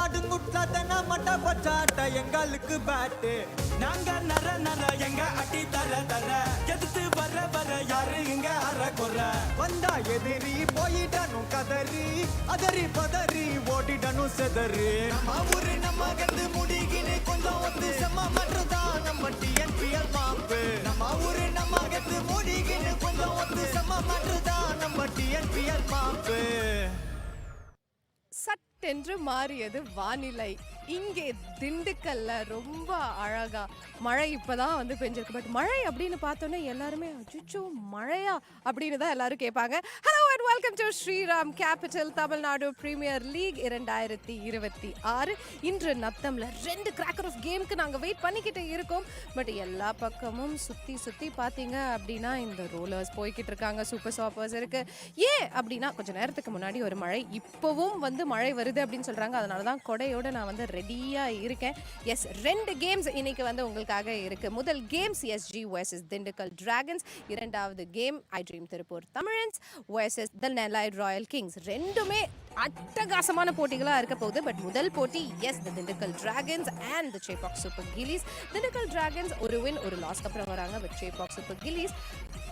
நடுங்குட்லாதன மட்ட பச்சாட்ட எங்களுக்கு பேட்டு நாங்க நர நர எங்க அடி தர தர எதிர்த்து வர வர யாரு இங்க அற கொற வந்தா எதிரி போயிடணும் கதறி அதறி பதறி ஓடிடணும் செதறி நம்ம ஊரு நம்ம கண்டு முடிகினு கொஞ்சம் ஒத்து செம்ம மட்டும்தான் நம்ம டிஎன்பிஎல் மாப்பு நம்ம ஊரு நம்ம கண்டு முடிகினு கொஞ்சம் ஒத்து செம்ம மட்டும்தான் நம்ம டிஎன்பிஎல் மாப்பு. சட்டென்று மாறியது வானிலை. இங்கே திண்டுக்கல்ல ரொம்ப அழகா மழை இப்பதான் வந்து பெஞ்சிருக்கு. பட் மழை அப்படின்னு பார்த்தோன்னே எல்லாருமே அச்சோ மழையா அப்படின்னு தான் எல்லாரும் கேட்பாங்க. Hello and welcome to Shriram capital Tamil Nadu premier league 2026. இன்று நத்தம்ல 2 கிராக்கர் ஆஃப் கேமுக்கு நாங்கள் வெயிட் பண்ணிக்கிட்டு இருக்கோம். பட் எல்லா பக்கமும் சுற்றி சுற்றி பார்த்தீங்க அப்படின்னா இந்த ரோலர்ஸ் போய்கிட்டு இருக்காங்க, சூப்பர் சாப்பர்ஸ் இருக்கு. ஏன் அப்படின்னா கொஞ்சம் நேரத்துக்கு முன்னாடி ஒரு மழை, இப்போவும் வந்து மழை வருது அப்படின்னு சொல்கிறாங்க. அதனால தான் கொடையோடு நான் வந்து ரெடியாக இருக்கேன். எஸ், 2 கேம்ஸ் இன்னைக்கு வந்து உங்களுக்காக இருக்கு. முதல் game CSG vs Dindigul Dragons, இரண்டாவது game iDream Tiruppur Tamizhans vs the Nellai Royal Kings. ரெண்டுமே அட்டகாசமான போட்டிகளா இருக்க போகுது. பட் முதல் போட்டி S the Dindigul Dragons and the Chepauk Super Gillies. Dindigul Dragons ஒரு வின் ஒரு லாஸ்க்கு அப்புறம் வராங்க. பட் Chepauk Super Gillies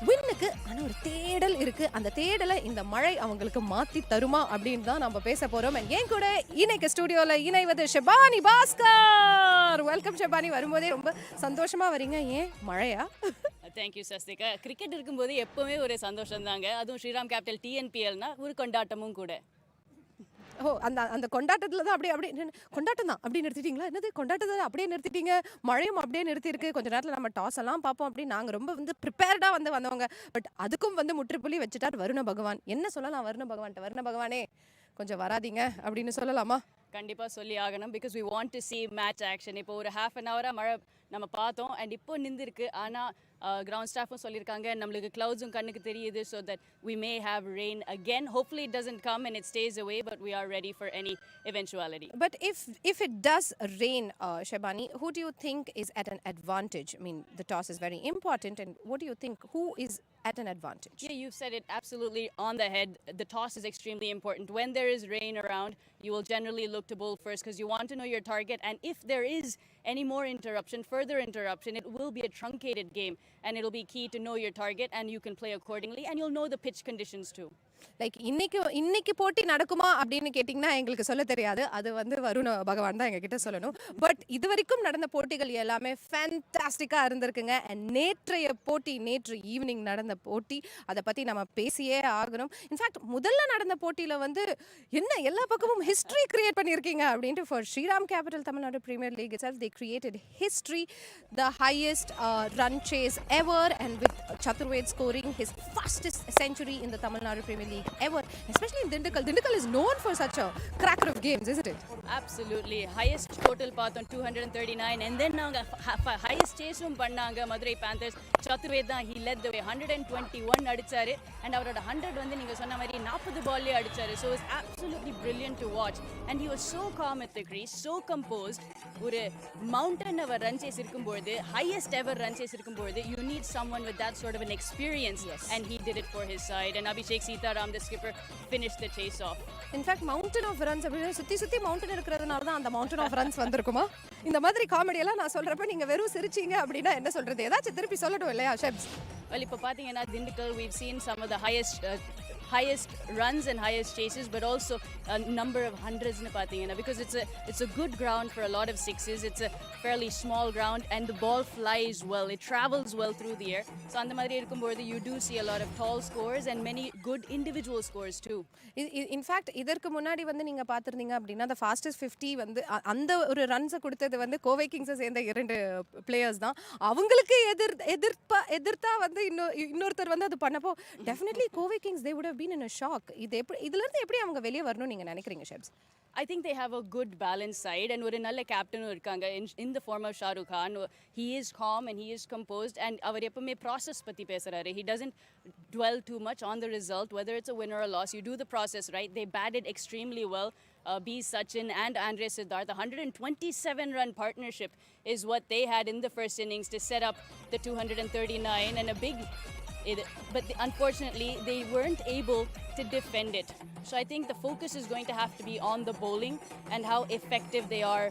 வின்னுக்கு ஆனா ஒரு தேடல் இருக்கு. அந்த தேடலை இந்த மழை அவங்களுக்கு மாத்தி தருமா அப்படின்னு தான் நம்ம பேச போறோம். என் கூட இன்னைக்கு ஸ்டுடியோல இணைவது ஷெபானி பாஸ்கர். வெல்கம் ஷெபானி. வரும்போதே ரொம்ப சந்தோஷமா வரீங்க. ஏன் மழையா? தேங்க்யூ சஸ்திகா. கிரிக்கெட் இருக்கும்போது எப்பவுமே ஒரு சந்தோஷம் தாங்க. அதுவும் ஸ்ரீராம் கேபிட்டல் TNPLனா ஒரு கொண்டாட்டமும் கூட. ஓ, அந்த அந்த கொண்டாட்டத்தில் தான் அப்படியே கொண்டாட்டம் தான் அப்படியே நிறுத்திட்டீங்களா? என்னது கொண்டாட்டத்தை அப்படியே நிறுத்திட்டீங்க? மழையும் அப்படியே நிறுத்தியிருக்கு. கொஞ்சம் நேரத்தில் நம்ம டாஸ் எல்லாம் பார்ப்போம் அப்படின்னு நாங்கள் ரொம்ப வந்து ப்ரிப்பேர்டாக வந்தவங்க. பட் அதுக்கும் வந்து முற்றுப்புள்ளி வச்சுட்டார் வருண பகவான். என்ன சொல்லலாம் வருண பகவான்கிட்ட? வருண பகவானே கொஞ்சம் வராதிங்க அப்படின்னு சொல்லலாமா? கண்டிப்பாக சொல்லி ஆகணும். Because we want to see match action. இப்போ ஒரு half an hour மழை நம்ம பார்த்தோம் அண்ட் இப்போ நின்றுருக்கு. ஆனால் கிரவுண்ட் ஸ்டாஃபும் சொல்லியிருக்காங்க நம்மளுக்கு க்ளவுட்ஸும் கண்ணுக்கு தெரியுது. So that we may have rain again. Hopefully it doesn't come and it stays away, but we are ready for any eventuality. But if it does rain, Shebani, who do you think is at an advantage? I mean, the toss is very important, and what do you think? Who is at an advantage? Yeah, you've said it absolutely on the head. The toss is extremely important. When there is rain around, you will generally look to bowl first because you want to know your target. And if there is any more further interruption, it will be a truncated game. And it'll be key to know your target and you can play accordingly. And you'll know the pitch conditions too. Like இன்னைக்கு போட்டி நடக்குமா அப்படின்னு கேட்டிங்கன்னா எங்களுக்கு சொல்ல தெரியாது. அது வந்து வருண பகவான் தான் எங்ககிட்ட சொல்லணும். பட் இது வரைக்கும் நடந்த போட்டிகள் எல்லாமே ஃபேண்டாஸ்டிக்காக இருந்திருக்குங்க. அண்ட் நேற்று ஈவினிங் நடந்த போட்டி, அதை பற்றி நம்ம பேசியே ஆகணும். இன்ஃபேக்ட் முதல்ல நடந்த போட்டியில் வந்து என்ன எல்லா பக்கமும் ஹிஸ்ட்ரி கிரியேட் பண்ணியிருக்கீங்க அப்படின்ட்டு for Shriram capital Tamil Nadu premier league itself they created history, the highest run chase ever, and with Chaturved scoring his fastest century in the Tamil Nadu Premier League ever, especially in Dindigul. Dindigul is known for such a cracker of games, isn't it? Absolutely. Highest total path on 239, and then naanga highest chase பண்ணாங்க Madurai Panthers. Chaturved தான் he led the way. 121 அடிச்சாரு and அவரோட 100 வந்து நீங்க சொன்ன மாதிரி 40 பால்லே அடிச்சாரு. So it's absolutely brilliant to watch and he was so calm at the crease, so composed. ஒரு mountain of run chase இருக்கும்போது, highest ever run chase இருக்கும்போது, you need someone with that sort of an experience. Yes. And he did it for his side, and Abhishek Sitaram, the skipper, finished the chase off. In fact, mountain of runs அப்படின்னு சுத்தி mountain இருக்கிறதுனால தான் அந்த mountain of runs வந்திருக்குமா? இந்த மாதிரி comedy எல்லாம் நான் சொல்றப்ப நீங்க வெறும் சிரிச்சீங்க அப்படின்னா என்ன சொல்றது? ஏதாச்சும் திருப்பி சொல்லணும் இல்லையா ஷெப்ஸ்? Well, இப்போ பாத்தீங்கன்னா Dindigul, we've seen some of the highest runs and highest chases, but also a number of hundreds nu pathina because it's a good ground for a lot of sixes. It's a fairly small ground and the ball flies well, it travels well through the air. So அந்த மாதிரி இருக்கும்போது you do see a lot of tall scores and many good individual scores too. In fact, இதற்கு முன்னாடி வந்து நீங்க பாத்திருந்தீங்க அப்படின்னா the fastest 50 வந்து அந்த ஒரு ரன்ஸ் கொடுத்தது வந்து கோவை கிங்ஸ் சேர்ந்த 2 பிளேயர்ஸ் தான். அவங்களுக்கு எதிர்த்தா வந்து இன்னொருத்தர் வந்து அது பண்ணப்போ definitely Kovai Kings they would have been in a shock. இதுல இருந்து எப்படி அவங்க வெளிய வரணும் நீங்க நினைக்கிறீங்க chefs? I think they have a good balanced side and ஒரு நல்ல கேப்டனும் இருக்காங்க in the form of Shahrukh Khan. He is calm and he is composed and அவர் எப்பவுமே process பத்தி பேசுறாரு. He doesn't dwell too much on the result, whether it's a win or a loss. You do the process right. They batted extremely well. B. Sachin and Andre Siddharth, 127-run partnership is what they had in the first innings to set up the 239 and a big but unfortunately they weren't able to defend it. So I think the focus is going to have to be on the bowling and how effective they are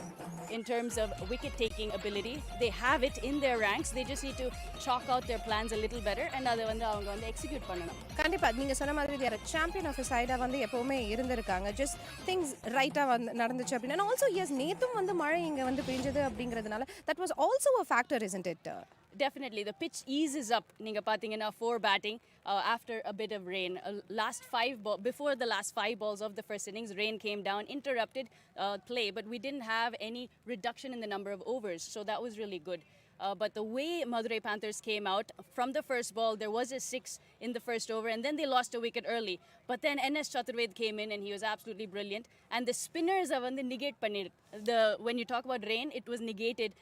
in terms of wicket-taking ability. They have it in their ranks. They just need to chalk out their plans a little better and அதை வந்து அவங்க வந்து execute பண்ணணும். கண்டிப்பா நீங்க சொன்ன மாதிரி they are a champion of a side வந்து எப்பவுமே இருந்திருக்காங்க. just things ரைட்டா வந்து நடந்துச்சு அப்படின்னா and also yes நேத்தும் வந்து மழை இங்க வந்து பெஞ்சது அப்படிங்கிறதுனால that was also a factor, isn't it? Definitely, the pitch eases up. Ninga pathina for batting after a bit of rain. Before the last 5 balls of the first innings, rain came down, interrupted play, but we didn't have any reduction in the number of overs, so that was really good. But the way Madurai Panthers came out from the first ball, there was a 6 in the first over, and then they lost a wicket early. But then NS Chaturved came in, and he was absolutely brilliant. And the spinners are வந்து negate பண்ணிரு. When you talk about rain, it was negated.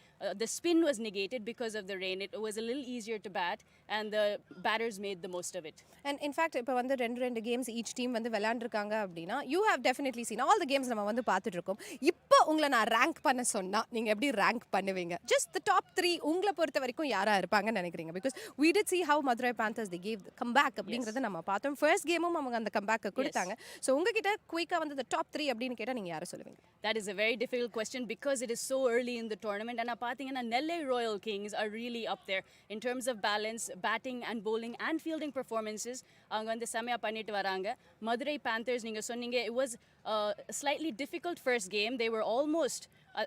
The spin was negated because of the rain. It was a little easier to bat, and the batters made the most of it. And in fact, இப்போ வந்து ரெண்டு games each team வந்து விளையாண்டுருக்காங்க அப்படின்னா you have definitely seen all the games நம்ம வந்து பார்த்துட்டு இருக்கோம். இப்போ உங்களை நான் ரேங்க் பண்ண சொன்னா நீங்க எப்படி ரேங்க் பண்ணுவீங்க? Just the top 3 உங்களை பொறுத்த வரைக்கும் யாரா இருப்பாங்கன்னு நினைக்கிறீங்க? Because we did see how Madurai Panthers they gave the comeback அப்படிங்கறத நம்ம பார்த்தோம். First gameum அவங்க அந்த comeback கொடுத்தாங்க. So உங்ககிட்ட குயிக்கா வந்து the top 3 அப்படின்னு கேட்டா நீங்க யாரை சொல்லுவீங்க? That is a very difficult question because it is so early in the tournament. And pathina Nellai Royal Kings are really up there in terms of balance, batting and bowling and fielding performances. Avanga வந்து செமையா பண்ணிட்டு வராங்க. Madurai Panthers நீங்க சொன்னீங்க it was a slightly difficult first game. They were almost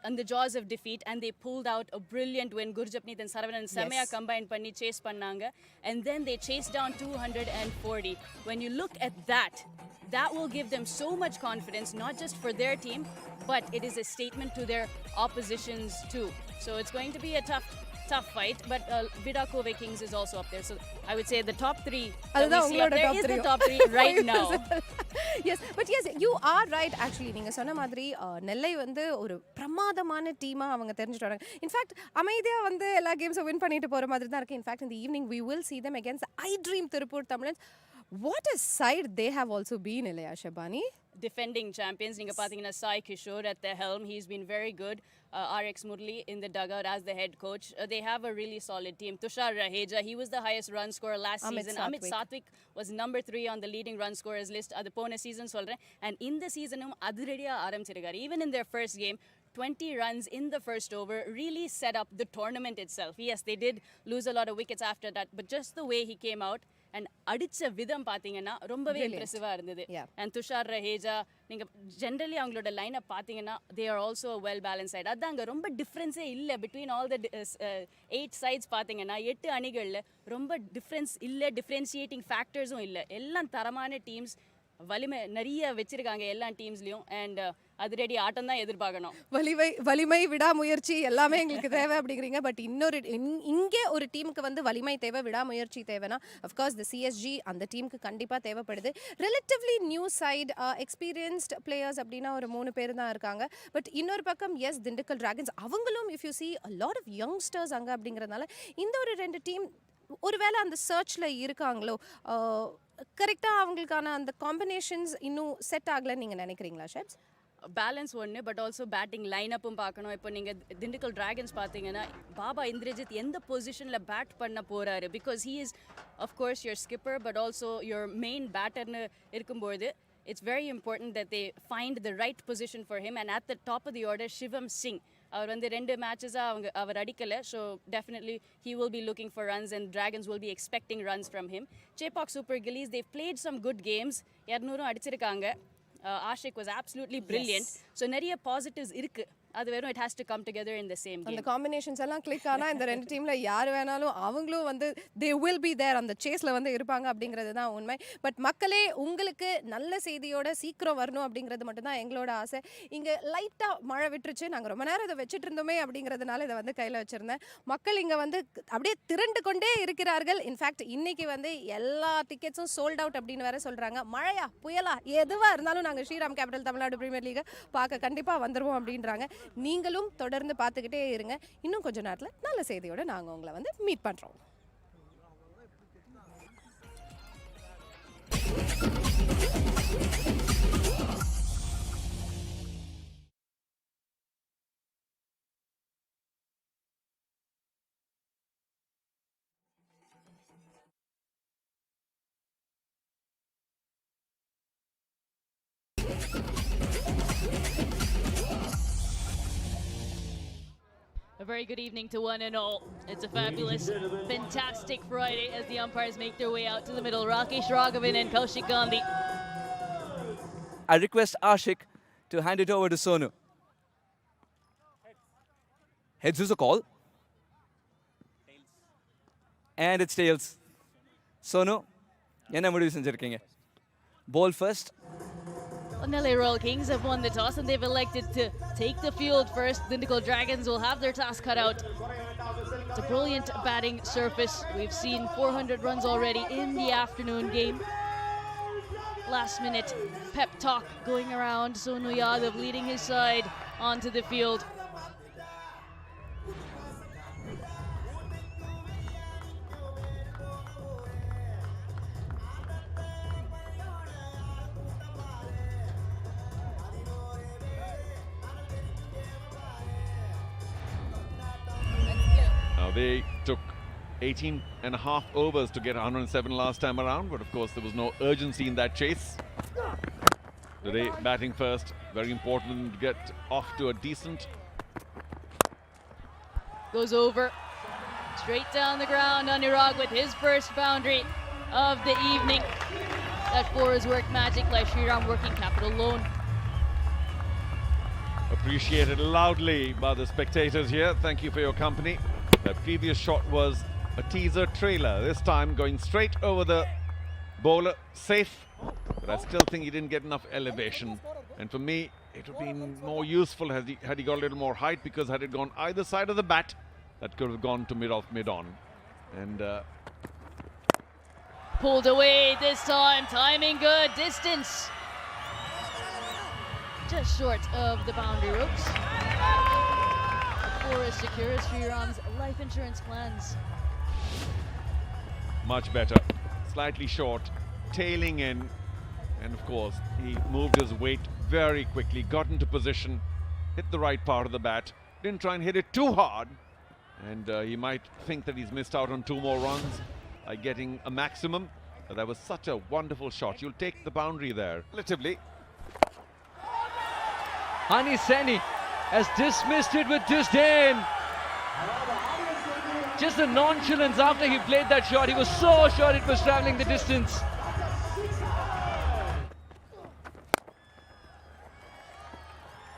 on the jaws of defeat and they pulled out a brilliant win. Gurjapneet and Saravanan செமையா combine பண்ணி chase பண்ணாங்க and then they chased down 240. When you look at that will give them so much confidence, not just for their team, but it is a statement to their oppositions too. So it's going to be a tough fight, but Vidakove Kings is also up there. So I would say the top 3 that we see up there is the top 3 right now. Yes, but yes, you are right actually. நீங்க சொன்ன மாதிரி நெல்லை வந்து ஒரு பிரமாதமான டீமா அவங்க தெரிஞ்சிட்டு வராங்க. In fact, அமைதியா வந்து எல்லா கேம்ஸும் வின் பண்ணிட்டு போற மாதிரி தான் இருக்கு. In fact, in the evening we will see them against iDream Tiruppur Tamizhans. What a side they have also been, Ilaya Shabani. Defending champions. Ninga pathina Sai Kishore at the helm. He's been very good. RX Murli in the dugout as the head coach. They have a really solid team. Tushar Raheja, he was the highest run scorer last season. Amit Sathwik was number 3 on the leading run scorers list. Adu pona season solren. And in the season adurediya aarambichirukkaru. Even in their first game, 20 runs in the first over really set up the tournament itself. Yes, they did lose a lot of wickets after that, but just the way he came out and அடிச்ச விதம் பாத்தீங்கன்னா ரொம்பவே இம்ப்ரெசிவா இருந்தது. And Tushar Raheja நீங்க generally அவங்களோட line up பாத்தீங்கன்னா they are also a well balanced side. அதாங்க ரொம்ப டிஃபரன்ஸே இல்ல between all the 8 sides பாத்தீங்கன்னா 8 அணிகள்ல ரொம்ப டிஃபரன்ஸ் இல்ல, டிஃபரன்ஷியேட்டிங் ஃபேக்டர்ஸும் இல்ல. எல்லாம் தரமான டீம்ஸ், வலிமை நிறைய வச்சிருக்காங்க எல்லா டீம்ஸ்லயும் and அதிரடி ஆட்டம் தான் எதிர்பார்க்கணும். வலிமை விடாமுயற்சி எல்லாமே எங்களுக்கு தேவை அப்படிங்கிறீங்க. பட் இன்னொரு இங்கே ஒரு டீமுக்கு வந்து வலிமை தேவை, விடாமுயற்சி தேவைன்னா அஃப்கோர்ஸ் தி சிஎஸ்ஜி அந்த டீமுக்கு கண்டிப்பாக தேவைப்படுது. Relatively new side, experienced players அப்படின்னா ஒரு 3 பேர் தான் இருக்காங்க. பட் இன்னொரு பக்கம் எஸ் திண்டுக்கல் டிராகன்ஸ் அவங்களும் if you see a lot of youngsters அங்கே அப்படிங்கிறதுனால இந்த ஒரு 2 டீம் ஒருவேளை அந்த சர்ச்சில் இருக்காங்களோ கரெக்டாக அவங்களுக்கான அந்த காம்பினேஷன்ஸ் இன்னும் செட் ஆகலைன்னு நீங்கள் நினைக்கிறீங்களா ஷெப்ஸ்? பேலன்ஸ் ஒன்று, பட் ஆல்சோ பேட்டிங் லைனப்பும் பார்க்கணும். இப்போ நீங்கள் திண்டுக்கல் டிராகன்ஸ் பார்த்தீங்கன்னா பாபா இந்திரஜித் எந்த பொசிஷனில் பேட் பண்ண போகிறாரு, because he is of course your skipper but also your main pattern இருக்கும்போது it's very important that they find the right position for him. And at the top of the order, Shriram Singh, அவர் வந்து 2 மேட்சஸாக அவர் அடிக்கலை. So definitely he will be looking for runs and Dragons will be expecting runs from him. Chepauk Super Gillies, they've played some good games. 200 அடிச்சிருக்காங்க. Ashik was absolutely brilliant. So நிறைய positives இருக்கு. அது வெறும் it has to come together in the same game. அந்த combinations எல்லாம் click ஆனா இந்த 2 டீம்ல யார் வேணாலும் அவங்களும் வந்து they will be there அந்த சேஸ்ல வந்து இருப்பாங்க அப்படிங்கிறது தான் உண்மை. பட் மக்களே உங்களுக்கு நல்ல செய்தியோட சீக்கிரம் வரணும் அப்படிங்கிறது மட்டும் தான் எங்களோட ஆசை. இங்க லைட்டா மழை விட்டுருச்சு, நாங்க ரொம்ப நேரம் இதை வச்சுட்டு இருந்தோமே அப்படிங்கிறதுனால இதை வந்து கையில வச்சிருந்தேன். மக்கள் இங்க வந்து அப்படியே திரண்டு கொண்டே இருக்கிறார்கள். இன்ஃபேக்ட் இன்னைக்கு வந்து எல்லா டிக்கெட்ஸும் சோல்ட் அவுட் அப்படின்னு வேற சொல்றாங்க. மழையா புயலா எதுவா இருந்தாலும் நாங்க Shriram capital Tamil Nadu premier league பார்க்க கண்டிப்பா வந்துருவோம் அப்படின்றாங்க. நீங்களும் தொடர்ந்து பார்த்துக்கிட்டே இருங்க. இன்னும் கொஞ்ச நேரத்தில் நல்ல செய்தியோட நாங்கள் உங்களை வந்து மீட் பண்ணுறோம். A very good evening to one and all. It's a fabulous, fantastic Friday as the umpires make their way out to the middle. Rakesh Raghavan and Kaushik Gandhi. I request Ashik to hand it over to Sonu. Heads is a call. And it's tails. Sonu, என்ன முடிவு செஞ்சிருக்கீங்க? Ball first. Well, Nellai Royal Kings have won the toss and they've elected to take the field first. Dindigul Dragons will have their task cut out. It's a brilliant batting surface. We've seen 400 runs already in the afternoon game. Last minute pep talk going around. Sonu Yadav leading his side onto the field. They took 18 and a half overs to get 107 last time around, but of course there was no urgency in that chase. Today, batting first, very important to get off to a decent. Goes over, straight down the ground. Anurag with his first boundary of the evening. That four has worked magic like Shriram working capital loan. Appreciated loudly by the spectators here. Thank you for your company. The previous shot was a teaser trailer. This time going straight over the bowler, safe. But I still think he didn't get enough elevation. And for me, it would be more useful had he got a little more height, because had it gone either side of the bat, that could have gone to mid-off, mid-on. And pulled away this time, timing good, distance just short of the boundary ropes. The four is secure as Shriram's life insurance plans. Much better, slightly short, tailing in, and of course he moved his weight very quickly, got into position, hit the right part of the bat, didn't try and hit it too hard, and he might think that he's missed out on 2 more runs by getting a maximum. But that was such a wonderful shot. You'll take the boundary there relatively. Hani Seni has dismissed it with disdain. Just the nonchalance after he played that shot. He was so sure it was travelling the distance.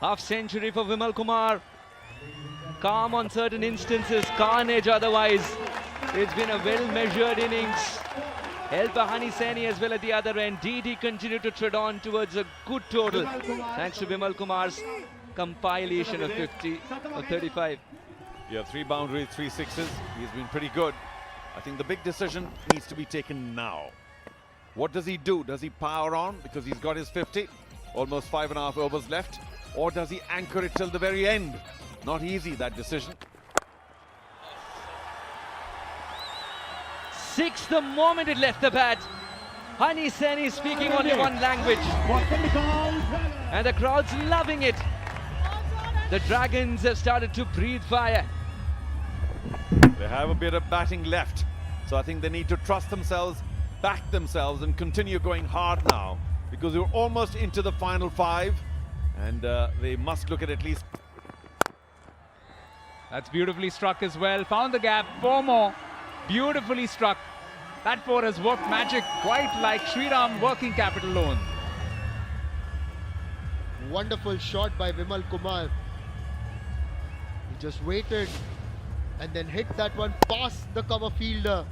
Half century for Vimal Kumar. Calm on certain instances, carnage otherwise. It's been a well-measured innings. Help by Hani Seni as well at the other end. DD continued to tread on towards a good total, thanks to Vimal Kumar's compilation of 50 or 35. Yeah, 3 boundaries, 3 sixes. He's been pretty good. I think the big decision needs to be taken now. What does he do? Does he power on because he's got his 50, almost 5.5 overs left, or does he anchor it till the very end? Not easy, that decision. 6 the moment it left the bat. Hani Seni speaking only one language. And the crowd's loving it. The Dragons have started to breathe fire. They have a bit of batting left, so I think they need to trust themselves, back themselves, and continue going hard now, because we're almost into the final 5, and they must look at least. That's beautifully struck as well. Found the gap. 4 more. Beautifully struck. That 4 has worked magic, quite like Shriram working capital loan. Wonderful shot by Vimal Kumar. He just waited and then hit that one past the cover fielder.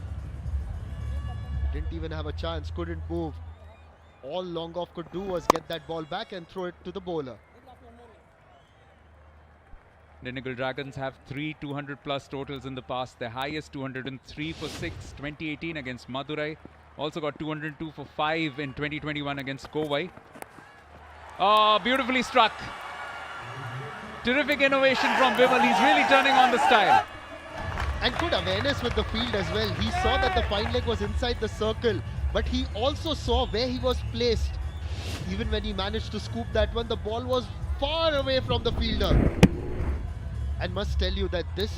He didn't even have a chance, couldn't move. All Longoff could do was get that ball back and throw it to the bowler. Dindigul Dragons have 3 200+ totals in the past. Their highest 203 for 6, 2018 against Madurai. Also got 202 for 5 in 2021 against Kovai. Oh, beautifully struck. Terrific innovation from Vimal. He's really turning on the style. And good awareness with the field as well. He saw that the fine leg was inside the circle, but he also saw where he was placed. Even when he managed to scoop that one, the ball was far away from the fielder. And must tell you that this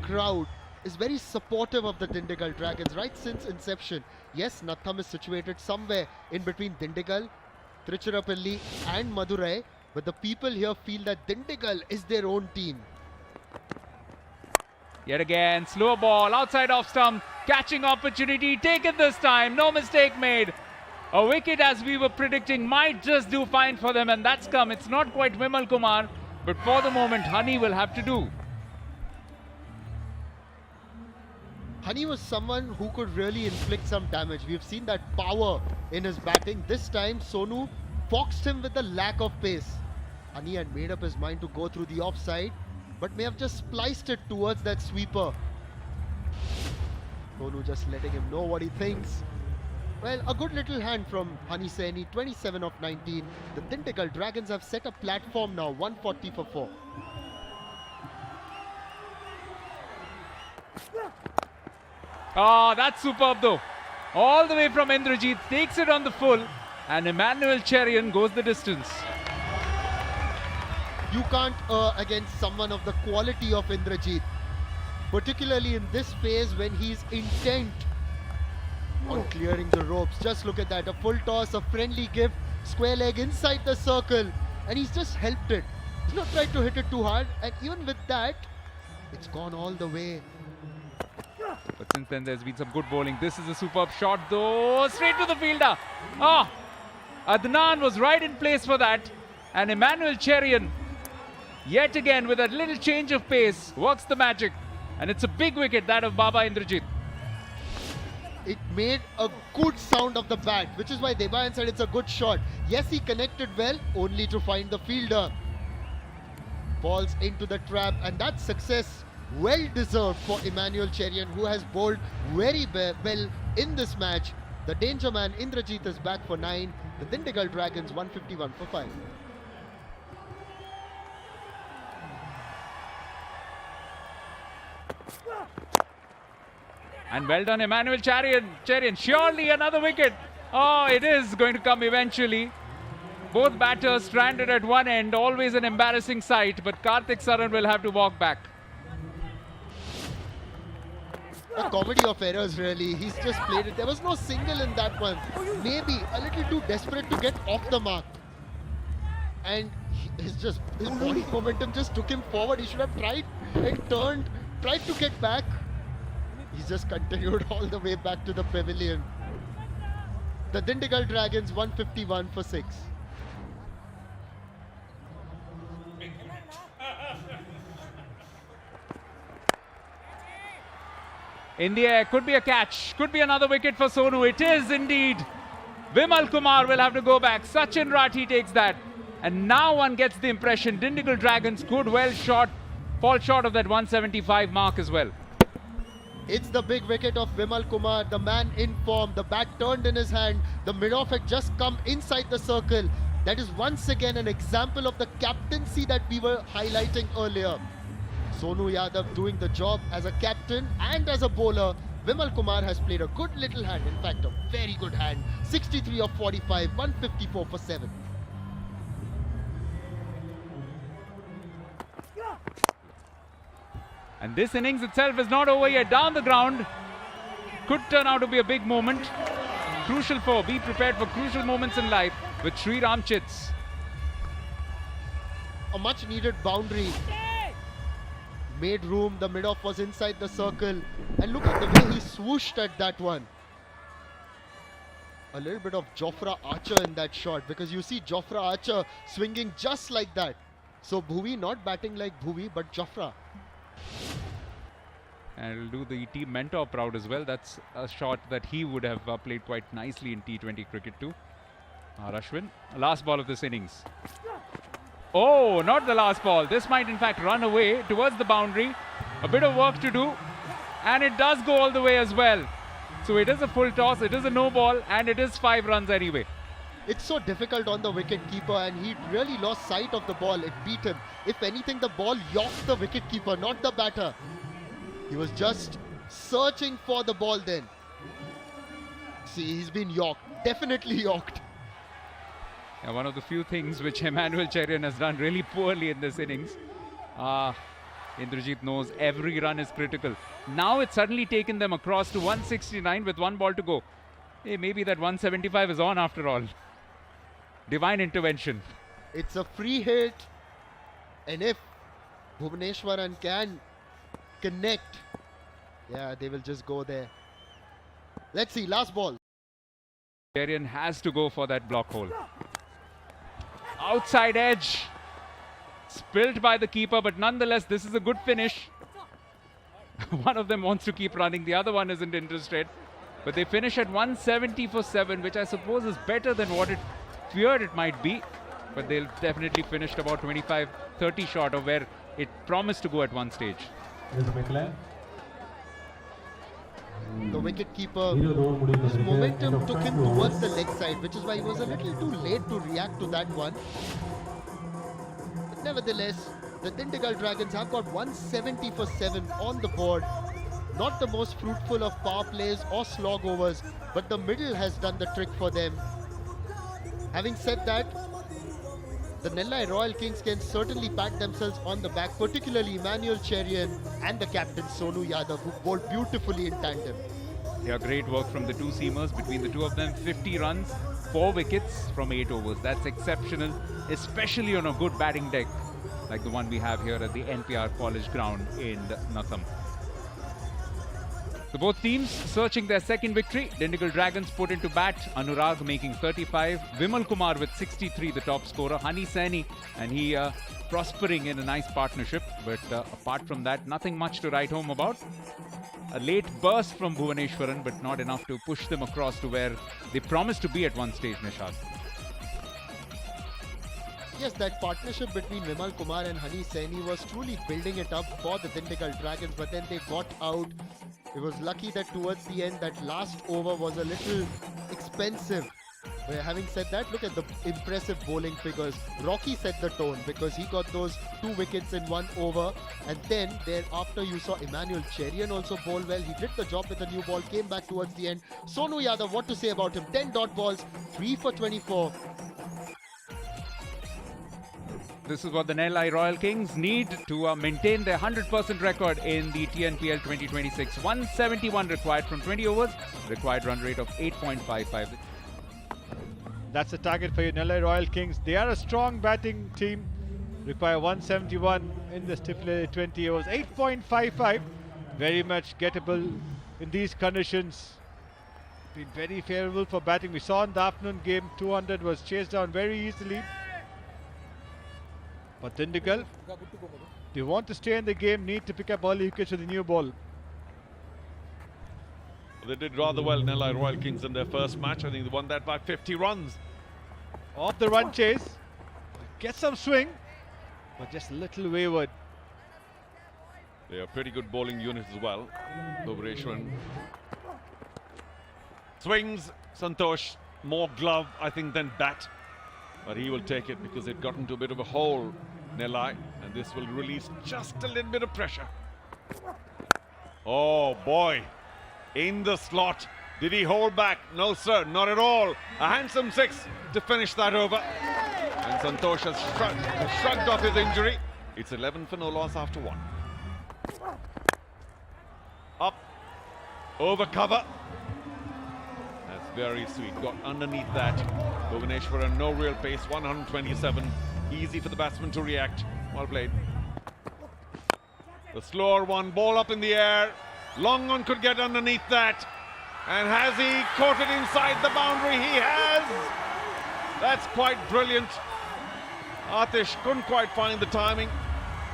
crowd is very supportive of the Dindigul Dragons right since inception. Yes, Natham is situated somewhere in between Dindigul Tiruppur and Madurai, but the people here feel that Dindigul is their own team. Yet again, slow ball, outside off stump, catching opportunity, taken this time, no mistake made. A wicket, as we were predicting, might just do fine for them, and that's come. It's not quite Vimal Kumar, but for the moment, Honey will have to do. Honey was someone who could really inflict some damage. We've seen that power in his batting. This time, Sonu foxed him with the lack of pace. Honey had made up his mind to go through the offside, but may have just spliced it towards that sweeper. Sonu just letting him know what he thinks. Well, a good little hand from Honey Saini, 27 of 19. The Dindigul Dragons have set a platform now, 140 for 4. Oh, that's superb though. All the way from Indrajit, takes it on the full, and Emmanuel Cherian goes the distance. You can't against someone of the quality of Indrajit, particularly in this phase when he's intent on clearing the ropes. Just look at that, a full toss, a friendly gift, square leg inside the circle, and he's just helped it. He's not tried to hit it too hard, and even with that, it's gone all the way. But since then, there's been some good bowling. This is a superb shot though, straight to the fielder. Ah, Adnan was right in place for that, and Emmanuel Cherian, yet again with a little change of pace, works the magic, and it's a big wicket, that of Baba Indrajit. It made a good sound of the bat, which is why Debayan said it's a good shot. Yes, he connected well, only to find the fielder. Falls into the trap, and that success well deserved for Emmanuel Cherian, who has bowled very well in this match. The danger man Indrajit is back for 9. The Dindigul Dragons 151 for 5. And well done, Emmanuel Cherian. Surely another wicket. Oh, it is going to come eventually. Both batters stranded at one end. Always an embarrassing sight, but Karthik Saran will have to walk back. A comedy of errors, really. He's just played it. There was no single in that one. Maybe a little too desperate to get off the mark. And his body momentum just took him forward. He should have tried and turned, tried to get back. He's just continued all the way back to the pavilion. The Dindigul Dragons 151 for 6. In the air, could be a catch, could be another wicket for Sonu. It is indeed. Vimal Kumar will have to go back. Sachin Rathi takes that. And now one gets the impression Dindigul Dragons could well fall short of that 175 mark as well. It's the big wicket of Vimal Kumar, the man in form. The bat turned in his hand. The mid-off had just come inside the circle. That is once again an example of the captaincy that we were highlighting earlier. Sonu Yadav doing the job as a captain and as a bowler. Vimal Kumar has played a good little hand, in fact a very good hand. 63 of 45, 154 for 7. And this innings itself is not over yet. Down the ground, could turn out to be a big moment. Crucial for, be prepared for crucial moments in life with Shriram Chits. A much needed boundary. Made room, the mid-off was inside the circle, and look at the way he swooshed at that one. A little bit of Jofra Archer in that shot, because you see Jofra Archer swinging just like that. So Bhuvi not batting like Bhuvi, but Jofra. And it'll do the team mentor proud as well. That's a shot that he would have played quite nicely in T20 cricket too. Rashwin, last ball of this innings. Oh, not the last ball. This might in fact run away towards the boundary. A bit of work to do. And it does go all the way as well. So it is a full toss, it is a no ball, and it is 5 runs anyway. It's so difficult on the wicket keeper, and he really lost sight of the ball. It beat him. If anything, the ball yoked the wicket keeper, not the batter. He was just searching for the ball then. See, he's been yoked. Definitely yoked. Yeah, one of the few things which Emmanuel Cherian has done really poorly in this innings. Indrajit knows every run is critical. Now it's suddenly taken them across to 169 with 1 ball to go. Hey, maybe that 175 is on after all. divine intervention. It's a free hit, and if Bhuvaneshwaran can connect, yeah, they will just go there. Let's see, last ball. Arian has to go for that block hole. Outside edge. Spilt by the keeper, but nonetheless, this is a good finish. One of them wants to keep running, the other one isn't interested. But they finish at 170 for 7, which I suppose is better than what it feared it might be. But they'll definitely finish about 25-30 short of where it promised to go at one stage. The wicket keeper, his momentum took him towards the leg side, which is why he was a little too late to react to that one. But nevertheless, the Dindigul Dragons have got 170 for 7 on the board. Not the most fruitful of power plays or slog overs, but the middle has done the trick for them. Having said that, the Nellai Royal Kings can certainly pat themselves on the back, particularly Emmanuel Cherian and the captain Sonu Yadav, who bowled beautifully in tandem. Yeah, great work from the two seamers. Between the two of them, 50 runs, 4 wickets from 8 overs. That's exceptional, especially on a good batting deck like the one we have here at the NPR College Ground in Natham. So both teams searching their second victory. Dindigul Dragons put into bat, Anurag making 35, Vimal Kumar with 63, the top scorer, Hani Saini, and he prospering in a nice partnership. But apart from that, nothing much to write home about. A late burst from Bhuvaneshwaran, but not enough to push them across to where they promised to be at one stage, Nishad. Yes, that partnership between Vimal Kumar and Hani Saini was truly building it up for the Dindigul Dragons, but then they got out. It was lucky that towards the end, that last over was a little expensive. But having said that, look at the impressive bowling figures. Rocky set the tone because he got those 2 wickets in 1 over. And then thereafter, you saw Emmanuel Cherian also bowl well. He did the job with the new ball, came back towards the end. Sonu Yadav, what to say about him? 10 dot balls, 3 for 24. This is what the Nellai Royal Kings need to maintain their 100% record in the TNPL 2026. 171 required from 20 overs, required run rate of 8.55. That's the target for you, Nellai Royal Kings. They are a strong batting team. Require 171 in the stipulated 20 overs. 8.55, very much gettable in these conditions. Been very favourable for batting. We saw in the afternoon game, 200 was chased down very easily. But Dindigul, they want to stay in the game, need to pick up early wickets with the new ball. They did rather well, Nellai Royal Kings, in their first match. I think they won that by 50 runs. Off the run chase, get some swing, but just a little wayward. They are a pretty good bowling unit as well. Bhuvaneshwaran swings, Santosh, more glove, I think, than bat. But he will take it because it got into a bit of a hole, Nellai, and this will release just a little bit of pressure. Oh boy, in the slot. Did he hold back? No sir, not at all. A handsome 6 to finish that over. And Santosh has shrugged off his injury. It's 11 for no loss after 1. Up, over cover. That's very sweet. Got underneath that. Bhuvaneshwaran, no real pace, 127. Easy for the batsman to react. Well played. The slower one, ball up in the air. Long one could get underneath that. And has he caught it inside the boundary? He has. That's quite brilliant. Atish couldn't quite find the timing.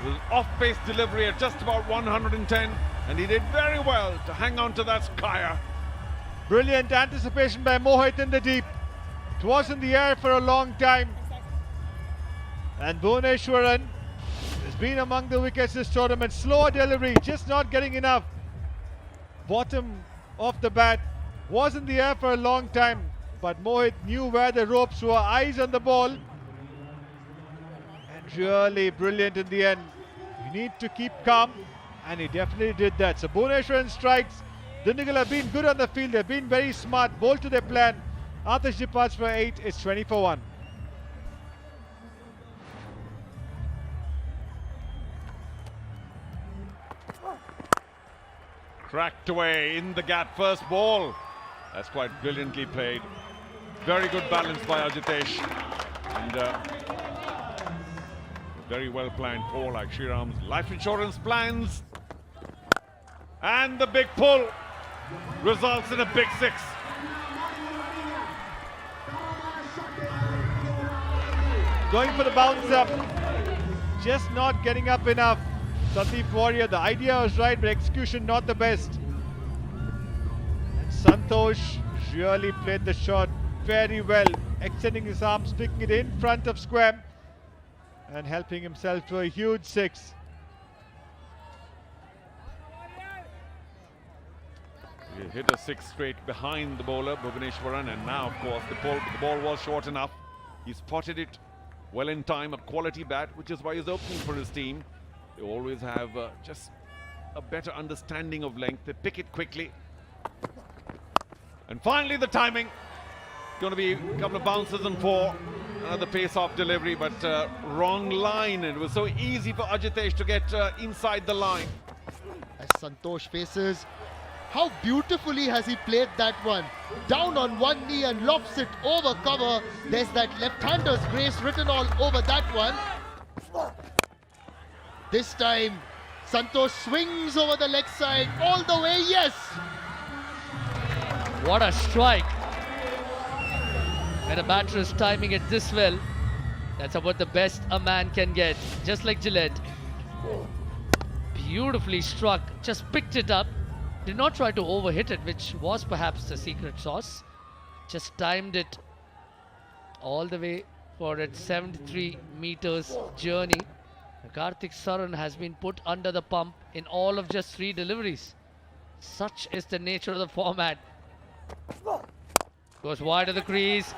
It was off-pace delivery at just about 110. And he did very well to hang on to that skyer. Brilliant anticipation by Mohit in the deep. It was in the air for a long time. And Bhuvaneshwaran has been among the wickets this tournament. Slow delivery, just not getting enough. Bottom of the bat, was in the air for a long time. But Mohit knew where the ropes were, eyes on the ball. And really brilliant in the end. You need to keep calm, and he definitely did that. So Bhuvaneshwaran strikes. Dindigul have been good on the field, they've been very smart, bowled to their plan. Atish departs for 8, it's 20 for 1. Cracked away in the gap, first ball. That's quite brilliantly played. Very good balance by Ajitesh. And very well planned four, like Shriram's life insurance plans. And the big pull results in a big six. Going for the bounce up, just not getting up enough. Sandeep Warrior, the idea was right, but execution not the best. And Santosh really played the shot very well, extending his arms, picking it in front of square and helping himself to a huge six. He hit a six straight behind the bowler, Bhuvaneshwaran, and now, of course, the ball was short enough. He spotted it well in time, a quality bat, which is why he's opening for his team. They always have just a better understanding of length. They pick it quickly. And finally, the timing. Going to be a couple of bounces and four. Another pace-off delivery, but wrong line. It was so easy for Ajitesh to get inside the line. As Santosh faces, how beautifully has he played that one? Down on one knee and lofts it over cover. There's that left-hander's grace written all over that one. This time, Santosh swings over the leg side all the way, yes! What a strike. When a batter is timing it this well, that's about the best a man can get. Just like Gillette. Beautifully struck, just picked it up. Did not try to overhit it, which was perhaps the secret sauce. Just timed it all the way for its 73 meters journey. Karthik Saran has been put under the pump in all of just 3 deliveries. Such is the nature of the format. Goes wide of the crease.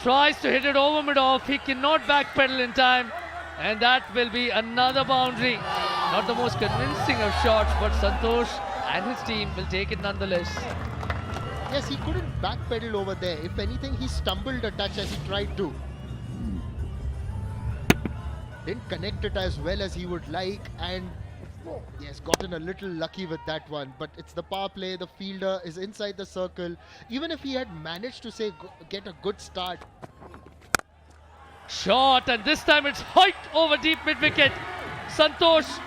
Tries to hit it over mid-off. He cannot backpedal in time. And that will be another boundary. Not the most convincing of shots, but Santosh and his team will take it nonetheless. Yes, he couldn't backpedal over there. If anything, he stumbled a touch as he tried to. Didn't connect it as well as he would like, and yes, gotten a little lucky with that one. But it's the power play, the fielder is inside the circle. Even if he had managed to say get a good start. Shot, and this time it's hiked over deep mid-wicket. Santosh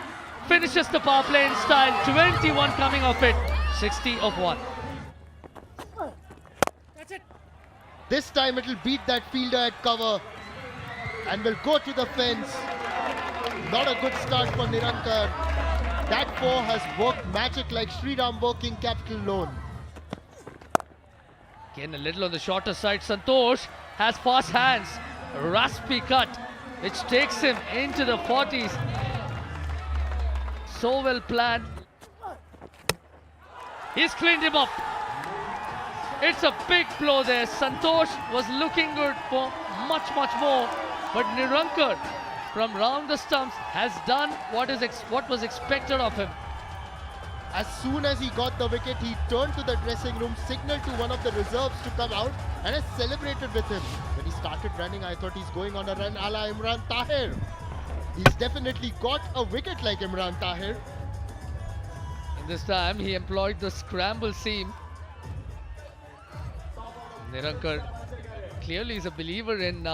finishes the power play in style. 21 coming off it. 60 of 1. That's it. This time it'll beat that fielder at cover and will go to the fence. Not a good start for Nirankar. That 4 has worked magic like Shriram working capital loan. Again, a little on the shorter side. Santosh has fast hands. Raspy cut, which takes him into the 40s. So well planned. He's cleaned him up. It's a big blow there. Santosh was looking good for much more. But Nirankar from round the stumps has done what was expected of him. As soon as he got the wicket, he turned to the dressing room, signaled to one of the reserves to come out and has celebrated with him. When he started running, I thought he's going on a run a la Imran Tahir. He's definitely got a wicket like Imran Tahir. And this time he employed the scramble seam. Nirankar clearly is a believer in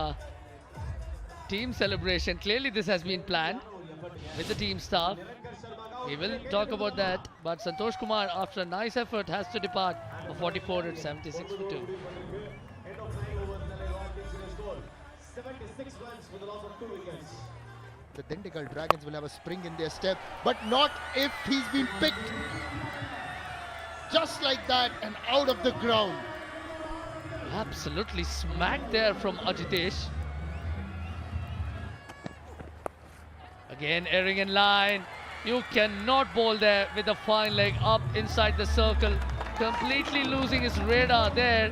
team celebration. Clearly this has been planned with the team staff. We will talk about that, but Santosh Kumar, after a nice effort, has to depart for 44 at 76 for 2. The Dindigul Dragons will have a spring in their step, but not if he's been picked just like that and out of the ground. Absolutely smacked there from Ajitesh. Again, erring in line. You cannot bowl there with a fine leg up inside the circle. Completely losing his radar there.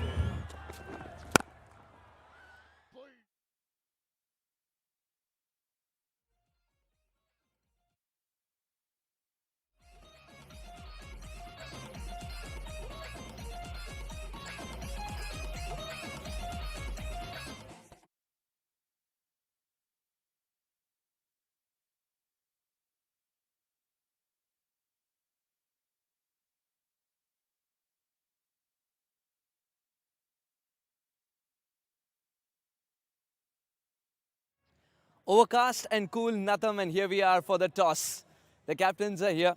Overcast and cool Natham, and here we are for the toss. The captains are here.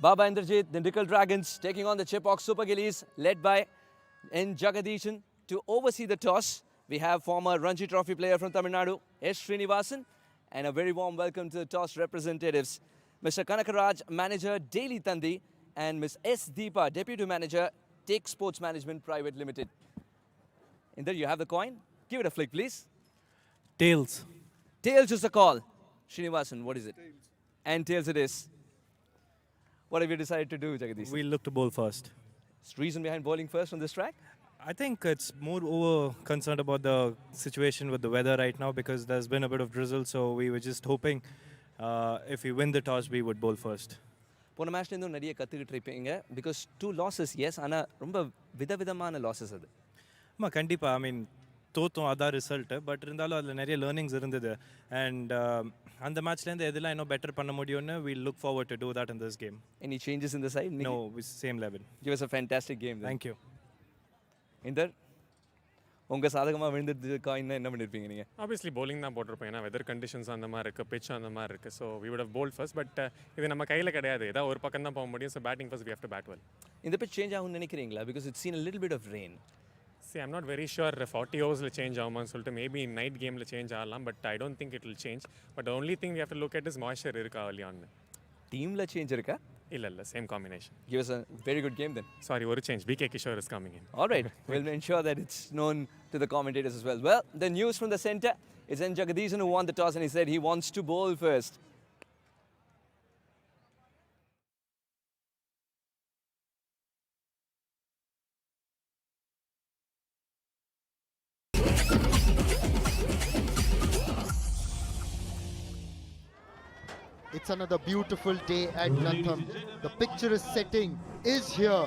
Baba Indrajit, Dindigul Dragons, taking on the Chepauk Super Gillies, led by N. Jagadishan. To oversee the toss, we have former Ranji Trophy player from Tamil Nadu, S. Srinivasan, and a very warm welcome to the toss representatives, Mr. Kanakaraj, Manager, Daily Tandi, and Ms. S. Deepa, Deputy Manager, Take Sports Management Private Limited. And there you have the coin. Give it a flick, please. Tails. Tails is the call. Srinivasan, what is it? Tails. And tails it is. What have you decided to do, Jagadish? We look to bowl first. Reason behind bowling first on this track? I think it's more over concerned about the situation with the weather right now because there's been a bit of drizzle, so we were just hoping if we win the toss, we would bowl first. போன மேட்ச்லேருந்து நிறைய கற்றுக்கிட்டு இருப்பீங்க because 2 losses S ஆனால் ரொம்ப விதவிதமான losses அது ஆமாம் கண்டிப்பாக ஐ மீன் தோத்தோம் அதான் ரிசல்ட்டு பட் இருந்தாலும் அதில் நிறைய லேர்னிங்ஸ் இருந்தது அண்ட் அந்த மேட்ச்லேருந்து எதெல்லாம் இன்னும் பெட்டர் பண்ண முடியும்னு we look forward to do that in this game any changes in the side no same level give us a fantastic game thank you இந்தர் உங்கள் சாதகமாக விழுந்தது காயின்னா என்ன பண்ணியிருப்பீங்க நீங்கள் ஆப்வியஸ்லி bowling தான் போட்டிருப்போம் ஏன்னா வெதர் கண்டிஷன்ஸ் அந்த மாதிரி இருக்குது பிச் அந்த மாதிரி இருக்குது so we would have bowled first but இது நம்ம கையில் கிடையாது ஏதாவது ஒரு பக்கம் தான் போக முடியும் so batting first we have to bat well இந்த பிச் சேஞ்ச் ஆகும்னு நினைக்கிறீங்களா because it's seen a little bit of rain see I'm not very sure 40 ஓவர்ஸில் change ஆகுமான்னு சொல்லிட்டு மேபி நைட் கேமில் சேஞ்ச் ஆகலாம் but I don't think it will change but only thing we have to look at is moisture இருக்கா early on டீமில் change இருக்கா இல்ல same combination give us a very good game then sorry ஒரு change BK Kishore is coming in all right we'll ensure that it's known to the commentators as well the news from the center is N. Jagadishan who won the toss and he said he wants to bowl first. It's another beautiful day at Natham. The picture is setting is here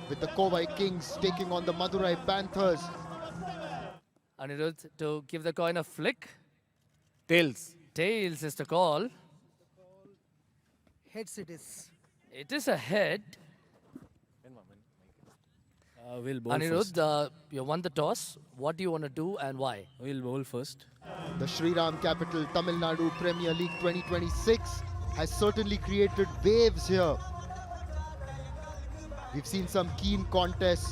with the Kovai Kings taking on the Madurai Panthers. Anirudh to give the coin a flick. Tails. Tails is the call. Heads it is. It is a head. We'll bowl Anirudh, you won the toss. What do you want to do and why? We'll bowl first. The Shriram Capital Tamil Nadu Premier League 2026 has certainly created waves here. We've seen some keen contests.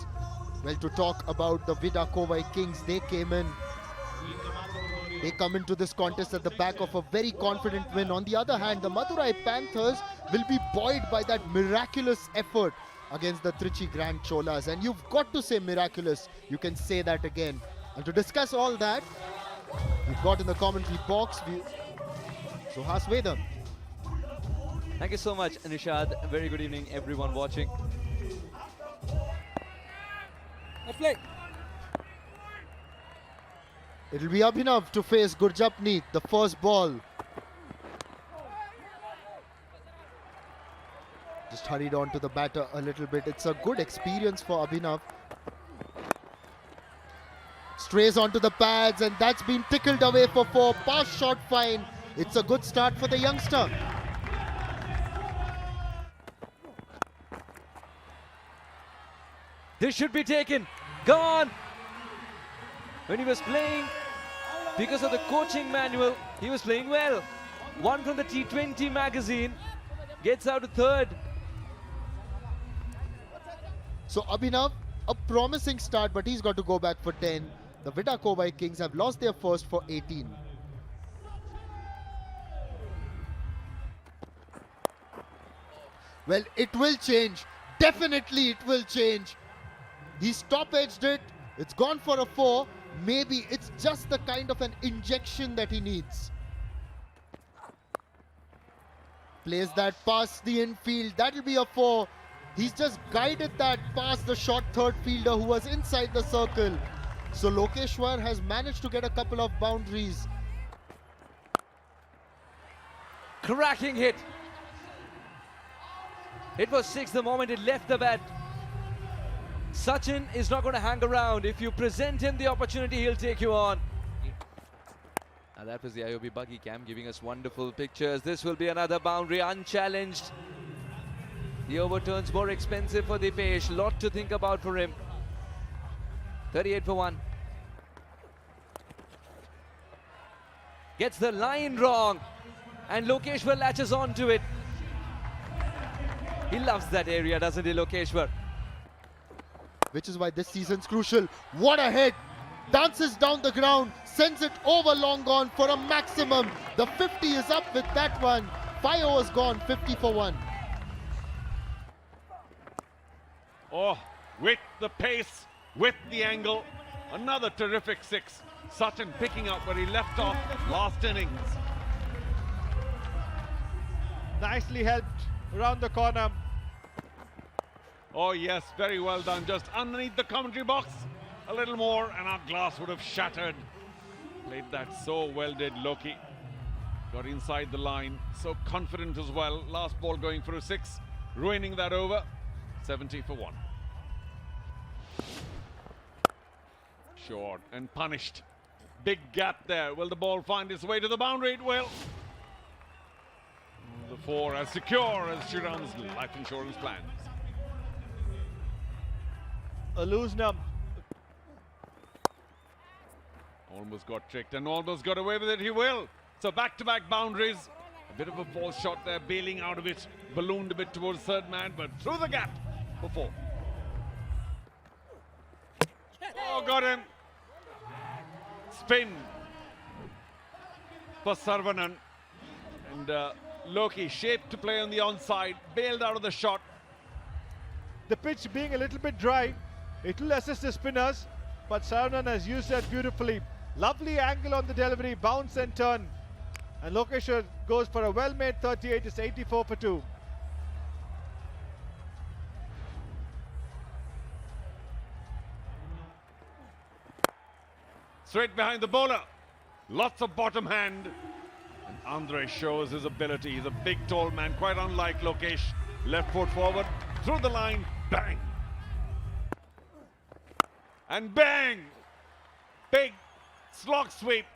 Well, to talk about the Vida Kovai Kings, they came in. They come into this contest at the back of a very confident win. On the other hand, the Madurai Panthers will be buoyed by that miraculous effort against the Trichy Grand Cholas. And you've got to say miraculous. You can say that again. And to discuss all that, we've got in the commentary box, Suhas Vedam. Thank you so much, Nishad. Very good evening, everyone watching. Let's play. It'll be Abhinav to face Gurjapneet, the first ball. Just hurried on to the batter a little bit. It's a good experience for Abhinav. Strays onto the pads and that's been tickled away for 4. Pass shot fine. It's a good start for the youngster. This should be taken. Gone. When he was playing, because of the coaching manual, he was playing well. One from the T20 magazine. Gets out to third. So Abhinav, a promising start, but he's got to go back for 10. The Vida Kovai Kings have lost their first for 18. Well, it will change. Definitely it will change. He stop-edged it. It's gone for a 4. Maybe it's just the kind of an injection that he needs. Plays that past the infield. That'll be a 4. He's just guided that past the short third fielder who was inside the circle. So Lokeshwar has managed to get a couple of boundaries. Cracking hit. It was 6 the moment it left the bat. Sachin is not going to hang around. If you present him the opportunity, he'll take you on. Now that was the IOB buggy cam giving us wonderful pictures. This will be another boundary, unchallenged. The overturns more expensive for Dipesh. Lot to think about for him. 38 for 1. Gets the line wrong. And Lokeshwar latches onto it. He loves that area, doesn't he, Lokeshwar? Which is why this season's crucial. What a hit! Dances down the ground, sends it over long on for a maximum. The 50 is up with that one. 5 overs gone, 50 for 1. Oh, with the pace, with the angle, another terrific 6. Sachin picking up where he left off last innings. Nicely helped around the corner. Oh yes, very well done. Just underneath the commentary box. A little more and our glass would have shattered. Played that so well did Loki. Got inside the line, so confident as well. Last ball going for a 6, ruining that over. 70 for 1. Short and punished. Big gap there. Will the ball find its way to the boundary? It will. The 4 as secure as Shriram's life insurance plan. A loose num. Almost got tricked and almost got away with it. He will. So back-to-back boundaries. A bit of a false shot there, bailing out of it. Ballooned a bit towards third man, but through the gap for 4. Oh, got him. Spin for Sarvanan. And Loki shaped to play on the onside, bailed out of the shot. The pitch being a little bit dry, it will assist the spinners, but Sarvanan has used that beautifully. Lovely angle on the delivery, bounce and turn. And Lokeshwar goes for a well-made 38, it's 84 for 2. Straight behind the bowler. Lots of bottom hand. And Andre shows his ability. He's a big, tall man, quite unlike Lokesh. Left foot forward, through the line, bang. And bang! Big slog sweep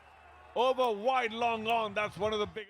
over wide, long on. That's one of the big.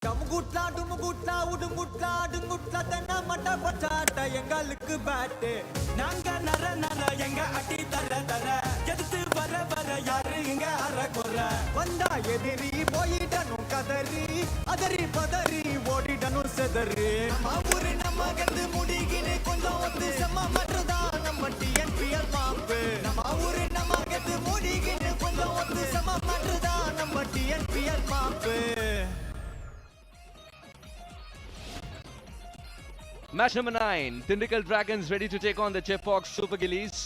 டமுகுட்லா டுமுகுட்லா உடுங்குட்லா அடுங்குட்லா தென்ன மட்ட பச்சாட்ட எங்களுக்கு bat நாங்க நர நர எங்க அடி தர தர எதிர்த்து வர வர யாரு இங்க அற கொற வந்தா எதிரி போயிடணும் கதறி அதறி பதறி ஓடிடணும் செதறி நம்ம ஊரு நம்ம கந்து முடிகின்னு கொஞ்சம் வந்து செம்ம மட்டும்தான் நம்ம டிஎன்பிஎல் மாப்பு நம்ம ஊரு நம்ம கந்து முடிகின்னு கொஞ்சம் வந்து செம்ம மட்டும்தான் நம்ம TNPL mop. Match number 9, Dindigul Dragons ready to take on the Chepauk Super Gillies.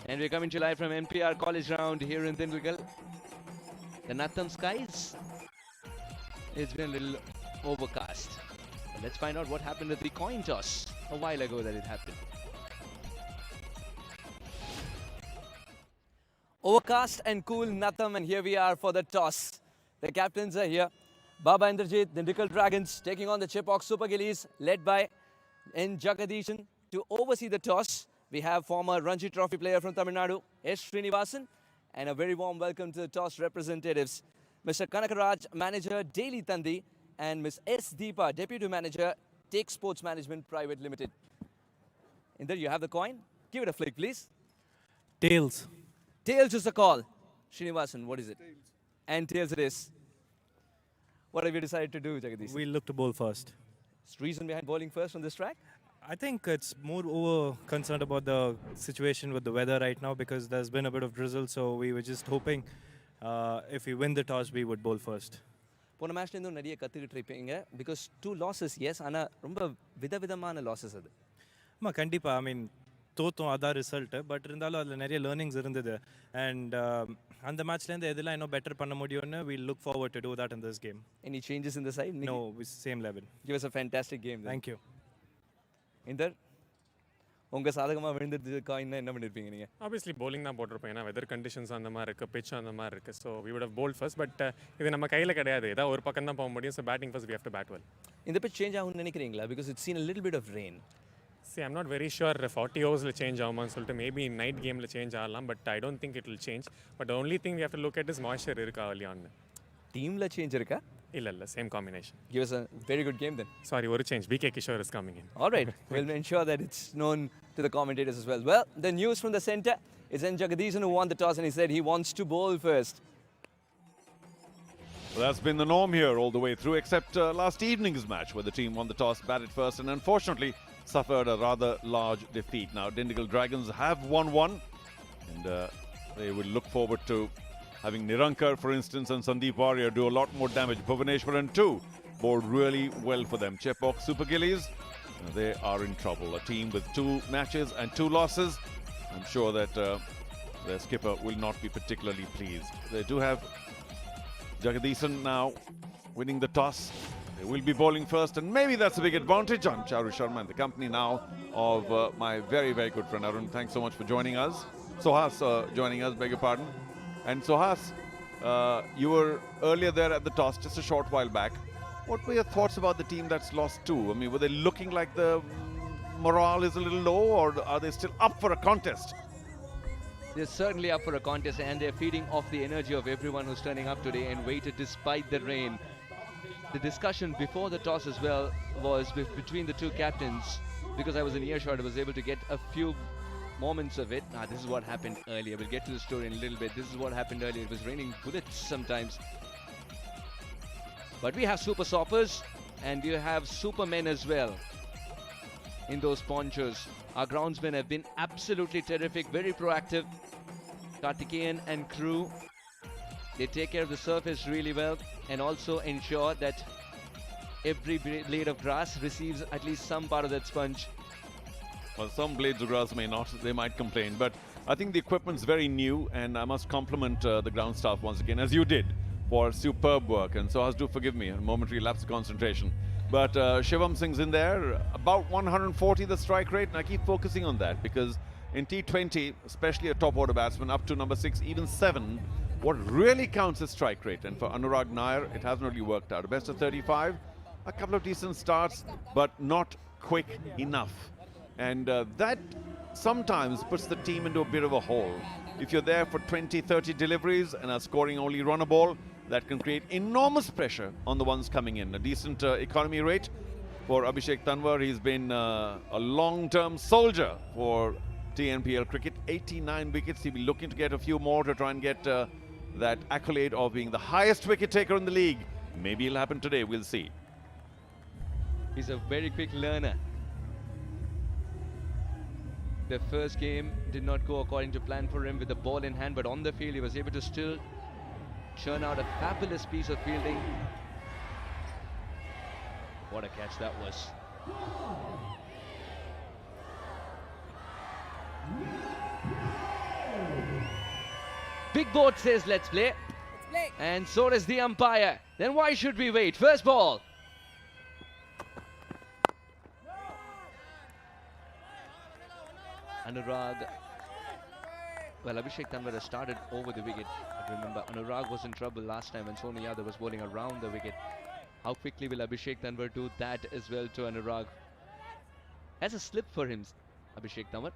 And we're coming to you live from NPR College Ground here in Dindigul. The Natham skies, it's been a little overcast. But let's find out what happened with the coin toss a while ago that it happened. Overcast and cool Natham, and here we are for the toss. The captains are here. Baba Indrajit, Dindigul Dragons taking on the Chepauk Super Gillies, led by N. Jagadishan. To oversee the toss, we have former Ranji Trophy player from Tamil Nadu, S. Srinivasan, and a very warm welcome to the toss representatives, Mr. Kanakaraj, Manager, Daily Tandi, and Ms. S. Deepa, Deputy Manager, Take Sports Management Private Limited. Inder, you have the coin? Give it a flick, please. Tails. Tails is the call. Srinivasan, what is it? Tails. And tails it is. What have you decided to do, Jagadish? We look to bowl first. Reason behind bowling first on this track? I think it's more over concerned about the situation with the weather right now because there's been a bit of drizzle, so we were just hoping if we win the toss, we would bowl first. போன மேட்ச்ல இருந்து நிறைய கத்துக்கிட்டு இருப்பீங்க because 2 losses, yes, ஆனா ரொம்ப விதவிதமான losses அது. ஆமா கண்டிப்பா, I mean தோத்தோம் அதான் ரிசல்ட், பட் இருந்தாலும் அதில் நிறைய லேர்னிங்ஸ் இருந்தது. அண்ட் அந்த மேட்ச்லேருந்து எதெல்லாம் இன்னும் பெட்டர் பண்ண முடியும்னு we look forward to do that in this game. Any changes in the side? No, same level. Give us a fantastic game then. Thank you. Inder உங்க சாதகமா விழுந்தது காயின்னா என்ன பண்ணிருப்பீங்க நீங்க? ஆப்வியஸ்லி bowling தான் போட்டிருப்பேன். ஏன்னா வெதர் கண்டிஷன்ஸ் அந்த மாதிரி இருக்குது, பிச் அந்த மாதிரி இருக்குது. So we would have bowled first, but இது நம்ம கையில் கிடையாது. ஏதாவது ஒரு பக்கம் தான் போக முடியும். So batting first we have to bat well. இந்த pitch சேஞ்ச் ஆகும்னு நினைக்கிறீங்களா? Because it's seen a little bit of rain. See, I'm not very sure 40 overs change ஆகுமான்னு சொல்லிட்டு மேபி நைட் கேமில் சேஞ்ச் ஆகலாம், but I don't think it will change. But the only thing we have to look at is moisture இருக்கா early on. டீம்ல change இருக்கா? இல்ல, same combination. Give us a very good game then. Sorry, ஒரு change. BK Kishore is coming in. All right, we'll ensure that it's known to the commentators as well. Well, the news from the centre is N. Jagadishan who won the toss and he said he wants to bowl first. Well, that's been the norm here all the way through, except last evening's match where the team won the toss, batted first, and unfortunately suffered a rather large defeat. Now, Dindigul Dragons have won one, and they will look forward to having Nirankar, for instance, and Sandeep Warrior do a lot more damage. Bhuvaneshwaran too bowled really well for them. Chepauk Super Gillies, they are in trouble. A team with 2 matches and 2 losses. I'm sure that their skipper will not be particularly pleased. They do have Jagadishan now winning the toss. They will be bowling first, and maybe that's a big advantage. I'm Charu Sharma, in the company now of my very, very good friend Arun. Thanks so much for joining us. Sohas joining us, beg your pardon. And Sohas, you were earlier there at the toss just a short while back. What were your thoughts about the team that's lost 2? I mean, were they looking like the morale is a little low, or are they still up for a contest? They're certainly up for a contest, and they're feeding off the energy of everyone who's turning up today and waited despite the rain. The discussion before the toss as well was between the 2 captains. Because I was in earshot, I was able to get a few moments of it. This is what happened earlier. We'll get to the story in a little bit. This is what happened earlier. It was raining bullets sometimes. But we have super soppers and we have supermen as well in those ponchos. Our groundsmen have been absolutely terrific, very proactive. Kartikeyan and crew, they take care of the surface really well and also ensure that every blade of grass receives at least some part of that sponge. Well, some blades of grass may not, they might complain, but I think the equipment's very new, and I must compliment the ground staff once again, as you did, for superb work. And so, do forgive me, a momentary lapse of concentration. But Shivam Singh's in there, about 140 the strike rate, and I keep focusing on that because in T20, especially a top order batsman up to number 6, even 7, what really counts is strike rate. And for Anurag Nair, it hasn't really worked out. A best of 35, a couple of decent starts, but not quick enough. And that sometimes puts the team into a bit of a hole. If you're there for 20, 30 deliveries and are scoring only run a ball, that can create enormous pressure on the ones coming in. A decent economy rate for Abhishek Tanwar. He's been a long-term soldier for TNPL cricket. 89 wickets. He'll be looking to get a few more to try and get that accolade of being the highest wicket taker in the league. Maybe it'll happen today. We'll see. He's a very quick learner. The first game did not go according to plan for him with the ball in hand, but on the field he was able to still churn out a fabulous piece of fielding. What a catch that was. Big board says let's play. And so does the umpire. Then why should we wait? First ball. Anurag. Well, Abhishek Tanwar has started over the wicket. But remember, Anurag was in trouble last time when Sony Yadav was bowling around the wicket. How quickly will Abhishek Tanwar do that as well to Anurag? Has a slip for him, Abhishek Tanwar.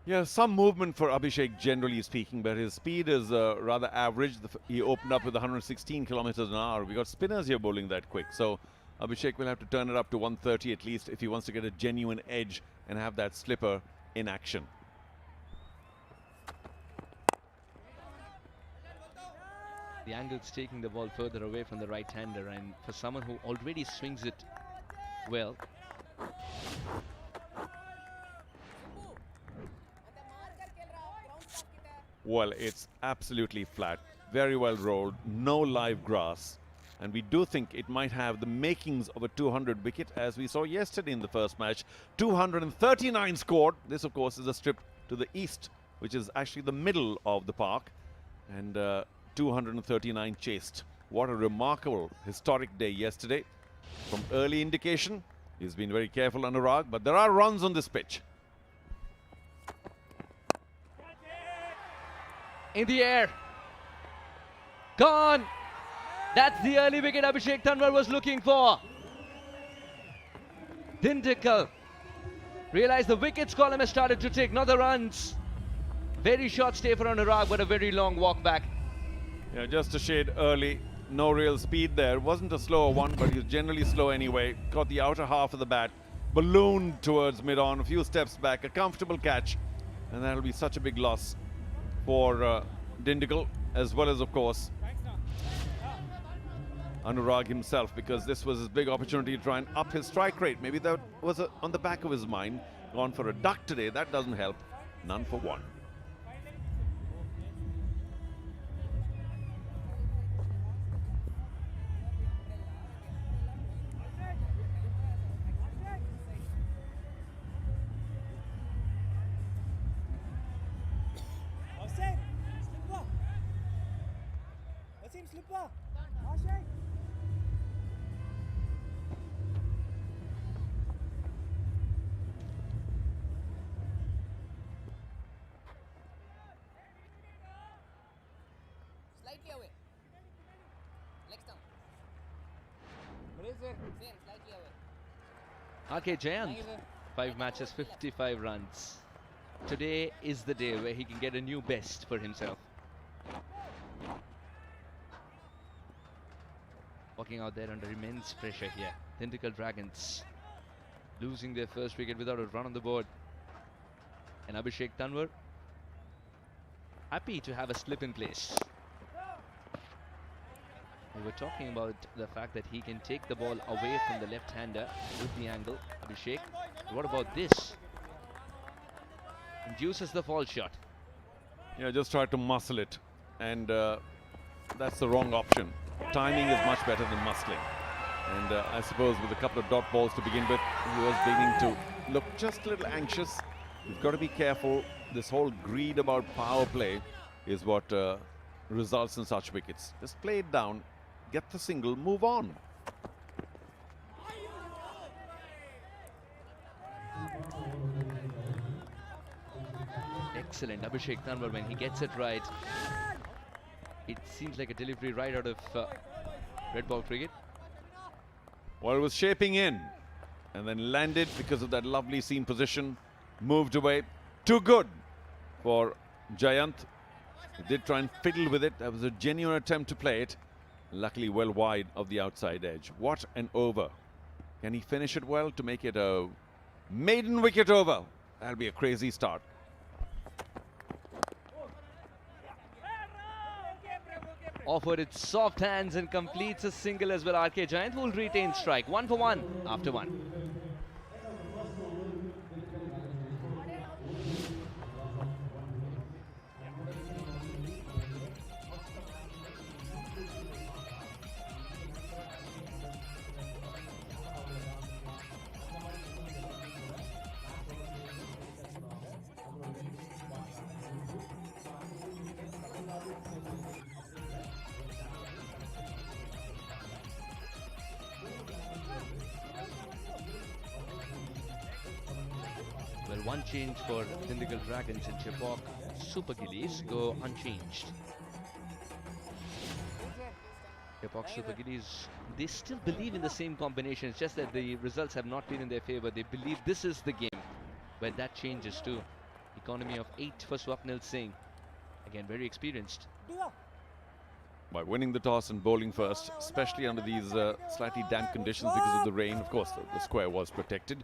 Yeah, some movement for Abhishek generally speaking, but his speed is rather average. He opened up with 116 kilometers an hour. We got spinners here bowling that quick. So Abhishek will have to turn it up to 130 at least if he wants to get a genuine edge and have that slipper in action. The angle's taking the ball further away from the right-hander, and for someone who already swings it well, well, it's absolutely flat, very well rolled, no live grass, and we do think it might have the makings of a 200 wicket, as we saw yesterday in the first match. 239 scored. This, of course, is a strip to the east, which is actually the middle of the park, and 239 chased. What a remarkable historic day yesterday. From early indication, he's been very careful, Anurag, but there are runs on this pitch. in the air. Gone. That's the early wicket Abhishek Tanwar was looking for. Dindigul realized the wickets column has started to take, not the runs. Very short stay for Anurag, but a very long walk back. Yeah, just a shade early. No real speed there. Wasn't a slower one, but he's generally slow anyway. Got the outer half of the bat, ballooned towards mid-on, a few steps back, a comfortable catch. And that'll be such a big loss for Dindigul, as well as, of course, Anurag himself, because this was his big opportunity to try and up his strike rate. Maybe that was on the back of his mind. Gone for a duck today. That doesn't help. None for one. Slightly away. Legs down. Same, slightly away. RK Jayant, 5 matches, 55 runs. Today is the day where he can get a new best for himself. Walking out there under immense pressure here. Dindigul Dragons losing their first wicket without a run on the board. And Abhishek Tanwar happy to have a slip in place. We were talking about the fact that he can take the ball away from the left-hander with the angle. Abhishek, what about this? Induces the fall shot. Yeah, just try to muscle it, and that's the wrong option. Timing is much better than muscling. And I suppose with a couple of dot balls to begin with, he was beginning to look just a little anxious. You've got to be careful. This whole greed about power play is what results in such wickets. Just play it down, get the single, move on. Excellent Abhishek Tanwar when he gets it right. It seems like a delivery right out of red ball cricket. Well, it was shaping in and then landed because of that lovely seam position. Moved away. Too good for Jayant. He did try and fiddle with it. That was a genuine attempt to play it. Luckily well wide of the outside edge. What an over. Can he finish it well to make it a maiden wicket over? That'll be a crazy start. Offered its soft hands and completes a single as well. RK Giant will retain strike. 1 for 1 after 1. Well, one change for Dindigul Dragons and Chepauk Super Gillies go unchanged. Chepauk Super Gillies, they still believe in the same combination. It's just that the results have not been in their favor. They believe this is the game where that changes too. Economy of 8 for Swapnil Singh. Again, very experienced. By winning the toss and bowling first, especially under these slightly damp conditions because of the rain. Of course, the square was protected.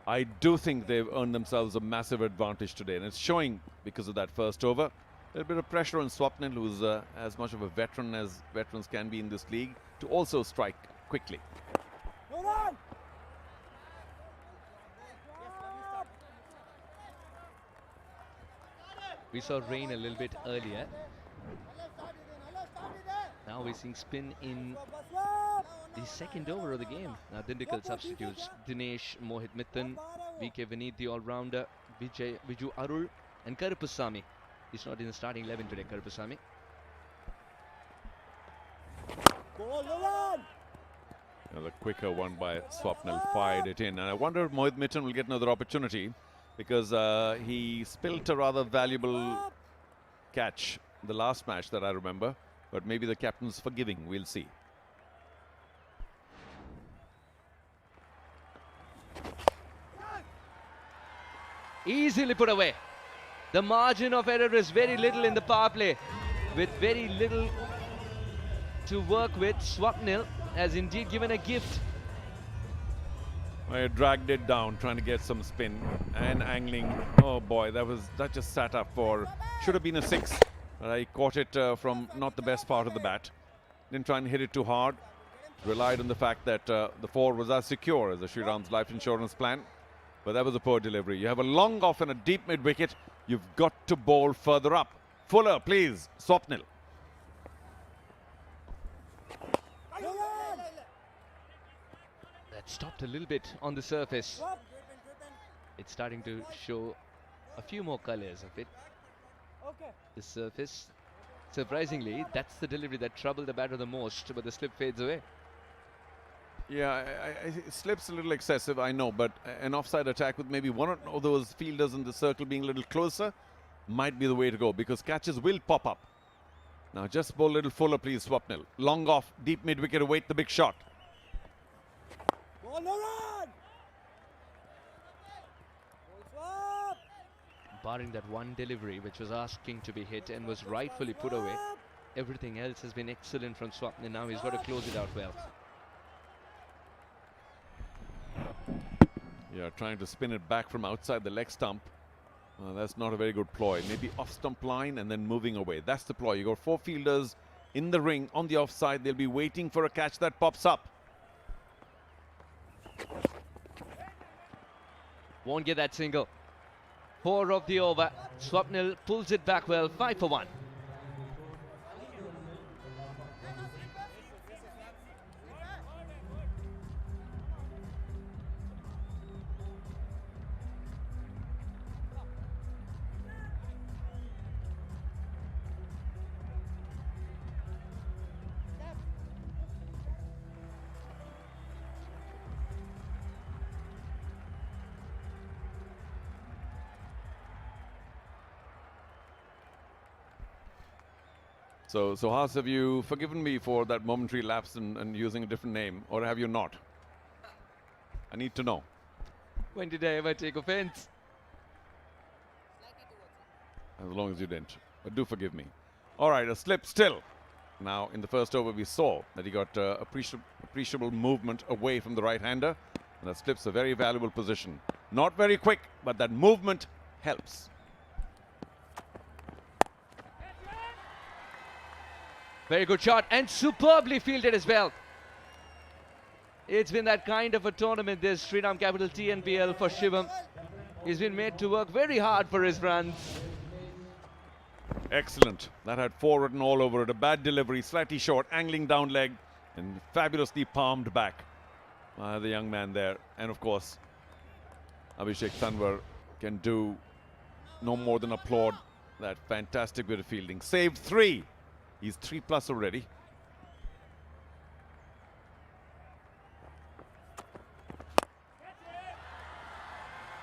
I do think they've earned themselves a massive advantage today, and it's showing because of that first over. A little bit of pressure on Swapnil, who's as much of a veteran as veterans can be in this league, to also strike quickly. We saw rain a little bit earlier. Now we're seeing spin in the second over of the game. Now Dindigul substitutes Dinesh, Mohit Mittan, VK Vineet, the all-rounder, Viju Arul and Karupusamy. He's not in the starting 11 today, Karupusamy. Another quicker one by Swapnil, fired it in. And I wonder if Mohit Mittan will get another opportunity, because he spilt a rather valuable catch the last match that I remember. But maybe the captain's forgiving, we'll see. Easily put away. The margin of error is very little in the power play. With very little to work with, Swapnil has indeed given a gift. I dragged it down, trying to get some spin and angling. Oh boy, that just sat up for, should have been a 6. But I caught it from not the best part of the bat. Didn't try and hit it too hard. Relied on the fact that the 4 was as secure as the Shriram's life insurance plan. But that was a poor delivery. You have a long off and a deep mid wicket. You've got to bowl further up. Fuller, please. Swapnil. That stopped a little bit on the surface. It's starting to show a few more colors of it. The surface. Surprisingly, that's the delivery that troubled the batter the most, but the slip fades away. Yeah, it slips a little excessive, I know, but an offside attack with maybe one of those fielders in the circle being a little closer might be the way to go, because catches will pop up. Now just bowl a little fuller, please, Swapnil. Long off, deep mid-wicket, await the big shot. Barring that one delivery which was asking to be hit and was rightfully put away, everything else has been excellent from Swapnil. Now he's got to close it out well. Yeah, trying to spin it back from outside the leg stump. That's not a very good ploy. Maybe off stump line and then moving away. That's the ploy. You got 4 fielders in the ring on the offside. They'll be waiting for a catch that pops up. Won't get that single. 4 of the over. Swapnil pulls it back well. 5 for 1. So Has, have you forgiven me for that momentary lapse and using a different name, or have you not? I need to know. When did I ever take offense? As long as you didn't. but do forgive me. All right, a slip still. Now, in the first over, we saw that he got appreciable movement away from the right-hander. And that slip's a very valuable position. Not very quick, but that movement helps. Very good shot and superbly fielded as well. It's been that kind of a tournament, this Shriram Capital TNPL for Shivam. He's been made to work very hard for his runs. Excellent. That had 4 written all over it. A bad delivery, slightly short, angling down leg, and fabulously palmed back by the young man there. And of course, Abhishek Tanwar can do no more than applaud that fantastic bit of fielding. Saved 3. He's 3+ already.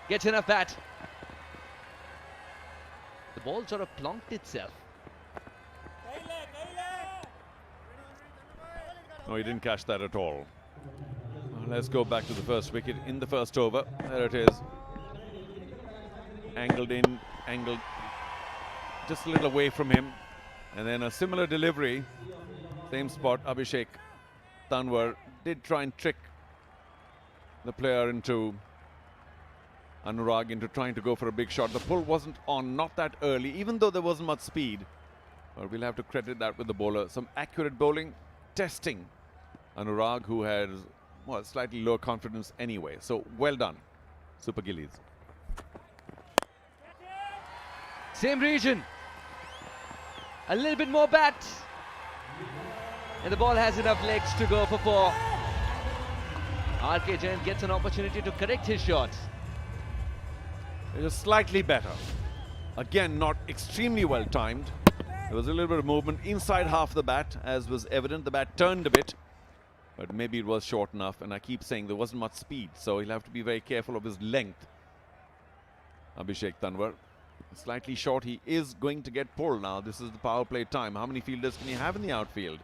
Gets enough bat. The ball sort of plonked itself. No, he didn't catch that at all. Let's go back to the first wicket in the first over. There it is. Angled in, angled just a little away from him. And then a similar delivery. Same spot, Abhishek Tanwar did try and trick the player into Anurag into trying to go for a big shot. The pull wasn't on, not that early, even though there wasn't much speed. But we'll have to credit that with the bowler. Some accurate bowling, testing Anurag, who has, well, slightly lower confidence anyway. So well done, Super Gillies. Same region. A little bit more bat. And the ball has enough legs to go for 4. RK Jain gets an opportunity to correct his shot. It was slightly better. Again, not extremely well timed. There was a little bit of movement inside half the bat, as was evident. The bat turned a bit, but maybe it was short enough. And I keep saying there wasn't much speed, so he'll have to be very careful of his length. Abhishek Tanwar, slightly short. He is going to get pulled now. This is the power play time. How many fielders can he have in the outfield?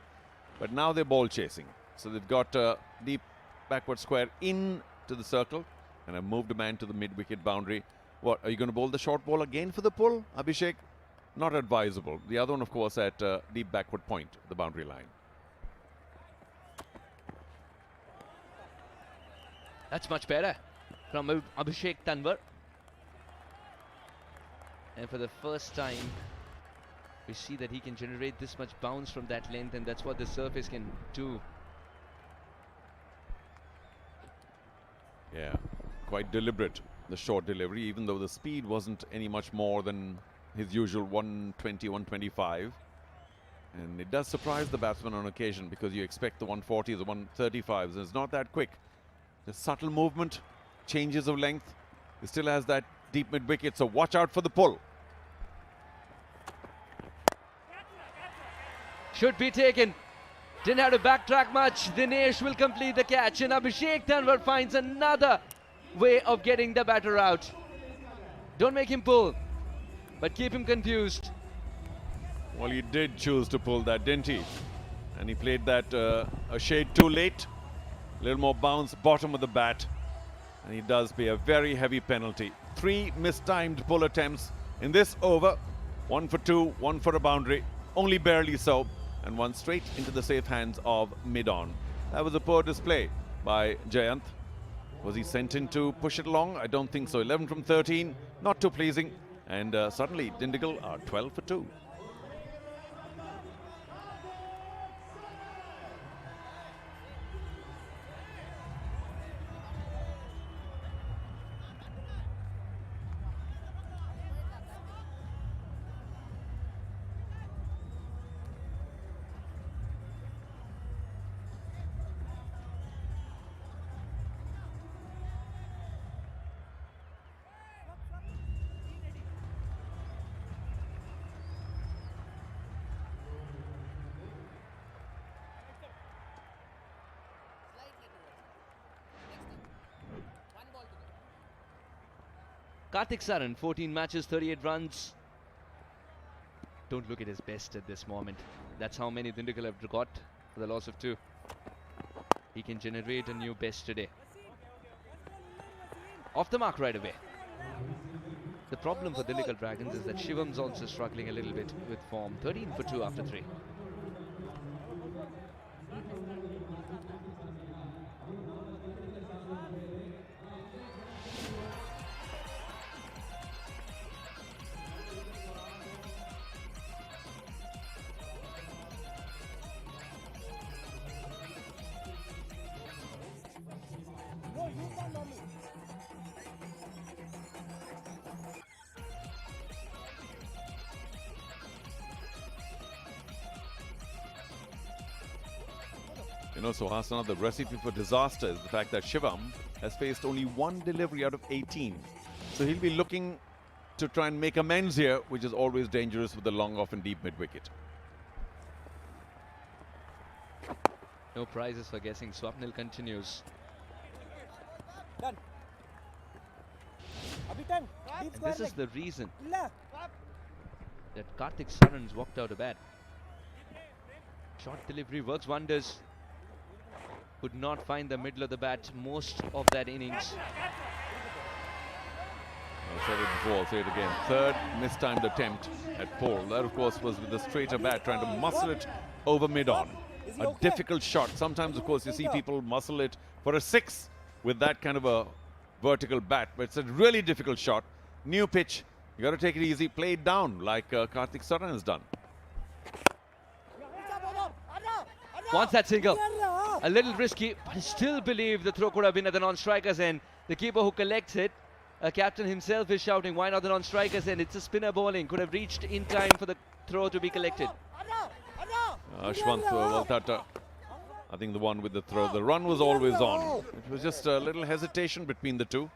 But now they're ball chasing. So they've got a deep backward square into the circle and have moved a man to the mid-wicket boundary. What, are you going to bowl the short ball again for the pull, Abhishek? Not advisable. The other one, of course, at deep backward point, the boundary line. That's much better from Abhishek Tanwar. And for the first time, we see that he can generate this much bounce from that length, and that's what the surface can do. Yeah, quite deliberate, the short delivery, even though the speed wasn't any much more than his usual 120, 125. And it does surprise the batsman on occasion, because you expect the 140s, the 135s, and it's not that quick. The subtle movement, changes of length. He still has that deep mid-wicket, so watch out for the pull. Should be taken. Didn't have to backtrack much. Dinesh will complete the catch, and Abhishek Tanwar finds another way of getting the batter out. Don't make him pull, but keep him confused. Well, he did choose to pull that, didn't he? And he played that a shade too late. A little more bounce, bottom of the bat. And he does pay a very heavy penalty. 3 mistimed pull attempts in this over. 1 for 2, 1 for a boundary. Only barely so. And 1 straight into the safe hands of mid-on. That was a poor display by Jayant. Was he sent in to push it along? I don't think so. 11 from 13, not too pleasing. And suddenly Dindigul are 12 for 2. Karthik Saran, 14 matches, 38 runs. Don't look at his best at this moment. That's how many Dindigul have got for the loss of 2. He can generate a new best today. Off the mark right away. The problem for Dindigul Dragons is that Shivam's also struggling a little bit with form. 13 for 2 after 3. You know, so Hasana, the recipe for disaster is the fact that Shivam has faced only one delivery out of 18. So he'll be looking to try and make amends here, which is always dangerous with the long off and deep mid-wicket. No prizes for guessing. Swapnil continues. Done. Abhi done. And Deep square this is leg. the reason Illa. that Karthik Saran's walked out of bat. Short delivery works wonders. Could not find the middle of the bat most of that innings. I said it before, I'll say it again. Third mistimed attempt at pole. That, of course, was with a straighter bat, trying to muscle it over mid-on. A difficult shot. Sometimes, of course, you see people muscle it for a 6 with that kind of a vertical bat. But it's a really difficult shot. New pitch. You got to take it easy. Play it down like Karthik Saran has done. Wants that single. A little risky, but I still believe the throw could have been at the non-striker's end. The keeper who collects it, captain himself is shouting, why not the non-striker's end? It's a spinner bowling. Could have reached in time for the throw to be collected. Ashwant Valtata, I think the one with the throw. The run was always on. It was just a little hesitation between the two.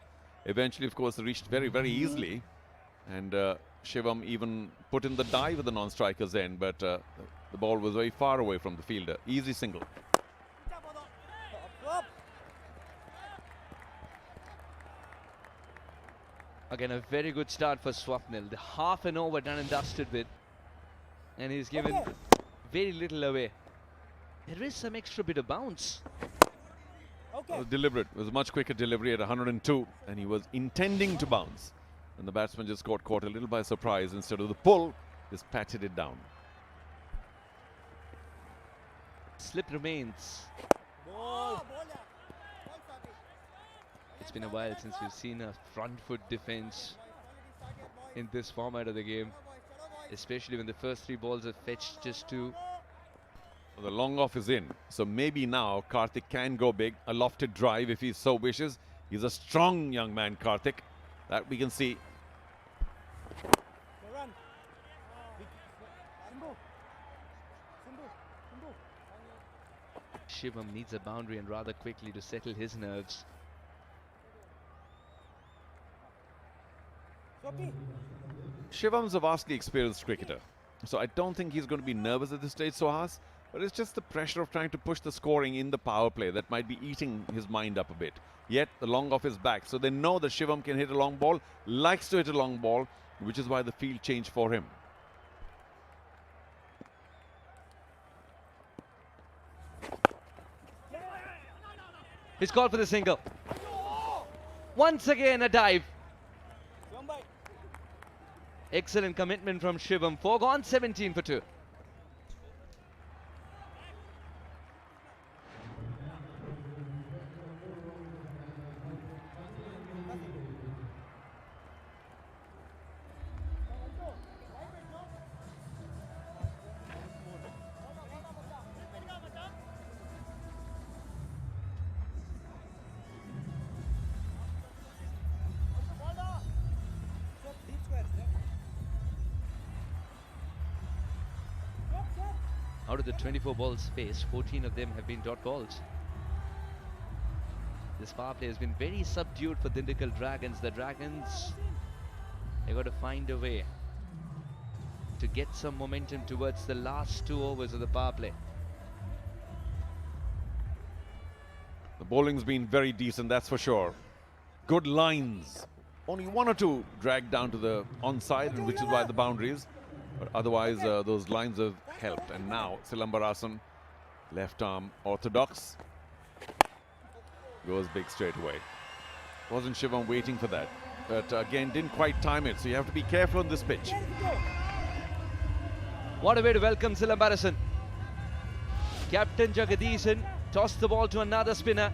Eventually, of course, they reached very, very easily. And Shivam even put in the dive with the non-striker's end, but the ball was very far away from the fielder. Easy single. Again, a very good start for Swapnil. The half an over done and dusted with. And he's given very little away. There is some extra bit of bounce. It was deliberate. It was a much quicker delivery at 102. And he was intending to bounce. And the batsman just got caught a little by surprise. Instead of the pull, just patted it down. Slip remains. It's been a while since we've seen a front foot defense in this format of the game, especially when the first 3 balls are fetched just 2. Well, the long off is in, so maybe now Karthik can go big. A lofted drive if he so wishes. He's a strong young man, Karthik. That we can see. Shivam needs a boundary and rather quickly to settle his nerves. Shivam's a vastly experienced cricketer, so I don't think he's going to be nervous at this stage, Sohas. But it's just the pressure of trying to push the scoring in the power play that might be eating his mind up a bit. Yet the long off is back, so they know that Shivam can hit a long ball, likes to hit a long ball, which is why the field changed for him. He's called for the single. Once again a dive. Excellent commitment from Shivam. 4 gone, 17 for 2. Out of the 24 balls faced, 14 of them have been dot balls. This power play has been very subdued for Dindigul Dragons. The Dragons, they got to find a way to get some momentum towards the last 2 overs of the power play. The bowling's been very decent, that's for sure. Good lines. Only 1 or 2 dragged down to the onside, and which is why the boundaries. But otherwise, those lines have helped. And now, Silambarasan, left arm orthodox, goes big straight away. Wasn't Shivam waiting for that? but again didn't quite time it. So you have to be careful on this pitch. What a way to welcome Silambaresan. Captain Jagadisan tossed the ball to another spinner.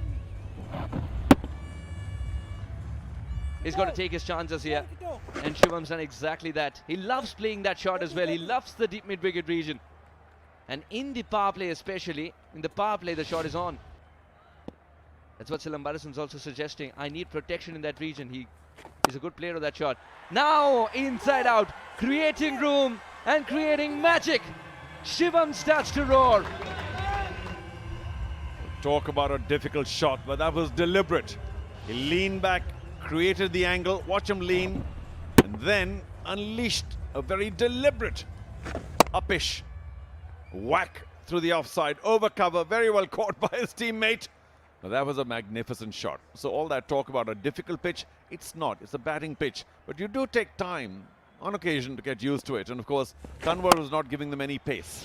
He's got to take his chances here. And Shivam's done exactly that. He loves playing that shot as well. He loves the deep mid-wicket region. And in the power play especially, in the power play the shot is on. That's what Silambarasan's also suggesting. I need protection in that region. He's a good player of that shot. Now inside out, creating room and creating magic. Shivam starts to roar. Talk about a difficult shot, but that was deliberate. He leaned back, created the angle, watch him lean, and then unleashed a very deliberate uppish whack through the offside, over cover, very well caught by his teammate. But that was a magnificent shot. So all that talk about a difficult pitch, it's not. It's a batting pitch. But you do take time on occasion to get used to it. And of course, Tanwar was not giving them any pace.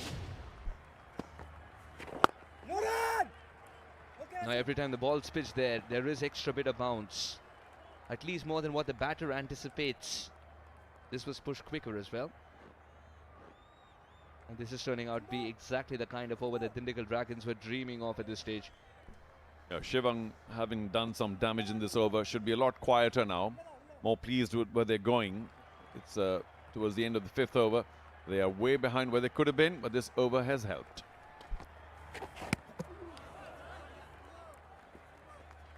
Now every time the ball's pitched there is extra bit of bounce. At least more than what the batter anticipates. This was pushed quicker as well. And this is turning out to be exactly the kind of over that Dindigul Dragons were dreaming of at this stage. Yeah, Shivam, having done some damage in this over, should be a lot quieter now. More pleased with where they're going. It's towards the end of the fifth over. They are way behind where they could have been, but this over has helped.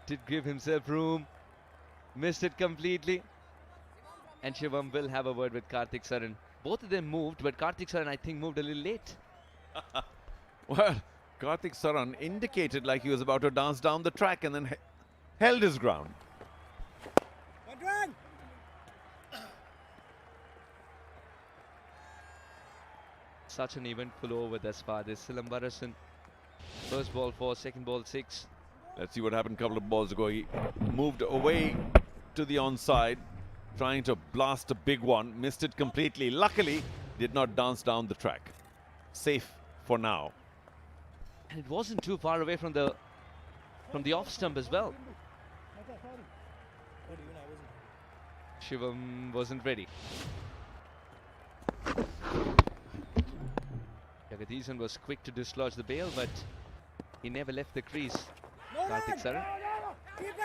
Did give himself room. Missed it completely. And Shivam will have a word with Karthik Saran. Both of them moved, but Karthik Saran, I think, moved a little late. Well, Karthik Saran indicated like he was about to dance down the track and then held his ground. Such an eventful over thus far. This Silambarasan. First ball 4, second ball 6. Let's see what happened a couple of balls ago. He moved away to the onside, trying to blast a big one. Missed it completely. Luckily, did not dance down the track. Safe for now. And it wasn't too far away from the off stump as well. Shivam wasn't ready. Jagadisan was quick to dislodge the bail, but he never left the crease. Karthik Saran.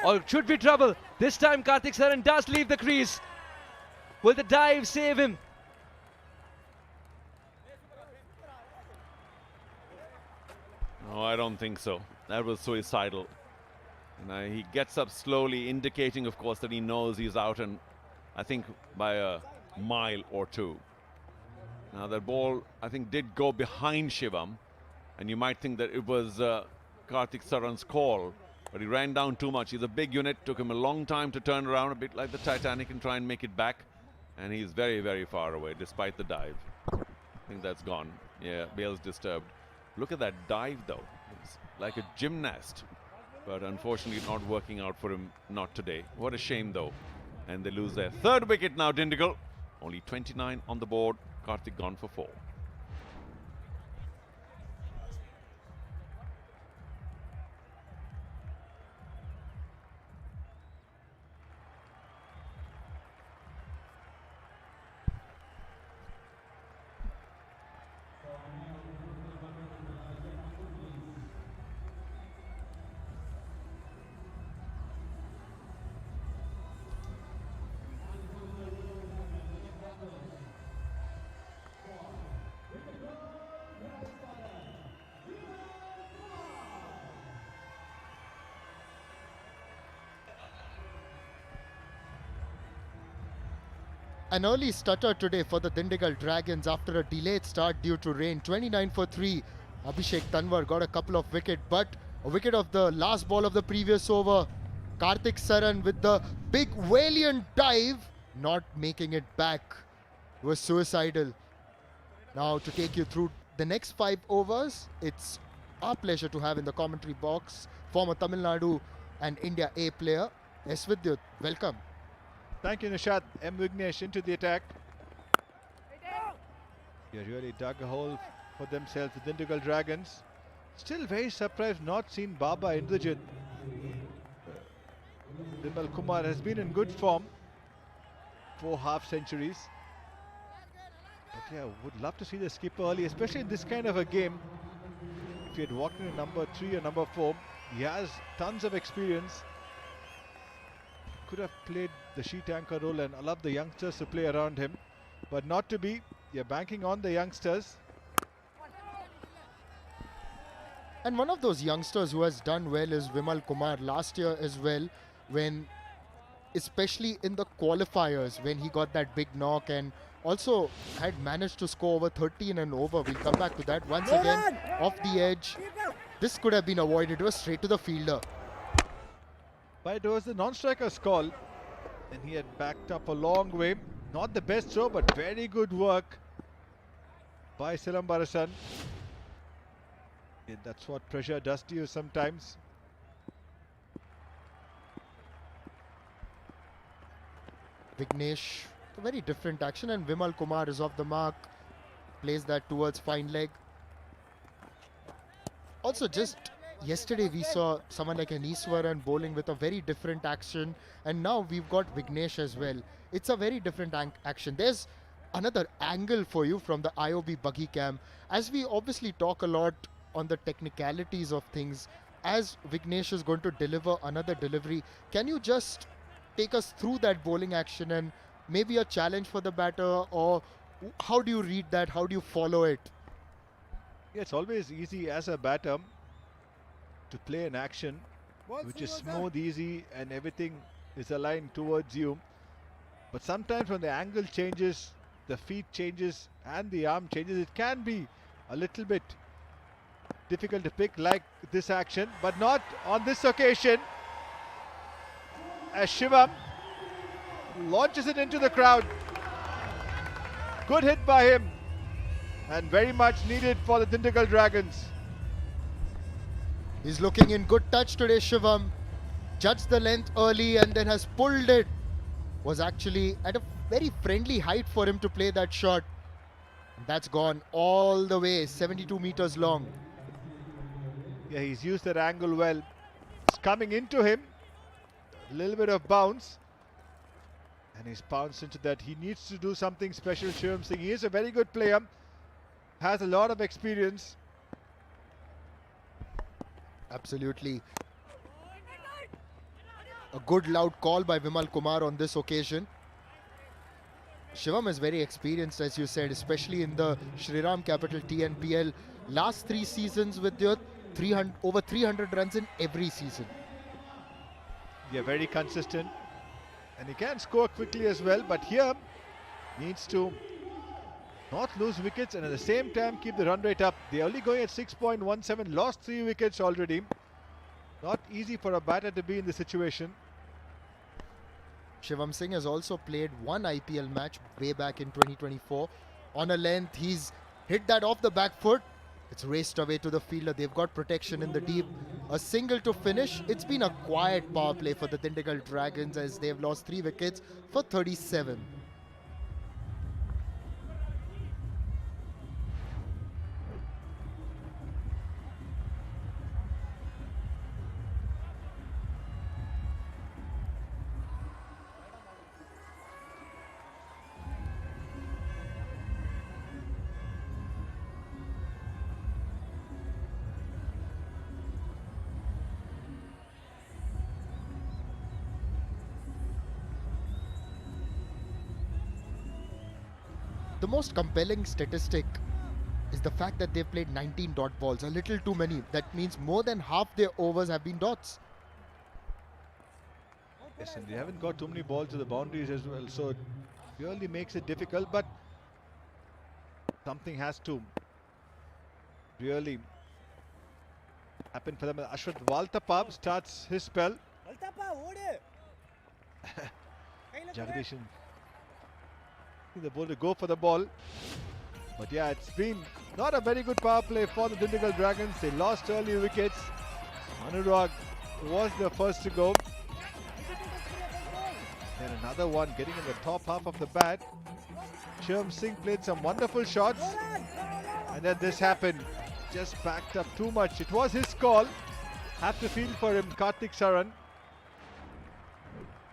Oh, it should be trouble. This time Karthik Saran does leave the crease. Will the dive save him? No, I don't think so. That was suicidal. And he gets up slowly, indicating, of course, that he knows he's out, and I think by a mile or two. Now that ball, I think, did go behind Shivam, and you might think that it was Karthik Saran's call, but he ran down too much. He's a big unit, took him a long time to turn around, a bit like the Titanic, and try and make it back, and he's very, very far away, despite the dive. I think that's gone. Yeah, Bale's disturbed. Look at that dive, though. It's like a gymnast, but unfortunately not working out for him, not today. What a shame, though. And they lose their third wicket now, Dindigul. Only 29 on the board. Karthik gone for 4. An early stutter today for the Dindigul Dragons after a delayed start due to rain. 29 for 3. Abhishek Tanwar got a couple of wickets, but a wicket of the last ball of the previous over. Karthik Saran with the big valiant dive, not making it back. It was suicidal. Now to take you through the next 5 overs, it's our pleasure to have in the commentary box former Tamil Nadu and India A player, S. Vidyut. Welcome. Thank you, Nishad. M. Vignesh into the attack. They really dug a hole for themselves, the Dindigul Dragons. Still very surprised not seen Baba Indrajit. Vimal Kumar has been in good form. 4 half centuries. But yeah, would love to see the skipper early, especially in this kind of a game. If he had walked in at number 3 or number 4, he has tons of experience. Could have played the sheet anchor role and allowed the youngsters to play around him. But not to be. They're banking on the youngsters. And one of those youngsters who has done well is Vimal Kumar last year as well, when especially in the qualifiers when he got that big knock and also had managed to score over 13 and over. We'll come back to that once again. Off the edge. This could have been avoided. It was straight to the fielder. But it was the non-striker's call, and he had backed up a long way. Not the best throw, but very good work by Silambarasan. Yeah, that's what pressure does to you sometimes. Vignesh, a very different action, and Vimal Kumar is off the mark. Plays that towards fine leg. Also, just yesterday we saw someone like an Iswaran bowling with a very different action, and now we've got Vignesh as well. It's a very different action. There's another angle for you from the IOB buggy cam. As we obviously talk a lot on the technicalities of things, as Vignesh is going to deliver another delivery, can you just take us through that bowling action and maybe a challenge for the batter, or how do you read that? How do you follow it? Yeah, it's always easy as a batter to play an action which is smooth, easy, and everything is aligned towards you. But sometimes when the angle changes, the feet changes and the arm changes, it can be a little bit difficult to pick, like this action, but not on this occasion, as Shivam launches it into the crowd. Good hit by him, and very much needed for the Dindigul Dragons. He's looking in good touch today, Shivam. Judged the length early and then has pulled it. Was actually at a very friendly height for him to play that shot. That's gone all the way, 72 meters long. Yeah, he's used that angle well. It's coming into him. A little bit of bounce. And he's pounced into that. He needs to do something special, Shriram Singh. He is a very good player. Has a lot of experience. Absolutely. A good loud call by Vimal Kumar on this occasion. Shivam is very experienced, as you said, especially in the Shriram Capital TNPL. Last 3 seasons with your over 300 runs in every season. Yeah, very consistent. And he can score quickly as well, but here needs to not lose wickets and at the same time keep the run rate up. They're only going at 6.17, lost 3 wickets already. Not easy for a batter to be in this situation. Shivam Singh has also played one IPL match way back in 2024. On a length, he's hit that off the back foot. It's raced away to the fielder. They've got protection in the deep. A single to finish. It's been a quiet power play for the Dindigul Dragons as they've lost 3 wickets for 37. The most compelling statistic is the fact that they've played 19 dot balls, a little too many. That means more than half their overs have been dots. Yes, and they haven't got too many balls to the boundaries as well, so it really makes it difficult, but something has to really happen for them. Ashwath Valtapab starts his spell. Jagdishan, the ball to go for the ball, but yeah, it's been not a very good power play for the Dindigul Dragons. They lost early wickets. Anurag was the first to go. Then another one getting in the top half of the bat. Shriram Singh played some wonderful shots, and then this happened. Just backed up too much. It was his call. Have to feel for him, Karthik Saran.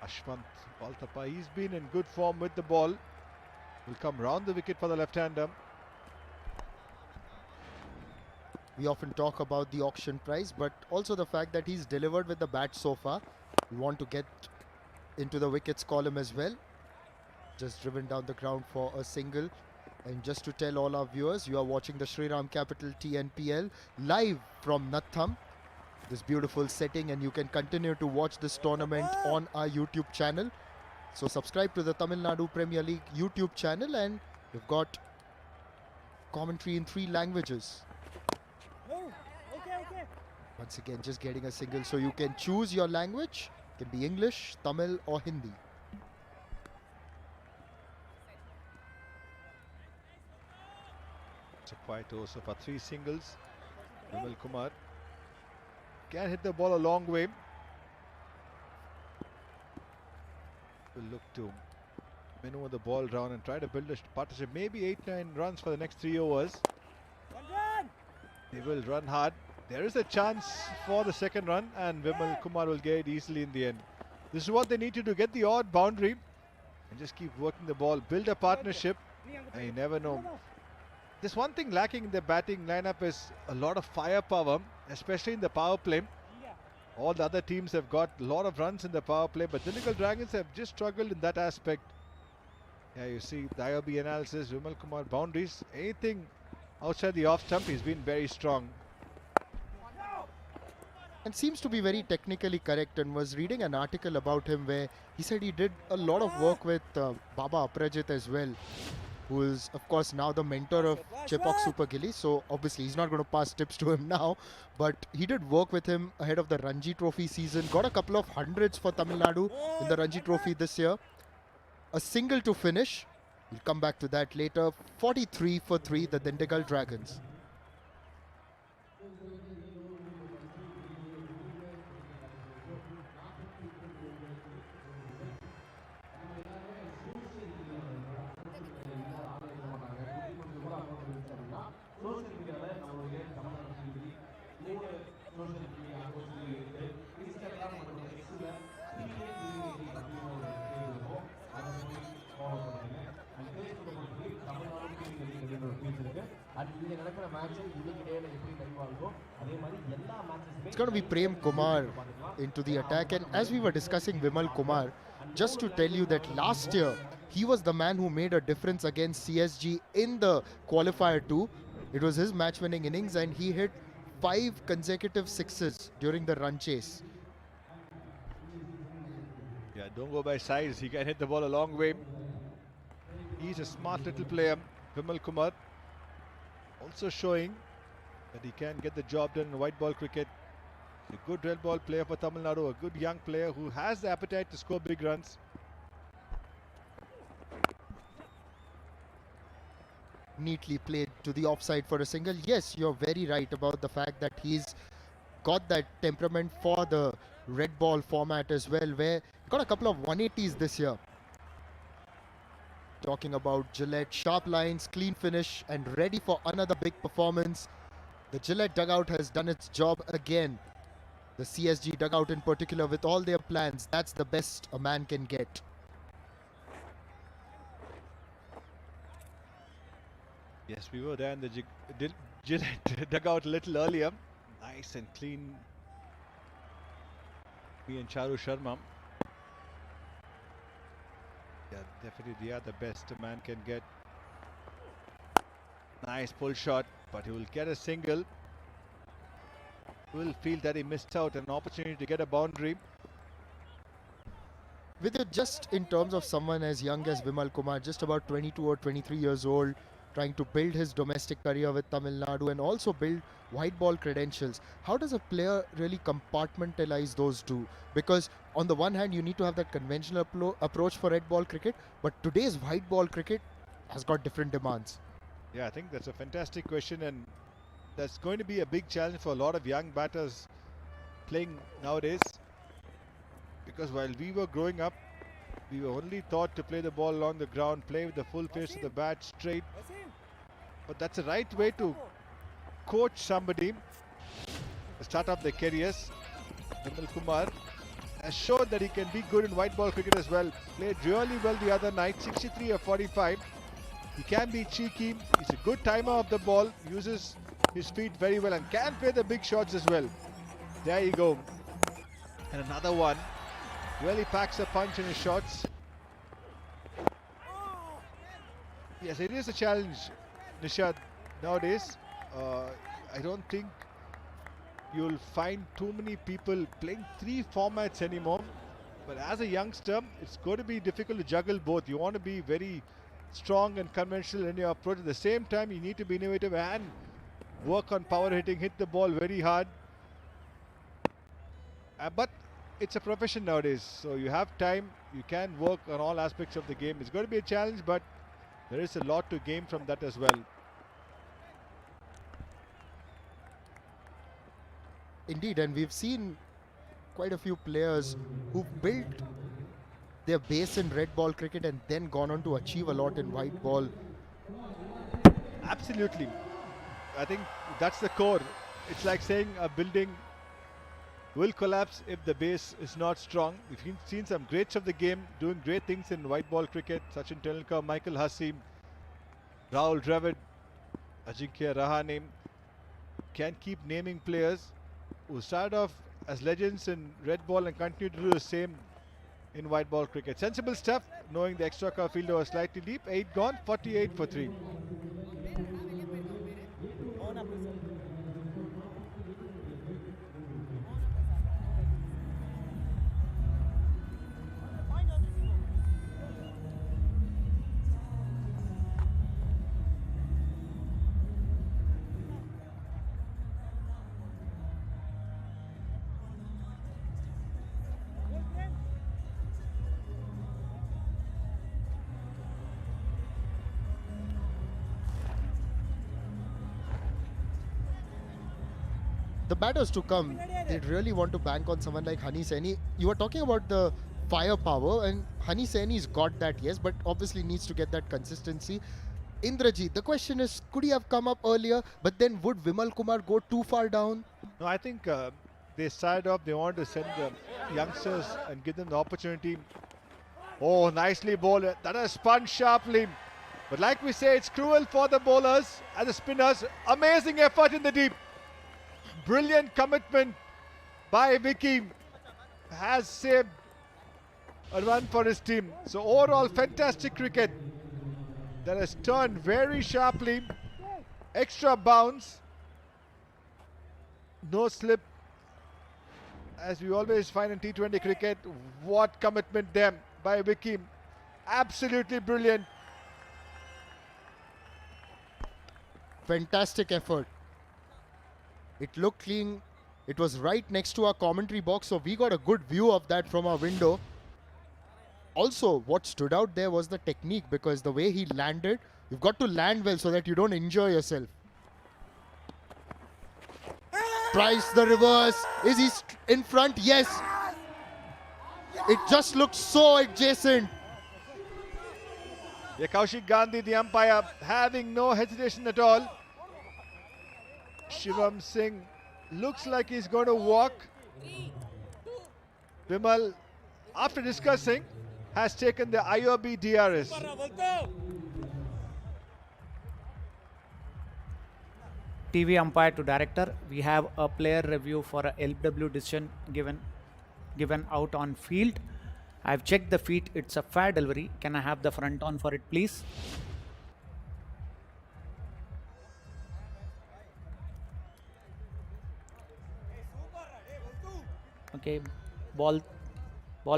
Ashwant Baltapa, he's been in good form with the ball. Will come round the wicket for the left-hander. We often talk about the auction price, but also the fact that he's delivered with the bat so far. We want to get into the wickets column as well. Just driven down the ground for a single. And just to tell all our viewers, you are watching the Shriram Capital TNPL live from Natham. This beautiful setting, and you can continue to watch this tournament on our YouTube channel. So subscribe to the Tamil Nadu Premier League YouTube channel, and you've got commentary in 3 languages. Once again, just getting a single, so you can choose your language. It can be English, Tamil or Hindi. It's a quiet over so far. 3 singles. Vimal Kumar can hit the ball a long way. Will look to maneuver the ball round and try to build a partnership. Maybe 8-9 runs for the next 3 overs. They will run hard. There is a chance for the second run, and Vimal Kumar will get it easily in the end. This is what they need to do, get the odd boundary and just keep working the ball, build a partnership, and you never know. There's one thing lacking in the batting lineup is a lot of firepower, especially in the power play. All the other teams have got a lot of runs in the power play, but Dindigul Dragons have just struggled in that aspect. Yeah, you see the IOB analysis, Vimal Kumar boundaries, anything outside the off stump, he's been very strong. And seems to be very technically correct, and was reading an article about him where he said he did a lot of work with Baba Aprajit as well, who is of course now the mentor of Chepauk Super Gillies. So obviously he's not going to pass tips to him now, but he did work with him ahead of the Ranji Trophy season. Got a couple of hundreds for Tamil Nadu in the Ranji Trophy this year. A single to finish. We'll come back to that later. 43 for 3, the Dindigul Dragons. It's going to be Prem Kumar into the attack, and as we were discussing Vimal Kumar, just to tell you that last year he was the man who made a difference against CSG in the qualifier 2. It was his match-winning innings, and he hit 5 consecutive sixes during the run chase. Yeah, don't go by size. He can hit the ball a long way. He's a smart little player, Vimal Kumar. Also showing that he can get the job done in white ball cricket. A good red ball player for Tamil Nadu, a good young player who has the appetite to score big runs. Neatly played to the offside for a single. Yes, you're very right about the fact that he's got that temperament for the red ball format as well, where he got a couple of 180s this year. Talking about Gillette, sharp lines, clean finish, and ready for another big performance. The Gillette dugout has done its job again. The CSG dugout in particular, with all their plans, that's the best a man can get. Yes, we were there in the Gillette dugout a little earlier. Nice and clean. Me and Charu Sharma. Yeah, definitely they are the best a man can get. Nice pull shot, but he will get a single. He will feel that he missed out an opportunity to get a boundary. With it, just in terms of someone as young as Vimal Kumar, just about 22 or 23 years old, trying to build his domestic career with Tamil Nadu and also build white ball credentials. How does a player really compartmentalize those two? Because on the one hand, you need to have that conventional approach for red ball cricket, but today's white ball cricket has got different demands. Yeah, I think that's a fantastic question, and that's going to be a big challenge for a lot of young batters playing nowadays. Because while we were growing up, we were only taught to play the ball along the ground, play with the full face of the bat straight. But that's the right way to coach somebody to start off their careers. Vimal Kumar has shown that he can be good in white ball cricket as well. Played really well the other night, 63 of 45. He can be cheeky, he's a good timer of the ball, uses his feet very well and can play the big shots as well. There you go. And another one. Really packs a punch in his shots. Yes, it is a challenge, Nishad, nowadays. I don't think you'll find too many people playing 3 formats anymore. But as a youngster, it's going to be difficult to juggle both. You want to be very strong and conventional in your approach. At the same time, you need to be innovative and work on power hitting, hit the ball very hard. But it's a profession nowadays, so you have time, you can work on all aspects of the game. It's going to be a challenge, but there is a lot to gain from that as well. Indeed, and we've seen quite a few players who built their base in red ball cricket and then gone on to achieve a lot in white ball. Absolutely. I think that's the core. It's like saying a building will collapse if the base is not strong. We've seen some greats of the game doing great things in white ball cricket. Sachin Tendulkar, Michael Hussey, Rahul Dravid, Ajinkya Rahane. Can keep naming players who started off as legends in red ball and continue to do the same in white ball cricket. Sensible stuff, knowing the extra cover fielder was slightly deep. 8 gone, 48 for 3. The batters to come, they'd really want to bank on someone like Honey Saini. You were talking about the firepower, and Honey Saini's got that, yes, but obviously needs to get that consistency. Indrajit, the question is, could he have come up earlier, but then would Vimal Kumar go too far down? No, I think they started off, they wanted to send the youngsters and give them the opportunity. Oh, nicely bowled. That has spun sharply. But like we say, it's cruel for the bowlers and the spinners. Amazing effort in the deep. Brilliant commitment by Vicky has saved a run for his team. So overall, fantastic cricket that has turned very sharply. Extra bounce. No slip. As we always find in T20 cricket, what commitment there by Vicky. Absolutely brilliant. Fantastic effort. It looked clean. It was right next to our commentary box, so we got a good view of that from our window. Also, what stood out there was the technique, because the way he landed, you've got to land well so that you don't injure yourself. Tries the reverse. Is he in front? Yes. It just looked so adjacent. Yeah, Kaushik Gandhi, the umpire, having no hesitation at all. Shriram Singh looks like he's going to walk. Vimal, after discussing, has taken the IOB DRS. TV umpire to director, we have a player review for a LBW decision given out on field. I've checked the feet, it's a fair delivery. Can I have the front on for it, please? Okay, ball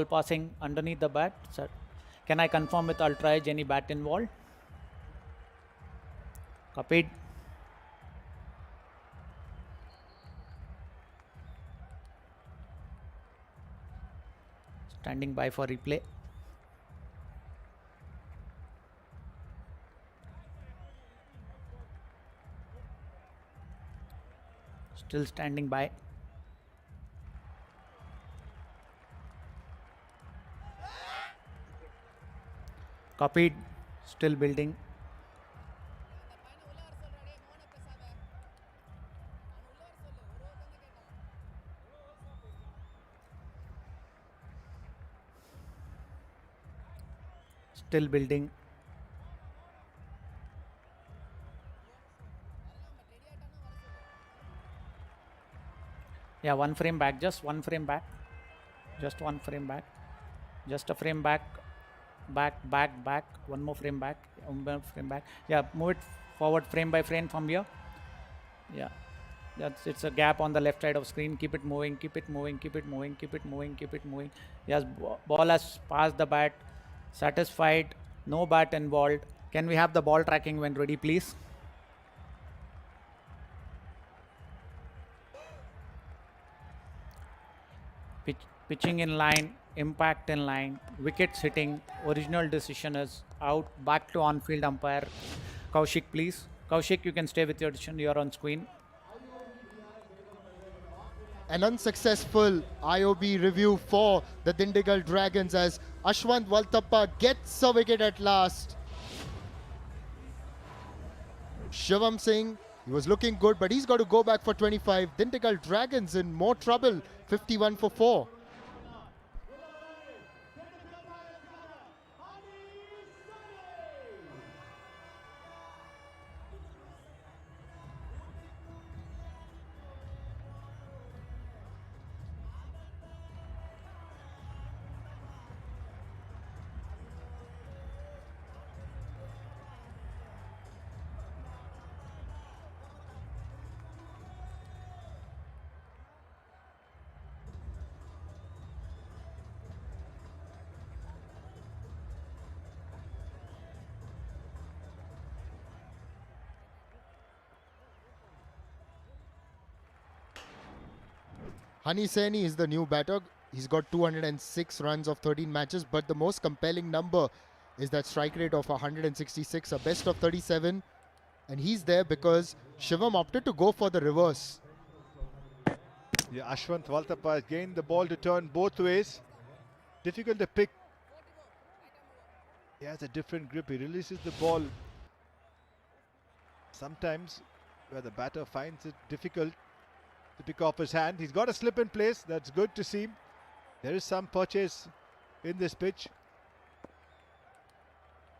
passing underneath the bat. Sir, can I confirm with Ultra Edge any bat involved? Copied. Standing by for replay. Still standing by. Copied. Still building. Still building. Yeah, one frame back, just one frame back. Just one frame back. Just a frame back. Back. One more frame back. One more frame back. Yeah, move it forward frame by frame from here. Yeah. It's a gap on the left side of screen. Keep it moving. Yes, ball has passed the bat. Satisfied. No bat involved. Can we have the ball tracking when ready, please? Pitching in line, impact in line, wickets hitting, original decision is out. Back to on-field umpire. Kaushik, please. Kaushik, you can stay with your decision. You are on screen. An unsuccessful IOB review for the Dindigul Dragons as Ashwant Valtappa gets a wicket at last. Shivam Singh, he was looking good, but he's got to go back for 25. Dindigul Dragons in more trouble, 51 for 4. Hani Saini is the new batter. He's got 206 runs of 13 matches, but the most compelling number is that strike rate of 166, a best of 37. And he's there because Shivam opted to go for the reverse. Yeah, Ashwant Valtappa gained the ball to turn both ways. Difficult to pick. He has a different grip. He releases the ball sometimes where the batter finds it difficult to pick off his hand. He's got a slip in place. That's good to see. There is some purchase in this pitch.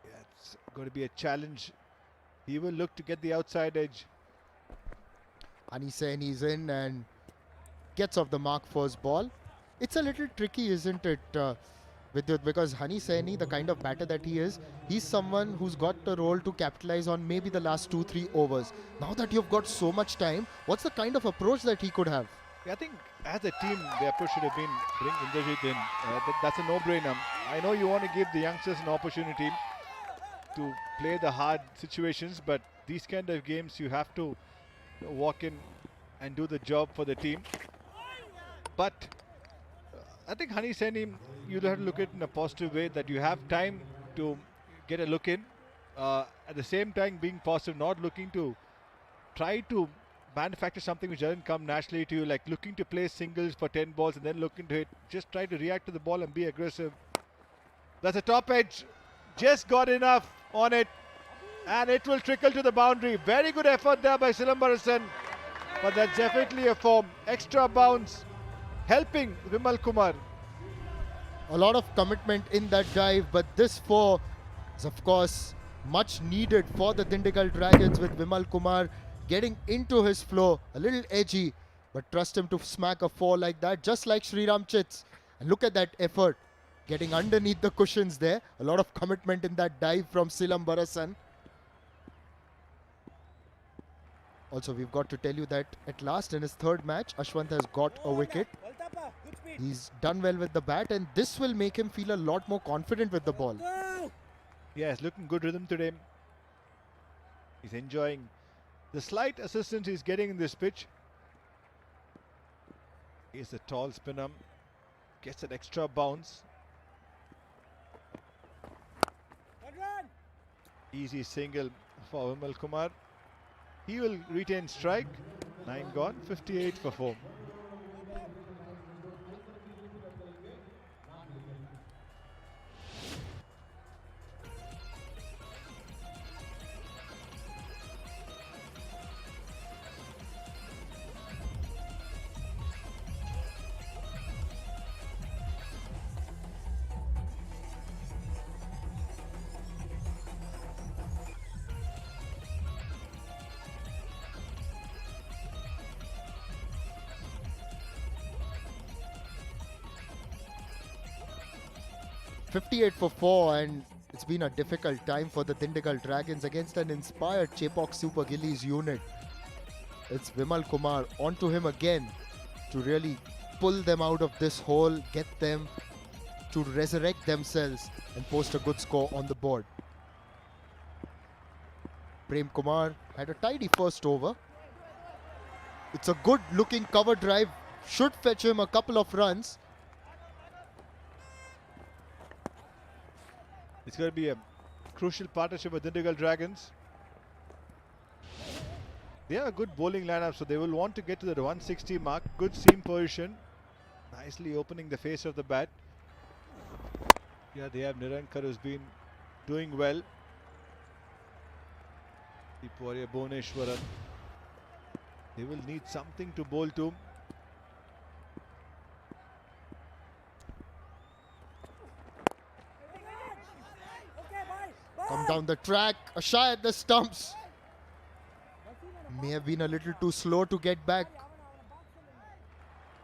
Yeah, it's going to be a challenge. He will look to get the outside edge. Hani Saini is in and gets off the mark for his ball. It's a little tricky, isn't it, Vidyut? Because Hani Saini, the kind of batter that he is, he's someone who's got the role to capitalize on maybe the last 2-3 overs. Now that you've got so much time, what's the kind of approach that he could have? Yeah, I think as a team, the approach should have been bring Indrajit in. That's a no-brainer. I know you want to give the youngsters an opportunity to play the hard situations, but these kind of games you have to walk in and do the job for the team. But I think Hani Saini, you'll have to look at it in a positive way, that you have time to get a look in. At the same time being positive, not looking to try to manufacture something which doesn't come naturally to you, like looking to play singles for 10 balls and then looking to hit. Just try to react to the ball and be aggressive. That's a top edge. Just got enough on it. And it will trickle to the boundary. Very good effort there by Shriram Capital. But that's definitely a form. Extra bounce. Helping Vimal Kumar. A lot of commitment in that dive, but this 4 is of course much needed for the Dindigul Dragons, with Vimal Kumar getting into his flow. A little edgy, but trust him to smack a 4 like that, just like Shriram Chits. And look at that effort, getting underneath the cushions there. A lot of commitment in that dive from Shriram Capital. Also, we've got to tell you that at last in his 3rd match, Ashwant has got a wicket. He's done well with the bat, and this will make him feel a lot more confident with the ball. Yeah, he's looking good rhythm today. He's enjoying the slight assistance he's getting in this pitch. He's a tall spinner. Gets an extra bounce. Easy single for Vimal Kumar. He will retain strike. 9 gone, 58 for 4. 58 for 4, and it's been a difficult time for the Dindigul Dragons against an inspired Chepauk Super Gillies unit. It's Vimal Kumar onto him again to really pull them out of this hole, get them to resurrect themselves and post a good score on the board. Prem Kumar had a tidy first over. It's a good looking cover drive, should fetch him a couple of runs. It's going to be a crucial partnership with Dindigul Dragons. They are a good bowling lineup, so they will want to get to the 160 mark. Good seam position. Nicely opening the face of the bat. Yeah, they have Nirankar, who's been doing well. Deep warrior Bhuvneshwaran. They will need something to bowl to. Come down the track, a shy at the stumps. May have been a little too slow to get back.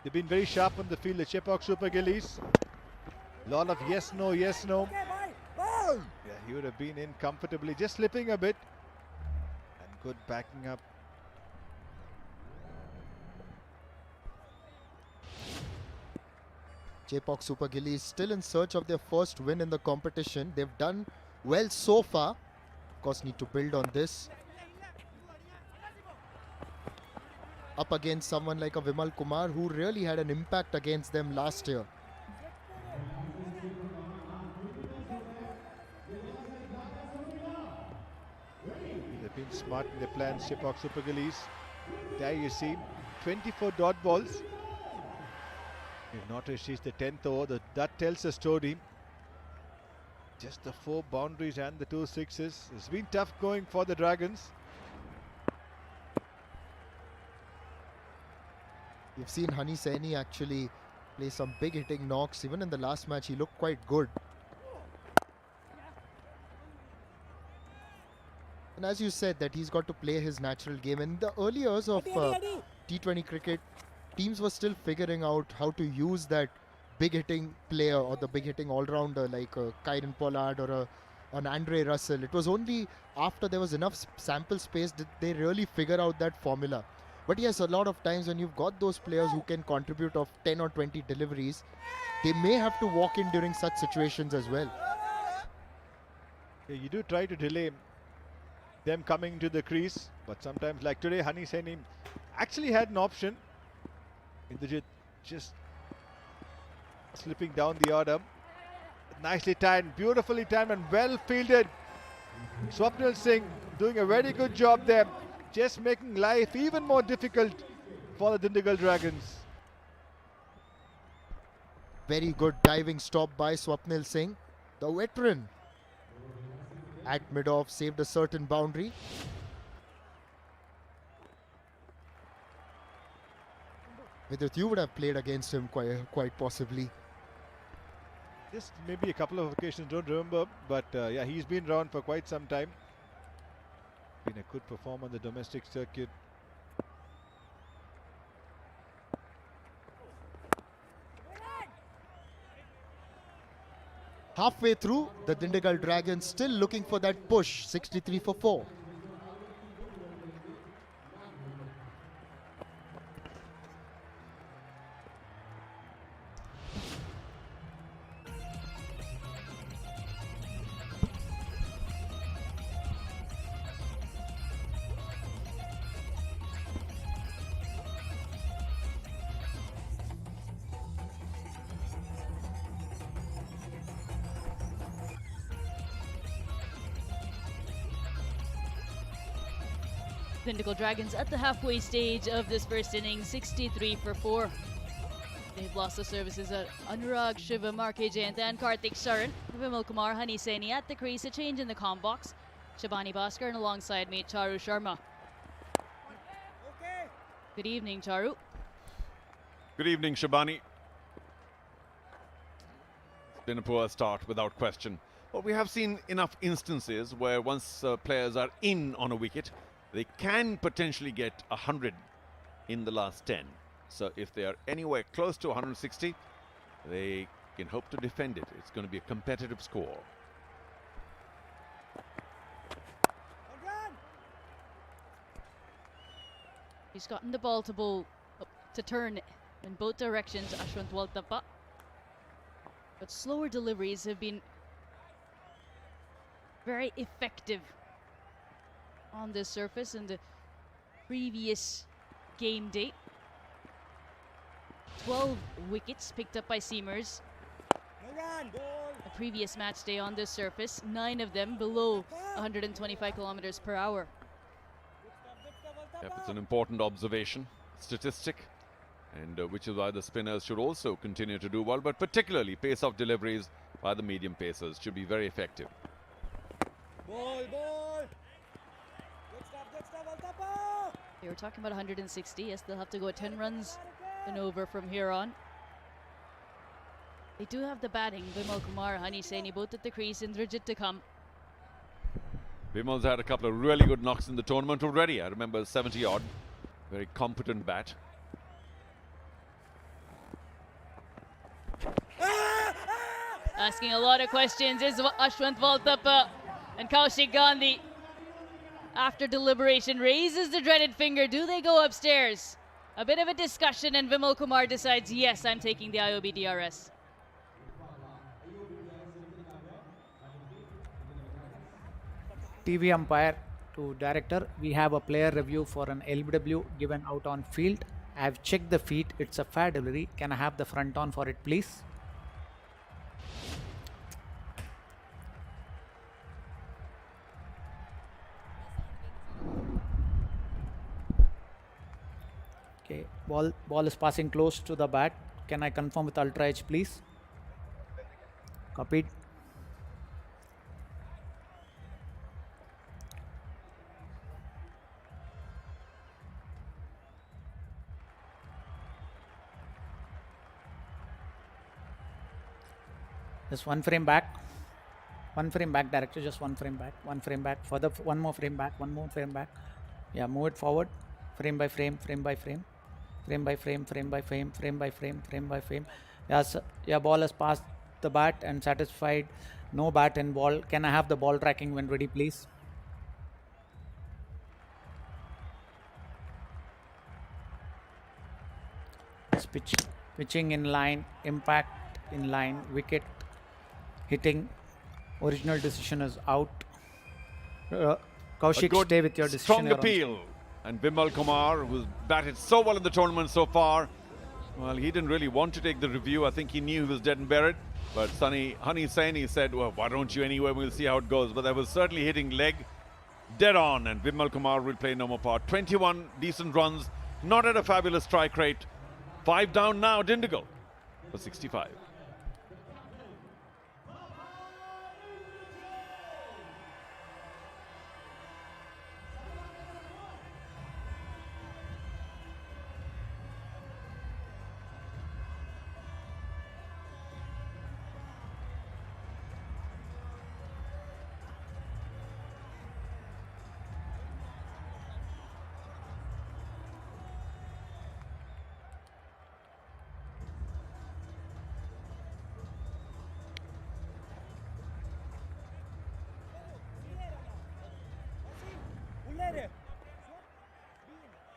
They've been very sharp on the field, the Chepauk Super Gillies. Lot of yes, no, yes, no. Yeah, he would have been in comfortably, just slipping a bit. And good backing up. Chepauk Super Gillies still in search of their first win in the competition. They've done well so far. Of course, need to build on this. Up against someone like a Vimal Kumar, who really had an impact against them last year. They've been smart in their plans, Chepauk Super Gillies. There you see 24 dot balls. They've not reached the 10th over. That tells a story. Just the 4 boundaries and the 2 sixes. It's been tough going for the Dragons. You've seen Hani Saini actually play some big hitting knocks. Even in the last match, he looked quite good. And as you said, that he's got to play his natural game. In the early years of T20 cricket, teams were still figuring out how to use that big hitting player or the big hitting all-rounder like Kieran Pollard or an Andre Russell. It was only after there was enough sample space did they really figure out that formula. But yes, a lot of times when you've got those players who can contribute of 10 or 20 deliveries, they may have to walk in during such situations as well. Yeah, you do try to delay them coming to the crease, but sometimes like today, Hani Saini actually had an option. Indrajit just slipping down the order. Nicely timed, beautifully timed and well fielded. Swapnil Singh doing a very good job there, just making life even more difficult for the Dindigul Dragons. Very good diving stop by Swapnil Singh, the veteran. At mid-off, saved a certain boundary. Vidit, you would have played against him quite possibly. Just maybe a couple of occasions, don't remember, but yeah, he's been around for quite some time. Been a good performer on the domestic circuit. Halfway through, the Dindigul Dragons still looking for that push, 63 for 4. Dindigul Dragons at the halfway stage of this first inning, 63 for 4. They've lost the services at Anurag, Shiva, Marke Jayant and Karthik Sharan. Vimal Kumar, Hani Saini at the crease, a change in the comm box. Shabani Bhaskar and alongside me, Charu Sharma. Good evening, Charu. Good evening, Shabani. It's been a poor start without question. But we have seen enough instances where once players are in on a wicket, they can potentially get 100 in the last 10. So if they are anywhere close to 160, they can hope to defend it. It's going to be a competitive score. He's gotten the ball to turn in both directions, Ashwant Waltappa. But slower deliveries have been very effective on this surface in the previous game day. 12 wickets picked up by seamers. The previous match day on this surface, 9 of them below 125 kilometers per hour. Yep, it's an important observation, statistic, and which is why the spinners should also continue to do well, but particularly pace-off deliveries by the medium pacers should be very effective. Ball. Good stuff, Waltappa. They were talking about 160. Yes, they'll have to go at 10 runs and over from here on. They do have the batting. Vimal Kumar, Hani Saini, both at the crease. Indrajit to come. Vimal's had a couple of really good knocks in the tournament already. I remember 70 odd. Very competent bat. Asking a lot of questions is Ashwant Waltappa, and Kaushik Gandhi, after deliberation, raises the dreaded finger. Do they go upstairs? A bit of a discussion, and Vimal Kumar decides, yes, I'm taking the IOB DRS. TV umpire to director, we have a player review for an LBW given out on field. I have checked the feet, it's a fair delivery. Can I have the front on for it, please? Okay, ball is passing close to the bat. Can I confirm with Ultra Edge, please? Copied. Just one frame back. One frame back, director. Just one frame back. One frame back. Further, one more frame back. One more frame back. Yeah, move it forward. Frame by frame. Frame by frame. Frame by frame. Frame by frame. Frame by frame. Frame by frame. Yes, yeah. Ball has passed the bat and satisfied. No bat and ball. Can I have the ball tracking when ready, please? Pitching in line. Impact in line. Wicket. Hitting, original decision is out. Kaushik, stay with your decision. Strong appeal. And Vimal Kumar, who's batted so well in the tournament so far, well, he didn't really want to take the review. I think he knew he was dead and buried. But Hani Saini said, well, why don't you anyway? We'll see how it goes. But that was certainly hitting leg dead on. And Vimal Kumar will play no more part. 21 decent runs, not at a fabulous strike rate. 5 down now, Dindigul for 65.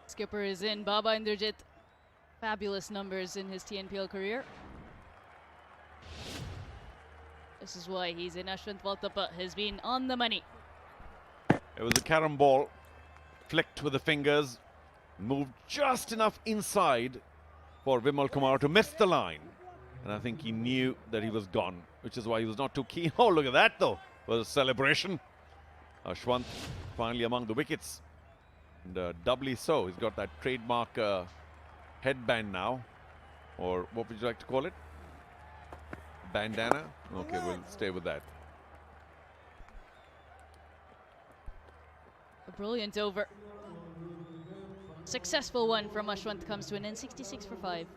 Skipper is in. Baba Indrajit, fabulous numbers in his TNPL career. This is why he's in. Ashwant Waltappa has been on the money. It was a carom ball, flicked with the fingers, moved just enough inside for Vimal Kumar to miss the line. And I think he knew that he was gone, which is why he was not too keen. Oh, look at that though. It was a celebration. Ashwant finally among the wickets. And doubly so. He's got that trademark headband now. Or what would you like to call it? Bandana? Okay, we'll stay with that. A brilliant over. Successful one from Ashwant comes to an end. 66 for 5.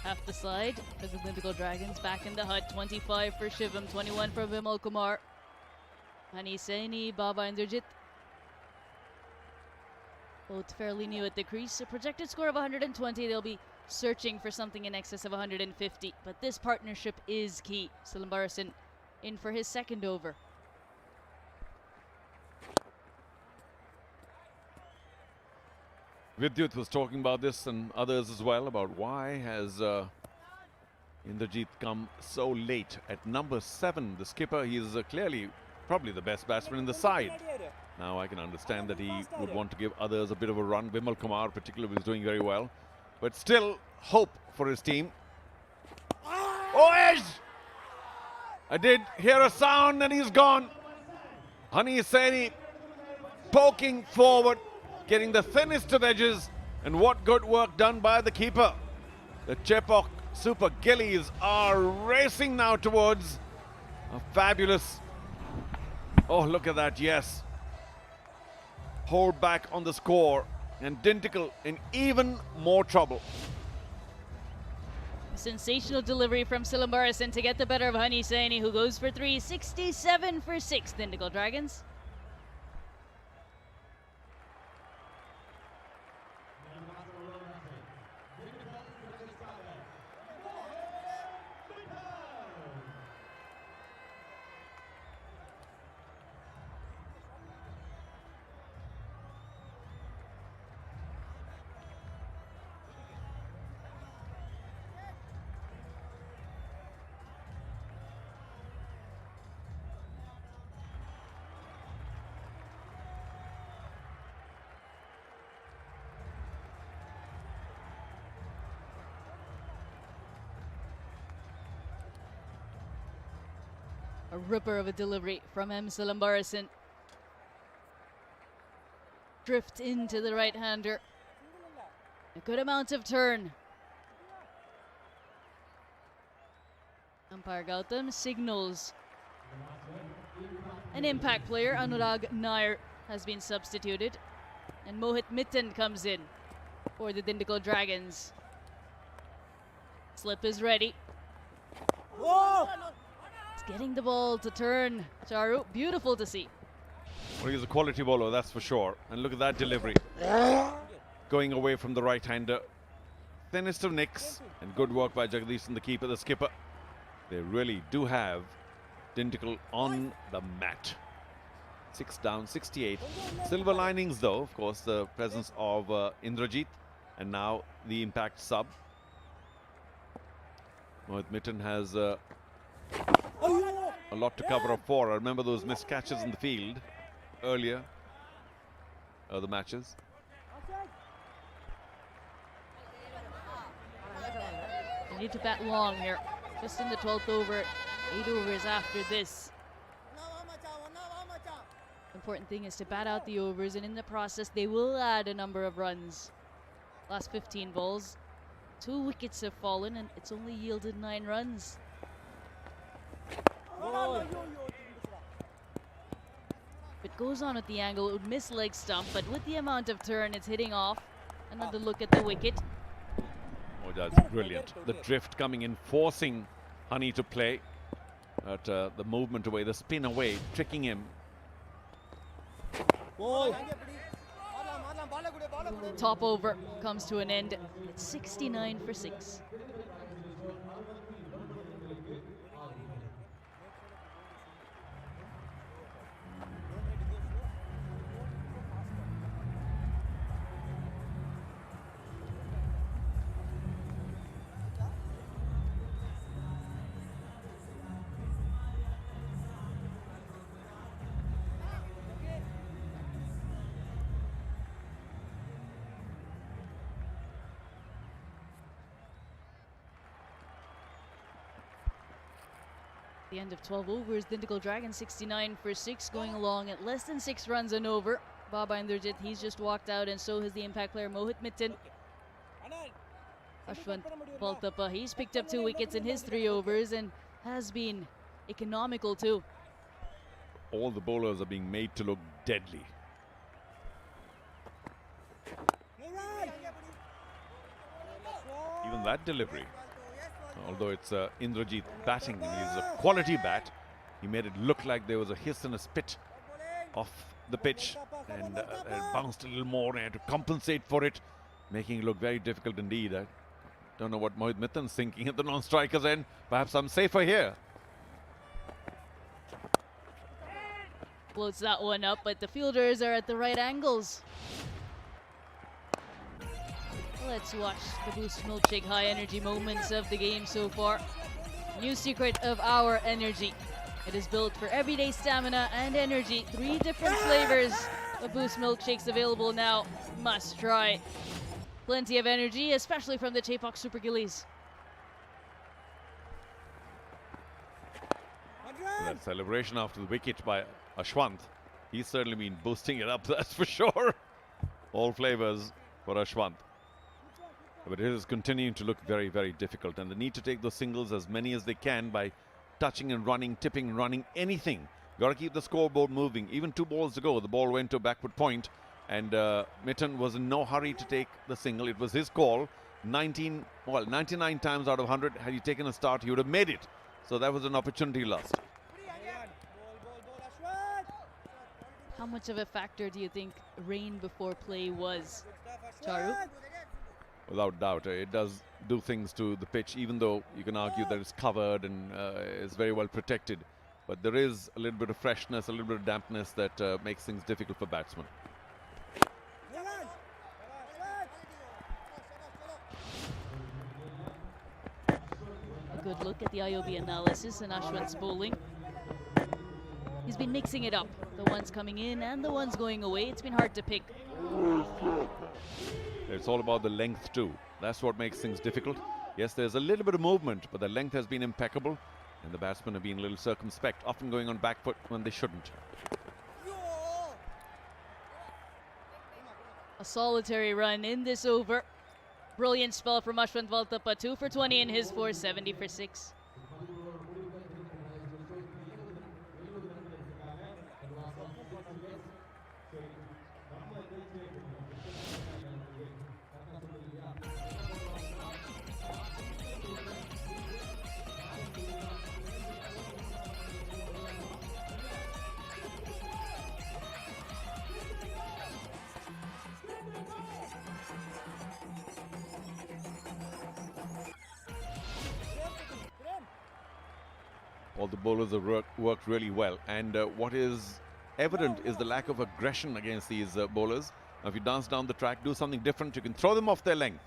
half the side for the Dindigul Dragons. Back in the hut, 25 for Shivam, 21 for Vimal Kumar. Hani Saini, Baba Indrajit. Both fairly new at the crease. A projected score of 120. They'll be searching for something in excess of 150. But this partnership is key. Silambarasan in for his second over. Vidyut was talking about this and others as well, about why has Indrajit come so late at number 7. The skipper, he is clearly probably the best batsman in the side. Now I can understand that he would want to give others a bit of a run. Vimal Kumar particularly was doing very well. But still hope for his team. Oh, Edge! I did hear a sound and he's gone. Hani Saini poking forward, getting the thinnest of edges, and what good work done by the keeper. The Chepauk Super Gillies are racing now towards a fabulous... Oh, look at that, yes. Hold back on the score, and Dindigul in even more trouble. Sensational delivery from Silambarasan to get the better of Hani Saini, who goes for 3, 67 for 6, Dindigul Dragons. A ripper of a delivery from M. Silambarasan. Drift into the right-hander. A good amount of turn. Umpire Gautam signals. An impact player, Anurag Nair, has been substituted. And Mohit Mitten comes in for the Dindigul Dragons. Slip is ready. Whoa! Getting the ball to turn, Charu. Beautiful to see. Well, he's a quality bowler, that's for sure. And look at that delivery. Going away from the right-hander. Thinnest of nicks. And good work by Jagadish and the keeper, the skipper. They really do have Dindigul on the mat. 6 down, 68. Silver linings, though, of course, the presence of Indrajit. And now the impact sub. Mohit Mitten has... a lot to cover up for. I remember those missed catches in the field earlier, the matches. They need to bat long here. Just in the 12th over, 8 overs after this. Important thing is to bat out the overs, and in the process, they will add a number of runs. Last 15 balls, 2 wickets have fallen, and it's only yielded 9 runs. If it goes on at the angle, it would miss leg stump, but with the amount of turn, it's hitting off. Another look at the wicket. Oh, that's brilliant. The drift coming in, forcing Hani to play. But the movement away, the spin away, tricking him. Top over comes to an end. It's 69 for 6. The end of 12 overs, Dindigul Dragons 69 for 6, going along at less than 6 runs and over. Baba Indrajit, he's just walked out, and so has the impact player Mohit Mitten. Ashwant Baltapa, he's picked up 2 wickets in his 3 overs and has been economical too. All the bowlers are being made to look deadly. Even that delivery. Although it's Indrajit batting, and he's a quality bat. He made it look like there was a hiss and a spit off the pitch, and it bounced a little more and had to compensate for it, making it look very difficult indeed. I don't know what Mohit Mittan's thinking at the non-striker's end. Perhaps I'm safer here. Floats that one up, but the fielders are at the right angles. Let's watch the Boost Milkshake high energy moments of the game so far. New secret of our energy. It is built for everyday stamina and energy. 3 different flavors of Boost Milkshakes available now. Must try. Plenty of energy, especially from the Chepauk Super Gillies. That celebration after the wicket by Ashwant. He's certainly been boosting it up, that's for sure. All flavors for Ashwant. But it is continuing to look very, very difficult, and they need to take those singles as many as they can by touching and running, tipping, running, anything. Got to keep the scoreboard moving. Even 2 balls to go, the ball went to a backward point, and Mittan was in no hurry to take the single. It was his call. 99 times out of 100, had he taken a start, he would have made it. So that was an opportunity lost. How much of a factor do you think rain before play was, Charu? Without doubt, it does do things to the pitch, even though you can argue that it's covered and is very well protected. But there is a little bit of freshness, a little bit of dampness that makes things difficult for batsmen. A good look at the IOB analysis and Ashwant's bowling. He's been mixing it up. The ones coming in and the ones going away. It's been hard to pick. It's all about the length too. That's what makes things difficult. Yes, there's a little bit of movement, but the length has been impeccable, and the batsmen have been a little circumspect, often going on back foot when they shouldn't. A solitary run in this over. Brilliant spell from Ashwant Valtapa, 2 for 20 in his 470 for 6. All the bowlers have worked really well, and what is evident is the lack of aggression against these bowlers. Now, if you dance down the track, do something different, you can throw them off their length.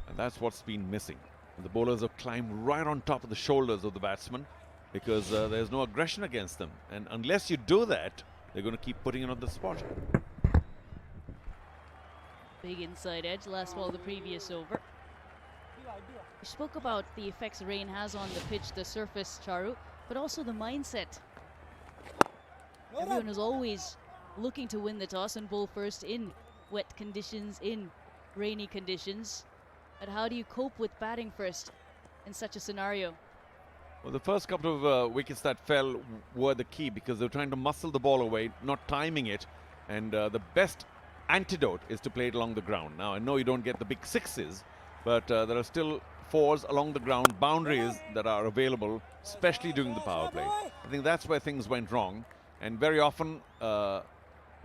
And that's what's been missing. And the bowlers have climbed right on top of the shoulders of the batsmen because there's no aggression against them. And unless you do that, they're going to keep putting it on the spot. Big inside edge, last ball of the previous over. We spoke about the effects rain has on the pitch, the surface, Charu, but also the mindset. Everyone is always looking to win the toss and bowl first in wet conditions, in rainy conditions. But how do you cope with batting first in such a scenario? Well, the first couple of wickets that fell were the key because they were trying to muscle the ball away, not timing it. And the best antidote is to play it along the ground. Now, I know you don't get the big sixes, but there are still 4s along the ground, boundaries that are available, especially during the power play. I think that's where things went wrong. And very often,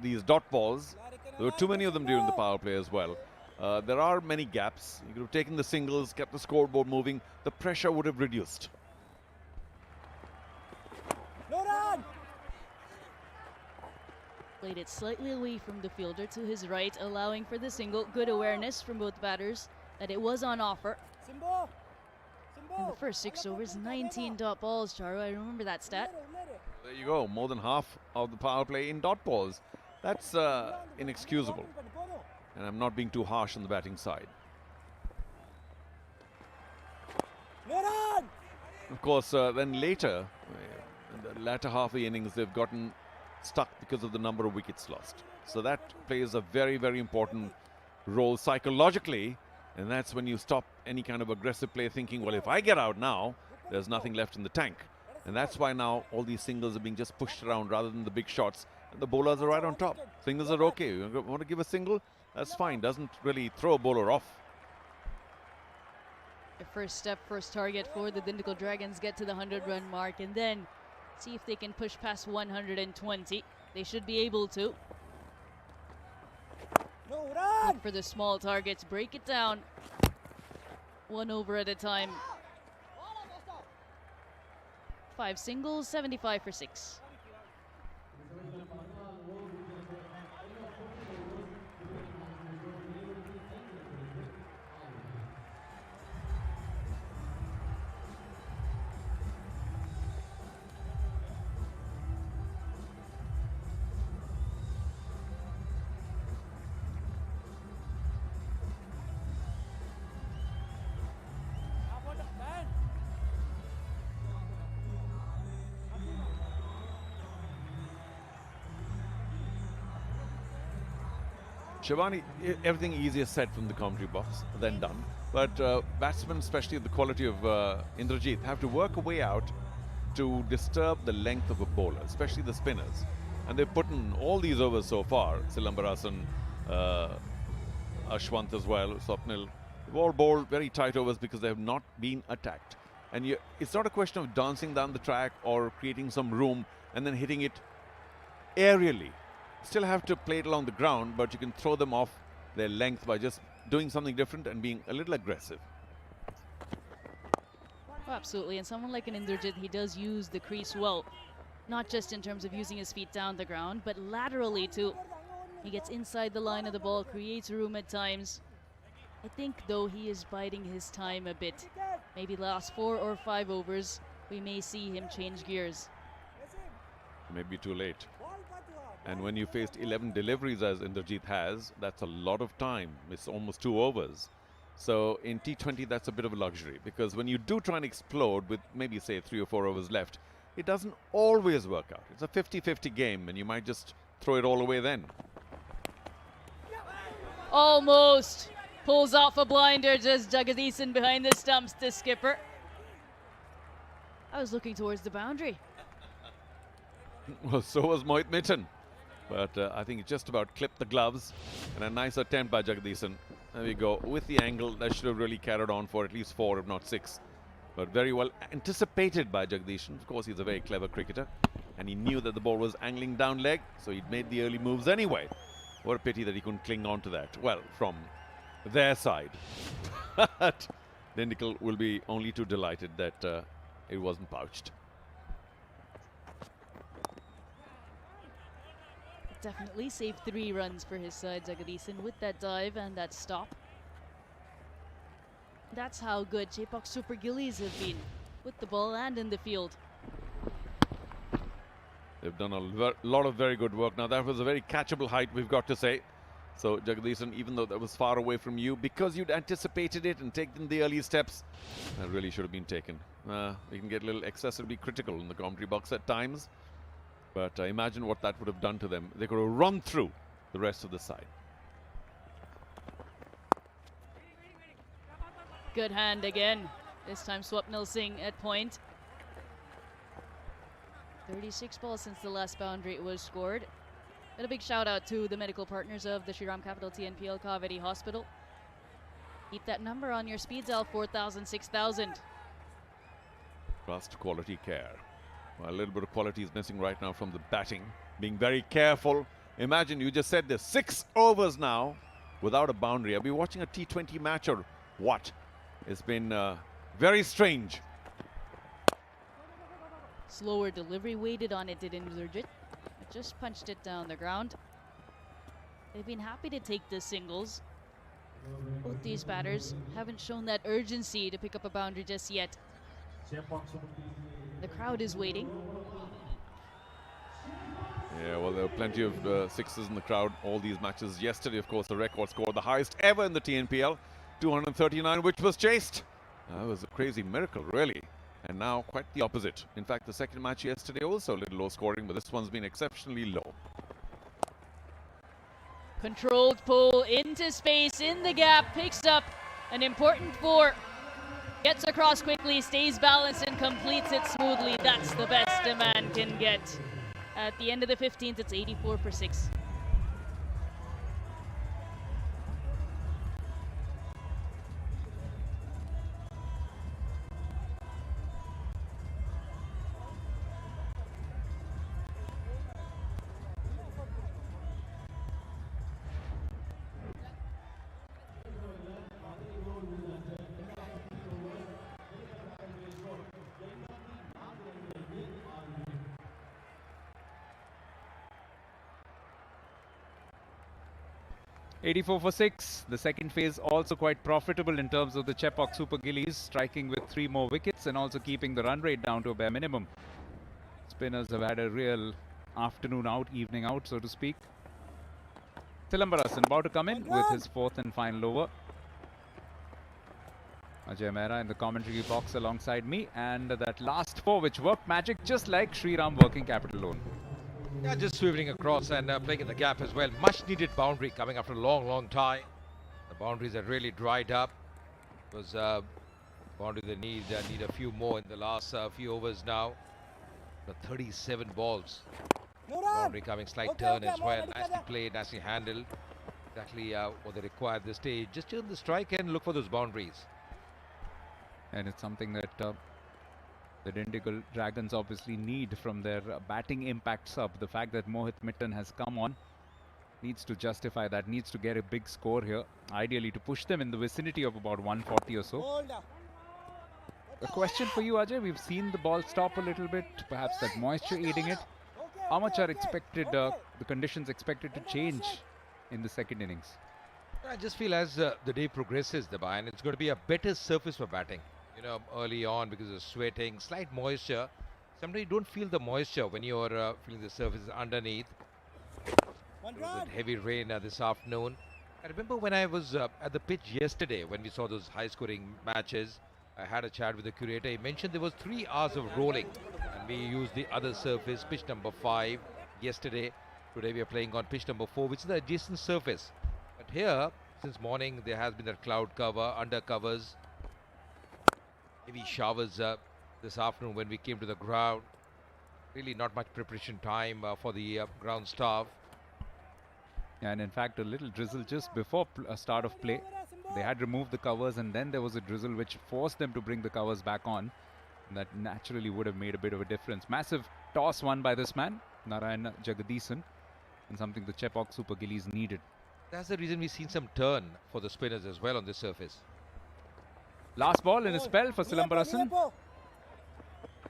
these dot balls, there were too many of them during the power play as well. There are many gaps. You could have taken the singles, kept the scoreboard moving. The pressure would have reduced. Played it slightly away from the fielder to his right, allowing for the single. Good awareness from both batters that it was on offer. In the first 6 overs, 19 dot balls, Charu. I remember that stat. There you go, more than half of the power play in dot balls. That's inexcusable. And I'm not being too harsh on the batting side. Of course, then later, in the latter half of the innings, they've gotten stuck because of the number of wickets lost. So that plays a very, very important role psychologically. And that's when you stop any kind of aggressive play thinking, well, if I get out now, there's nothing left in the tank. And that's why now all these singles are being just pushed around rather than the big shots. And the bowlers are right on top. Singles are okay. You want to give a single? That's fine. Doesn't really throw a bowler off. The first step, first target for the Dindigul Dragons, get to the 100-run mark and then see if they can push past 120. They should be able to. Look for the small targets, break it down. 1 over at a time. 5 singles, 75 for 6. Shivani, everything easier said from the commentary box than done. But batsmen, especially of the quality of Indrajit, have to work a way out to disturb the length of a bowler, especially the spinners. And they've put in all these overs so far, Silambarasan, Ashwant as well, Swapnil. They've all bowled very tight overs because they have not been attacked. And it's not a question of dancing down the track or creating some room and then hitting it aerially. Still have to play it along the ground, but you can throw them off their length by just doing something different and being a little aggressive. Oh, absolutely, and someone like an Indrajit, he does use the crease well. Not just in terms of using his feet down the ground, but laterally too. He gets inside the line of the ball, creates room at times. I think though he is biding his time a bit. Maybe last 4 or 5 overs, we may see him change gears. Maybe too late. And when you faced 11 deliveries as Indrajit has, that's a lot of time. It's almost 2 overs. So in T20, that's a bit of a luxury, because when you do try and explode with maybe say 3 or 4 overs left, it doesn't always work out. It's a 50-50 game and you might just throw it all away then. Almost pulls off a blinder, just Jagadisan behind the stumps to skipper. I was looking towards the boundary. Well, so was Mohit Mitten. But I think it just about clipped the gloves, and a nice attempt by Jagadisan. There we go. With the angle, that should have really carried on for at least 4, if not 6. But very well anticipated by Jagadisan. Of course, he's a very clever cricketer, and he knew that the ball was angling down leg, so he'd made the early moves anyway. What a pity that he couldn't cling on to that. Well, from their side. But Dindigul will be only too delighted that it wasn't pouched. Definitely saved 3 runs for his side, Jagadisan, with that dive and that stop. That's how good Chepauk Super Gillies have been with the ball and in the field. They've done a lot of very good work. Now, that was a very catchable height, we've got to say. So, Jagadisan, even though that was far away from you, because you'd anticipated it and taken the early steps, that really should have been taken. We can get a little excessively critical in the commentary box at times. But imagine what that would have done to them. They could have run through the rest of the side. Good hand again. This time Swapnil Singh at point. 36 balls since the last boundary was scored. And a big shout out to the medical partners of the Shriram Capital TNPL Kaveri Hospital. Keep that number on your speed dial, 4,000, 6,000. Trust quality care. Well, a little bit of quality is missing right now from the batting. Being very careful. Imagine, you just said there's 6 overs now without a boundary. Are we watching a T20 match or what? It's been very strange. Slower delivery, waited on it, did Indrajit. Just punched it down the ground. They've been happy to take the singles. Both these batters haven't shown that urgency to pick up a boundary just yet. The crowd is waiting. Yeah, well, there were plenty of 6s in the crowd all these matches. Yesterday, of course, the record score, the highest ever in the TNPL, 239, which was chased. That was a crazy miracle, really. And now quite the opposite. In fact, the second match yesterday also a little low scoring, but this one's been exceptionally low. Controlled pull into space, in the gap, picks up an important 4. Gets across quickly, stays balanced and completes it smoothly. That's the best a man can get. At the end of the 15th, it's 84 for 6. 84 for 6. The second phase also quite profitable in terms of the Chepauk Super Gillies, striking with 3 more wickets and also keeping the run rate down to a bare minimum. Spinners have had a real afternoon out, evening out, so to speak. Thilambarasan about to come in with his 4th and final over. Ajay Mehra in the commentary box alongside me, and that last 4 which worked magic just like Shriram working capital loan. Yeah, just swiveling across and playing in the gap as well. Much needed boundary coming after a long time. The boundaries are really dried up. It was boundary they need a few more in the last few overs now. The 37 balls. Boundary coming, slight turn as well. Nicely played, nicely handled. Exactly what they require at this stage. Just turn the strike and look for those boundaries. And it's something that the Dindigul Dragons obviously need from their batting impact sub. The fact that Mohit Mitton has come on needs to justify that, needs to get a big score here. Ideally to push them in the vicinity of about 140 or so. A question for you, Ajay. We've seen the ball stop a little bit, perhaps that moisture aiding it. How much are expected, the conditions expected to change in the second innings? I just feel as the day progresses, Debayan, it's going to be a better surface for batting. You know, early on because of sweating, slight moisture. Sometimes you don't feel the moisture when you're feeling the surface underneath. There was a heavy rain this afternoon. I remember when I was at the pitch yesterday when we saw those high-scoring matches. I had a chat with the curator. He mentioned there was 3 hours of rolling, and we used the other surface, pitch number 5, yesterday. Today we are playing on pitch number 4, which is the adjacent surface. But here, since morning, there has been that cloud cover, undercovers, heavy showers this afternoon when we came to the ground. Really not much preparation time for the ground staff. And in fact, a little drizzle just before start of play. They had removed the covers, and then there was a drizzle which forced them to bring the covers back on. And that naturally would have made a bit of a difference. Massive toss won by this man, Narayan Jagadisan, and something the Chepauk Super Gillies needed. That's the reason we've seen some turn for the spinners as well on this surface. Last ball in a spell for Thilambarasan.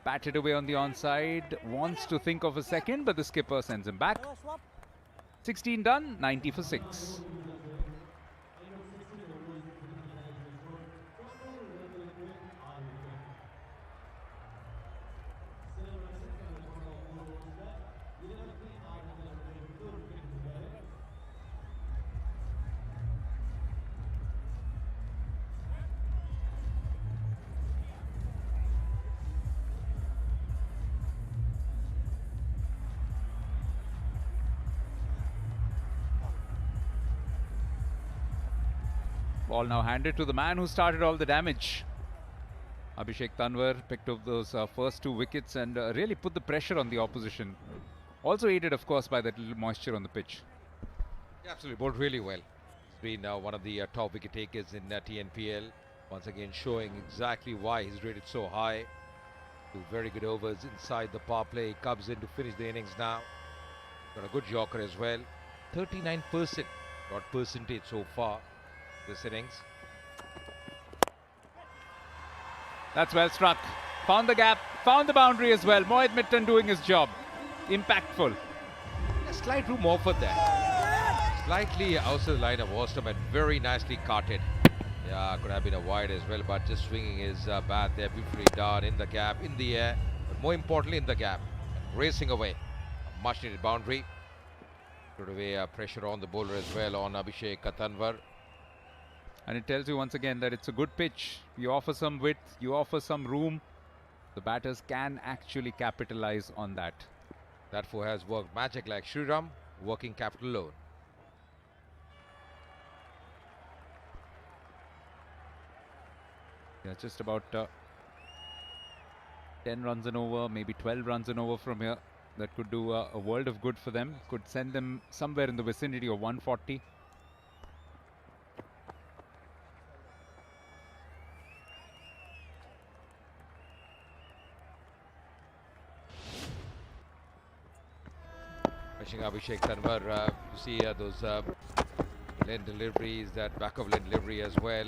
Batted away on the onside, wants to think of a second, but the skipper sends him back. 16 done, 90 for 6. Ball now handed to the man who started all the damage. Abhishek Tanwar picked up those first 2 wickets and really put the pressure on the opposition. Also aided, of course, by that little moisture on the pitch. Yeah, absolutely, bowled really well. He's been one of the top wicket takers in TNPL. Once again showing exactly why he's rated so high. 2 very good overs inside the power play. He comes in to finish the innings now. Got a good yorker as well. 39% got percentage so far this innings. That's well struck. Found the gap, found the boundary as well. Mohit Mitton doing his job. Impactful. A slight room offered there. Slightly outside the line of Ostrom and very nicely carted. Yeah, could have been a wide as well, but just swinging his bat there, beautifully done in the gap, in the air, but more importantly in the gap, racing away. A much needed boundary. Put away pressure on the bowler as well on Abhishek Tanwar. And it tells you once again that it's a good pitch. You offer some width, you offer some room. The batters can actually capitalize on that. That four has worked magic like Shriram, working capital loan. Yeah, just about 10 runs and over, maybe 12 runs and over from here. That could do a world of good for them. Could send them somewhere in the vicinity of 140. Abhishek Tanwar, you see those lane deliveries, that back of lane delivery as well.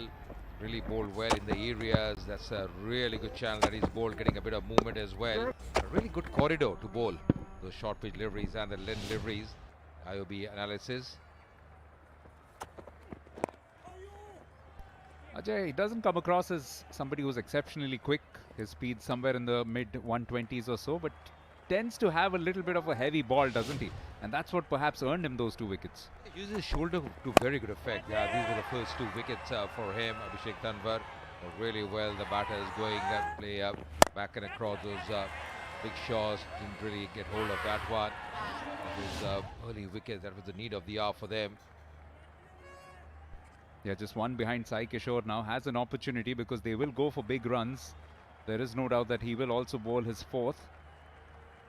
Really bowled well in the areas. That's a really good channel that he's bowled, getting a bit of movement as well. A really good corridor to bowl those short pitch deliveries and the lane deliveries. IOB analysis. Ajay, he doesn't come across as somebody who's exceptionally quick. His speed's somewhere in the mid 120s or so, but tends to have a little bit of a heavy ball, doesn't he? And that's what perhaps earned him those 2 wickets. He uses his shoulder to very good effect. Yeah, these were the first 2 wickets for him. Abhishek Tanwar really well. The batter is going play back and across those big shots. Didn't really get hold of that one. Those early wickets, that was the need of the hour for them. Yeah, just one behind. Sai Kishore now has an opportunity because they will go for big runs. There is no doubt that he will also bowl his 4th.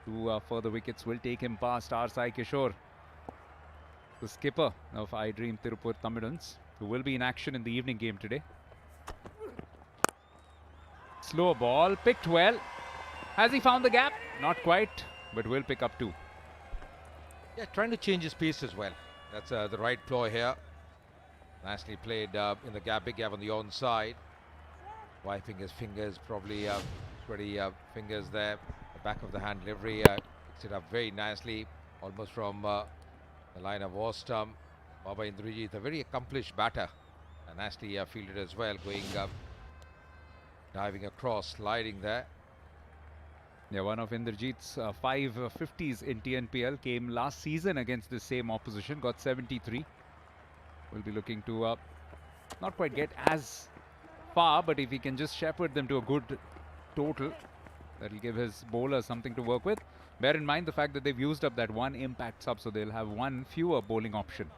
2 further wickets will take him past our Sai Kishore, the skipper of iDream Tiruppur Tamizhans, who will be in action in the evening game today. Slow ball, picked well. Has he found the gap? Not quite, but will pick up 2. Yeah, trying to change his pace as well. That's the right ploy here. Nicely played in the gap, big gap on the onside. Wiping his fingers, probably sweaty fingers there. The back of the hand delivery picks it up very nicely, almost from the line of off stump. Baba Indrajit, a very accomplished batter. And nicely fielded as well, going diving across, sliding there. Yeah, one of Indrajit's 5 50s in TNPL came last season against the same opposition, got 73. Will be looking to not quite get as far, but if he can just shepherd them to a good total, that'll give his bowler something to work with. Bear in mind the fact that they've used up that 1 impact sub, so they'll have 1 fewer bowling option.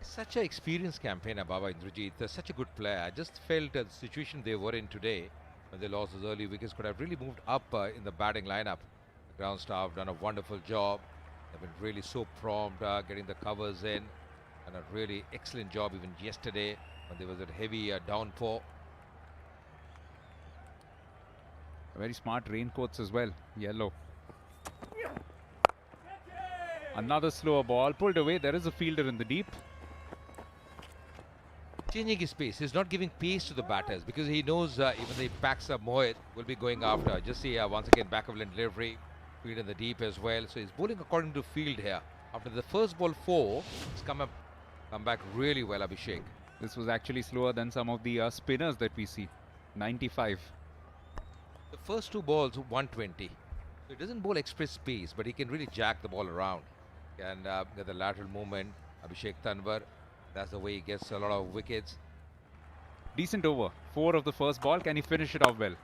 Such an experienced campaigner, Baba Indrajit. Such a good player. I just felt the situation they were in today, when they lost those early wickets, could have really moved up in the batting lineup. The ground staff done a wonderful job. They've been really so prompt getting the covers in, and a really excellent job even yesterday when there was that heavy downpour. Very smart raincoats as well, yellow. Another slower ball, pulled away. There is a fielder in the deep. Changing his pace. He's not giving pace to the batters because he knows even the packs up Mohit will be going after. Just see once again back of line delivery, field in the deep as well. So he's bowling according to field here. After the first ball 4, he's come back really well, Abhishek. This was actually slower than some of the spinners that we see. 95. The first 2 balls 120. So he doesn't bowl express pace, but he can really jack the ball around. And get the lateral movement. Abhishek Tanwar, that's the way he gets a lot of wickets. Decent over. 4 of the first ball. Can he finish it off well?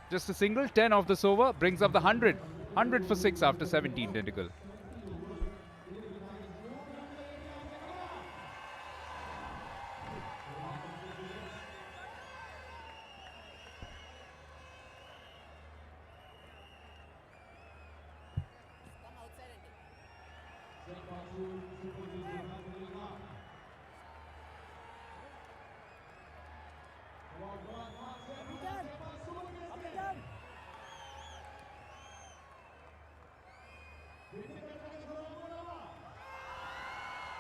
Just a single. 10 of this over. Brings up the 100. 100 for 6 after 17, Dindigul.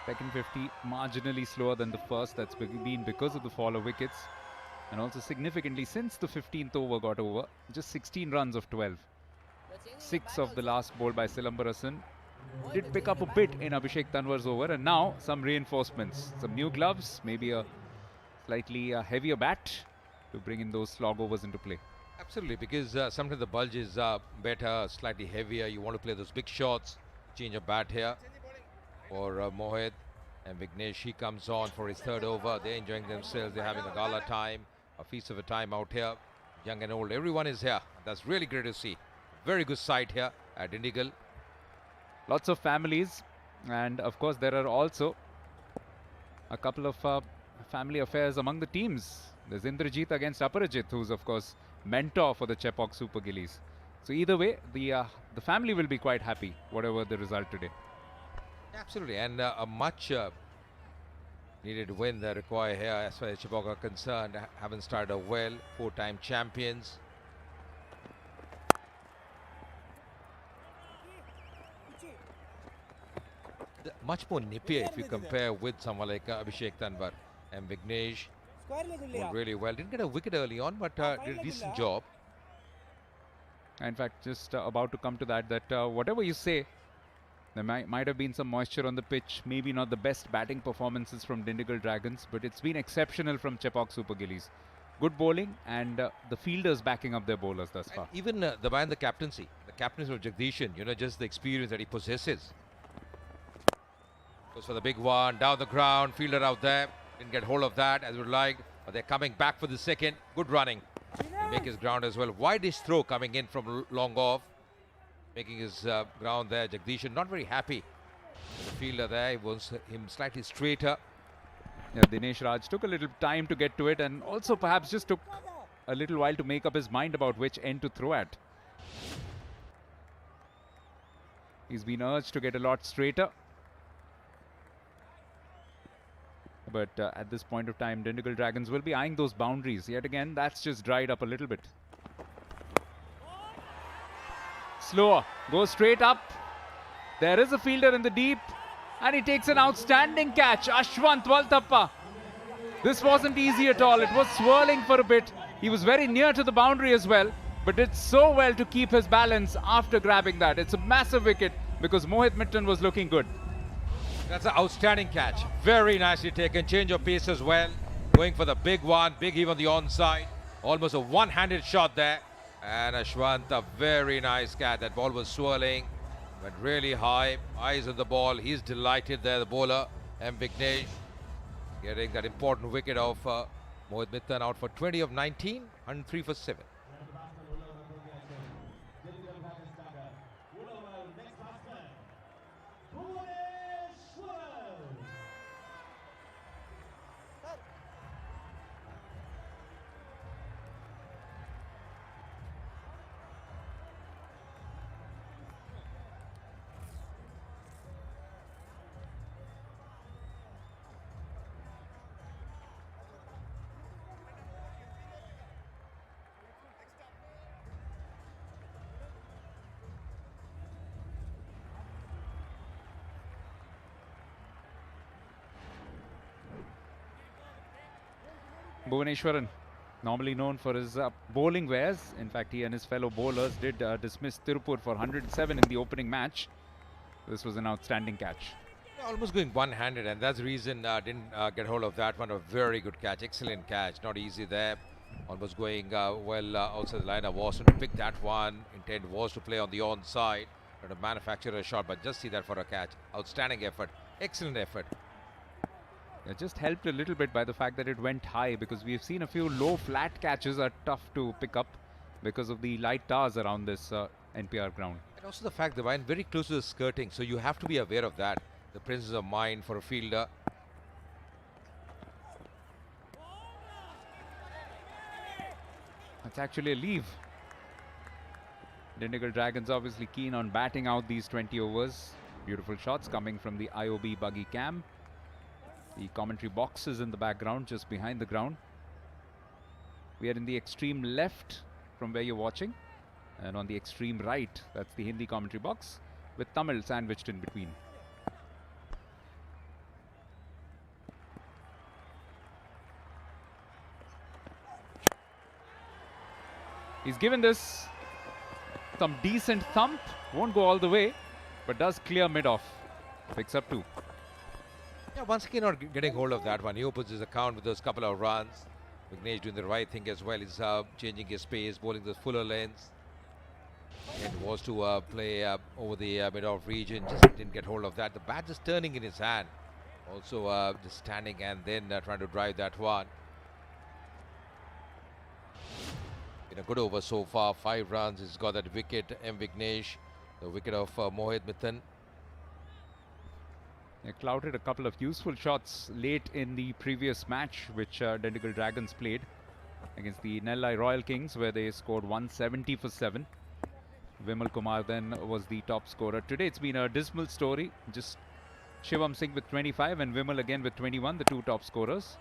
Second 50 marginally slower than the first. That's been because of the fall of wickets, and also significantly since the 15th over got over. Just 16 runs of 12. 6 of the last ball by Silambarasan did pick up a bit in Abhishek Tanwar's over, and now some reinforcements, some new gloves, maybe a slightly heavier bat to bring in those slog overs into play. Absolutely, because sometimes the bulge is better, slightly heavier. You want to play those big shots. Change of bat here for Mohit, and Vignesh, he comes on for his 3rd over. They're enjoying themselves. They're having a gala time, a feast of a time out here. Young and old, everyone is here. That's really great to see. Very good sight here at Dindigul. Lots of families, and of course there are also a couple of family affairs among the teams. There's Indrajit against Aparajit, who's of course mentor for the Chepauk Super Gillies. So either way, the family will be quite happy, whatever the result today. Absolutely, and a much needed win they require here as far as Chepauk are concerned. Haven't started well, 4-time champions. Much more nippier if you compare with someone like Abhishek Tanwar and Vignesh. Bowled really well. Didn't get a wicket early on, but did a decent job. In fact, just about to come to that, whatever you say, There might have been some moisture on the pitch, maybe not the best batting performances from Dindigul Dragons, but it's been exceptional from Chepauk Super Gillies. Good bowling and the fielders backing up their bowlers thus far. And even the captaincy of Jagdishan, just the experience that he possesses. Goes for the big one, down the ground, fielder out there, didn't get hold of that as we would like, but they're coming back for the second. Good running, they make his ground as well. Wideish throw coming in from long off, making his ground there. Jagdishan not very happy. The fielder there, he wants him slightly straighter. Yeah, Dinesh Raj took a little time to get to it and also perhaps just took a little while to make up his mind about which end to throw at. He's been urged to get a lot straighter. But at this point of time, Dindigul Dragons will be eyeing those boundaries. Yet again, that's just dried up a little bit. Slower, goes straight up. There is a fielder in the deep. And he takes an outstanding catch. Ashwant Valtappa. This wasn't easy at all. It was swirling for a bit. He was very near to the boundary as well, but did so well to keep his balance after grabbing that. It's a massive wicket because Mohit Mitton was looking good. That's an outstanding catch. Very nicely taken. Change of pace as well. Going for the big one. Big heave on the onside. Almost a one-handed shot there. And Ashwant, a very nice catch. That ball was swirling. Went really high. Eyes on the ball. He's delighted there, the bowler. M. Vignesh getting that important wicket of Mohit Mitton out for 20 of 19. 103 for 7. Bhuvaneshwaran, normally known for his bowling wares. In fact, he and his fellow bowlers did dismiss Tiruppur for 107 in the opening match. This was an outstanding catch. Almost going one-handed, and that's the reason didn't get hold of that one. A very good catch, excellent catch. Not easy there. Almost going well outside the line of Wasson to pick that one. Intent was to play on the onside, not to manufacture a shot, but just see that for a catch. Outstanding effort, excellent effort. It just helped a little bit by the fact that it went high, because we've seen a few low flat catches are tough to pick up because of the light towers around this NPR ground. And also the fact that I'm very close to the skirting, so you have to be aware of that. The presence of mind for a fielder. That's actually a leave. Dindigul Dragons obviously keen on batting out these 20 overs. Beautiful shots coming from the IOB buggy cam. The commentary box is in the background, just behind the ground. We are in the extreme left from where you're watching. And on the extreme right, that's the Hindi commentary box, with Tamil sandwiched in between. He's given this some decent thump. Won't go all the way, but does clear mid-off. Picks up 2. Yeah, once again not getting hold of that one. He opens his account with those couple of runs. Vignesh doing the right thing as well. He's changing his pace, bowling those fuller lengths. And was to play over the mid-off region. Just didn't get hold of that. The bat just turning in his hand. Also just standing and then trying to drive that one. Been a good over so far. 5 runs. He's got that wicket. M. Vignesh, the wicket of Mohit Mitton. They clouted a couple of useful shots late in the previous match, which Dindigul Dragons played against the Nellai Royal Kings, where they scored 170 for 7. Vimal Kumar then was the top scorer. Today it's been a dismal story. Just Shivam Singh with 25 and Vimal again with 21, the 2 top scorers.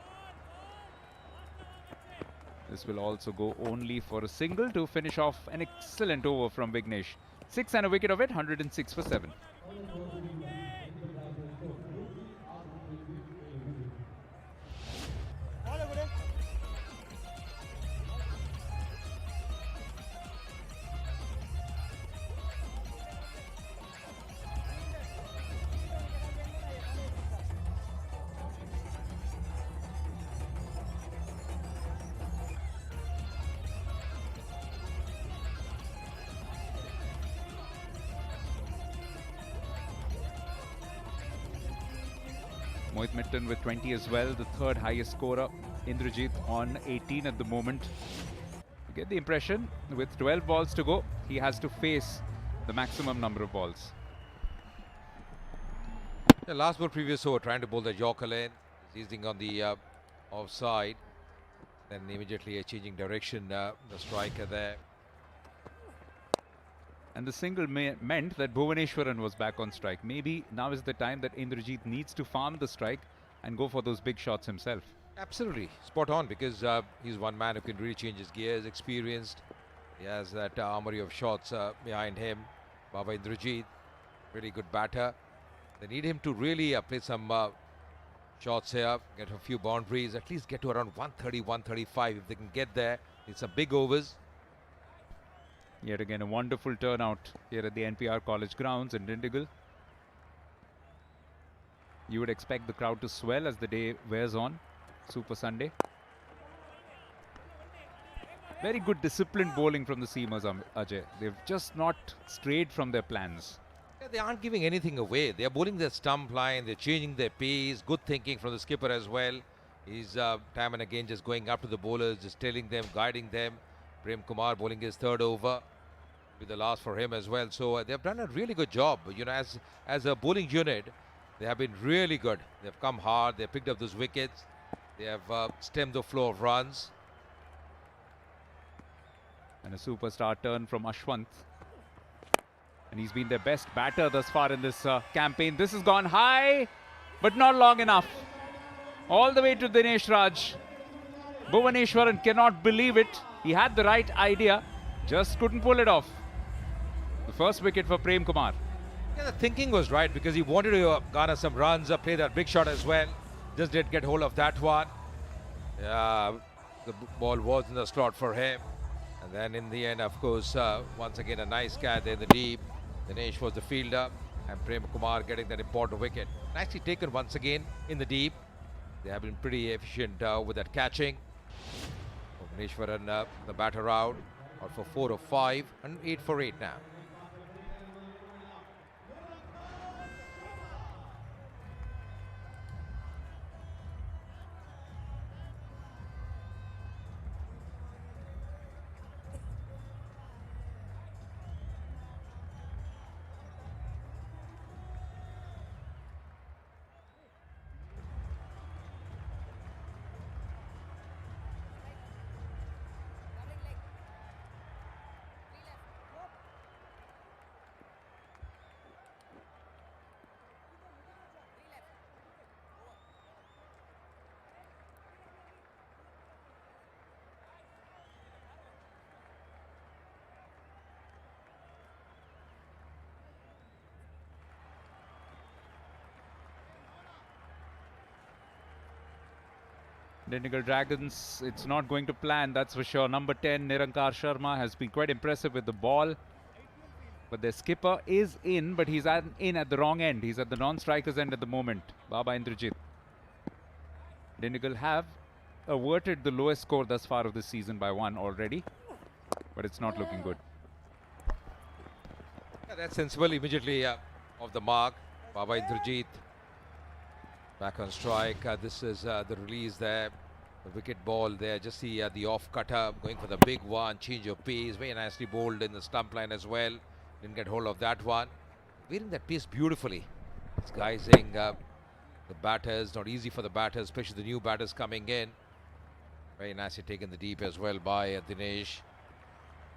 This will also go only for a single to finish off an excellent over from Vignesh. 6 and a wicket of it, 106 for 7. Mohit Mitton with 20 as well, the third highest scorer. Indrajit on 18 at the moment. You get the impression with 12 balls to go, he has to face the maximum number of balls. The last ball previous over trying to bowl the Yorker lane, easing on the offside. Then immediately changing direction, the striker there. And the single meant that Bhuvaneshwaran was back on strike. Maybe now is the time that Indrajit needs to farm the strike and go for those big shots himself. Absolutely, spot on, because he's one man who can really change his gears, experienced. He has that armory of shots behind him. Baba Indrajit, really good batter. They need him to really play some shots here, get a few boundaries, at least get to around 130, 135. If they can get there, it's some big overs. Yet again, a wonderful turnout here at the NPR College Grounds in Dindigul. You would expect the crowd to swell as the day wears on. Super Sunday. Very good disciplined bowling from the seamers, Ajay. They've just not strayed from their plans. Yeah, they aren't giving anything away. They're bowling their stump line, they're changing their pace. Good thinking from the skipper as well. He's time and again just going up to the bowlers, just telling them, guiding them. Prem Kumar bowling his third over. With the last for him as well. So they've done a really good job. You know, as a bowling unit, they have been really good. They've come hard. They've picked up those wickets. They have stemmed the flow of runs. And a superstar turn from Ashwant. And he's been their best batter thus far in this campaign. This has gone high, but not long enough. All the way to Dinesh Raj. Bhuvaneshwaran cannot believe it. He had the right idea, just couldn't pull it off. The first wicket for Prem Kumar. Yeah, the thinking was right because he wanted to garner some runs, play that big shot as well. Just did get hold of that one. The ball was in the slot for him. And then in the end, of course, once again, a nice catch there in the deep. Dinesh was the fielder. And Prem Kumar getting that important wicket. Nicely taken once again in the deep. They have been pretty efficient with that catching. Bhuvaneshwaran, the batter out for 4 of 5 and 8 for 8 now. Dindigul Dragons, it's not going to plan, that's for sure. Number 10, Nirankar Sharma, has been quite impressive with the ball. But their skipper is in, but he's in at the wrong end. He's at the non-strikers end at the moment. Baba Indrajit. Dindigul have averted the lowest score thus far of this season by 1 already. But it's not looking good. Yeah, that's sensible immediately off the mark. Baba Indrajit back on strike. This is the release there. The wicket ball there. Just see the off cutter going for the big one. Change of pace. Very nicely bowled in the stump line as well. Didn't get hold of that one. Wearing that pace beautifully. Disguising the batters. Not easy for the batters, especially the new batters coming in. Very nicely taken the deep as well by Dinesh.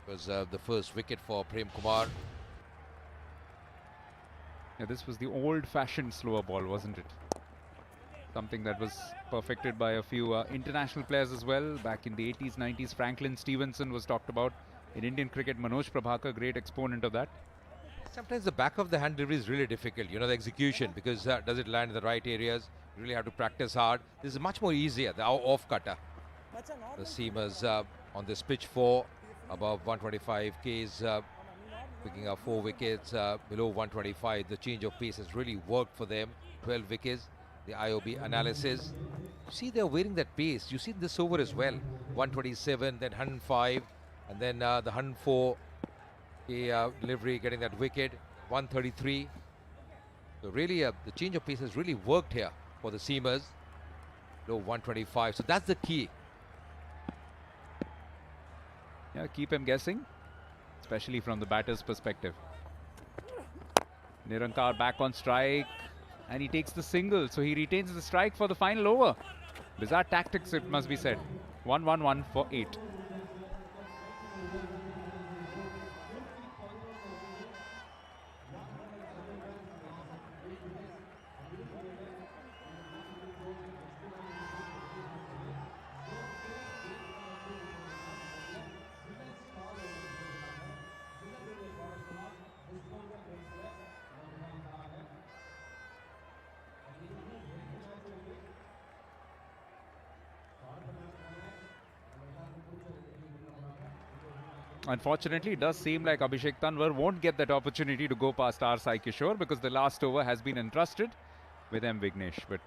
It was the first wicket for Prem Kumar. Yeah, this was the old-fashioned slower ball, wasn't it? Something that was perfected by a few international players as well. Back in the 80s, 90s, Franklin Stevenson was talked about. In Indian cricket, Manoj Prabhakar, great exponent of that. Sometimes the back of the hand delivery is really difficult, you know, the execution, because does it land in the right areas? You really have to practice hard. This is much more easier, the off cutter. The seamers on this pitch 4, above 125 Ks, picking up 4 wickets, below 125. The change of pace has really worked for them. 12 wickets. The IOB analysis. You see they're wearing that pace. You see this over as well. 127, then 105, and then the 104 delivery getting that wicket. 133. So really the change of pace has really worked here for the seamers. Low 125. So that's the key. Yeah, keep him guessing, especially from the batter's perspective. Nirankar back on strike, and he takes the single, so he retains the strike for the final over. Bizarre tactics, it must be said. 1-1-1 for 8. Unfortunately, it does seem like Abhishek Tanwar won't get that opportunity to go past our Sai Kishore because the last over has been entrusted with M. Vignesh. But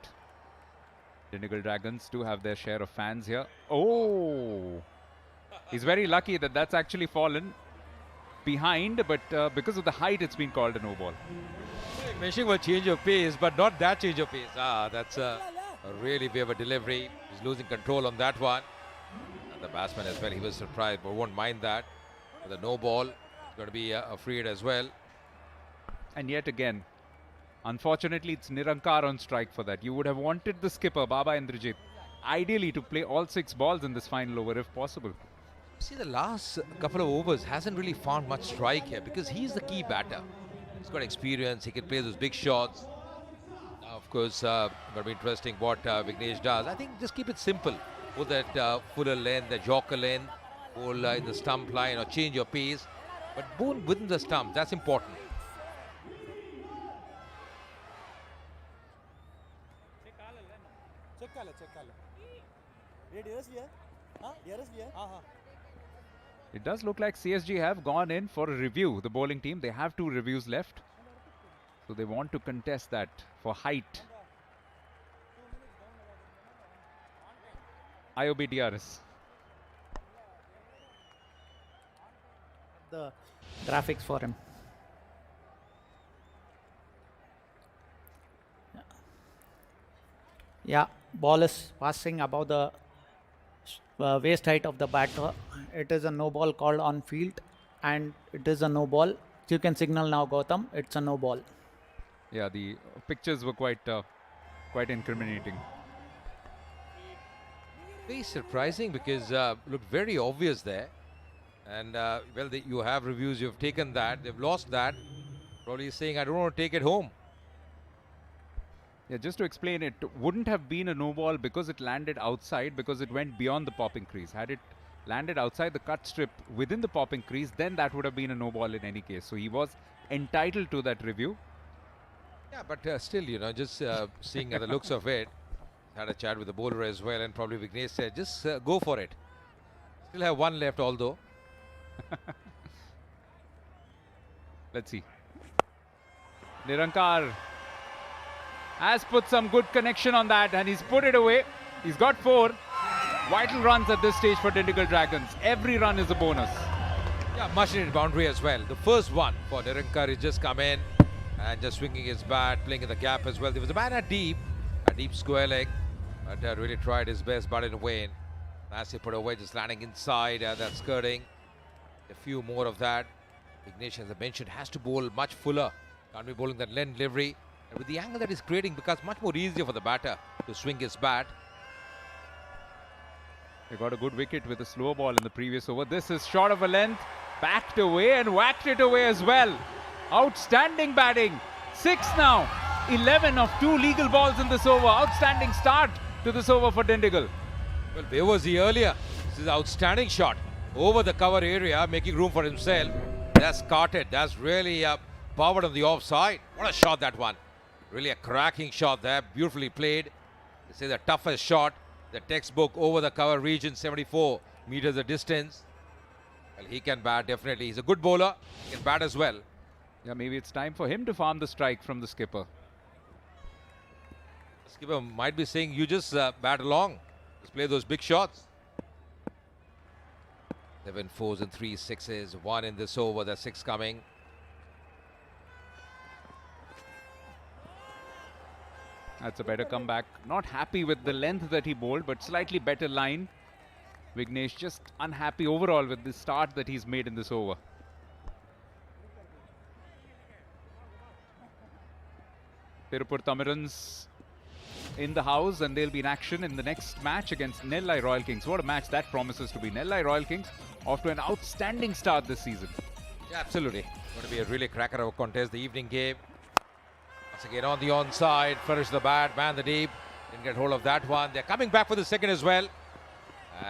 Dindigul Dragons do have their share of fans here. Oh! He's very lucky that that's actually fallen behind, but because of the height, it's been called a no ball. Mentioning about change of pace, but not that change of pace. That's a really bit of a delivery. He's losing control on that one. And the batsman as well, he was surprised, but won't mind that. The no ball is going to be freed as well. And yet again, unfortunately, it's Nirankar on strike for that. You would have wanted the skipper, Baba Indrajit, ideally to play all 6 balls in this final over if possible. See, the last couple of overs hasn't really found much strike here because he's the key batter. He's got experience, he can play those big shots. Now, of course, going to be interesting what Vignesh does. I think just keep it simple. Put that fuller length, that Yorker length, bowl in the stump line or change your pace. But bowl within the stump, that's important. It does look like CSG have gone in for a review, the bowling team. They have 2 reviews left. So they want to contest that for height. IOB DRS. The graphics for him. Yeah, ball is passing above the waist height of the batter. It is a no ball called on field, and it is a no ball. You can signal now, Gautam. It's a no ball. Yeah, the pictures were quite incriminating. Very surprising because looked very obvious there. And well, you have reviews, you've taken that, they've lost that. Probably saying, I don't want to take it home. Yeah, just to explain, it wouldn't have been a no ball because it landed outside, because it went beyond the popping crease. Had it landed outside the cut strip within the popping crease, then that would have been a no ball in any case. So he was entitled to that review. Yeah, but still, you know, just seeing the looks of it, had a chat with the bowler as well, and probably Vignesh said, just go for it. Still have 1 left, although. Let's see. Nirankar has put some good connection on that, and he's put it away. He's got 4 vital runs at this stage for Dindigul Dragons. Every run is a bonus. Yeah, much needed boundary as well. The first one for Nirankar is just come in and just swinging his bat, playing in the gap as well. There was a man at deep square leg, but really tried his best, but in vain. Nicely put away, just landing inside that skirting. A few more of that. Vignesh, as I mentioned, has to bowl much fuller. Can't be bowling that length delivery. And with the angle that he's creating, becomes much more easier for the batter to swing his bat. They got a good wicket with a slow ball in the previous over. This is short of a length, backed away and whacked it away as well. Outstanding batting. 6 now. 11 of 2 legal balls in this over. Outstanding start to this over for Dindigul. Well, where was he earlier? This is an outstanding shot. Over the cover area, making room for himself. That's carted. That's really powered on the offside. What a shot that one. Really a cracking shot there. Beautifully played. This is the toughest shot. The textbook over the cover region, 74 meters the distance. Well, he can bat definitely. He's a good bowler. He can bat as well. Yeah, maybe it's time for him to farm the strike from the skipper. The skipper might be saying, you just bat along. Just play those big shots. 7 4s and 3 6s. 1 in this over. The 6 coming. That's a better comeback. Not happy with the length that he bowled, but slightly better line. Vignesh just unhappy overall with the start that he's made in this over. Tiruppur Tamizhans in the house, and they'll be in action in the next match against Nellai Royal Kings. What a match that promises to be. Nellai Royal Kings off to an outstanding start this season. Yeah, absolutely. Going to be a really cracker of a contest, the evening game. Once again on the onside, flourished the bat, man the deep. Didn't get hold of that one. They're coming back for the second as well.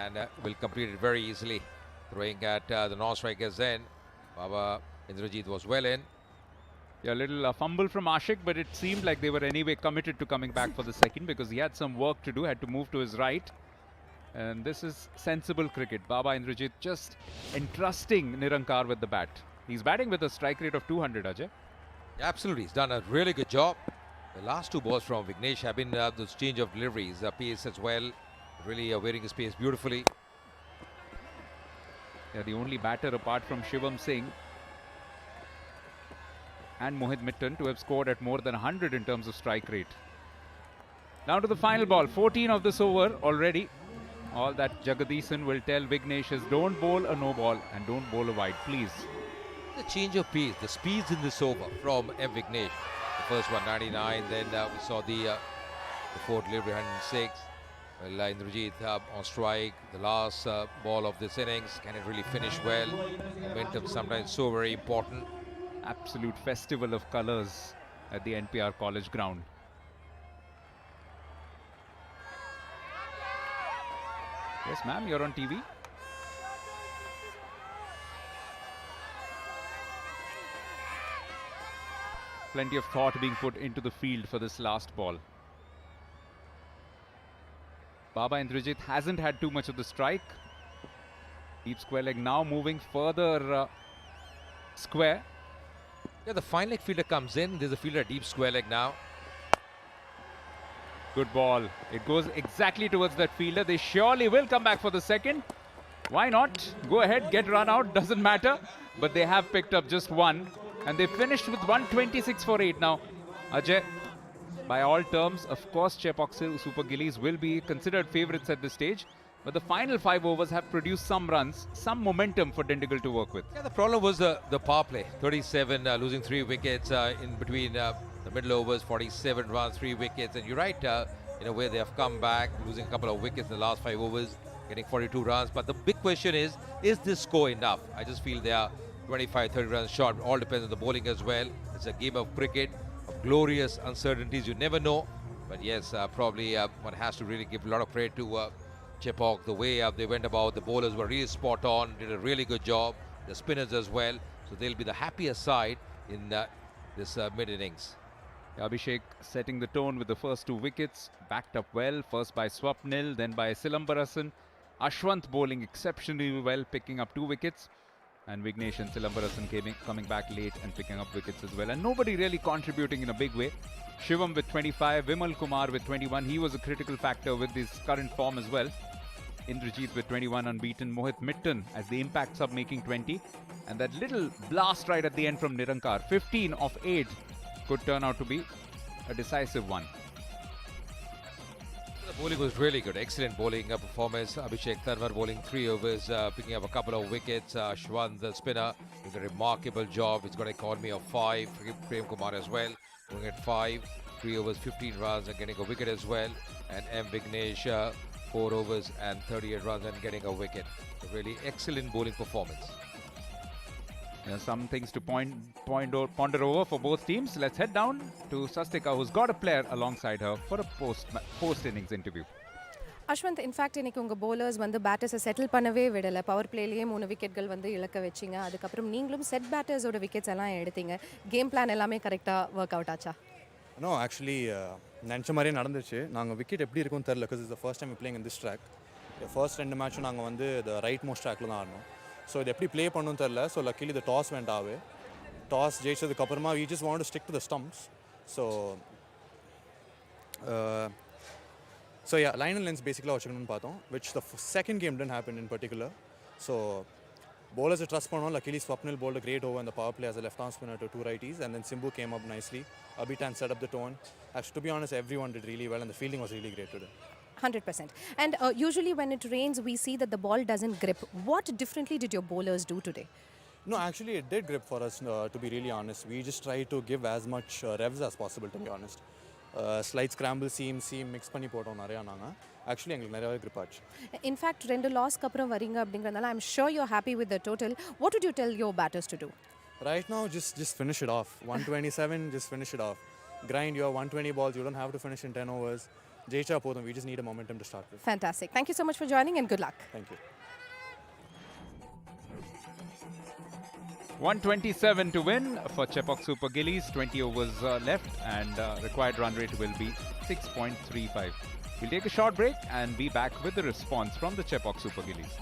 And will complete it very easily. Throwing at the non-strikers then. Baba Indrajit was well in. Yeah, a little fumble from Ashik, but it seemed like they were anyway committed to coming back for the second because he had some work to do, had to move to his right. And this is sensible cricket. Baba Indrajit just entrusting Nirankar with the bat. He's batting with a strike rate of 200, Ajay. Yeah, absolutely. He's done a really good job. The last two balls from Vignesh have been those change of deliveries. Pace as well. Really wearing his pace beautifully. Yeah, the only batter apart from Shivam Singh and Mohit Mitton to have scored at more than 100 in terms of strike rate. Down to the final ball. 14 of this over already. All that Jagadisan will tell Vignesh is don't bowl a no ball and don't bowl a wide, please. The change of pace, the speeds in this over from M. Vignesh. The first one 99, then we saw the fourth delivery 106. Well, Indrajit on strike. The last ball of this innings, can it really finish well? Momentum sometimes so very important. Absolute festival of colours at the NPR College Ground. Yes, ma'am, you're on TV. Plenty of thought being put into the field for this last ball. Baba Indrajit hasn't had too much of the strike. Deep square leg now moving further square. Yeah, the fine leg fielder comes in. There's a fielder deep square leg now. Good ball. It goes exactly towards that fielder. They surely will come back for the second. Why not? Go ahead, get run out. Doesn't matter. But they have picked up just one. And they finished with 126 for 8 now. Ajay, by all terms, of course, Chepauk Super Gillies will be considered favourites at this stage. But the final 5 overs have produced some runs, some momentum for Dindigul to work with. Yeah, the problem was the power play. 37, losing 3 wickets in between the middle overs, 47 runs, 3 wickets. And you're right, in a way they have come back, losing a couple of wickets in the last 5 overs, getting 42 runs. But the big question is this score enough? I just feel they are 25, 30 runs short. All depends on the bowling as well. It's a game of cricket, of glorious uncertainties. You never know. But yes, probably one has to really give a lot of credit to Chepauk. The way they went about, the bowlers were really spot on, did a really good job. The spinners as well. So they'll be the happiest side in this mid-innings. Abhishek setting the tone with the first 2 wickets. Backed up well. First by Swapnil, then by Silambarasan. Ashwant bowling exceptionally well, picking up 2 wickets. And Vignesh and Silambarasan coming back late and picking up wickets as well. And nobody really contributing in a big way. Shivam with 25, Vimal Kumar with 21. He was a critical factor with his current form as well. Indrajit with 21 unbeaten. Mohit Mitton as the impact sub making 20. And that little blast right at the end from Nirankar. 15 of 8 could turn out to be a decisive one. The bowling was really good. Excellent bowling performance. Abhishek Tanwar bowling 3 overs, picking up a couple of wickets. Shwan, the spinner, doing a remarkable job. He's got an economy of 5. Prem Kumar as well, going at 5. 3 overs, 15 runs and getting a wicket as well. And M. Vignesh, 4 overs and 38 runs and getting a wicket. A really excellent bowling performance. Yeah, some things to ponder over for both teams. Let's head down to Sastika, who's got a player alongside her for a post-innings interview. Ashwanth in fact இன்னைக்கு உங்கள் bowlers வந்து பேட்டர்ஸை settle பண்ணவே விடலை. Power பிளேலேயே 3 விக்கெட்கள் வந்து இழக்க வச்சிங்க. அதுக்கப்புறம் நீங்களும் செட் பேட்டர்ஸோட விக்கெட்ஸ் எல்லாம் எடுத்தீங்க. கேம் பிளான் எல்லாமே கரெக்டாக ஒர்க் அவுட் ஆச்சா? நோ ஆக்சுவலி நினச்ச மாதிரியே நடந்துச்சு. நாங்கள் விக்கெட் எப்படி இருக்கும்னு தெரில. Because is the first time playing in this track. First 2 மேட்சும் நாங்கள் வந்து த ரைட் மோஸ்ட் ட்ராக்ல தான் ஆடணும். ஸோ இது எப்படி ப்ளே பண்ணணும்னு தெரில. So luckily the toss went away. Toss ஜெயிச்சதுக்கப்புறமா we just want to stick to the stumps. So yeah line and length பேசிக்கலாக வச்சுக்கணும்னு பார்த்தோம். Which the second game tend happen in particular. So Bowlers are trust pannom. Luckily, Swapnil bowled a great over in the power play as a left-arm spinner to two righties, and then Simbu came up nicely. Abitan set up the tone. Actually, to be honest, everyone did really well, and the fielding was really great today. 100%. And usually when it rains, we see that the ball doesn't grip. What differently did your bowlers do today? No, actually, it did grip for us, to be really honest. We just tried to give as much revs as possible, to be honest. Slight scramble, seam, mix பண்ணி போட்டோம் நிறையா நாங்கள். Actually, எங்களுக்கு நிறையவே grip ஆச்சு. In fact, ரெண்டு லாஸ்க்கு அப்புறம் வரீங்க அப்படிங்கறதுனால I'm sure you're happy with the total. What would you tell your batters to do? Right now, just finish it off. 127, just finish it off. Grind your 120 balls. You don't have to finish in 10 overs. Jaicha podum. We just need a momentum to start with. Fantastic. Thank you so much for joining and good luck. Thank you. 127 to win for Chepauk Super Gillies. 20 overs left and required run rate will be 6.35. We'll take a short break and be back with the response from the Chepauk Super Gillies.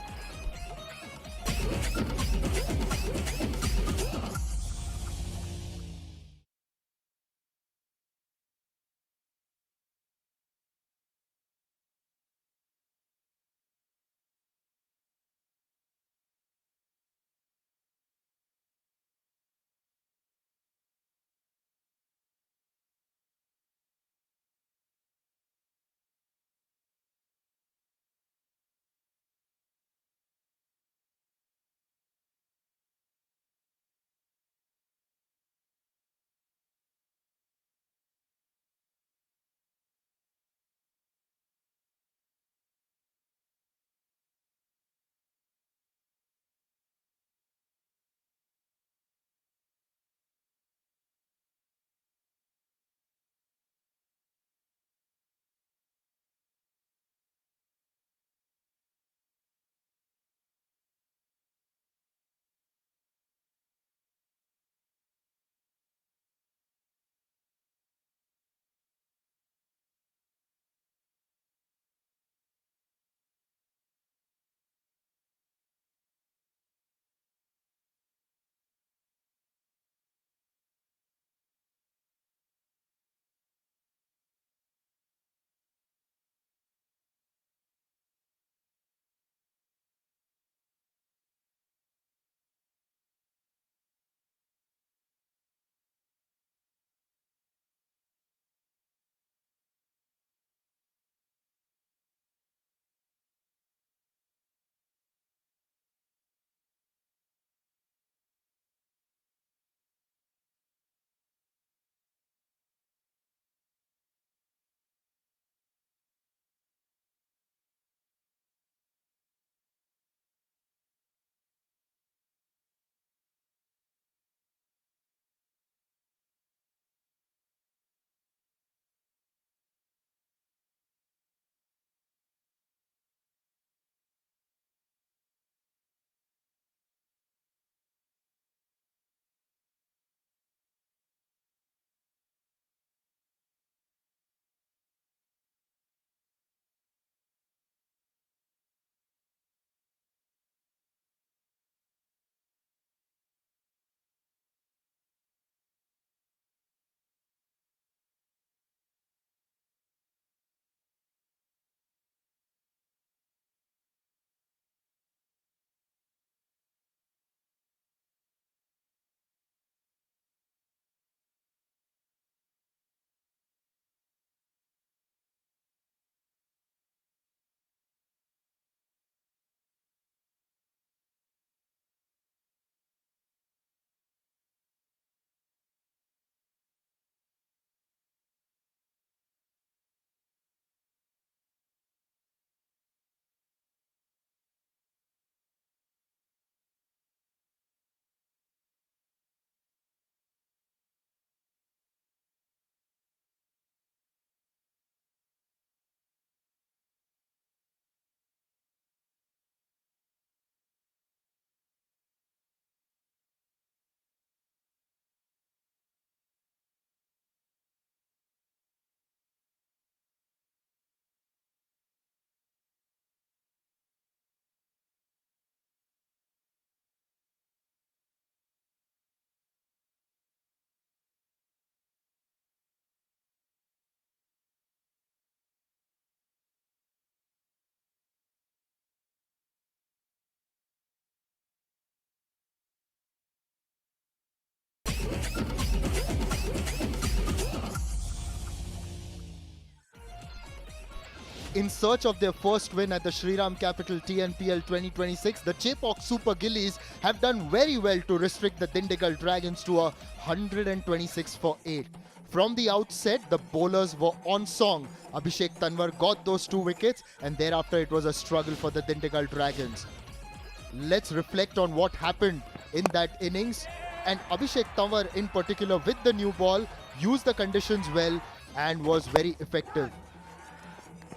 in search of their first win at the Shriram Capital TNPL 2026, the Chepauk Super Gillies have done very well to restrict the Dindigul Dragons to a 126 for 8. From the outset, the bowlers were on song. Abhishek Tanwar got those 2 wickets, and thereafter it was a struggle for the Dindigul Dragons. Let's reflect on what happened in that innings. And Abhishek Tanwar in particular, with the new ball, used the conditions well and was very effective.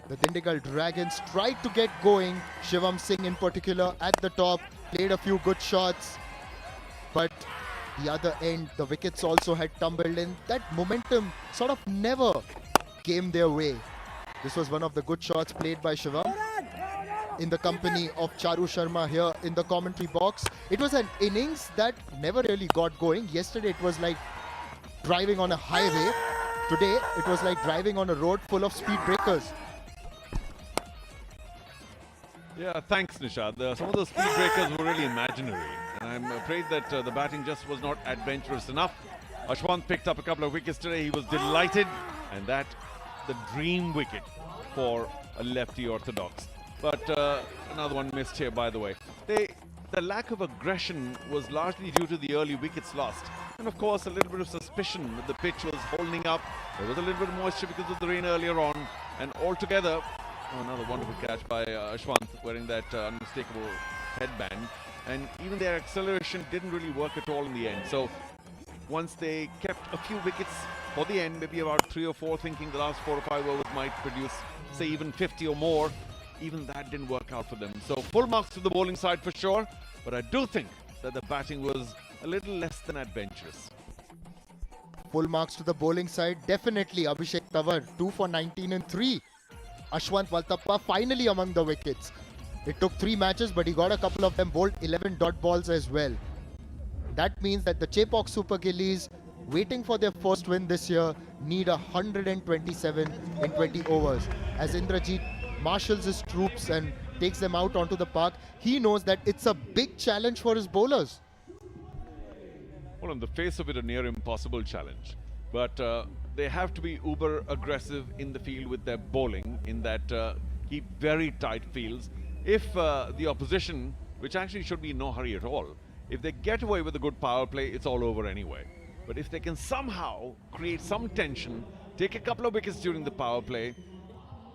The Dindigul Dragons tried to get going. Shivam Singh in particular at the top played a few good shots, but the other end, the wickets also had tumbled in. That momentum sort of never came their way. This was one of the good shots played by Shivam in the company of Charu Sharma here in the commentary box. It was an innings that never really got going. Yesterday it was like driving on a highway. Today it was like driving on a road full of speed breakers. Yeah, thanks, Nishad. Some of those speed breakers were really imaginary. And I'm afraid that the batting just was not adventurous enough. Ashwant picked up a couple of wickets today. He was delighted. And that, the dream wicket for a lefty orthodox. But another one missed here, by the way. The lack of aggression was largely due to the early wickets lost. And of course, a little bit of suspicion that the pitch was holding up. There was a little bit of moisture because of the rain earlier on. And altogether, another wonderful catch by Ashwant wearing that unmistakable headband. And even their acceleration didn't really work at all in the end. So once they kept a few wickets for the end, maybe about 3 or 4, thinking the last 4 or 5 overs might produce, say, even 50 or more, even that didn't work out for them. So full marks to the bowling side for sure. But I do think that the batting was a little less than adventurous. Full marks to the bowling side. Definitely Abhishek Tanwar, 2 for 19 and 3. Ashwant Valtappa finally among the wickets. It took 3 matches, but he got a couple of them bowled 11 dot balls as well. That means that the Chepauk Super Gillies, waiting for their first win this year, need 127 in 20 overs. As Indrajit marshals his troops and takes them out onto the park, he knows that it's a big challenge for his bowlers. Well, on the face of it, a near impossible challenge. But they have to be uber aggressive in the field with their bowling, in that keep very tight fields. If the opposition, which actually should be in no hurry at all, if they get away with a good power play, it's all over anyway. But if they can somehow create some tension, take a couple of wickets during the power play,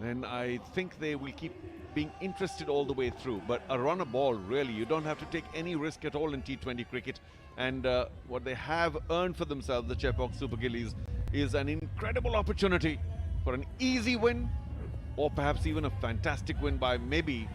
then I think they will keep being interested all the way through. But a run a ball, really, you don't have to take any risk at all in T20 cricket. And what they have earned for themselves, the Chepauk Super Gillies, is an incredible opportunity for an easy win, or perhaps even a fantastic win by maybe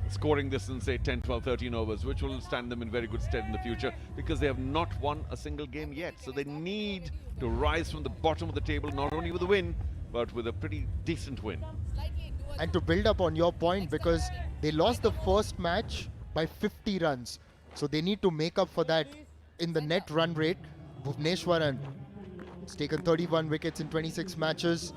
scoring this in, say, 10, 12, 13 overs, which will stand them in very good stead in the future, because they have not won a single game yet. So they need to rise from the bottom of the table, not only with a win, but with a pretty decent win. And to build up on your point, because they lost the first match by 50 runs. So they need to make up for that in the net run rate. Bhuvneshwaran has taken 31 wickets in 26 matches.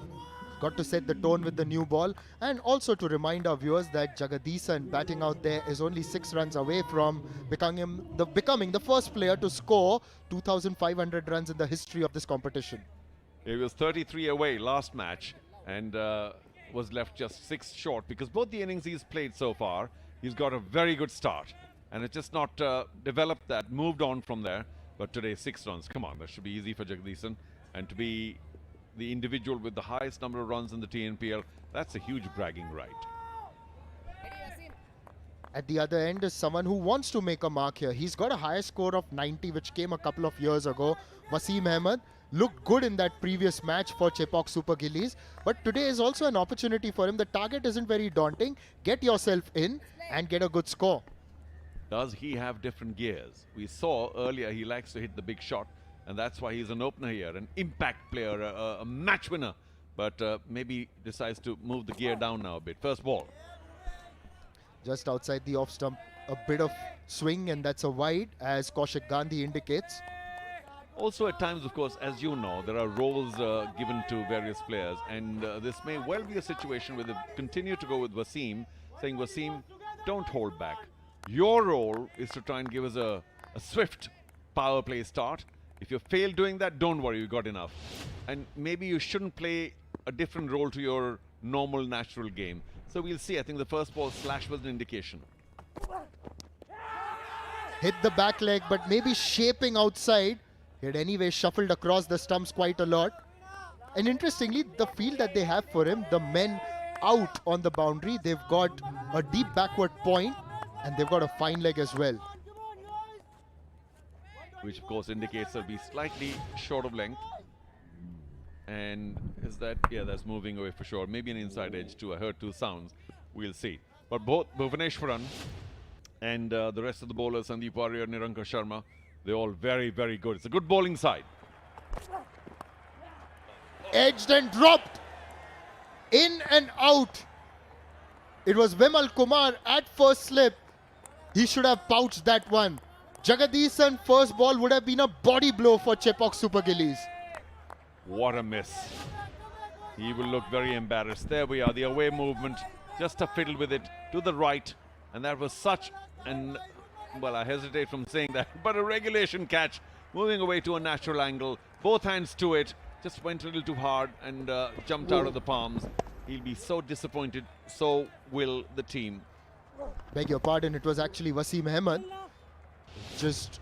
Got to set the tone with the new ball. And also to remind our viewers that Jagadisan batting out there is only 6 runs away from becoming the first player to score 2,500 runs in the history of this competition. He was 33 away last match and was left just 6 short, because both the innings he's played so far, he's got a very good start. And it's just not developed that, moved on from there. But today, 6 runs. Come on, that should be easy for Jagadisan. And to be the individual with the highest number of runs in the TNPL, that's a huge bragging right. At the other end is someone who wants to make a mark here. He's got a higher score of 90, which came a couple of years ago. Wasim Ahmed looked good in that previous match for Chepauk Super Gillies. But today is also an opportunity for him. The target isn't very daunting. Get yourself in and get a good score. Does he have different gears? We saw earlier he likes to hit the big shot, and that's why he's an opener here, an impact player, a match winner. But maybe decides to move the gear down now a bit. First ball. Just outside the off stump, a bit of swing, and that's a wide, as Kaushik Gandhi indicates. Also at times, of course, as you know, there are roles given to various players, and this may well be a situation where they continue to go with Wasim, saying, Wasim, don't hold back. Your role is to try and give us a swift power play start. If you fail doing that, don't worry, you got enough. And maybe you shouldn't play a different role to your normal, natural game. So we'll see. I think the first ball slash was an indication. Hit the back leg, but maybe shaping outside. He had anyway shuffled across the stumps quite a lot. And interestingly, the field that they have for him, the men out on the boundary, they've got a deep backward point and they've got a fine leg as well. Which of course indicates they'll be slightly short of length. And is that, yeah, that's moving away for sure. Maybe an inside edge too. I heard two sounds. We'll see. But both Bhuvaneshwaran and the rest of the bowlers, Sandeep Warrior, Niranka Sharma, they're all very, very good. It's a good bowling side. Edged and dropped. In and out. It was Vimal Kumar at first slip. He should have pouched that one. Jagadisan first ball would have been a body blow for Chepauk Super Gillies. What a miss. He will look very embarrassed. There we are, the away movement. Just a fiddle with it to the right. And that was such an, well, I hesitate from saying that, but a regulation catch. Moving away to a natural angle. Both hands to it. Just went a little too hard and jumped out of the palms. He'll be so disappointed. So will the team. Beg your pardon, it was actually Wasim Ahmed. Just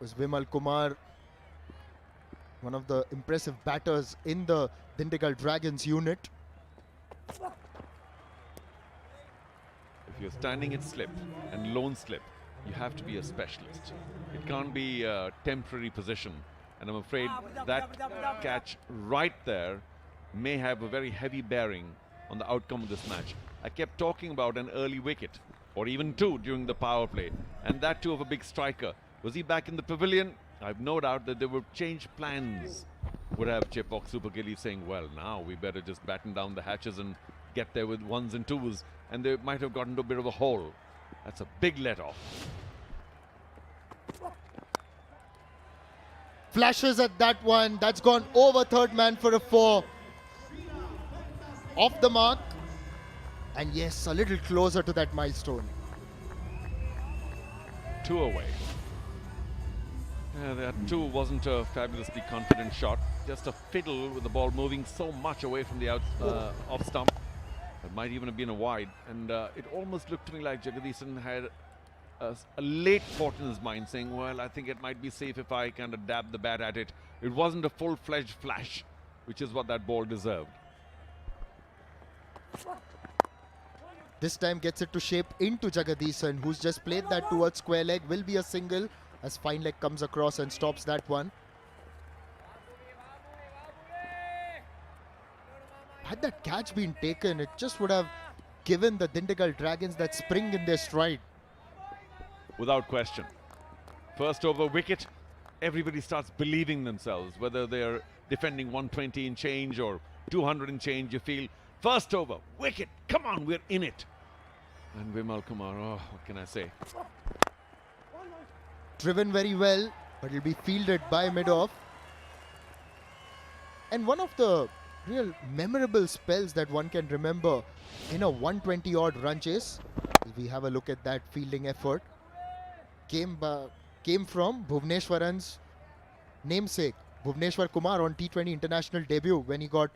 was Vimal Kumar, one of the impressive batters in the Dindigul Dragons unit. If you're standing at slip and lone slip, you have to be a specialist. It can't be a temporary position. And I'm afraid that catch right there may have a very heavy bearing on the outcome of this match. I kept talking about an early wicket, or even two during the power play, and that too of a big striker. Was he back in the pavilion? I've no doubt that they would change plans. Would have Chepauk Super Gillies saying, well, now we better just batten down the hatches and get there with ones and twos, and they might have gotten to a bit of a hole. That's a big let-off. Flashes at that one. That's gone over third man for a 4. Off the mark. And yes, a little closer to that milestone. 2 away. That 2 wasn't a fabulously confident shot. Just a fiddle with the ball moving so much away from the off stump. It might even have been a wide. And it almost looked to me like Jagadisan had a late thought in his mind saying, well, I think it might be safe if I kind of dab the bat at it. It wasn't a full-fledged flash, which is what that ball deserved. This time gets it to shape into Jagadisan, who's just played that towards square leg. Will be a single as fine leg comes across and stops that one. Had that catch been taken, it just would have given the Dindigul Dragons that spring in their stride. Without question. First over wicket, everybody starts believing themselves, whether they're defending 120 and change or 200 and change. You feel first over wicket, come on, we're in it. And Vimal Kumar, oh, what can I say? Driven very well, but it'll be fielded by mid-off. And one of the real memorable spells that one can remember in a 120 odd run chase, if we have a look at that fielding effort, came from Bhuvaneshwaran's namesake, Bhuvneshwar Kumar, on T20 international debut when he got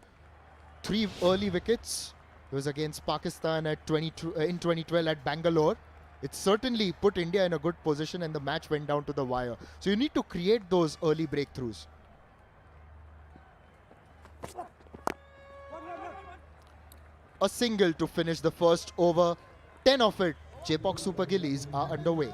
3 early wickets. It was against Pakistan at in 2012 at Bangalore. It certainly put India in a good position and the match went down to the wire. So you need to create those early breakthroughs. A single to finish the first over. 10 of it. Chepauk Super Gillies are underway.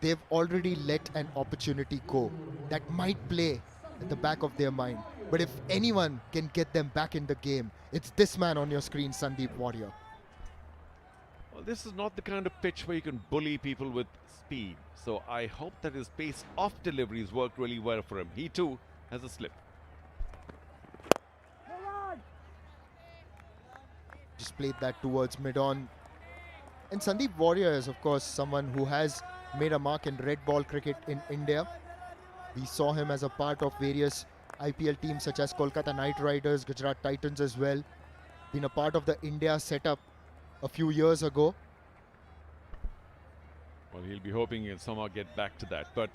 They've already let an opportunity go that might play at the back of their mind. But if anyone can get them back in the game, it's this man on your screen, Sandeep Warrior. Well, this is not the kind of pitch where you can bully people with speed. So I hope that his pace off deliveries worked really well for him. He too has a slip. Just played that towards mid-on. And Sandeep Warrior is, of course, someone who has made a mark in red ball cricket in India. We saw him as a part of various IPL teams such as Kolkata Knight Riders, Gujarat Titans as well. Been a part of the India setup a few years ago. Well, he'll be hoping he'll somehow get back to that. But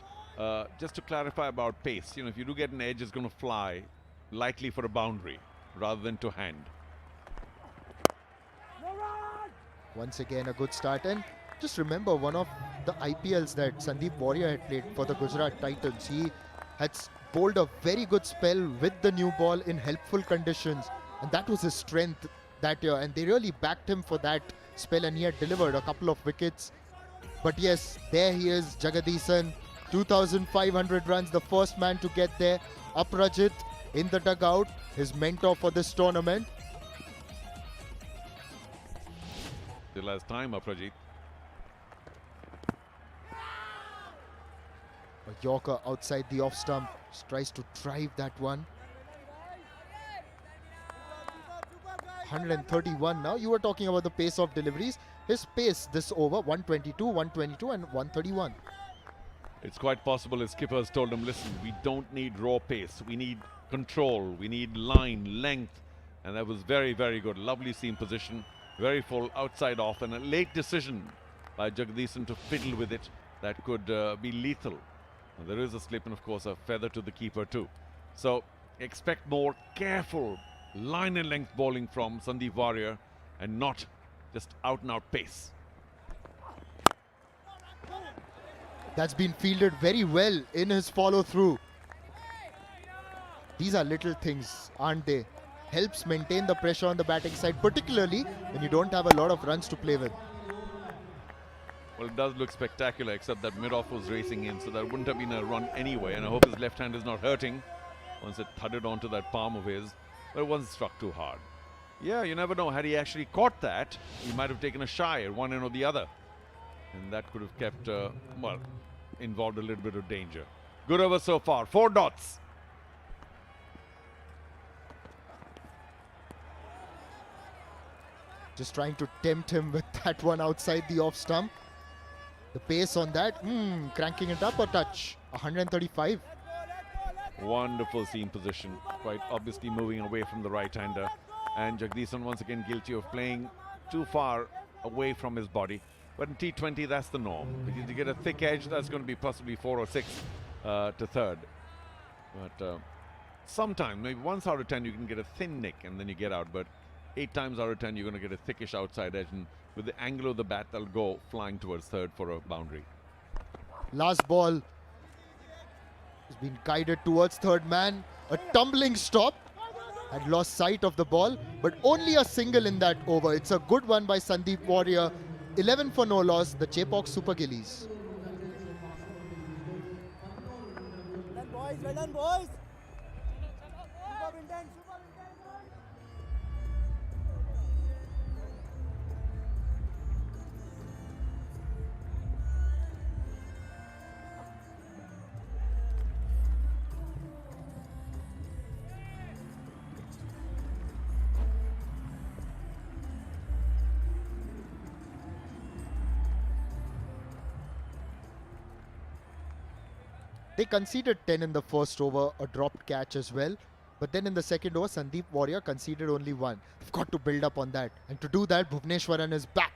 just to clarify about pace, if you do get an edge, it's going to fly likely for a boundary rather than to hand. Once again, a good start. And just remember, one of the IPLs that Sandeep Warrior had played for the Gujarat Titans, he had bowled a very good spell with the new ball in helpful conditions. And that was his strength that year. And they really backed him for that spell, and he had delivered a couple of wickets. But yes, there he is, Jagadisan, 2,500 runs, the first man to get there. Aprajit in the dugout, his mentor for this tournament. Still has time, Aprajit. A Yorker outside the off stump, just tries to drive that one. 131 now. You were talking about the pace of deliveries. His pace this over, 122, 122 and 131. It's quite possible his skippers told him, listen, we don't need raw pace. We need control. We need line, length. And that was very, very good. Lovely seam position. Very full outside off. And a late decision by Jagadisan to fiddle with it. That could be lethal. And there is a slip and, of course, a feather to the keeper too. So expect more careful line and length bowling from Sandeep Warrior and not just out and out pace. That's been fielded very well in his follow through. These are little things, aren't they? Helps maintain the pressure on the batting side, particularly when you don't have a lot of runs to play with. Well, it does look spectacular, except that mid-off was racing in, so that wouldn't have been a run anyway. And I hope his left hand is not hurting once it thudded onto that palm of his. But it wasn't struck too hard. Yeah, you never know. Had he actually caught that, he might have taken a shy at one end or the other. And that could have kept, well, involved a little bit of danger. Good over so far. 4 dots. Just trying to tempt him with that one outside the off stump. The pace on that, cranking it up a touch. 135. Wonderful seam position. Quite obviously moving away from the right-hander. And Jagadisan once again guilty of playing too far away from his body. But in T20, that's the norm. Because you get a thick edge, that's going to be possibly 4 or 6 to third. But sometimes, maybe once out of 10, you can get a thin nick and then you get out. But 8 times out of 10, you're going to get a thickish outside edge. And with the angle of the bat, they'll go flying towards third for a boundary. Last ball has been guided towards third man. A tumbling stop. Had lost sight of the ball, but only a single in that over. It's a good one by Sandeep Warrior. 11 for no loss, the Chepauk Super Gillies. Well done, boys. Superb intent, superb intent, boys. They conceded 10 in the first over, a dropped catch as well. But then in the second over, Sandeep Warrior conceded only 1. They've got to build up on that. And to do that, Bhuvneshwaran is back.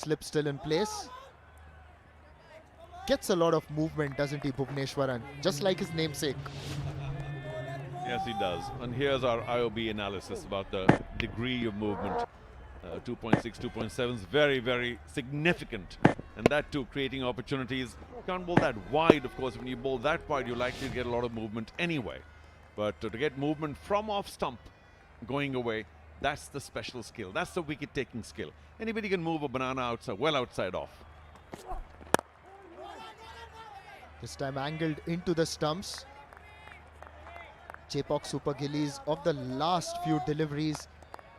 Slip still in place. Gets a lot of movement, doesn't he, Bhuvneshwaran? Just like his namesake. Yes, he does. And here's our IOB analysis about the degree of movement. 2.6, 2.7 is very, very significant. And that too, creating opportunities. You can't bowl that wide, of course. When you bowl that wide, you're likely to get a lot of movement anyway. But to get movement from off stump going away, that's the special skill. That's the wicket-taking skill. Anybody can move a banana outside, well outside off. This time angled into the stumps. Chepauk Super Gillies, of the last few deliveries,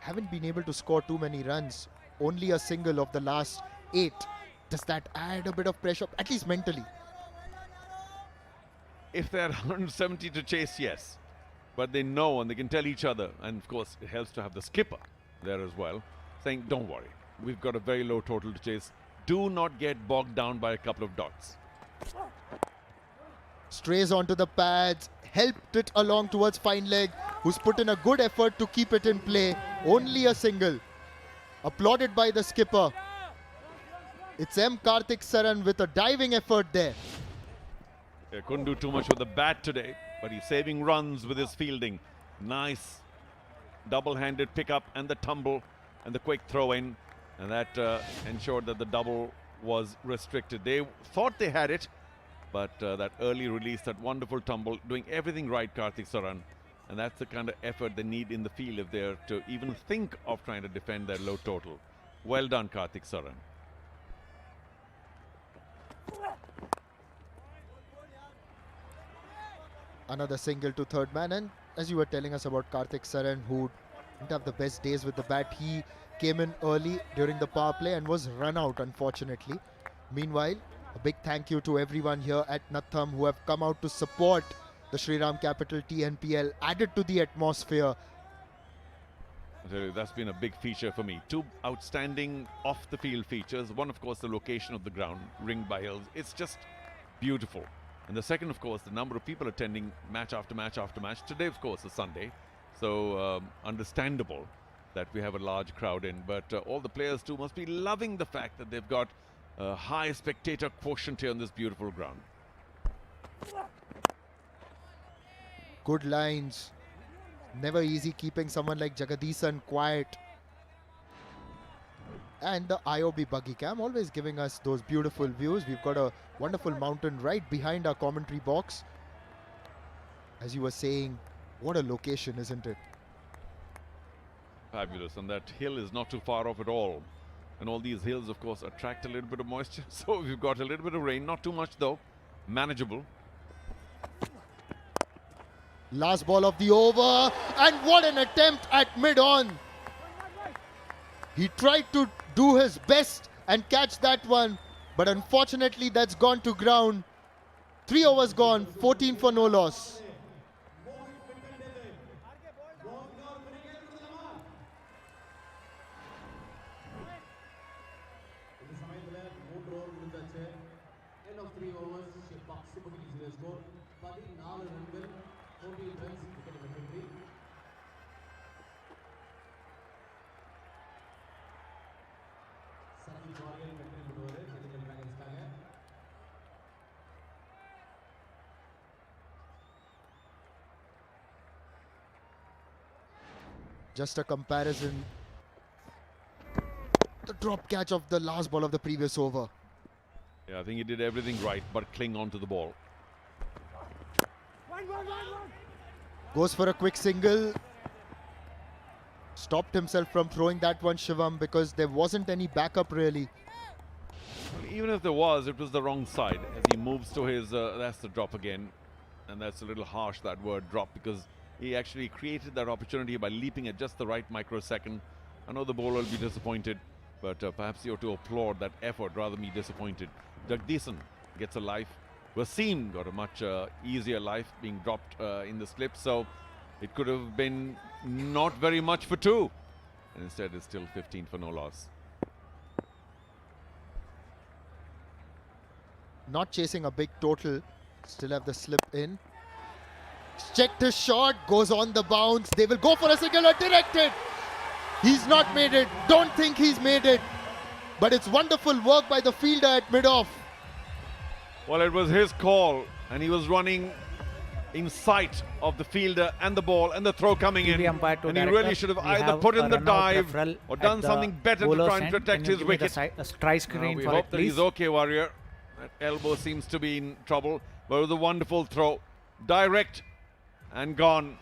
haven't been able to score too many runs. Only a single of the last 8. Does that add a bit of pressure, at least mentally? if they're 170 to chase, yes. But they know and they can tell each other. And of course, it helps to have the skipper there as well, saying, don't worry, we've got a very low total to chase. Do not get bogged down by a couple of dots. Strays onto the pads, helped it along towards fine leg, who's put in a good effort to keep it in play. Only a single. Applauded by the skipper. It's M. Karthik Saran with a diving effort there. He couldn't do too much with the bat today, but he's saving runs with his fielding. Nice double-handed pickup and the tumble and the quick throw-in, and that ensured that the double was restricted. They thought they had it, but that early release, that wonderful tumble, doing everything right, Karthik Saran. And that's the kind of effort they need in the field if they're to even think of trying to defend their low total. Well done, Karthik Saran. Another single to third man, and as you were telling us about Karthik Saran, who didn't have the best days with the bat, he came in early during the power play and was run out, unfortunately. Meanwhile, a big thank you to everyone here at Natham who have come out to support the Shriram Capital TNPL, added to the atmosphere. I tell you, that's been a big feature for me. Two outstanding off-the-field features. One, of course, the location of the ground, ringed by hills. It's just beautiful. And the second, of course, the number of people attending match after match after match. Today, of course, is Sunday. So understandable that we have a large crowd in. But all the players, too, must be loving the fact that they've got a high spectator quotient here on this beautiful ground. Good lines. Never easy keeping someone like Jagadisan quiet. And the IOB buggy cam always giving us those beautiful views. We've got a wonderful mountain right behind our commentary box. As you were saying, what a location, isn't it? Fabulous. And that hill is not too far off at all. And all these hills, of course, attract a little bit of moisture. So we've got a little bit of rain. Not too much, though. Manageable. Last ball of the over. And what an attempt at mid-on. He tried to do his best and catch that one, but unfortunately that's gone to ground. 3 overs gone, 14 for no loss. End of 3 overs, Chepauk Super Gillies score 14 runs, 14 runs, wicket victory. Just a comparison. The drop catch of the last ball of the previous over. Yeah, I think he did everything right, but cling on to the ball. Goes for a quick single. Stopped himself from throwing that one, Shivam, because there wasn't any backup really. Well, even if there was, it was the wrong side. As he moves to his, that's the drop again. And that's a little harsh, that word drop, because he actually created that opportunity by leaping at just the right microsecond. I know the bowler will be disappointed, but perhaps you have to applaud that effort rather than be disappointed. Jagadisan gets a life. Wasim got a much easier life being dropped in the slip, so it could have been not very much for 2. And instead it's still 15 for no loss. Not chasing a big total. Still have the slip in. Checked his shot, goes on the bounce. They will go for a single, directed. He's not made it. Don't think he's made it. But it's wonderful work by the fielder at mid-off. Well, it was his call, and he was running in sight of the fielder and the ball and the throw coming in. And he really should have either put in the dive or done something better to try and protect his wicket. We hope that he's okay, Warrior. That elbow seems to be in trouble, but it was a wonderful throw. Direct and gone.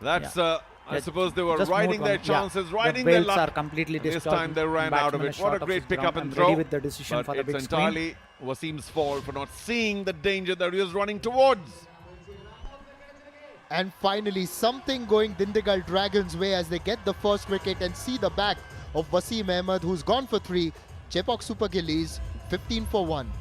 That's, I suppose they were riding their chances, riding their luck. Are completely this time they ran out of it. What a great pickup and throw. With the decision but for it's entirely Wasim's fault for not seeing the danger that he was running towards. And finally, something going Dindigul Dragons' way as they get the first wicket and see the back of Wasim Ahmed, who's gone for 3. Chepauk Super Gillies, 15 for 1.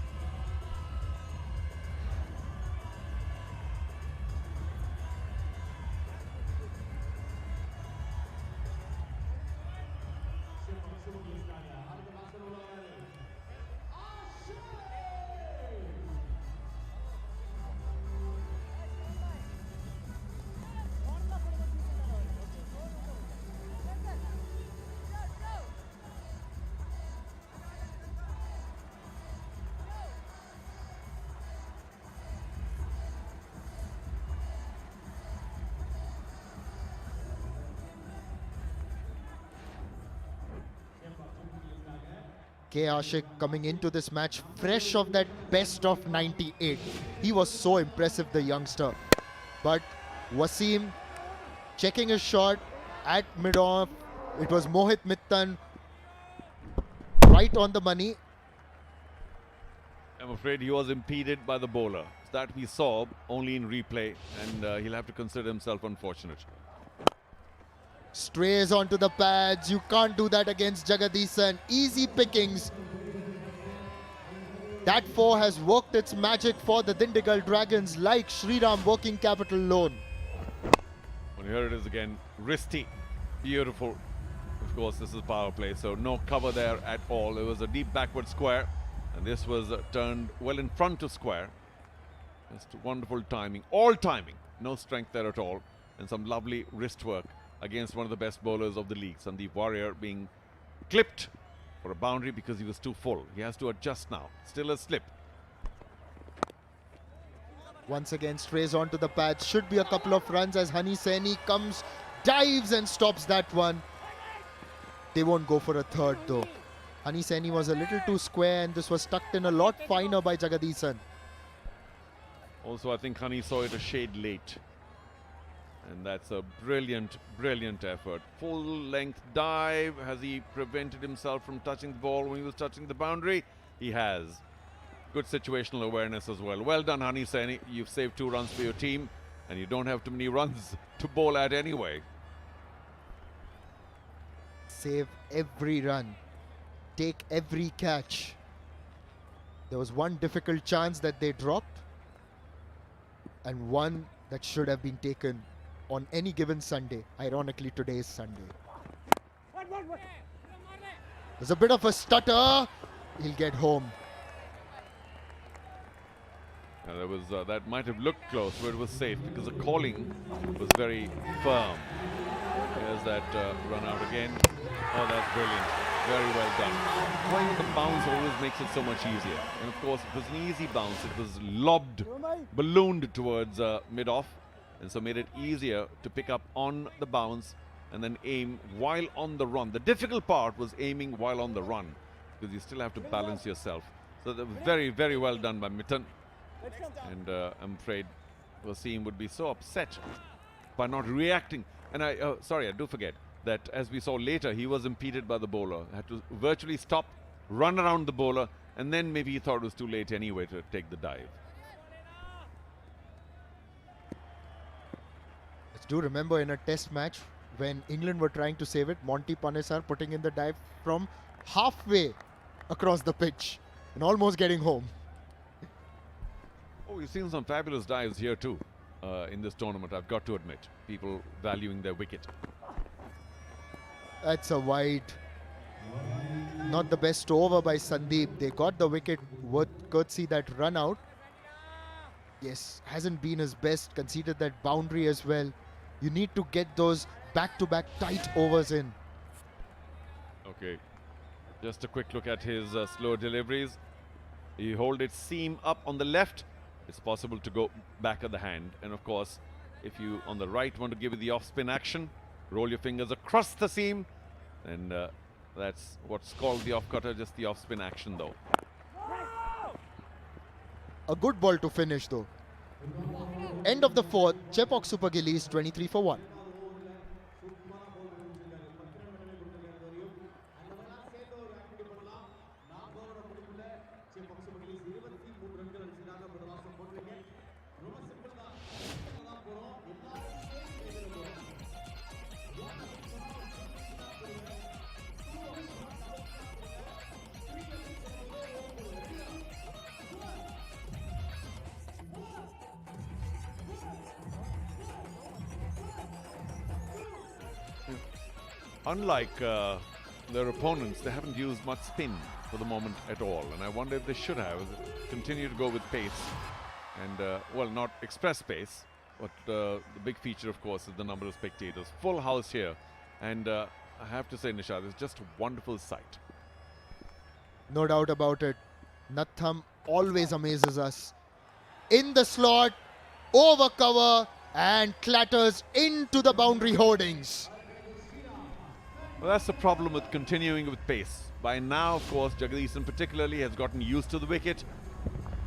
K. Ashik coming into this match fresh of that best of 98. He was so impressive, the youngster. But Wasim checking his shot at mid-off. It was Mohit Mittan right on the money. I'm afraid he was impeded by the bowler. That we saw only in replay, and he'll have to consider himself unfortunate. Strays onto the pads. You can't do that against Jagadisan. Easy pickings. That 4 has worked its magic for the Dindigul Dragons, like Shriram Working Capital loan. Well, here it is again. Wristy. Beautiful. Of course, this is power play, so no cover there at all. It was a deep backward square, and this was turned well in front of square. Just wonderful timing. All timing. No strength there at all. And some lovely wrist work against one of the best bowlers of the league. Sandeep Warrior being clipped for a boundary because he was too full. He has to adjust now. Still a slip. Once again, strays onto the pads. Should be a couple of runs as Hani Saini comes, dives and stops that one. They won't go for a third though. Hani Saini was a little too square and this was tucked in a lot finer by Jagadisan. Also, I think Hani saw it a shade late. And that's a brilliant, brilliant effort. Full length dive. Has he prevented himself from touching the ball when he was touching the boundary? He has. Good situational awareness as well. Well done, Hani Saini. You've saved 2 runs for your team, and you don't have too many runs to bowl at anyway. Save every run. Take every catch. There was one difficult chance that they dropped, and one that should have been taken on any given Sunday. Ironically, today is Sunday. There's a bit of a stutter. He'll get home. There was that might have looked close, but it was safe because the calling was very firm. Here's that run out again. Oh, that's brilliant. Very well done. Going with the bounce always makes it so much easier. And of course, it was an easy bounce. It was lobbed, ballooned towards mid-off, and so made it easier to pick up on the bounce and then aim while on the run. The difficult part was aiming while on the run, because you still have to balance yourself. So that was very, very well done by Mittan. And I'm afraid Wasim would be so upset by not reacting. And I do forget that as we saw later, he was impeded by the bowler. Had to virtually stop, run around the bowler, and then maybe he thought it was too late anyway to take the dive. Do remember in a test match when England were trying to save it, Monty Panesar putting in the dive from halfway across the pitch and almost getting home. Oh, we've seen some fabulous dives here too in this tournament, I've got to admit. People valuing their wicket. That's a wide. Not the best over by Sandeep. They got the wicket worth courtesy that run out. Yes, hasn't been his best. Conceded that boundary as well. You need to get those back-to-back tight overs in. Okay, just a quick look at his slow deliveries. You hold it seam up on the left, it's possible to go back of the hand. And of course, if you on the right want to give it the off-spin action, roll your fingers across the seam, and that's what's called the off-cutter, just the off-spin action though. A good ball to finish though. End of the 4th, Chepauk Super Gillies 23 for 1. Unlike their opponents, they haven't used much spin for the moment at all. And I wonder if they should have continue to go with pace. And, well, not express pace, but the big feature, of course, is the number of spectators. Full house here. And I have to say, Nishad, it's just a wonderful sight. No doubt about it. Natham always amazes us. In the slot, over cover, and clatters into the boundary hoardings. Well, that's the problem with continuing with pace. By now, of course, Jagadisan particularly has gotten used to the wicket.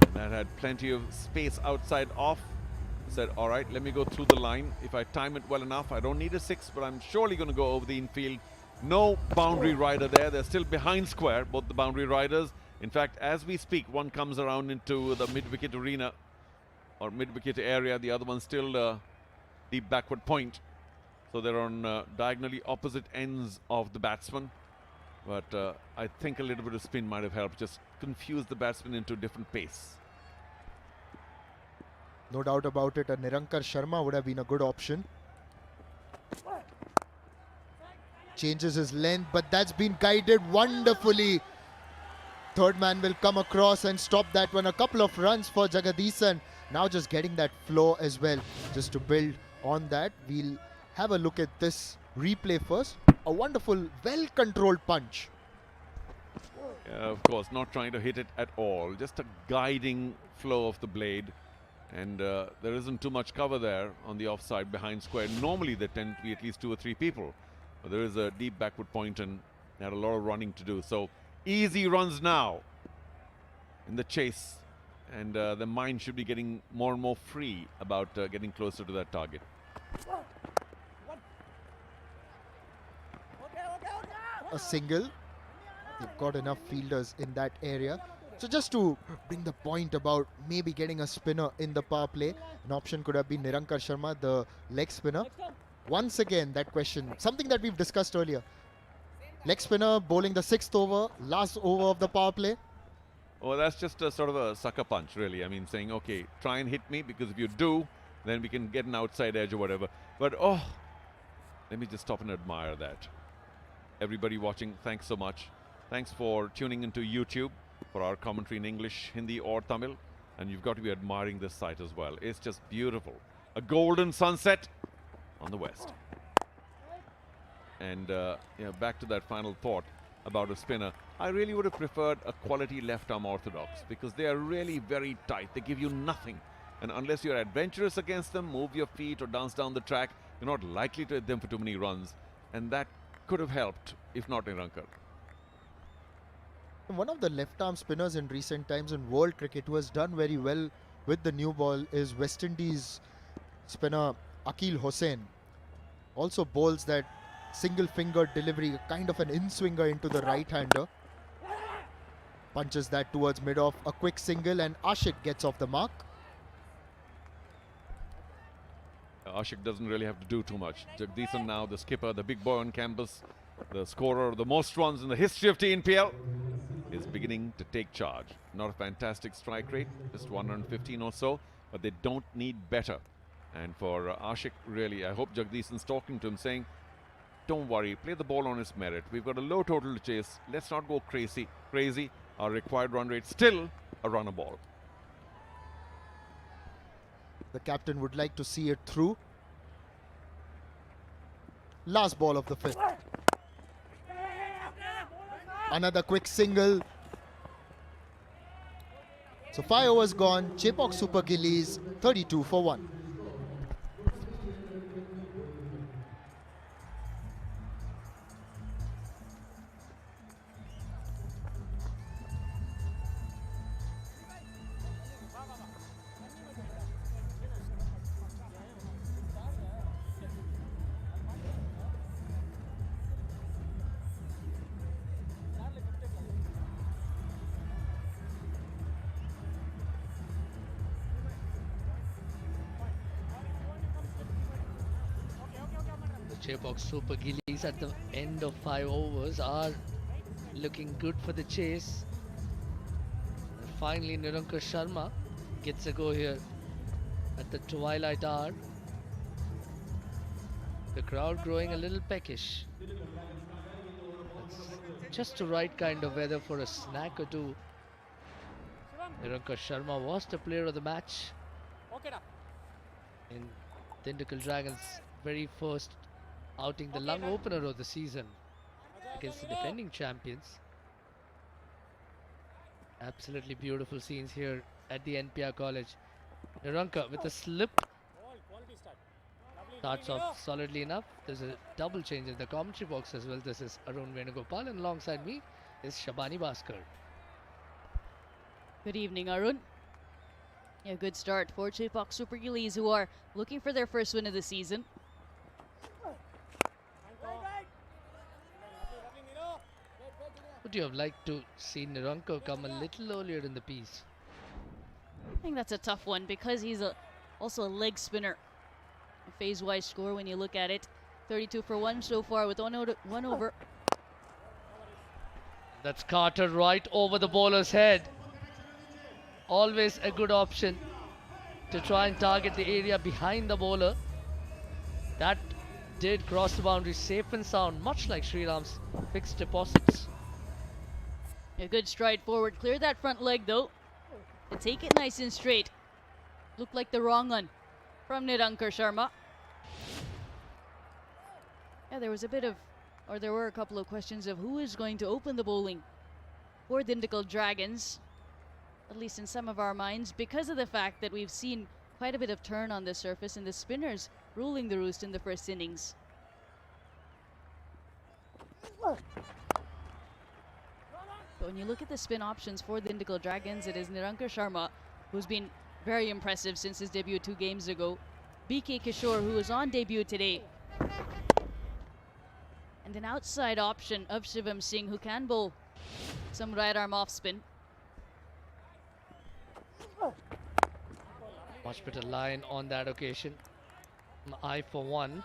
And that had plenty of space outside off. Said, all right, let me go through the line. If I time it well enough, I don't need a 6, but I'm surely going to go over the infield. No boundary rider there. They're still behind square, both the boundary riders. In fact, as we speak, one comes around into the mid-wicket arena or mid-wicket area. The other one's still deep backward point. So they're on diagonally opposite ends of the batsman. But I think a little bit of spin might have helped. Just confuse the batsman into different pace. No doubt about it, a Nirankar Sharma would have been a good option. Changes his length, but that's been guided wonderfully. Third man will come across and stop that one. A couple of runs for Jagadisan. Now just getting that flow as well. Just to build on that, we'll have a look at this replay first. A wonderful, well-controlled punch. Of course, not trying to hit it at all. Just a guiding flow of the blade. And there isn't too much cover there on the offside behind square. Normally there tend to be at least 2 or 3 people. But there is a deep backward point and they had a lot of running to do. So easy runs now in the chase. And the mind should be getting more and more free about getting closer to that target. A single. They've got enough fielders in that area. So just to bring the point about maybe getting a spinner in the power play, an option could have been Nirankar Sharma, the leg spinner. Once again, that question, something that we've discussed earlier. Leg spinner bowling the 6th over, last over of the power play. Oh, that's just a sort of a sucker punch, really. I mean, saying, okay, try and hit me, because if you do, then we can get an outside edge or whatever. But, oh, let me just stop and admire that. Everybody watching, thanks so much. Thanks for tuning into YouTube for our commentary in English, Hindi or Tamil. And you've got to be admiring this sight as well. It's just beautiful. A golden sunset on the west. And back to that final thought about a spinner. I really would have preferred a quality left-arm orthodox because they are really very tight. They give you nothing. And unless you're adventurous against them, move your feet or dance down the track, you're not likely to hit them for too many runs. And that could have helped, if not Nirankar. One of the left-arm spinners in recent times in world cricket who has done very well with the new ball is West Indies spinner Akil Hossain. Also bowls that single-finger delivery, kind of an in-swinger into the right-hander. Punches that towards mid-off, a quick single, and Ashik gets off the mark. Ashik doesn't really have to do too much. Jagadisan now, the skipper, the big boy on campus, the scorer of the most runs in the history of TNPL, is beginning to take charge. Not a fantastic strike rate, just 115 or so, but they don't need better. And for Ashik, really, I hope Jagadisan's talking to him saying, don't worry, play the ball on its merit. We've got a low total to chase. Let's not go crazy. Our required run rate still a runner ball. The captain would like to see it through. Last ball of the 5th. Another quick single. So 5 overs gone. Chepauk Super Gillies 32 for 1. Chepauk Super Gillies at the end of 5 overs are looking good for the chase. And finally, Nirankar Sharma gets a go here at the twilight hour. The crowd growing a little peckish. Let's just the right kind of weather for a snack or two. Niranka Sharma was the player of the match in Dindigul Dragons' very first outing, the lung opener of the season against the defending champions. Absolutely beautiful scenes here at the NPR College. Niranka with a slip. Starts off solidly enough. There's a double change in the commentary box as well. This is Arun Venugopal, and alongside me is Shabani Bhaskar. Good evening, Arun. Yeah, good start for Chepauk Super Gillies, who are looking for their first win of the season. Would you have liked to see Niranka come a little earlier in the piece? I think that's a tough one because he's also a leg spinner. A phase-wise score when you look at it. 32 for 1 so far with one over. That's Carter right over the bowler's head. Always a good option to try and target the area behind the bowler. That did cross the boundary safe and sound, much like Shriram's fixed deposits. A good stride forward. Clear that front leg though. To take it nice and straight. Looked like the wrong one from Niranka Sharma. Yeah, there were a couple of questions of who is going to open the bowling for Dindigul Dragons, at least in some of our minds, because of the fact that we've seen quite a bit of turn on the surface and the spinners ruling the roost in the first innings. But when you look at the spin options for the Dindigul Dragons, it is Niranka Sharma, who's been very impressive since his debut 2 games ago. BK Kishore, who is on debut today. And an outside option of Shivam Singh, who can bowl some right arm off spin. Much better line on that occasion. I, for one,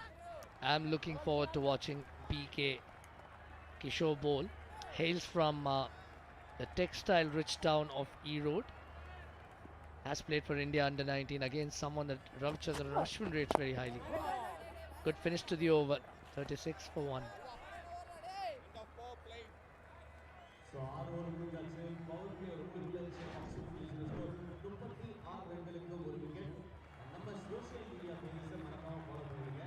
am looking forward to watching BK Kishore bowl. Hails from the textile-rich town of Erode. Has played for India under 19 against someone that Ravichandran Ashwin rates very highly. Good finish to the over. 36 for 1. So, 6 over முடிஞ்சாச்சு. Power play ரூல்ல Chepauk Super Gillies score 36 ரன்களுக்கு ஒரு wicket. நம்ம social media பேஜ்ல மறக்காம follow பண்ணுங்க.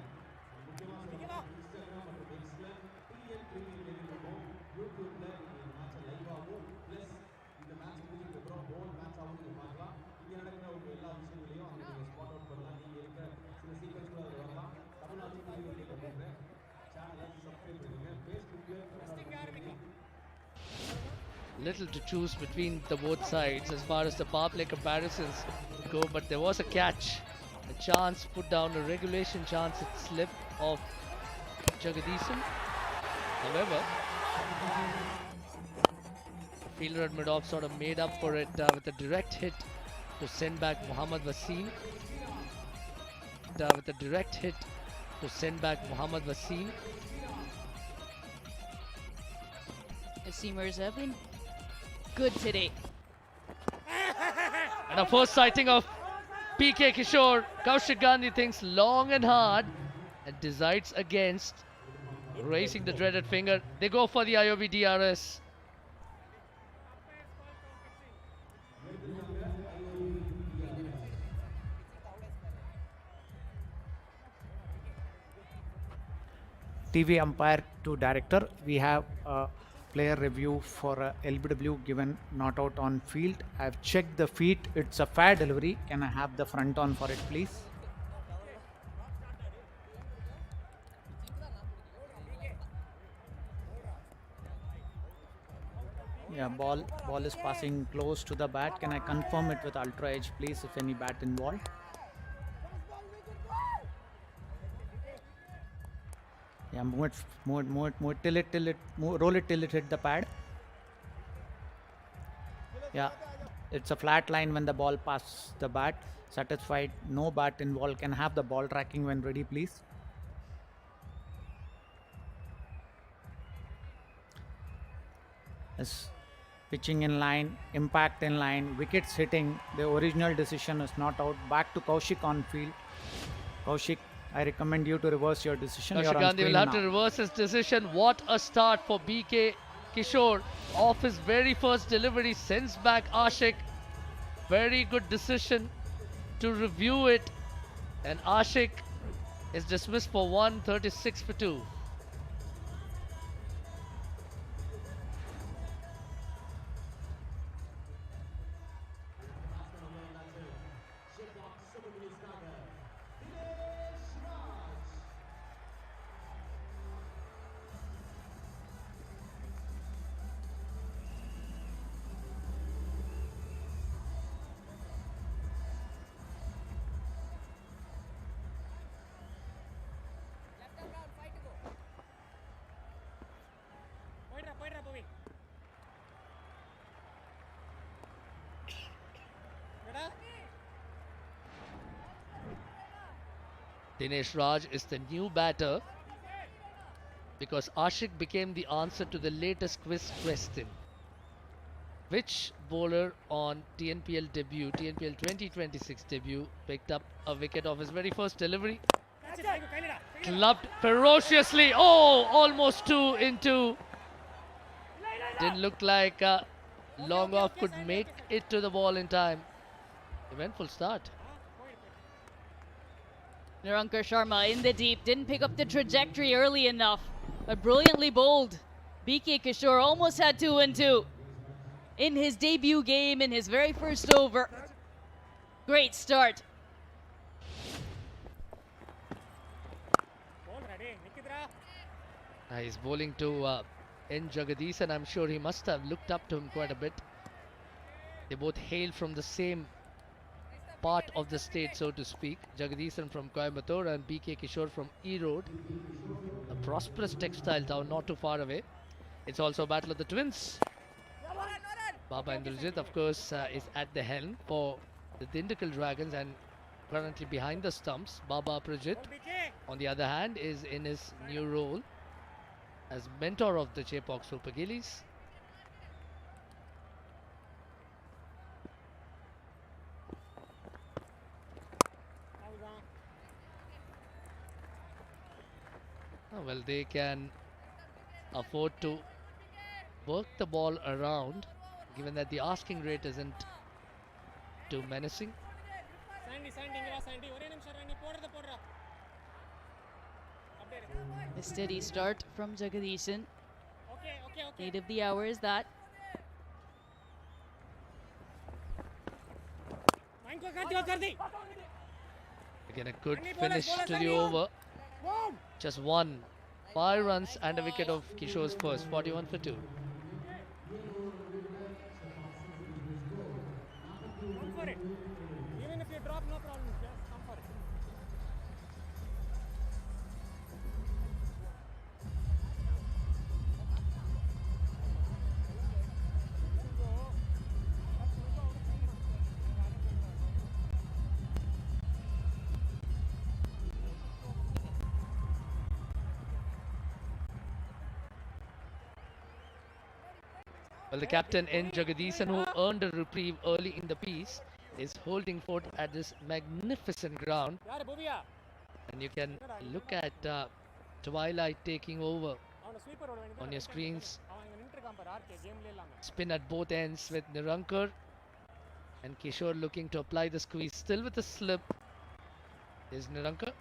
முக்கியமா சொல்லணும் இன்ஸ்டாகிராம் மற்றும் எக்ஸ்ல TN பிரீமியர் லீக் இருக்கும். யூடியூப்ல இந்த மேட்ச் லைவாவும் பிளஸ் இந்த மேட்ச் முடிஞ்சதுக்கு அப்புறம் ஓன் மேட்சாவும் நீங்க பார்க்கலாம். இங்க நடக்கிற எல்லா விஷயங்களையும் அங்க நீங்க ஸ்பாட் அவுட் பண்ணலாம். நீங்க இருக்கிற சில சீக்வென்ஸ் கூட அதுல வரலாம். தமிழ்நாடு பிரீமியர் லீக் அப்படிங்கற சேனலை சப்ஸ்கிரைப் பண்ணுங்க. Facebookல Little to choose between the both sides as far as the power play comparisons go, but there was a catch, a chance put down, a regulation chance. It slipped off Jagadishan. However, the fielder at mid-off sort of made up for it with a direct hit to send back Mohammad Wasim. The seamers have been good today. And a first sighting of PK Kishore. Kaushik Gandhi thinks long and hard and decides against raising the dreaded finger. They go for the IOB DRS. TV umpire to director. We have a player review for a LBW given not out on field. I've checked the feet. It's a fair delivery. Can I have the front on for it, please? Yeah, ball is passing close to the bat. Can I confirm it with ultra edge, please, if any bat involved? Yeah, move it till it, roll it till it hit the pad. Yeah, it's a flat line when the ball passes the bat. Satisfied, no bat involved. Can I have the ball tracking when ready, please? Yes, pitching in line, impact in line, wickets hitting. The original decision is not out. Back to Kaushik on field. Kaushik, I recommend you to reverse your decision. Kaushik Gandhi will have to reverse his decision. What a start for BK Kishore, off his very first delivery, sends back Ashik. Very good decision to review it. And Ashik is dismissed for 136 for 2. Dinesh Raj is the new batter because Ashik became the answer to the latest quiz question. Which bowler on TNPL 2026 debut picked up a wicket of his very first delivery? Clubbed ferociously. Oh, almost 2 into. Didn't look like long off could make it to the ball in time. Eventful start. Nirankar Sharma in the deep, didn't pick up the trajectory early enough, but brilliantly bowled. BK Kishore almost had 2 and 2 in his debut game in his very first over. Great start. He's bowling to N. Jagadish, and I'm sure he must have looked up to him quite a bit. They both hail from the same part of the state, so to speak. Jagadisan from Coimbatore and BK Kishore from Erode, a prosperous textile town not too far away. It's also a battle of the twins. Baba Indrajit, of course, is at the helm for the Dindigul Dragons and currently behind the stumps. Baba Prajit, on the other hand, is in his new role as mentor of the Chepauk Super Gillies. Oh, well, they can afford to work the ball around, given that the asking rate isn't too menacing. A steady start from Jagadisan. Need of the hour is that. Again, a good finish to the over. Just 1. 5 runs and a wicket of Kishore's first, 41 for 2. Come for it. Even if you drop, no problem. Just come for it. Well, the captain N. Jagadisan, who earned a reprieve early in the piece, is holding fort at this magnificent ground. And you can look at twilight taking over on your screens. Spin at both ends with Nirankar and Kishore looking to apply the squeeze. Still with a slip is Nirankar.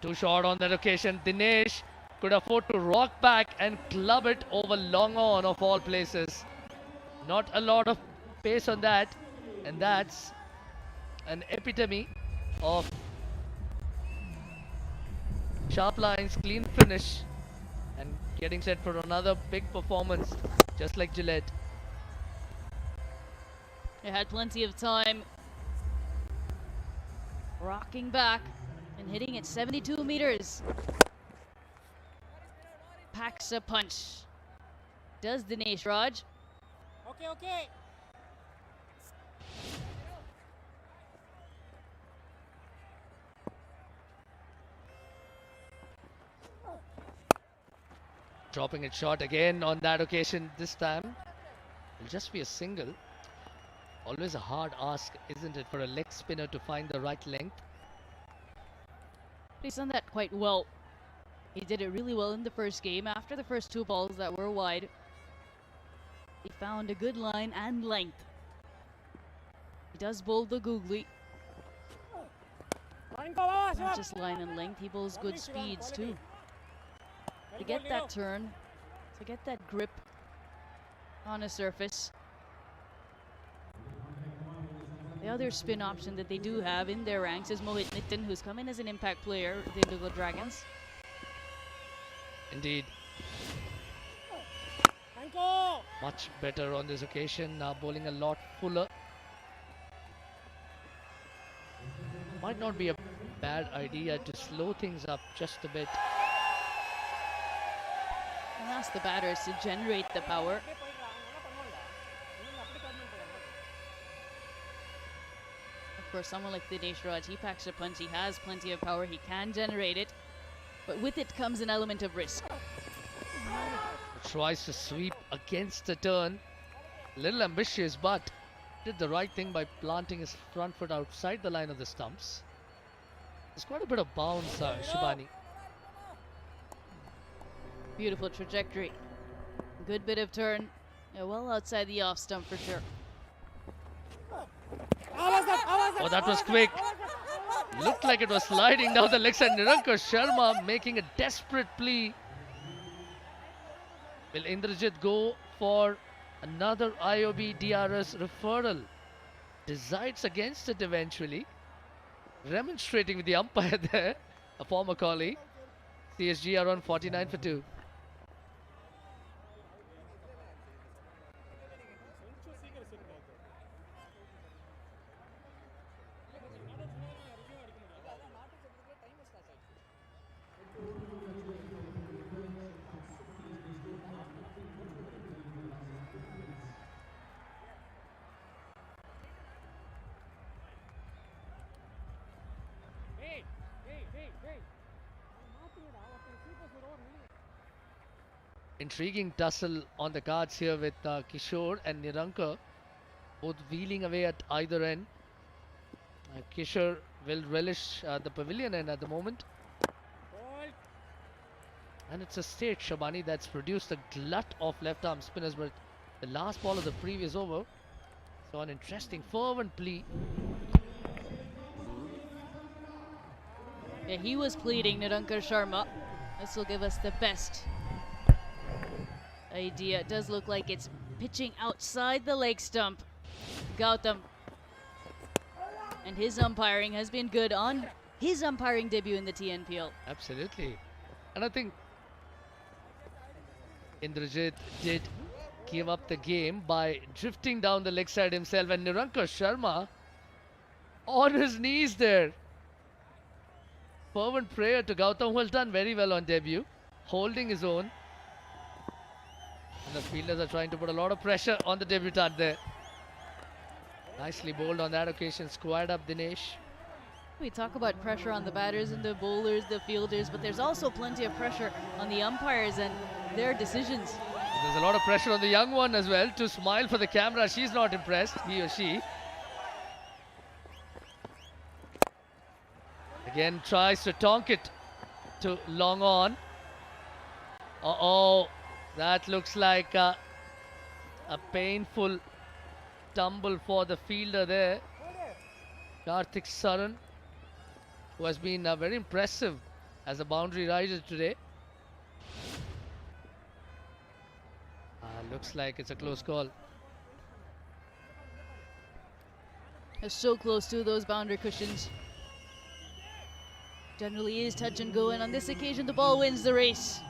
Too short on that occasion. Dinesh could afford to rock back and club it over long on of all places. Not a lot of pace on that, and that's an epitome of sharp lines, clean finish, and getting set for another big performance, just like Gillette. They had plenty of time. Rocking back and hitting at 72 meters. Packs a punch. Does Dinesh Raj. Okay, okay. Dropping it short again on that occasion this time. It'll just be a single. Always a hard ask, isn't it, for a leg spinner to find the right length? He's done that quite well. He did it really well in the first game. After the first 2 balls that were wide, he found a good line and length. He does bowl the googly. Not just line and length, he bowls good speeds too. To get that turn, to get that grip on a surface. The other spin option that they do have in their ranks is Mohit Nitin, who's come in as an impact player with the Dindigul Dragons. Indeed. Much better on this occasion, bowling a lot fuller. Might not be a bad idea to slow things up just a bit. And ask the batters to generate the power. Of course, someone like Dinesh Raj, he packs a punch, he has plenty of power, he can generate it. But with it comes an element of risk. Tries to sweep against the turn. A little ambitious, but did the right thing by planting his front foot outside the line of the stumps. There's quite a bit of bounce, Shibani. Beautiful trajectory. Good bit of turn. Yeah, well outside the off stump for sure. Oh, that was quick. Looked like it was sliding down the leg side. Nirankar Sharma making a desperate plea. Will Indrajit go for another IOB DRS referral? Decides against it eventually. Remonstrating with the umpire there, a former colleague. CSG are on 49 for 2. Intriguing tussle on the cards here with Kishore and Nirankar, both wheeling away at either end. Kishore will relish the pavilion end at the moment. And it's a state, Shabani, that's produced a glut of left arm spinners, but the last ball of the previous over. So an interesting fervent plea. Yeah, he was pleading, Nirankar Sharma. This will give us the best idea. It does look like it's pitching outside the leg stump. Gautam. And his umpiring has been good on his umpiring debut in the TNPL. Absolutely. And I think Indrajit did give up the game by drifting down the leg side himself, and Nirankar Sharma on his knees there. Fervent prayer to Gautam, who has done very well on debut, holding his own. And the fielders are trying to put a lot of pressure on the debutant there. Nicely bowled on that occasion, squared up Dinesh. We talk about pressure on the batters and the bowlers, the fielders, but there's also plenty of pressure on the umpires and their decisions. There's a lot of pressure on the young one as well to smile for the camera. She's not impressed, he or she. Again tries to tonk it to long on. Uh-oh, that looks like a painful tumble for the fielder there. Karthik Saran, who has been very impressive as a boundary rider today. Looks like it's a close call. They're so close to those boundary cushions. Generally is touch and go, and on this occasion the ball wins the race.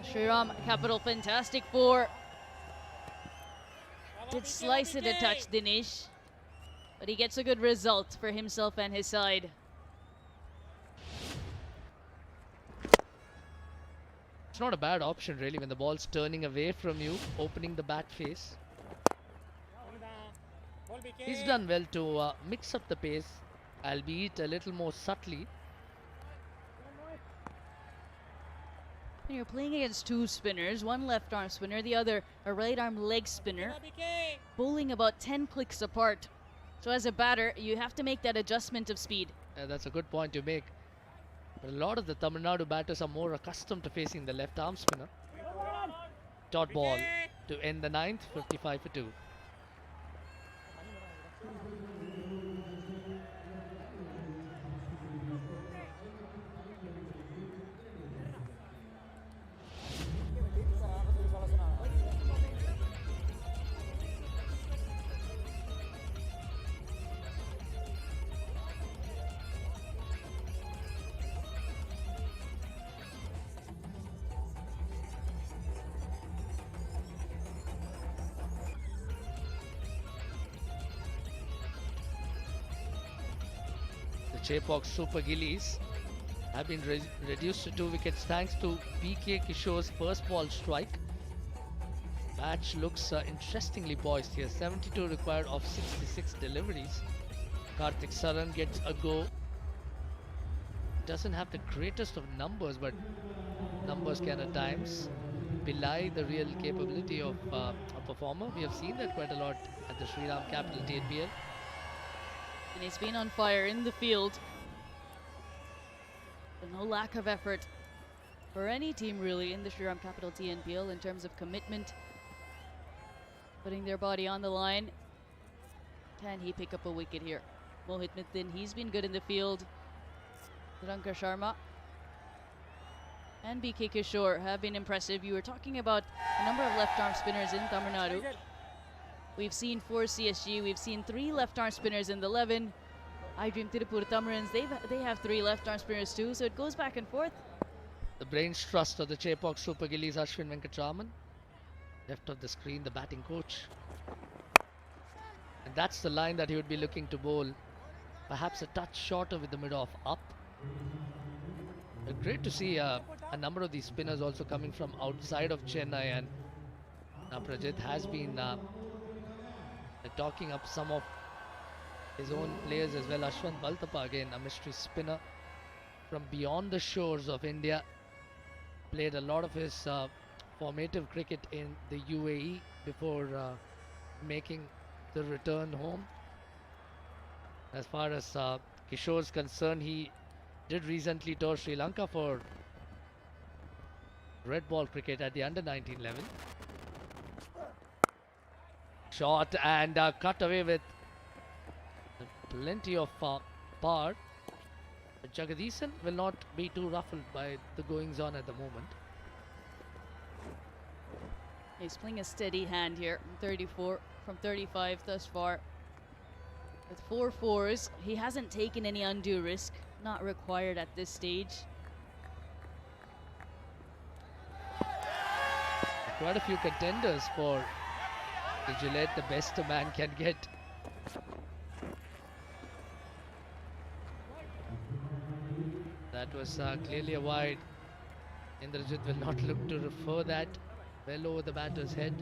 Shriram Capital, fantastic 4. Did slice it a touch, Dinesh, but he gets a good result for himself and his side. It's not a bad option really when the ball's turning away from you, opening the bat face. He's done well to mix up the pace, albeit a little more subtly. When you're playing against 2 spinners, one left arm spinner, the other a right arm leg spinner, bowling about 10 clicks apart. So as a batter, you have to make that adjustment of speed. That's a good point to make. But a lot of the Tamil Nadu batters are more accustomed to facing the left arm spinner. Dot ball to end the ninth, 55 for 2. Chepauk Super Gillies have been reduced to 2 wickets thanks to PK Kishore's first ball strike. Match looks interestingly poised here. 72 required of 66 deliveries. Karthik Saran gets a go. Doesn't have the greatest of numbers, but numbers can at times belie the real capability of a performer. We have seen that quite a lot at the Shriram Capital TNPL. And he's been on fire in the field. But no lack of effort for any team really in the Shriram Capital TNPL in terms of commitment. Putting their body on the line. Can he pick up a wicket here? Mohit Mithun, he's been good in the field. Niranka Sharma and BK Kishore have been impressive. You were talking about a number of left-arm spinners in Tamil Nadu. We've seen 4 CSG, we've seen 3 left-arm spinners in the 11. iDream Tiruppur Tamizhans, they have 3 left-arm spinners too, so it goes back and forth. The brains trust of the Chepauk Super Gillies, Ashwin Venkatraman. Left of the screen, the batting coach. And that's the line that he would be looking to bowl. Perhaps a touch shorter with the mid-off up. Great to see a number of these spinners also coming from outside of Chennai, and Prajit has been talking up some of his own players as well. Ashwant Baltapa, again a mystery spinner from beyond the shores of India. Played a lot of his formative cricket in the UAE before making the return home. As far as Kishore is concerned, he did recently tour Sri Lanka for red ball cricket at the under-19 level. Shot and cut away with plenty of power. But Jagadisan will not be too ruffled by the goings on at the moment. He's playing a steady hand here, 34 from 35 thus far. With 4 fours, he hasn't taken any undue risk, not required at this stage. Quite a few contenders for the Gillette, the best a man can get. That was clearly a wide. Indrajit will not look to refer that well over the batter's head.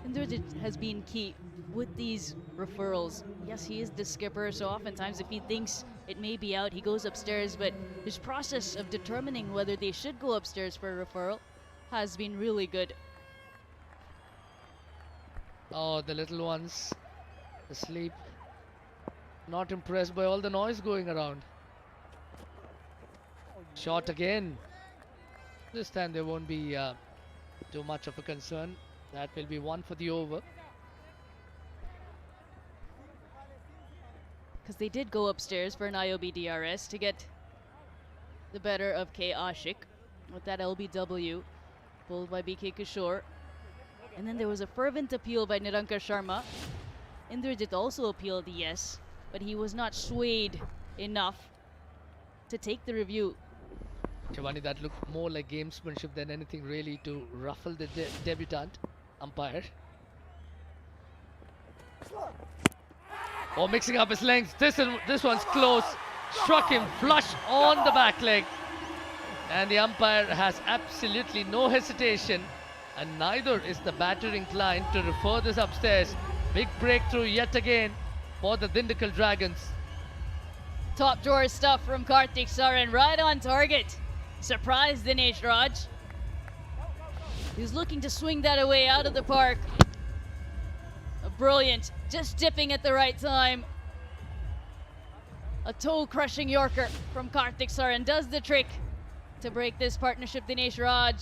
Indrajit has been key with these referrals. Yes, he is the skipper, so oftentimes if he thinks it may be out, he goes upstairs, but his process of determining whether they should go upstairs for a referral has been really good. Oh, the little ones asleep. Not impressed by all the noise going around. Shot again. This time there won't be too much of a concern. That will be 1 for the over. Because they did go upstairs for an IOB DRS to get the better of K. Ashik with that LBW pulled by BK Kishore. And then there was a fervent appeal by Niranka Sharma. Indrajit also appealed yes, but he was not swayed enough to take the review. Shivani, that looked more like gamesmanship than anything really to ruffle the debutant umpire. Oh, mixing up his lengths. This one's close. Struck him flush on the back leg. And the umpire has absolutely no hesitation. And neither is the batter inclined to refer this upstairs. Big breakthrough yet again for the Dindigul Dragons. Top drawer stuff from Karthik Saran, right on target. Surprised Dinesh Raj. He's looking to swing that away out of the park. Brilliant, just dipping at the right time. A toe-crushing Yorker from Karthik Saran does the trick to break this partnership. Dinesh Raj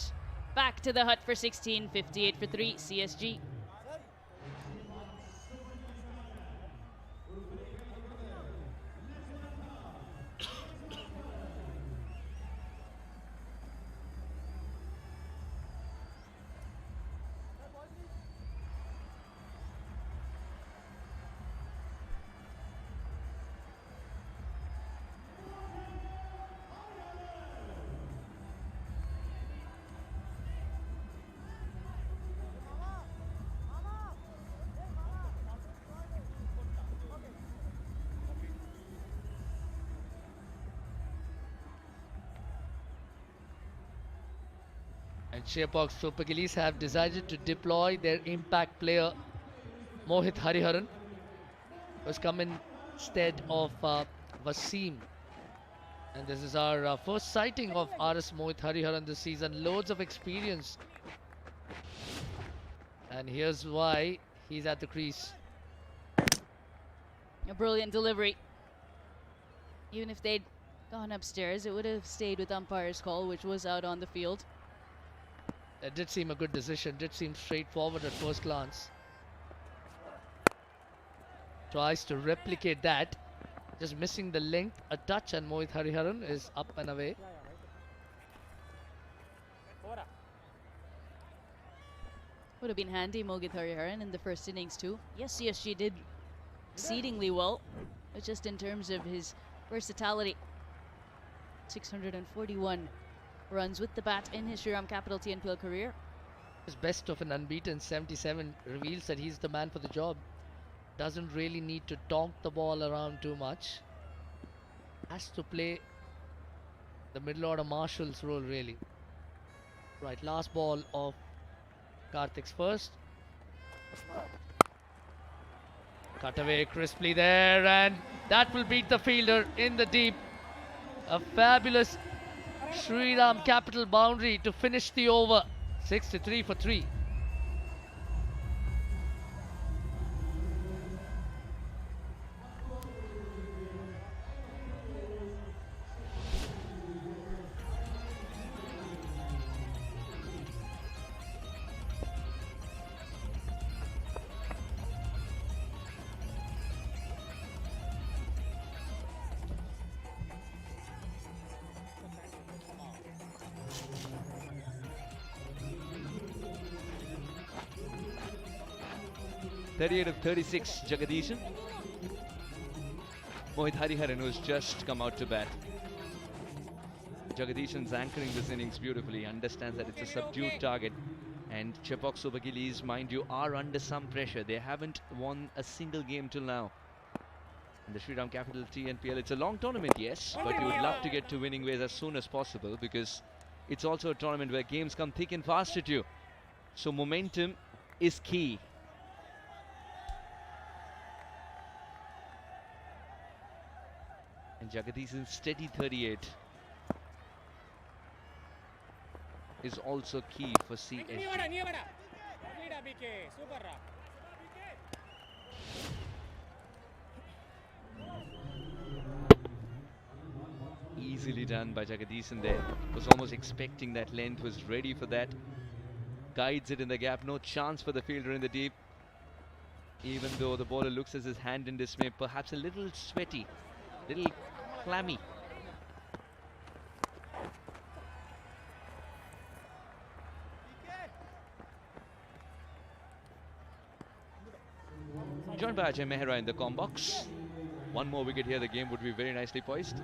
back to the hut for 16, 58 for 3, CSG. And Chepauk Super Gillies have decided to deploy their impact player Mohit Hariharan, who's come instead of Wasim. And this is our first sighting of RS Mohit Hariharan this season. Loads of experience. And here's why he's at the crease. A brilliant delivery. Even if they'd gone upstairs, it would have stayed with umpire's call, which was out on the field. It did seem a good decision, did seem straightforward at first glance. Tries to replicate that, just missing the length, a touch, and Mohit Hariharan is up and away. Would have been handy, Mohit Hariharan, in the first innings too. Yes, CSG did exceedingly well, but just in terms of his versatility. 641 runs with the bat in his Shriram Capital TNPL career. His best of an unbeaten 77 reveals that he's the man for the job. Doesn't really need to donk the ball around too much. Has to play the middle order marshal's role really. Right, last ball of Karthik's first. Cut away crisply there, and that will beat the fielder in the deep. A fabulous Shriram Capital boundary to finish the over. 63 for 3. .38 of 36, Jagadishan. Mohit Hariharan, who's just come out to bat. Jagadishan's anchoring this innings beautifully, understands that it's a subdued target. And Chepauk Super Gillies, mind you, are under some pressure. They haven't won a single game till now. And the Shriram Capital TNPL, it's a long tournament, yes, but you would love to get to winning ways as soon as possible, because it's also a tournament where games come thick and fast at you. So momentum is key. And Jagadishan's steady 38 is also key for CSG. Easily done by Jagadishan there. Was almost expecting that length, was ready for that. Guides it in the gap, no chance for the fielder in the deep. Even though the bowler looks as his hand in dismay, perhaps a little sweaty, little clammy. Joined by Ajay Mehra in the com box. One more wicket here, the game would be very nicely poised.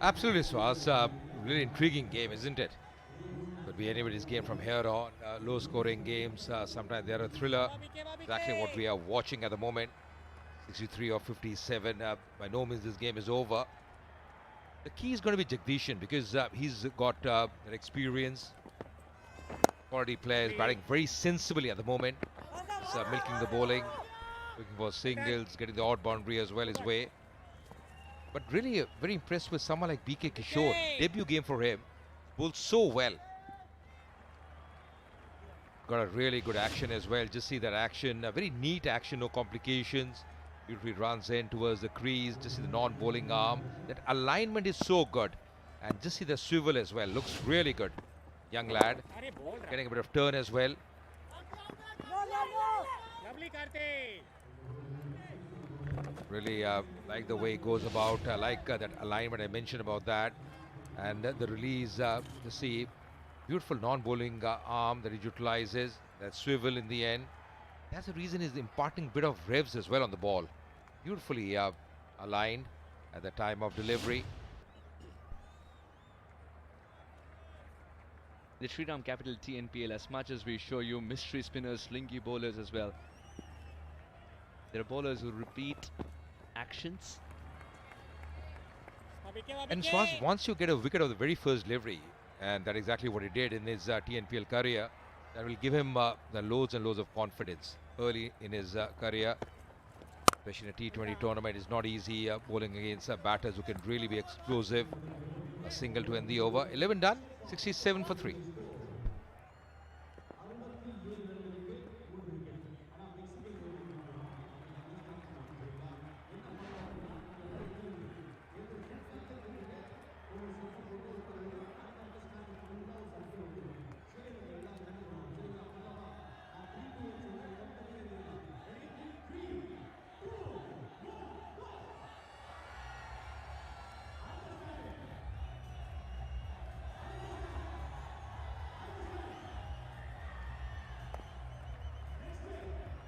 Absolutely, Swaz. Really intriguing game, isn't it? Could be anybody's game from here on. Low-scoring games. Sometimes they're a thriller. Exactly what we are watching at the moment. 63 or 57. By no means this game is over. The key is going to be Jagdishan, because he's got an experience. Quality players batting very sensibly at the moment. He's milking the bowling, looking for singles, getting the odd boundary as well his way. But really very impressed with someone like BK Kishore. Debut game for him. Bowled so well. Got a really good action as well. Just see that action. A very neat action, no complications. Beautifully runs in towards the crease. Just see the non-bowling arm. That alignment is so good. And just see the swivel as well. Looks really good. Young lad. Getting a bit of turn as well. Really like the way he goes about. I like that alignment I mentioned about that. And the release, to see beautiful non-bowling arm that he utilizes. That swivel in the end. That's the reason he's imparting a bit of revs as well on the ball. Beautifully aligned at the time of delivery. The Shriram Capital TNPL, as much as we show you mystery spinners, slinky bowlers as well, there are bowlers who repeat actions. And once you get a wicket of the very first delivery, and that's exactly what he did in his TNPL career, that will give him the loads and loads of confidence early in his career. Especially in a T20 tournament, it's not easy bowling against batters who can really be explosive. A single to end the over. 11 done, 67 for 3.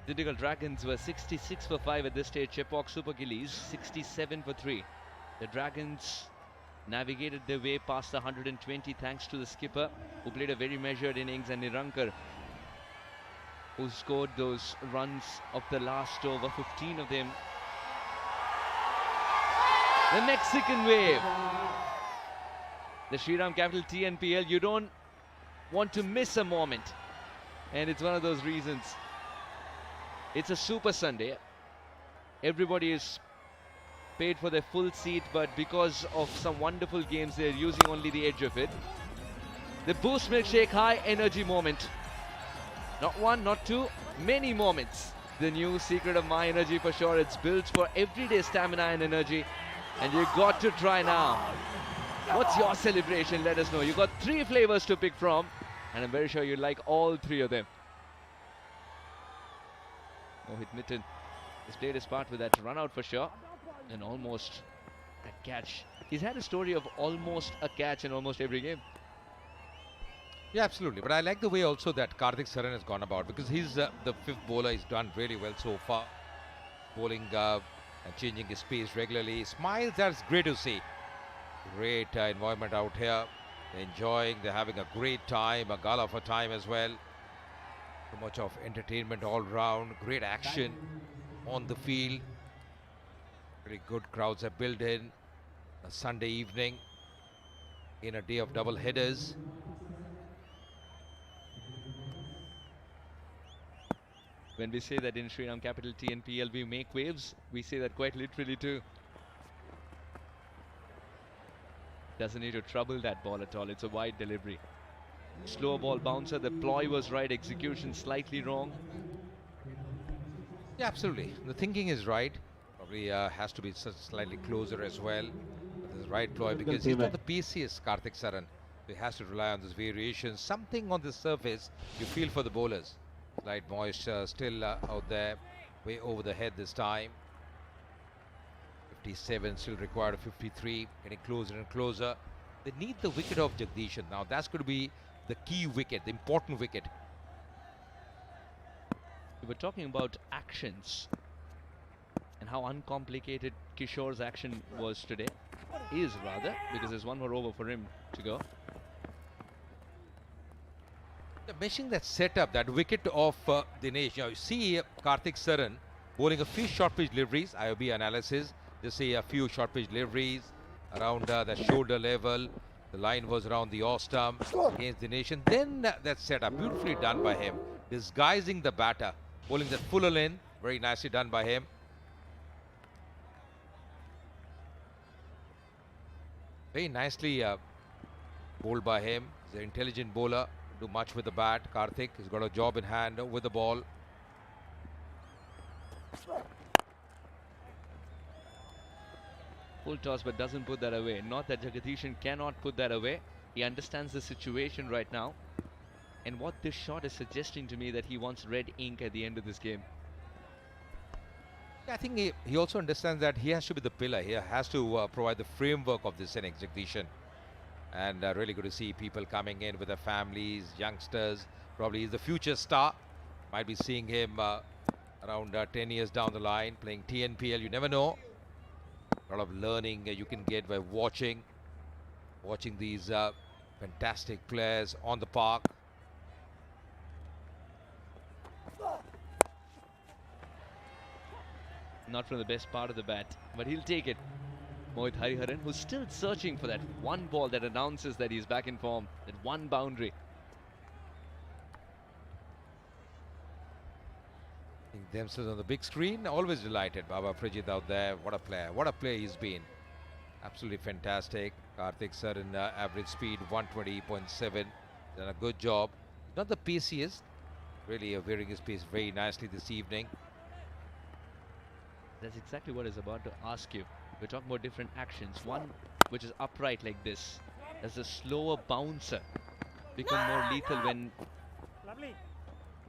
Dindigul Dragons were 66 for 5 at this stage. Chepauk Super Gillies 67 for 3. The Dragons navigated their way past the 120 thanks to the skipper, who played a very measured innings, and Nirankar, who scored those runs of the last over, 15 of them. The Mexican wave. The Shriram Capital TNPL, you don't want to miss a moment, and it's one of those reasons. It's a super Sunday. Everybody is paid for their full seat, but because of some wonderful games, they're using only the edge of it. The Boost Milkshake high energy moment. Not one, not two, many moments. The new secret of My Energy for sure. It's built for everyday stamina and energy, and you got to try now. What's your celebration? Let us know. You got 3 flavors to pick from, and I'm very sure you like all 3 of them. Mohit Mitten has played his part with that run out for sure, and almost a catch. He's had a story of almost a catch in almost every game. Yeah, absolutely. But I like the way also that Karthik Saran has gone about, because he's the 5th bowler. He's done really well so far. Bowling and changing his pace regularly. Smiles, that's great to see. Great environment out here. They're enjoying, they're having a great time, a gala for time as well. So much of entertainment all round. Great action on the field. Very good crowds are built in. A Sunday evening in a day of double headers. When we say that in Shriram Capital TNPL we make waves, we say that quite literally too. Doesn't need to trouble that ball at all. It's a wide delivery. Slow ball bouncer. The ploy was right. Execution slightly wrong. Yeah, absolutely. The thinking is right. Probably has to be slightly closer as well. But this is right ploy, because he's not the paciest Karthik Saran. He has to rely on this variation. Something on the surface you feel for the bowlers. Slight moisture still out there. Way over the head this time. 57 still required of 53. Getting closer and closer. They need the wicket of Jagdishan. Now that's going to be the key wicket, the important wicket. We were talking about actions and how uncomplicated Kishore's action was today. Is rather, because there's one more over for him to go. Mentioning that setup, that wicket of Dinesh. Now you see Karthik Saran bowling a few short pitch deliveries. IOB analysis. Just see a few short pitch deliveries around the shoulder level. The line was around the off stump against Dinesh, and then that setup beautifully done by him, disguising the batter, bowling that fuller length, very nicely done by him. Very nicely bowled by him. He's an intelligent bowler, do much with the bat. Karthik has got a job in hand with the ball. Full toss but doesn't put that away. Not that Jagdishan cannot put that away. He understands the situation right now. And what this shot is suggesting to me that he wants red ink at the end of this game. I think he also understands that he has to be the pillar. He has to provide the framework of this innings, Jagdishan. And really good to see people coming in with their families, youngsters. Probably he's the future star. Might be seeing him around 10 years down the line playing TNPL. You never know. A lot of learning you can get by watching these fantastic players on the park. Not from the best part of the bat, but he'll take it. Mohit Hariharan, who's still searching for that one ball that announces that he's back in form, that one boundary. Themselves on the big screen, always delighted. Baba Frijit out there, what a player he's been. Absolutely fantastic. Karthik Saran, average speed 120.7, done a good job. Not the paciest, really varying his pace very nicely this evening. That's exactly what I was about to ask you. We're talking about different actions. One which is upright like this. Does the slower bouncer become more lethal when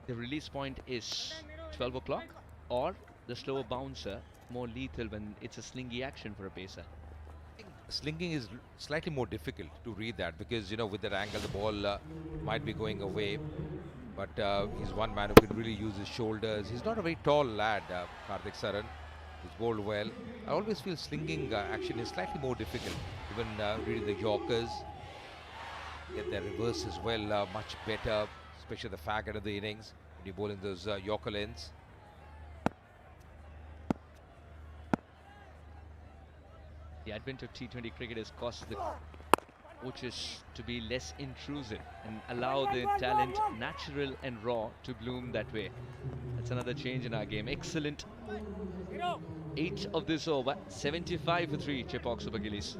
the release point is 12 o'clock? Or the slower bouncer more lethal when it's a slingy action for a pacer? Slinging is slightly more difficult to read that because, you know, with that angle the ball might be going away. But he's one man who can really use his shoulders. He's not a very tall lad, Karthik Saran. He's bowled well. I always feel slinging action is slightly more difficult. Even reading the Yorkers, get their reverse as well much better, especially the fag end of the innings when you're bowling those Yorker lengths. The advent of T20 cricket has caused the coaches to be less intrusive and allow the talent, natural and raw, to bloom that way. That's another change in our game. Excellent 8 of this over. 75 for 3, Chepauk Super Gillies.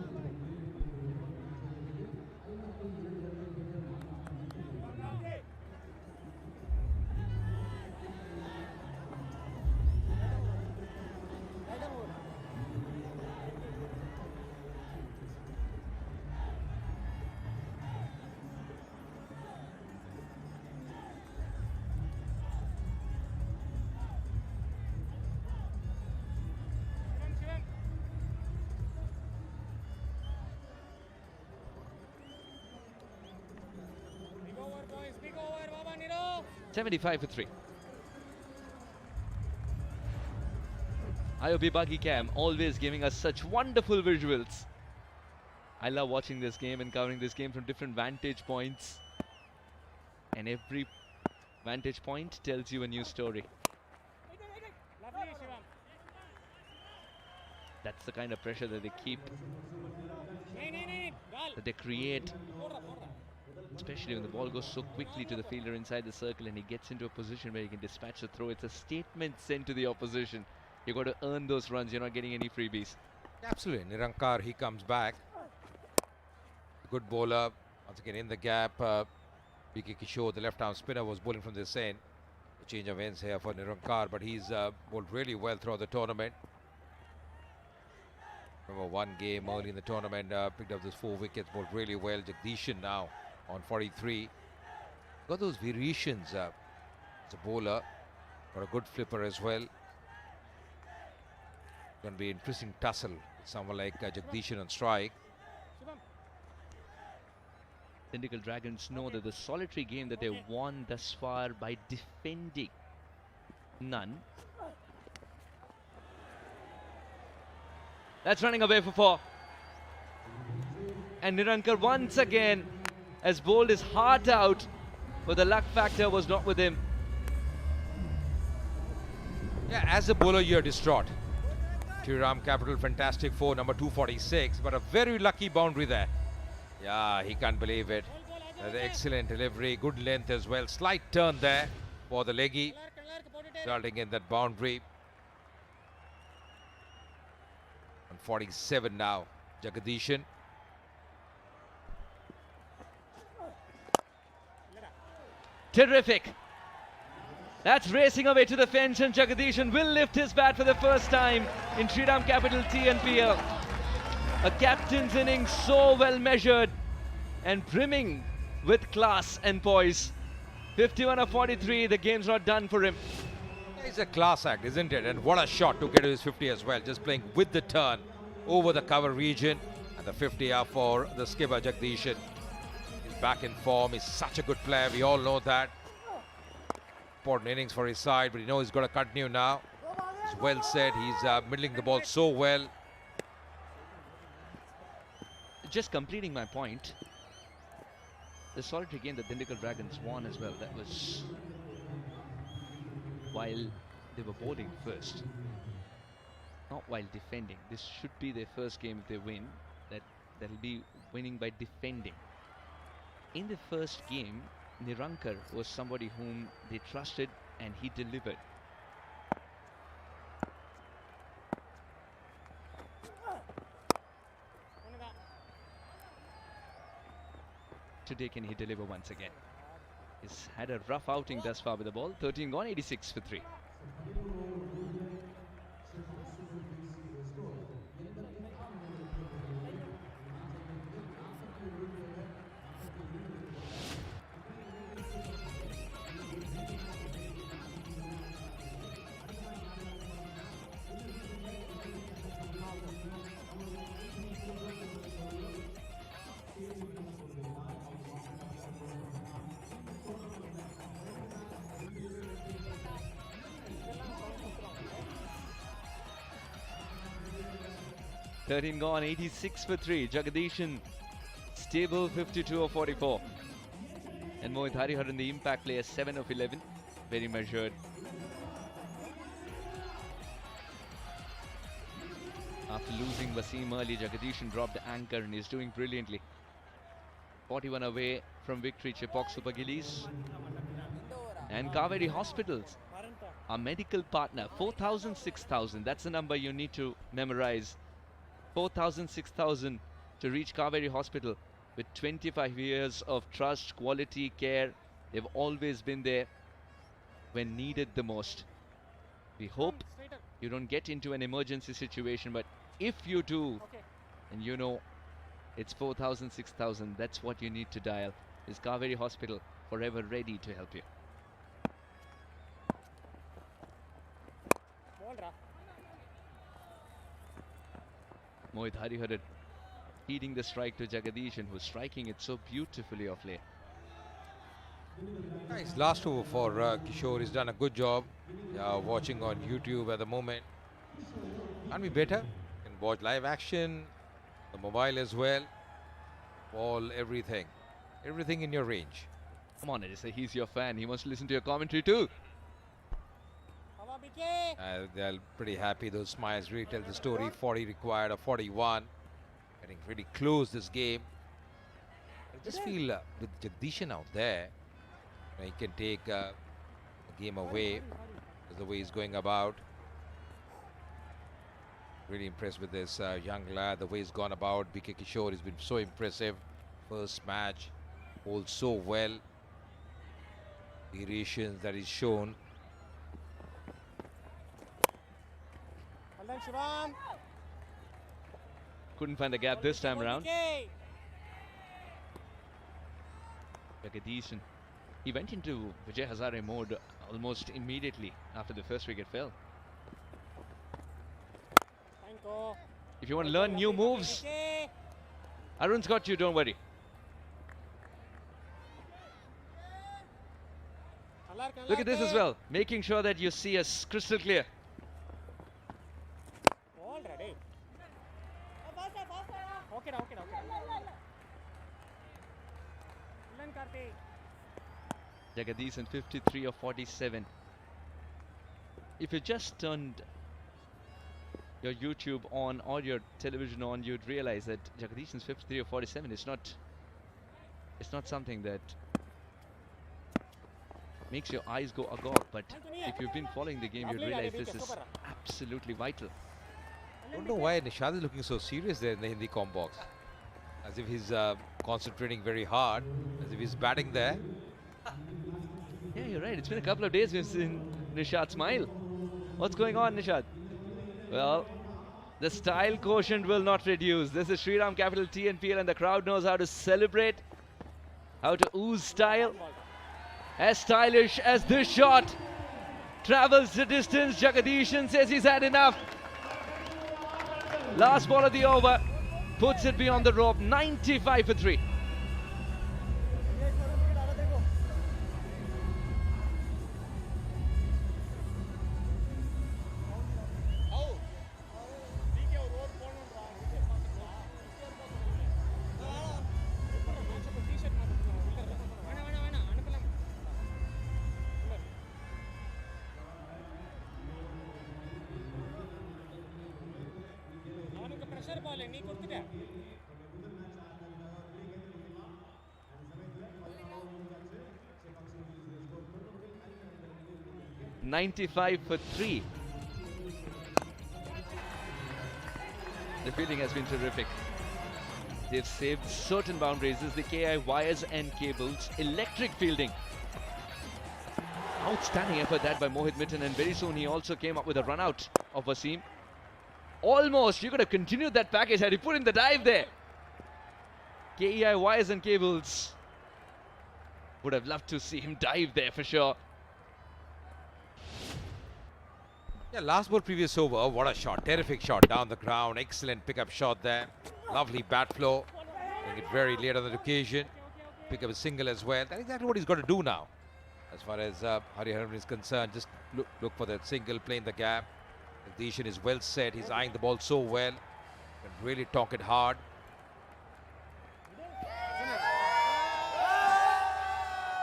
Big over, boys. Big over, Baba Niro. 75 for 3. IOB Buggy Cam always giving us such wonderful visuals. I love watching this game and covering this game from different vantage points. And every vantage point tells you a new story. Lovely, Shriram. That's the kind of pressure that they keep, that they create. Especially when the ball goes so quickly to the fielder inside the circle and he gets into a position where he can dispatch the throw. It's a statement sent to the opposition. You've got to earn those runs. You're not getting any freebies. Absolutely. Nirankar, he comes back. Good bowler. Once again in the gap. Sai Kishore, the left-arm spinner, was bowling from this end. A change of ends here for Nirankar, but he's bowled really well throughout the tournament. Remember, one game early in the tournament, picked up those 4 wickets, bowled really well. Jagdishan now on 43. Got those variations as a bowler. Got a good flipper as well. Going to be an interesting tussle with someone like Jagdishan on strike. Dindigul Dragons know that the solitary game that they've won thus far by defending none. That's running away for 4. And Nirankar once again has bowled his heart out, but the luck factor was not with him. Yeah, as a bowler, you're distraught. Shriram Capital, fantastic 4, number 246, but a very lucky boundary there. Yeah, he can't believe it. The excellent delivery, good length as well. Slight turn there for the leggy, resulting in that boundary. On 47 now, Jagdishan. Terrific. That's racing away to the fence, and Jagdishan will lift his bat for the first time in Shriram Capital TNPL. A captain's innings so well measured and brimming with class and poise. 51 of 43, the game's not done for him. It's a class act, isn't it? And what a shot to get to his 50 as well. Just playing with the turn over the cover region. And the 50 are for the skipper Jagdishan. He's back in form. He's such a good player. We all know that. Important innings for his side, but you know he's got to continue now. He's well set. He's middling the ball so well. Just completing my point, the solitary game that Dindigul Dragons won as well, that was while they were bowling first, not while defending. This should be their first game if they win. That'll be winning by defending. In the first game, Nirankar was somebody whom they trusted and he delivered. Today can he deliver once again? He's had a rough outing thus far with the ball. 13 gone, 86 for 3. Thirteen gone, 86 for 3. Jagdishan stable, 52 of 44. And Mohit Hariharan, the impact player, 7 of 11. Very measured. After losing Wasim early, Jagdishan dropped the anchor and is doing brilliantly. 41 away from victory, Chepauk Super Gillies. And Kaveri Hospitals, our medical partner, 4,000, 6,000. That's the number you need to memorize. 4,000, 6,000 to reach Kaveri Hospital with 25 years of trust, quality, care. They've always been there when needed the most. We hope you don't get into an emergency situation, but if you do, and you know it's 4,000, 6,000, that's what you need to dial. Is Kaveri Hospital forever ready to help you. Mohit Hariharan feeding the strike to Jagdishan, who's striking it so beautifully of late. Nice last over for Kishore. He's done a good job. Watching on YouTube at the moment. Can't be better. You can watch live action, the mobile as well. Ball, everything. Everything in your range. Come on, Edisa, he's your fan. He wants to listen to your commentary too. They're pretty happy. Those smiles really tell the story. 40 required of 41. Getting pretty close this game. I just feel with Jagdishan out there, he can take the game away the way he's going about. Really impressed with this young lad, the way he's gone about. BK Kishore has been so impressive. First match, holds so well. Variations that he's shown. Couldn't find a gap this time around. Jagdishan. He went into Vijay Hazare mode almost immediately after the first wicket fell. If you want to learn new moves, Arun's got you, don't worry. Look at this as well, making sure that you see us crystal clear. Jagdishan 53 of 47. If you just turned your YouTube on or your television on, you'd realize that Jagdishan's 53 of 47 is not something that makes your eyes go agog, but if you've been following the game, you'd realize this is absolutely vital. I don't know why Nishad is looking so serious there in the Hindi com box. As if he's concentrating very hard, as if he's batting there. Yeah, you're right. It's been a couple of days we've seen Nishad smile. What's going on, Nishad? Well, The style quotient will not reduce. This is Shriram Capital TNPL and the crowd knows how to celebrate, how to ooze style. As stylish as this shot travels the distance, Jagadishan says he's had enough. Last ball of the over, puts it beyond the rope, 95 for 3. pressure ball நீ கொடுத்துட்ட 95 for 3. The fielding has been terrific. They've saved certain boundaries. This is the KI wires and cables. Electric fielding. Outstanding effort that by Mohit Mitten, and very soon he also came up with a run out of Wasim. Almost, you could have continued that package had he put in the dive there. KEI wires and cables. Would have loved to see him dive there for sure. Yeah, last ball previous over, what a shot, terrific shot down the ground, excellent pickup shot there, lovely bat flow, making it very late on the occasion, pick up a single as well. That's exactly what he's got to do now. As far as Hariharan is concerned, just look for that single, play in the gap. Jagdishan is well set, he's eyeing the ball so well, can really talk it hard.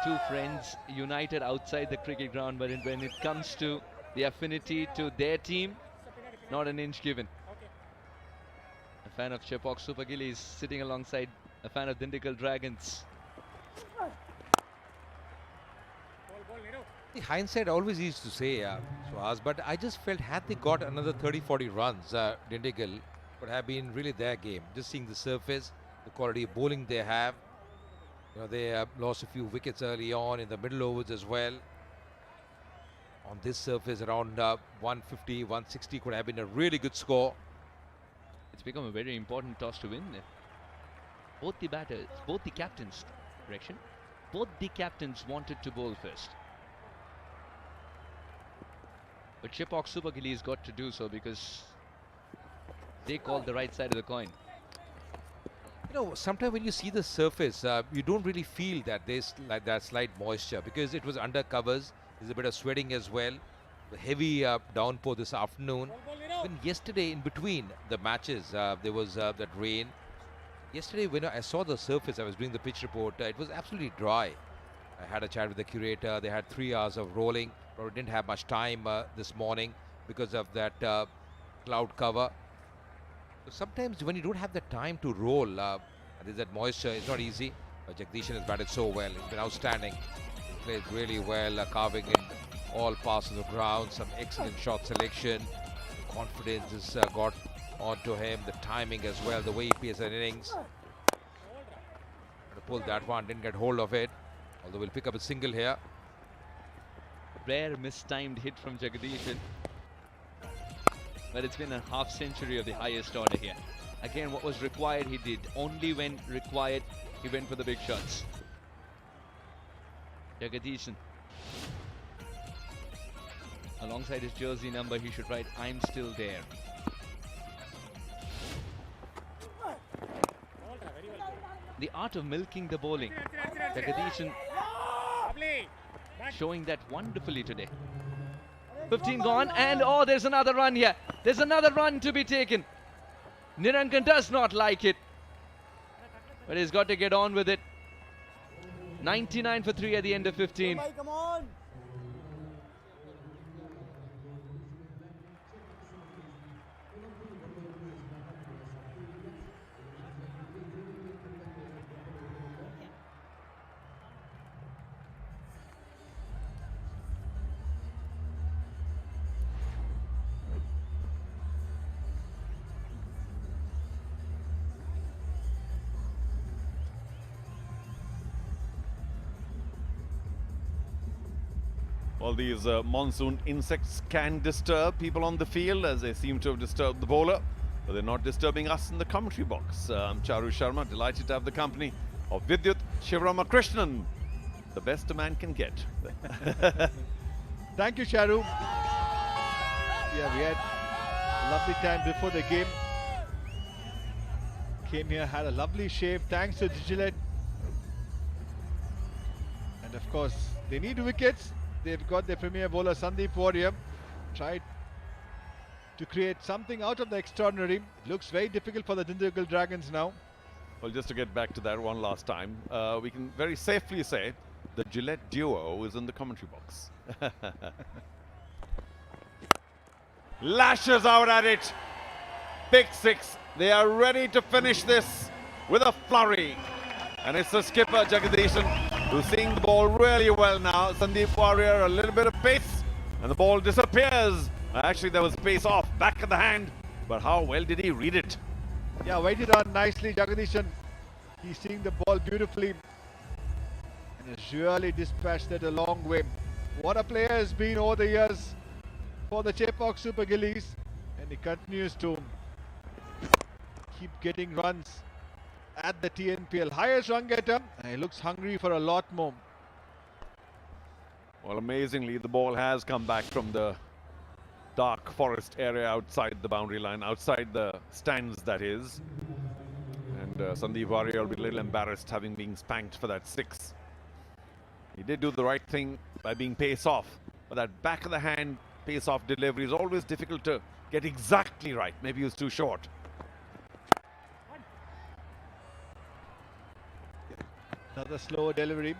Two friends united outside the cricket ground, but when it comes to the affinity to their team, not an inch given. A fan of Chepauk Super Gillies sitting alongside a fan of Dindigul Dragons. The hindsight always used to say, Suhas, but I just felt had they got another 30-40 runs, Dindigul would have been really their game. Just seeing the surface, the quality of bowling they have. You know, they lost a few wickets early on in the middle overs as well. On this surface, around 150, 160 could have been a really good score. It's become a very important toss to win. Both the batters, both the captains, correction, both the captains wanted to bowl first. But Chepauk Super Gillies got to do so because they called the right side of the coin. You know, sometimes when you see the surface, you don't really feel that there's like that slight moisture because it was under covers. There's a bit of sweating as well. The heavy downpour this afternoon. Even yesterday, in between the matches, there was that rain. Yesterday, when I saw the surface, I was doing the pitch report. It was absolutely dry. I had a chat with the curator. They had 3 hours of rolling. Probably didn't have much time this morning because of that cloud cover. So sometimes when you don't have the time to roll, there's that moisture. It's not easy. But Jagdishan has batted so well. He's been outstanding. He played really well, carving in all parts of the ground. Some excellent shot selection. The confidence has got onto him. The timing as well. The way he plays an innings. To pull that one, didn't get hold of it. Although we'll pick up a single here. Rare mistimed hit from Jagadishan. But it's been a half century of the highest order here. Again, what was required he did. Only when required he went for the big shots. Jagadishan. Alongside his jersey number, he should write, "I'm still there." The art of milking the bowling. Jagadishan showing that wonderfully today. 15 gone, and oh, there's another run here. There's another run to be taken. Nirankan does not like it, but he's got to get on with it. 99 for 3 at the end of 15. Come on. All these monsoon insects can disturb people on the field, as they seem to have disturbed the bowler. but they're not disturbing us in the commentary box. I'm Charu Sharma, delighted to have the company of Vidyut Shivarakrishnan, the best a man can get. Thank you, Charu. Yeah, we had a lovely time before the game. Came here, had a lovely shave, thanks to Gillette. And of course, they need wickets. They've got their premier bowler Sandeep Warrior. Tried to create something out of the extraordinary. It looks very difficult for the Dindigul Dragons now. Well, just to get back to that one last time, we can very safely say the Gillette duo is in the commentary box. Lashes out at it. Big six. They are ready to finish this with a flurry. And it's the skipper, Jagdishan, who's seeing the ball really well now. Sandeep Warrior, a little bit of pace, and the ball disappears. Actually, there was pace off, back of the hand. But how well did he read it? Yeah, waited on nicely, Jagdishan. He's seeing the ball beautifully and has really dispatched that a long way. What a player has been over the years for the Chepauk Super Gillies, and he continues to keep getting runs at the TNPL. Highest run getter, and he looks hungry for a lot more. Well, amazingly, the ball has come back from the dark forest area outside the boundary line, outside the stands, that is. And Sandeep Warrior will be a little embarrassed having been spanked for that six. He did do the right thing by being pace off, but that back of the hand pace off delivery is always difficult to get exactly right. Maybe he was too short. Another slower delivery,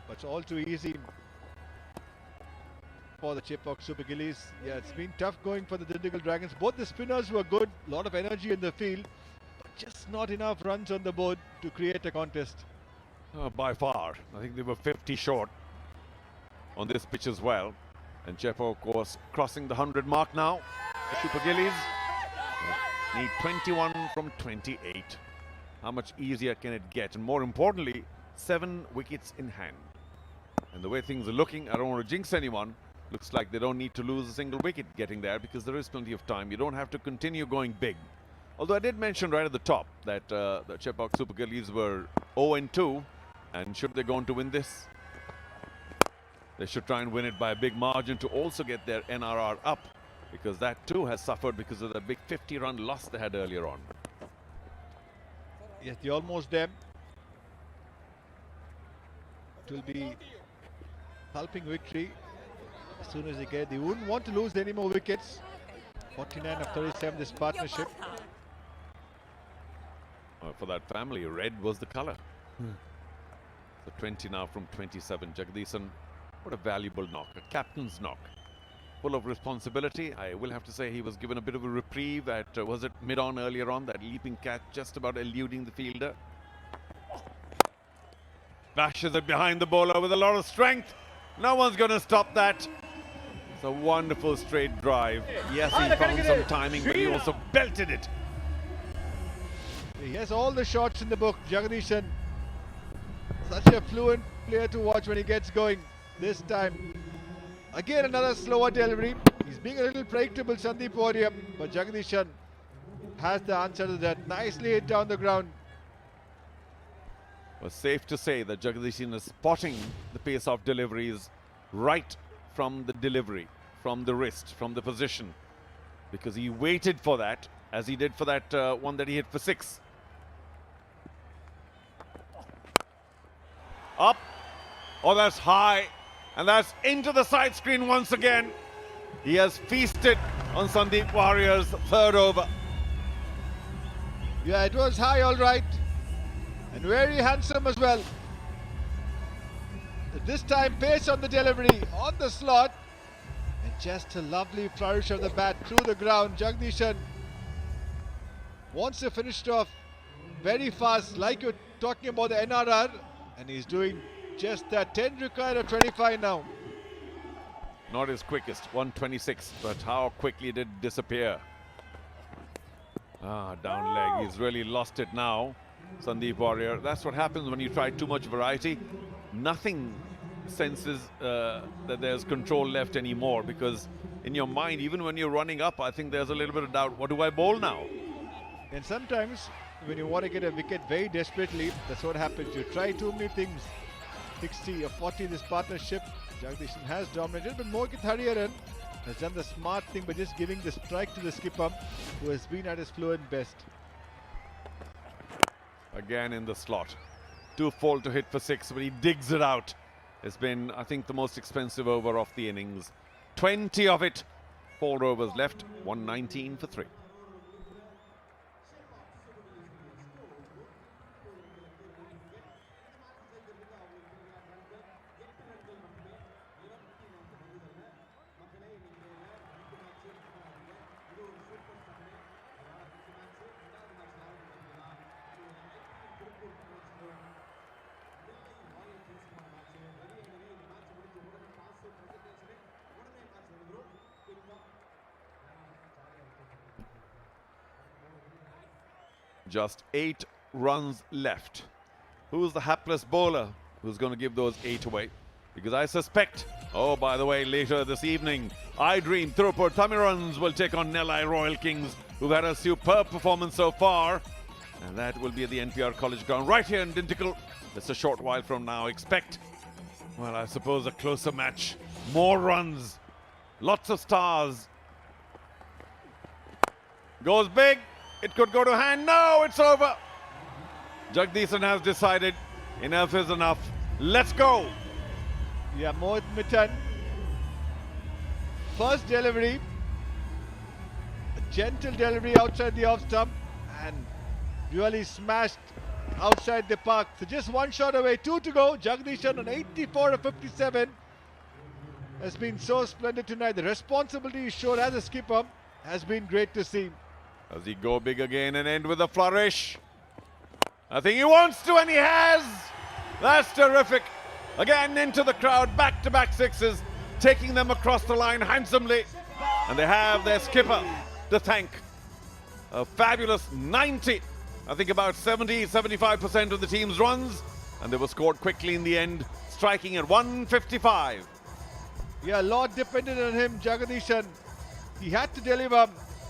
but it's all too easy for the Chepauk Super Gillies. Yeah, it's been tough going for the Dindigul Dragons. Both the spinners were good, a lot of energy in the field, but just not enough runs on the board to create a contest. By far. I think they were 50 short on this pitch as well. And Chepauk was crossing the 100 mark now. The Super Gillies need 21 from 28. How much easier can it get? And more importantly, 7 wickets in hand. And the way things are looking, I don't want to jinx anyone. Looks like they don't need to lose a single wicket getting there, because there is plenty of time. You don't have to continue going big. Although I did mention right at the top that the Chepauk Super Gillies were 0-2, and should they go on to win this, they should try and win it by a big margin to also get their NRR up, because that too has suffered because of the big 50-run loss they had earlier on. Yes, they're almost there. It will be helping victory as soon as they get. They wouldn't want to lose any more wickets. 49 of 37, this partnership. For that family, red was the color. So 20 now from 27. Jagdishan, what a valuable knock, a captain's knock. Full of responsibility. I will have to say he was given a bit of a reprieve at, was it mid-on earlier on, that leaping catch just about eluding the fielder. Bashes it behind the bowler with a lot of strength. No one's going to stop that. It's a wonderful straight drive. Yes, he found some timing, but he also belted it. He has all the shots in the book, Jagdishan. Such a fluent player to watch when he gets going. This time, again another slower delivery. He's being a little predictable, Sandeep Warrior, but Jagdishan has the answer to that. Nicely hit down the ground. It was safe to say that Jagdishan is spotting the pace of deliveries right from the delivery, from the wrist, from the position, because he waited for that, as he did for that one that he hit for 6. Up. Oh, that's high. And that's into the side screen once again. He has feasted on Sandeep Warrior's 3rd over. Yeah, it was high, all right. And very handsome as well. This time, pace on the delivery, on the slot. And just a lovely flourish of the bat through the ground. Jagdishan wants to finish it off very fast, like you're talking about the NRR. And he's doing just that. 10 required of 25 now. Not his quickest, 126, but how quickly did it disappear. Down leg, he's really lost it now, Sandeep Warrior. That's what happens when you try too much variety. Nothing senses that there's control left anymore, because in your mind, even when you're running up, I think there's a little bit of doubt. What do I bowl now? And sometimes when you want to get a wicket very desperately, that's what happens. You try too many things. 60 or 40 in this partnership. Jagdishan has dominated, but Mohit Hariharan has done the smart thing by just giving the strike to the skipper, who has been at his fluent best. Again in the slot. 2-4 to hit for 6, but he digs it out. It's been, I think, the most expensive over of the innings. 20 of it. 4 overs left. 119 for 3. Just 8 runs left. Who's the hapless bowler who's going to give those 8 away? Because I suspect, oh, by the way, later this evening, iDream Tiruppur Tamizhans will take on Nellai Royal Kings, who've had a superb performance so far. And that will be at the NPR College Ground right here in Dindigul. It's a short while from now. Expect, well, I suppose a closer match. More runs. Lots of stars. Goes big. It could go to hand. No, it's over. Jagdishan has decided enough is enough. Let's go. Yeah, Mohit Mittan. First delivery. A gentle delivery outside the off stump and really smashed outside the park. So just one shot away. 2 to go. Jagdishan on 84 of 57 has been so splendid tonight. The responsibility he showed as a skipper has been great to see. Does he go big again and end with a flourish? I think he wants to, and he has. That's terrific. Again into the crowd, back-to-back sixes, taking them across the line handsomely. And they have their skipper to thank. A fabulous 90. I think about 70-75% of the team's runs. And they were scored quickly in the end, striking at 155. Yeah, a lot depended on him, Jagdishan. He had to deliver.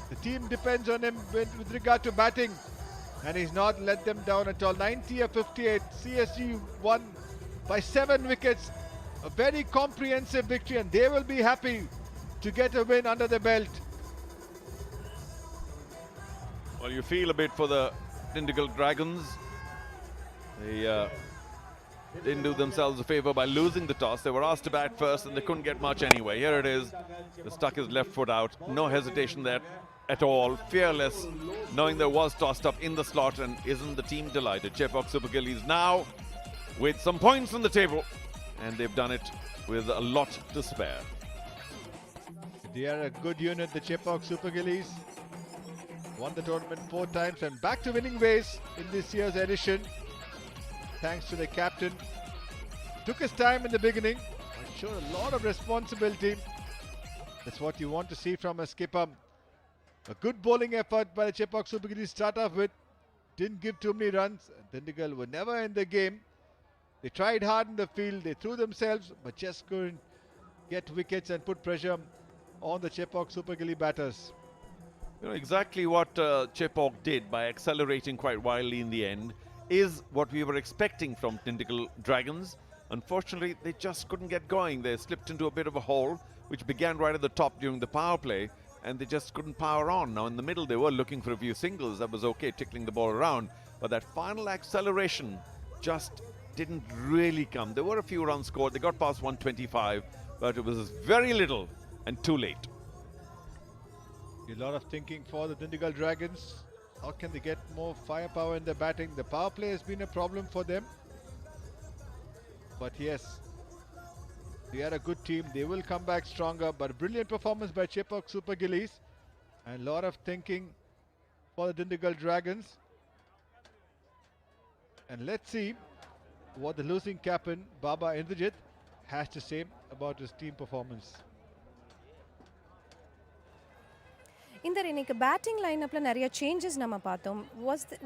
The team depends on him with regard to batting, and he's not let them down at all. 90 of 58. CSG won by 7 wickets. A very comprehensive victory, and they will be happy to get a win under the belt. Well, you feel a bit for the Dindigul Dragons. They didn't do themselves a favour by losing the toss. They were asked to bat first and they couldn't get much anyway. Here it is. They stuck his left foot out. No hesitation there at all. Fearless, knowing there was tossed up in the slot, and isn't the team delighted? Chepauk Super Gillies now with some points on the table, and they've done it with a lot to spare. They are a good unit, the Chepauk Super Gillies. Won the tournament 4 times and back to winning ways in this year's edition. Thanks to the captain. Took his time in the beginning, but showed a lot of responsibility. That's what you want to see from a skipper. A good bowling effort by the Chepauk Super Gillies start off with. Didn't give too many runs. Dindigul were never in the game. They tried hard in the field. They threw themselves, but just couldn't get wickets and put pressure on the Chepauk Super Gilly batters. You know, exactly what Chepauk did by accelerating quite wildly in the end is what we were expecting from Dindigul Dragons. Unfortunately, they just couldn't get going. They slipped into a bit of a hole, which began right at the top during the power play, and they just couldn't power on. Now in the middle, they were looking for a few singles. That was okay, tickling the ball around. But that final acceleration just didn't really come. There were a few runs scored. They got past 125, but it was very little and too late. A lot of thinking for the Dindigul Dragons. How can they get more firepower in their batting? The power play has been a problem for them. But yes, they are a good team. They will come back stronger. But a brilliant performance by Chepauk Super Gillies. And a lot of thinking for the Dindigul Dragons. And let's see what the losing captain, Baba Indrajit, has to say about his team performance. இந்த இன்னைக்கு batting line அப்ல நிறைய changes நம்ம பார்த்தோம்.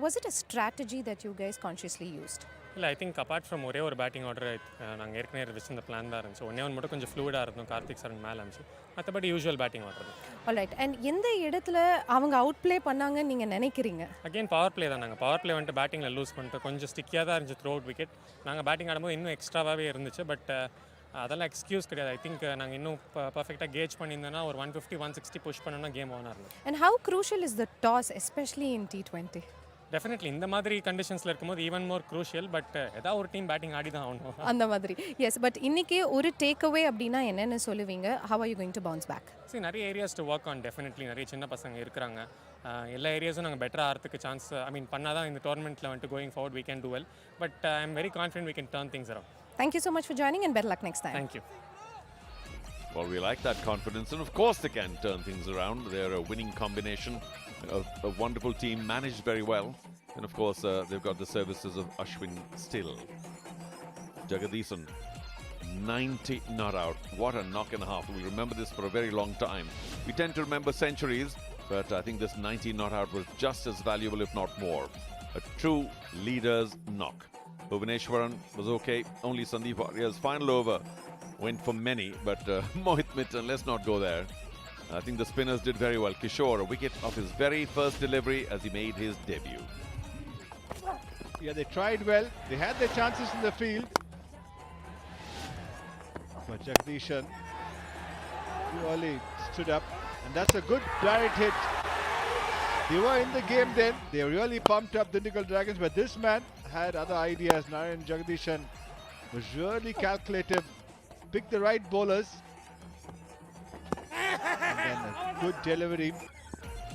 Was it a strategy that you guys consciously used? இல்லை I think apart from ஒரே ஒரு batting order நாங்கள் ஏற்கனவே வச்சிருந்த பிளான் தான் இருந்துச்சு. ஒன்றே ஒன்று மட்டும் கொஞ்சம் ஃப்ளூயிடாக இருந்தோம், கார்த்திக் சரண் மேலே இருந்துச்சு. மற்றபடி யூஷுவல் பேட்டிங் ஆர்டர் தான். ஆல்ரைட். அண்ட் எந்த இடத்துல அவங்க அவுட் ப்ளே பண்ணாங்கன்னு நீங்கள் நினைக்கிறீங்க? அகெயின் பவர் பிளே தான். நாங்கள் பவர் பிளே வந்துட்டு பேட்டிங்கில் லூஸ் பண்ணிட்டு கொஞ்சம் ஸ்டிக்கியாக தான் இருந்துச்சு த்ரூ அவுட் விக்கெட். நாங்கள் பேட்டிங் ஆடும்போது இன்னும் எக்ஸ்ட்ராவாகவே இருந்துச்சு. பட் அதெல்லாம் எக்ஸ்கியூஸ் கிடையாது. ஐ திங்க் நாங்கள் இன்னும் பர்ஃபெக்டாக கேஜ் பண்ணியிருந்தோன்னா ஒரு 150 160 புஷ் பண்ணோன்னா கேம் ஓனாக இருந்தது. And how crucial is the toss especially in T20? Definitely இந்த மாதிரி கண்டிஷன்ஸில் இருக்கும்போது ஈவன் மோர் க்ரூஷியல். பட் ஏதாவது ஒரு டீம் பேட்டிங் ஆடி தான் ஆகணும் அந்த மாதிரி. எஸ், பட் இன்னைக்கு ஒரு டேக் அவே அப்படின்னா என்னென்னு சொல்லுவீங்க? How are you going to bounce back? சரி, நிறைய areas to work on. Definitely நிறைய சின்ன பசங்க இருக்கிறாங்க. எல்லா ஏரியாஸும் நாங்கள் பெட்டராக ஆகிறதுக்கு சான்ஸ் பண்ணால் தான் இந்த டோர்னமெண்ட்டில் வந்துட்டு going forward we can do well. But I am very confident we can turn things around. Thank you so much for joining and better luck next time. Thank you. Well, we like that confidence, and of course they can turn things around. They're a winning combination, a wonderful team, managed very well. And of course, they've got the services of Ashwin still. Jagadishan, 90 not out. What a knock and a half. We'll remember this for a very long time. We tend to remember centuries, but I think this 90 not out was just as valuable, if not more. A true leader's knock. Bhuvaneshwaran was okay. Only Sandeep Warrior's final over went for many, but Mohit Mittal, let's not go there. I think the spinners did very well. Kishore, a wicket of his very first delivery as he made his debut. Yeah, they tried well. They had their chances in the field. But Jagdishan too early stood up. And that's a good direct hit. They were in the game then. They really pumped up the Dindigul Dragons. But this man had other ideas. Narayan Jagdishan was really calculative. Picked the right bowlers. And then a good delivery.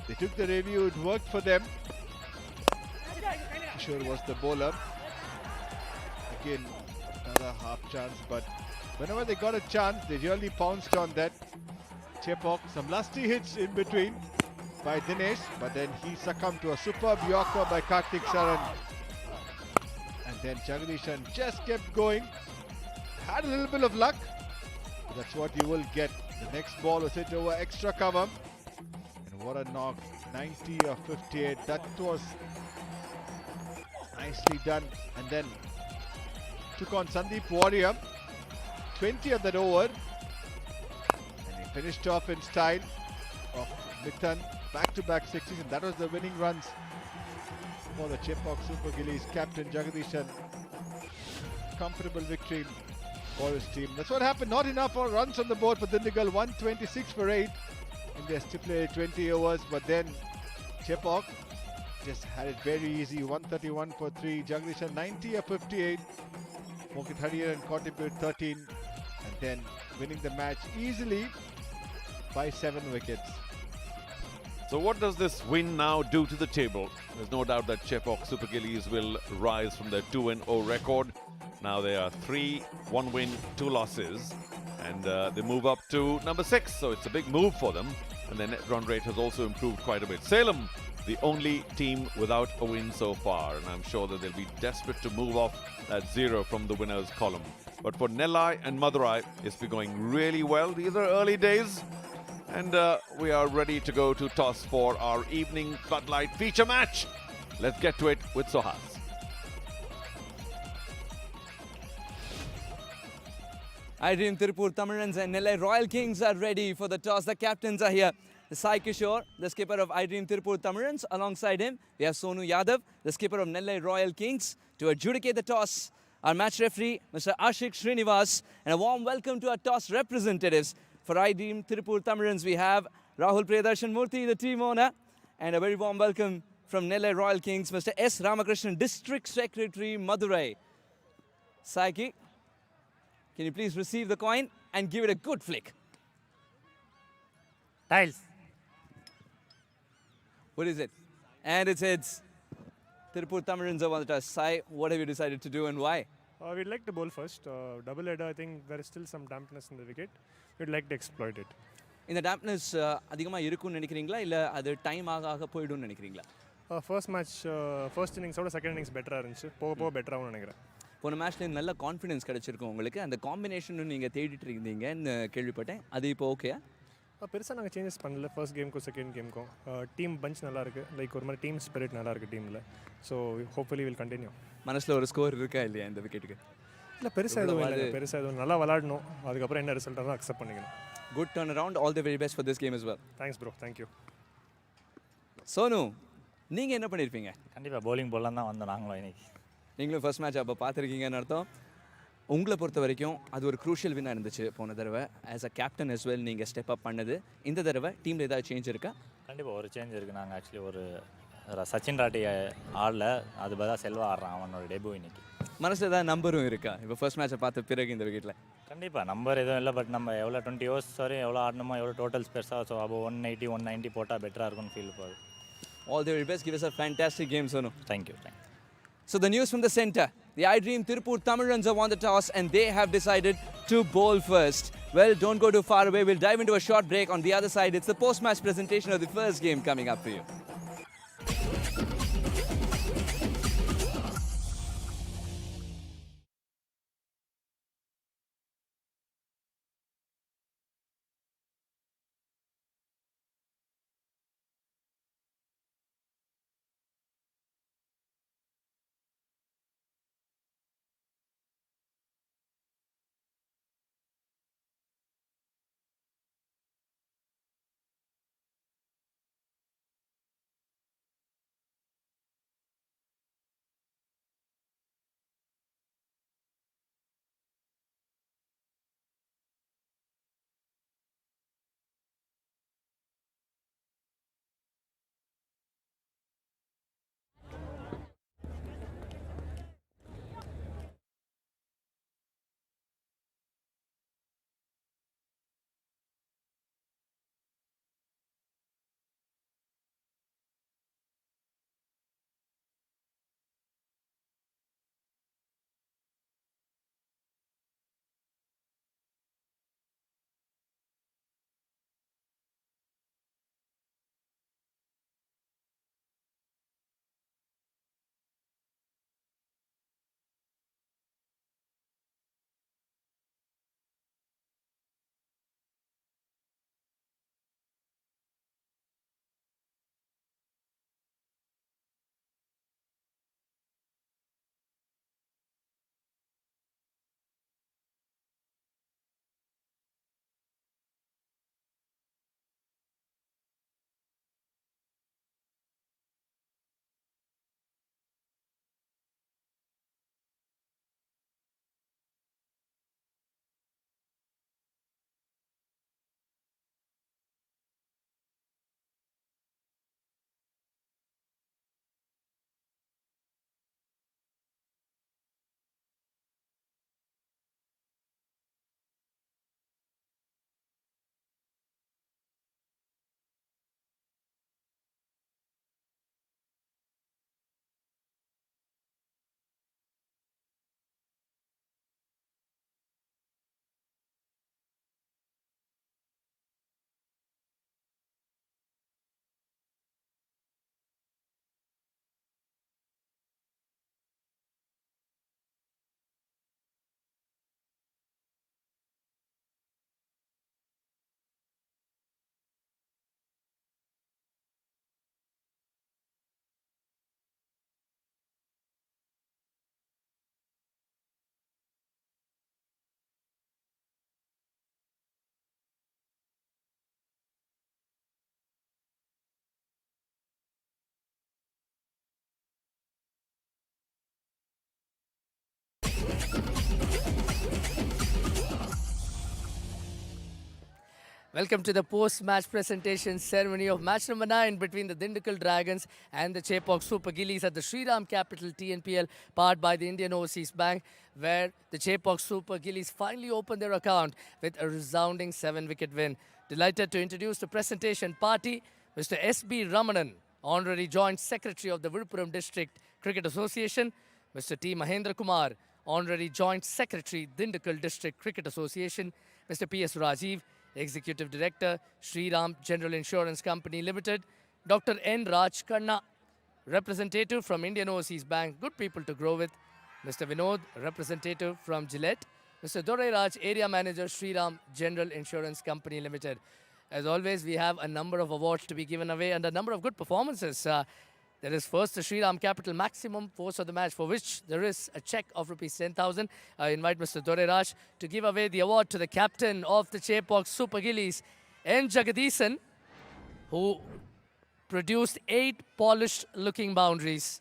They took the review. It worked for them. Kishore was the bowler. Again, another half chance. But whenever they got a chance, they really pounced on that. Chepauk, some lusty hits in between by Dinesh. But then he succumbed to a superb yorker by Kartik Saran. And then Jagdishan just kept going. Had a little bit of luck. That's what you will get. The next ball was hit over extra cover. And what a knock. 90 or 58. That was nicely done. And then took on Sandeep Warrior. 20 of that over. And he finished off in style of Mithan. Back-to-back sixes. And that was the winning runs for the Chepauk Super Gillies. Captain Jagdishan. Comfortable victory for his team. That's what happened. Not enough runs on the board for Dindigul. 126 for 8 in their stipulated 20 overs. But then Chepauk just had it very easy. 131 for 3. Jagdishan 90 or 58. Mokit Hariharan contributed 13. And then winning the match easily by 7 wickets. So what does this win now do to the table? There's no doubt that Chepauk Super Gillies will rise from their 2-0 record. Now they are 3, 1 win, 2 losses. And they move up to number 6. So it's a big move for them. And their net run rate has also improved quite a bit. Salem, the only team without a win so far. And I'm sure that they'll be desperate to move off that 0 from the winners column. But for Nellai and Madurai, it's been going really well. These are early days. And we are ready to go to toss for our evening floodlight feature match. Let's get to it with Sohas. iDream Tiruppur Tamizhans and Nellai Royal Kings are ready for the toss. The captains are here. Sai Kishore, the skipper of iDream Tiruppur Tamizhans. Alongside him, we have Sonu Yadav, the skipper of Nellai Royal Kings, to adjudicate the toss. Our match referee, Mr. Ashik Srinivas, and a warm welcome to our toss representatives. For iDream Tiruppur Tamizhans, we have Rahul Priyadarshan Murthy, the team owner, and a very warm welcome from Nellai Royal Kings, Mr. S. Ramakrishnan, District Secretary, Madurai. Saiki, can you please receive the coin and give it a good flick? Tiles. What is it? And it's heads. Tiruppur Tamizhans have won the toss. Sai, what have you decided to do and why? We'd like to bowl first. Double header, I think there is still some dampness in the wicket. We'd like to exploit it. இந்த dampness அதிகமாக இருக்கும்னு நினைக்கிறீங்களா இல்லை அது time ஆக போய்டும்னு நினைக்கிறீங்களா? First match first இன்னிங்ஸோட செகண்ட் இன்னிங்ஸ் பெட்டராக இருந்துச்சு. போக போக பெட்டராகவும் நினைக்கிறேன். போன மேட்ச்லேயும் நல்ல கான்ஃபிடன்ஸ் கிடச்சிருக்கும் உங்களுக்கு. அந்த காம்பினேஷனும் நீங்கள் தேடிட்டு இருந்தீங்கன்னு கேள்விப்பட்டேன். அது இப்போ ஓகே? பெருசாக நாங்கள் சேஞ்சஸ் பண்ணல ஃபர்ஸ்ட் கேமுக்கும் செகண்ட் கேமுக்கும். டீம் பஞ்ச் நல்லா இருக்குது, லைக் ஒரு மாதிரி டீம் ஸ்பிரிட் நல்லா இருக்குது டீமில். So hopefully will continue. மனசில் ஒரு ஸ்கோர் இருக்கா இல்லையா இந்த விக்கெட்டுக்கு? இல்லை பெருசாக எதுவும் இல்லை, பெருசாக எதுவும் நல்லா விளாடணும், அதுக்கப்புறம் என்ன ரிசல்ட்டாக தான் அக்செப்ட் பண்ணிக்கணும். Good turn around, all the very best for this game as well. Thanks bro, thank you. Sonu, நீங்கள் என்ன பண்ணியிருப்பீங்க? கண்டிப்பாக பவுலிங் போடலாம் தான் வந்தோம் நாங்களும் இன்னைக்கு. நீங்களும் ஃபர்ஸ்ட் மேட்ச் அப்போ பார்த்துருக்கீங்கன்னு அர்த்தம். உங்களை பொறுத்த வரைக்கும் அது ஒரு க்ரூஷியல் வின்னாக இருந்துச்சு போன தடவை. As a captain as well நீங்கள் ஸ்டெப் அப் பண்ணது. இந்த தடவை டீமில் ஏதாவது சேஞ்ச் இருக்கா? கண்டிப்பாக ஒரு சேஞ்ச் இருக்குது. நாங்கள் ஆக்சுவலி ஒரு சச்சின் ராட்டி ஆடல, அது பதிலாக செல்வா ஆடுறான், அவனோட டெபு இன்னைக்கு. மனசில் ஏதாவது நம்பரும் இருக்கா இப்போ ஃபர்ஸ்ட் மேட்சை பார்த்த பிறகு இந்த விக்கெட்டில்? கண்டிப்பாக நம்பர் எதுவும் இல்லை, பட் நம்ம எவ்வளோ 20 ஓவர்ஸ் வரையும் எவ்வளோ ஆடணுமோ, எவ்வளோ டோட்டல்ஸ் பெருசாக, ஸோ அப்போ 180 190 போட்டால் பெட்டராக இருக்கும்னு ஃபீல் போகுது. All the very best. Give us a fantastic game, Sonu. Thank you. So the news from the centre. The iDream Tiruppur Tamizhans have won the toss and they have decided to bowl first. Well, don't go too far away. We'll dive into a short break. On the other side, it's the post-match presentation of the first game coming up for you. Welcome to the post-match presentation ceremony of match number 9 between the Dindigul Dragons and the Chepauk Super Gillies at the Shriram Capital TNPL, powered by the Indian Overseas Bank, where the Chepauk Super Gillies finally opened their account with a resounding 7-wicket win. Delighted to introduce the presentation party, Mr. S.B. Ramanan, Honorary Joint Secretary of the Virupuram District Cricket Association, Mr. T. Mahendra Kumar, Honorary Joint Secretary, Dindigul District Cricket Association, Mr. P.S. Rajiv, Executive Director, Shriram General Insurance Company Limited, Dr. N. Raj Kanna, representative from Indian Overseas Bank, good people to grow with, Mr. Vinod, representative from Gillette, Mr. Dorai Raj, Area Manager, Shriram General Insurance Company Limited. As always, we have a number of awards to be given away and a number of good performances. There is first the Shriram Capital Maximum Force of the Match, for which there is a check of rupees 10,000. I invite Mr. Doreraj to give away the award to the captain of the Chepauk Super Gillies, N. Jagadisan, who produced 8 polished-looking boundaries.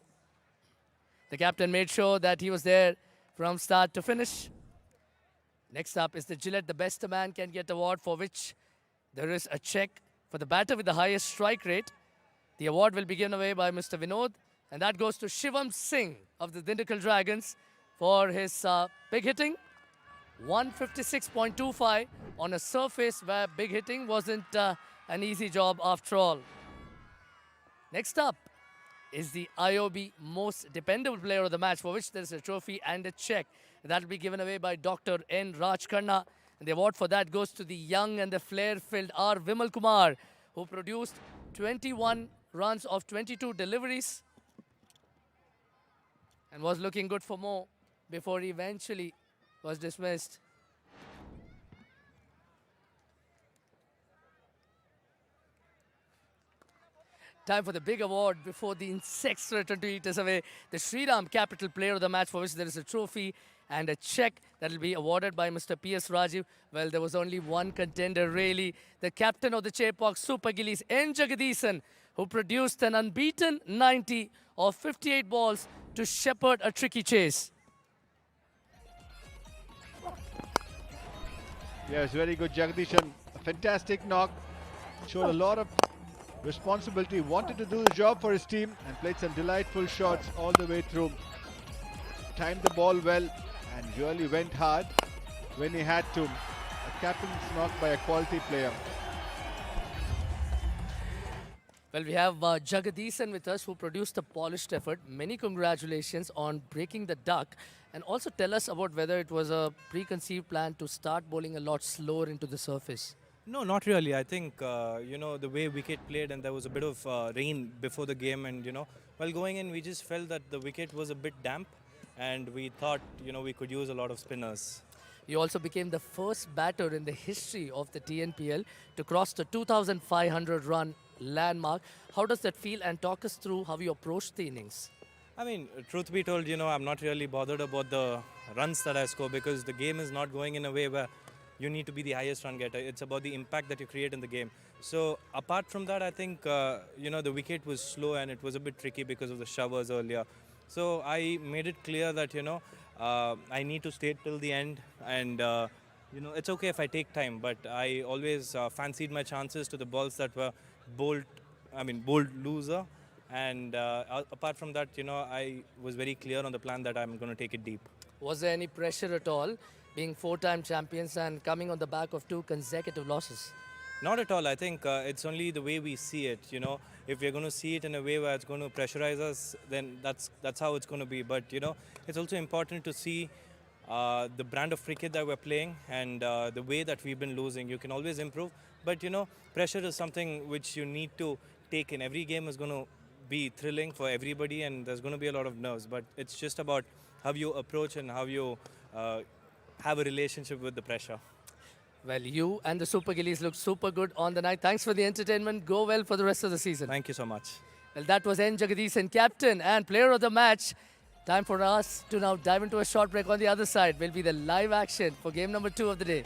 The captain made sure that he was there from start to finish. Next up is the Gillette The Best Man Can Get award, for which there is a check for the batter with the highest strike rate. The award will be given away by Mr. Vinod, and that goes to Shivam Singh of the Dindigul Dragons for his big hitting. 156.25 on a surface where big hitting wasn't an easy job after all. Next up is the IOB Most Dependable Player of the Match, for which there is a trophy and a check. That will be given away by Dr. N. Rajkarna. And the award for that goes to the young and the flair-filled R. Vimal Kumar, who produced 21 runs of 22 deliveries and was looking good for more before he eventually was dismissed. Time for the big award before the insects return to eat us away. The Shriram Capital Player of the Match, for which there is a trophy and a check that will be awarded by Mr. P.S. Rajiv. Well, there was only one contender, really. The captain of the Chepauk Super Gillies, N. Jagadisan, who produced an unbeaten 90 of 58 balls to shepherd a tricky chase. Yes, very good, Jagdishan. A fantastic knock. Showed a lot of responsibility, wanted to do the job for his team and played some delightful shots all the way through. Timed the ball well and really went hard when he had to. A captain's knock by a quality player. Well, we have Jagadisan with us, who produced a polished effort. Many congratulations on breaking the duck. And also tell us about whether it was a preconceived plan to start bowling a lot slower into the surface. No, not really. I think, the way wicket played, and there was a bit of rain before the game, and, while going in, we just felt that the wicket was a bit damp, and we thought, we could use a lot of spinners. You also became the first batter in the history of the TNPL to cross the 2,500 run landmark. How does that feel? And talk us through how you approached the innings. I mean, truth be told, I'm not really bothered about the runs that I score, because the game is not going in a way where you need to be the highest run getter. It's about the impact that you create in the game. So apart from that, I think, the wicket was slow and it was a bit tricky because of the showers earlier. So I made it clear that, I need to stay till the end, and, it's okay if I take time, but I always fancied my chances to the balls that were bowled loser. And apart from that, I was very clear on the plan that I'm going to take it deep. Was there any pressure at all, being 4-time champions and coming on the back of 2 consecutive losses? Not at all. I think it's only the way we see it. If we're going to see it in a way where it's going to pressurize us, then that's how it's going to be. But it's also important to see the brand of cricket that we're playing and the way that we've been losing. You can always improve, but pressure is something which you need to take in. Every game is going to be thrilling for everybody, and there's going to be a lot of nerves. But it's just about how you approach and how you have a relationship with the pressure. Well, you and the Super Gillies look super good on the night. Thanks for the entertainment. Go well for the rest of the season. Thank you so much. Well, that was N. Jagadisan, captain and player of the match. Time for us to now dive into a short break. On the other side will be the live action for game number 2 of the day.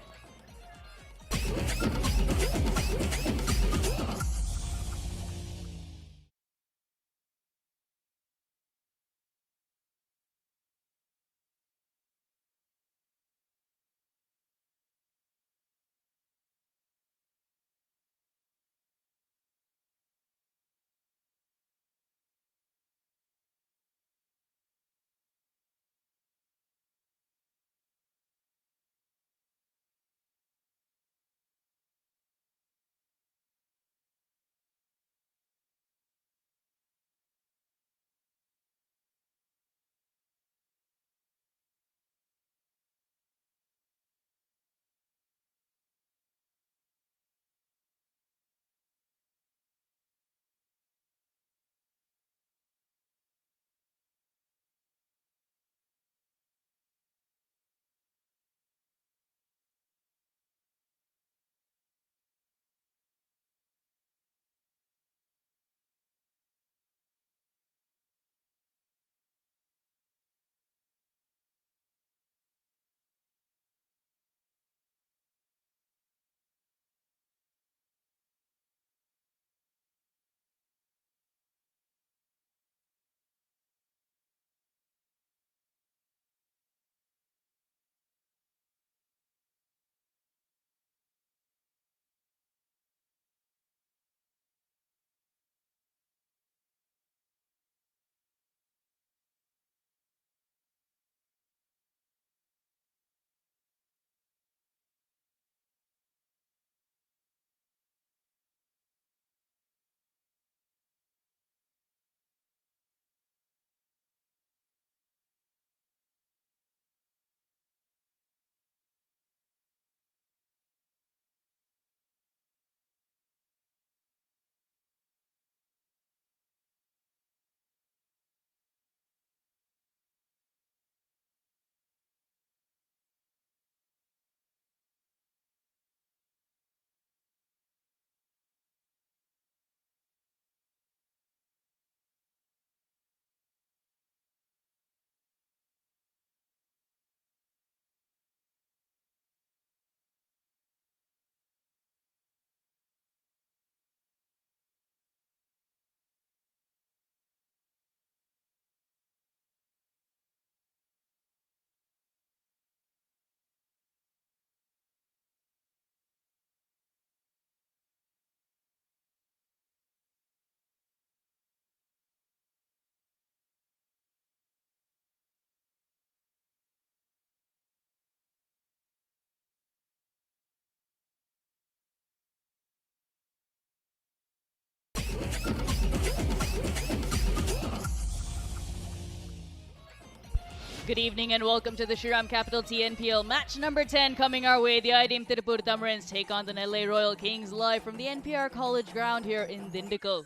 Good evening and welcome to the Shriram Capital TNPL match number 10 coming our way. The iDream Tiruppur Tamizhans take on the Nellai Royal Kings live from the NPR College Ground here in Dindigul.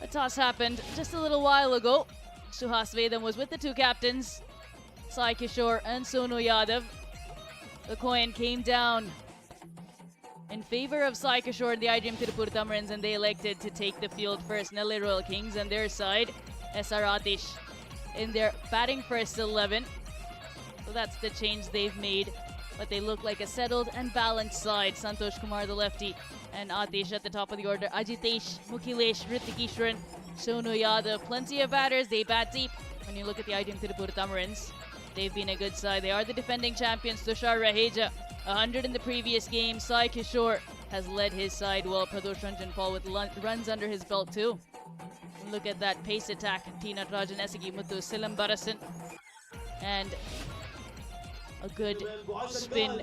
A toss happened just a little while ago. Suhas Vedam was with the two captains, Sai Kishore and Sonu Yadav. The coin came down in favor of Sai Kishore and the iDream Tiruppur Tamizhans, and they elected to take the field first. Nellai Royal Kings and their side, SR Atish in their batting first 11. So that's the change they've made. But they look like a settled and balanced side. Santosh Kumar, the lefty, and Atish at the top of the order. Ajitesh, Mukhilesh, Ritikishwaran, Sonu Yadav. Plenty of batters. They bat deep. When you look at the iDream Tiruppur Tamizhans, they've been a good side. They are the defending champions. Tushar Raheja, 100 in the previous game. Sai Kishore has led his side well. Pradosh Ranjan Paul with runs under his belt too. Look at that pace attack. Tina Rajan, Esigi Muthu, Silam Barasan. And a good spin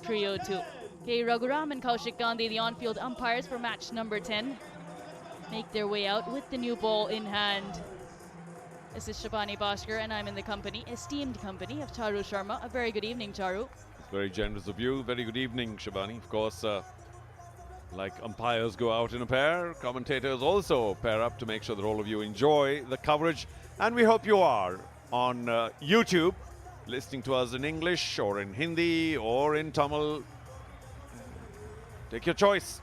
trio too. K. Raghuram and Kaushik Gandhi, the on-field umpires for match number 10, make their way out with the new ball in hand. This is Shabani Bhaskar and I'm in the esteemed company of Charu Sharma. A very good evening, Charu. It's very generous of you. Very good evening, Shabani. Of course, like umpires go out in a pair, commentators also pair up to make sure that all of you enjoy the coverage. And we hope you are on YouTube, listening to us in English or in Hindi or in Tamil. Take your choice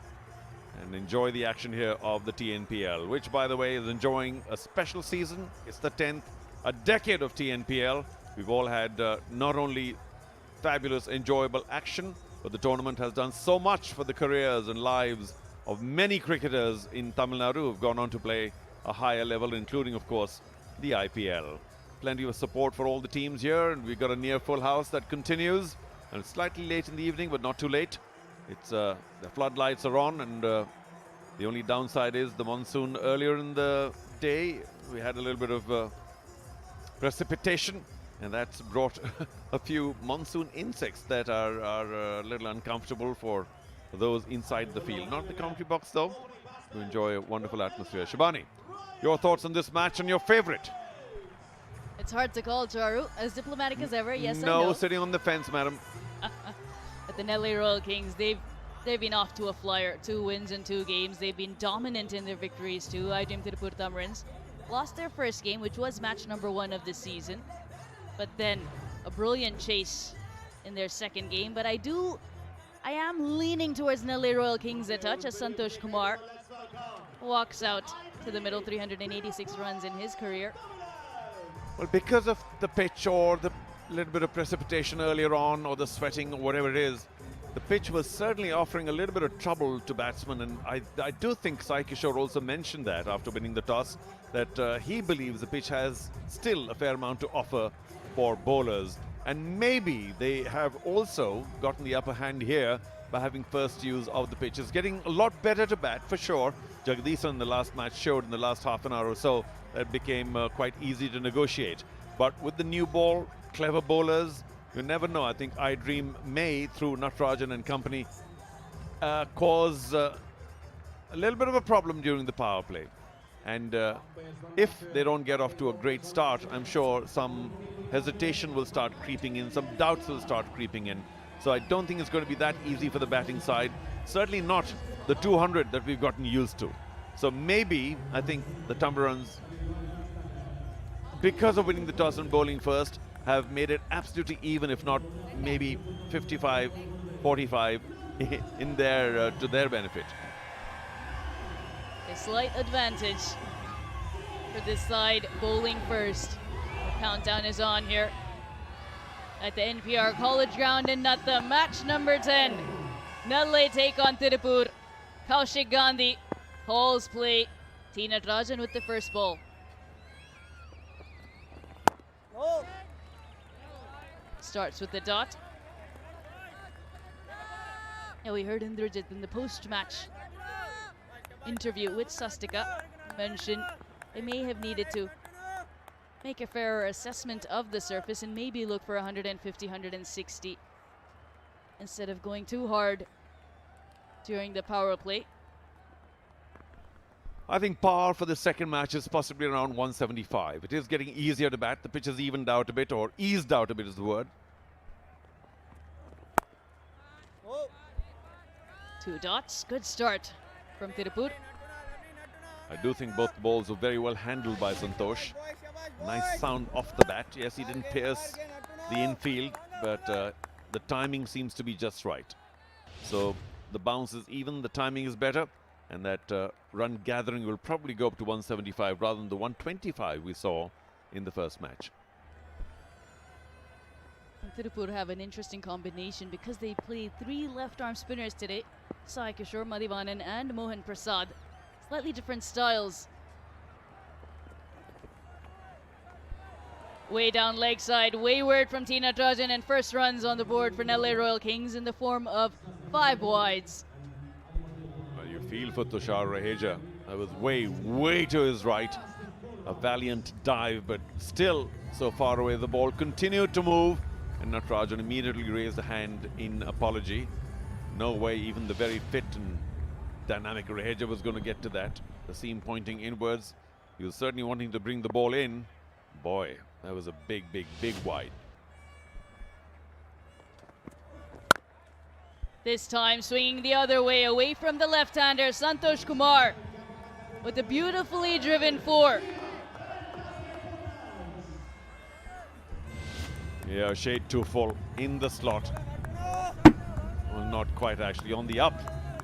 and enjoy the action here of the TNPL, which, by the way, is enjoying a special season. It's the 10th, a decade of TNPL. We've all had not only fabulous, enjoyable action, but the tournament has done so much for the careers and lives of many cricketers in Tamil Nadu who've gone on to play a higher level, including, of course, the IPL. Plenty of support for all the teams here, and we've got a near full house that continues. And it's slightly late in the evening, but not too late. It's the floodlights are on, and the only downside is the monsoon earlier in the day. We had a little bit of precipitation, and that's brought a few monsoon insects that are a little uncomfortable for those inside the field. Not the commentary box, though. To enjoy a wonderful atmosphere. Shabani, your thoughts on this match and your favorite? It's hard to call, Charu. As diplomatic as ever, yes, No, I know. sitting on the fence, madam. But the Nellai Royal Kings, they've been off to a flyer. 2 wins in 2 games. They've been dominant in their victories too. iDream Tiruppur Tamizhans lost their first game, which was match number 1 of the season. But then a brilliant chase in their second game. But I am leaning towards Nellai Royal Kings a touch as Santosh Kumar walks out to the middle, 386 runs in his career. Well, because of the pitch or the little bit of precipitation earlier on, or the sweating or whatever it is, the pitch was certainly offering a little bit of trouble to batsmen. And I do think Sai Kishore also mentioned that after winning the toss, that he believes the pitch has still a fair amount to offer for bowlers. And maybe they have also gotten the upper hand here by having first use of the pitch. It's getting a lot better to bat, for sure. Jagadisan in the last match showed in the last half an hour or so that became quite easy to negotiate. But with the new ball, clever bowlers, you never know. I think iDream may, through Natarajan and company, cause a little bit of a problem during the power play. And if they don't get off to a great start, I'm sure some hesitation will start creeping in, some doubts will start creeping in. So I don't think it's going to be that easy for the batting side. Certainly not the 200 that we've gotten used to. So maybe, I think the Tamizhans, because of winning the toss and bowling first, have made it absolutely even, if not maybe 55-45 in their to their benefit. A slight advantage for this side, bowling first. The countdown is on here at the NPR College Ground in Natta. Match number 10. Nellai take on Tiruppur. Kaushik Gandhi calls play. Tina Rajan with the first ball. Starts with the dot. And we heard Indrajit in the post-match interview with Sastika mention they may have needed to make a fairer assessment of the surface and maybe look for 150, 160 instead of going too hard during the power play. I think par for the second match is possibly around 175. It is getting easier to bat. The pitch has evened out a bit, or eased out a bit is the word. 2 dots. Good start from Tiruppur. I do think both balls were very well handled by Santosh. Nice sound off the bat. Yes, he didn't pierce the infield, but the timing seems to be just right. So the bounce is even, the timing is better, and that run gathering will probably go up to 175 rather than the 125 we saw in the first match. Tiruppur have an interesting combination because they play 3 left-arm spinners today. Sai Kishore, Madhivanan and Mohan Prasad. Slightly different styles. Way down leg side, wayward from Tina Trajan, and first runs on the board for Nellai Royal Kings in the form of 5 wides. Well, you feel for Tushar Raheja. That was way to his right. A valiant dive, but still so far away. The ball continued to move, and Natarajan immediately raised a hand in apology. No way even the very fit and dynamic Raheja was going to get to that. The seam pointing inwards. He was certainly wanting to bring the ball in. Boy, that was a big wide. This time swinging the other way, away from the left-hander, Santosh Kumar with a beautifully driven 4. Yeah, shade too full in the slot. Well, not quite actually, on the up.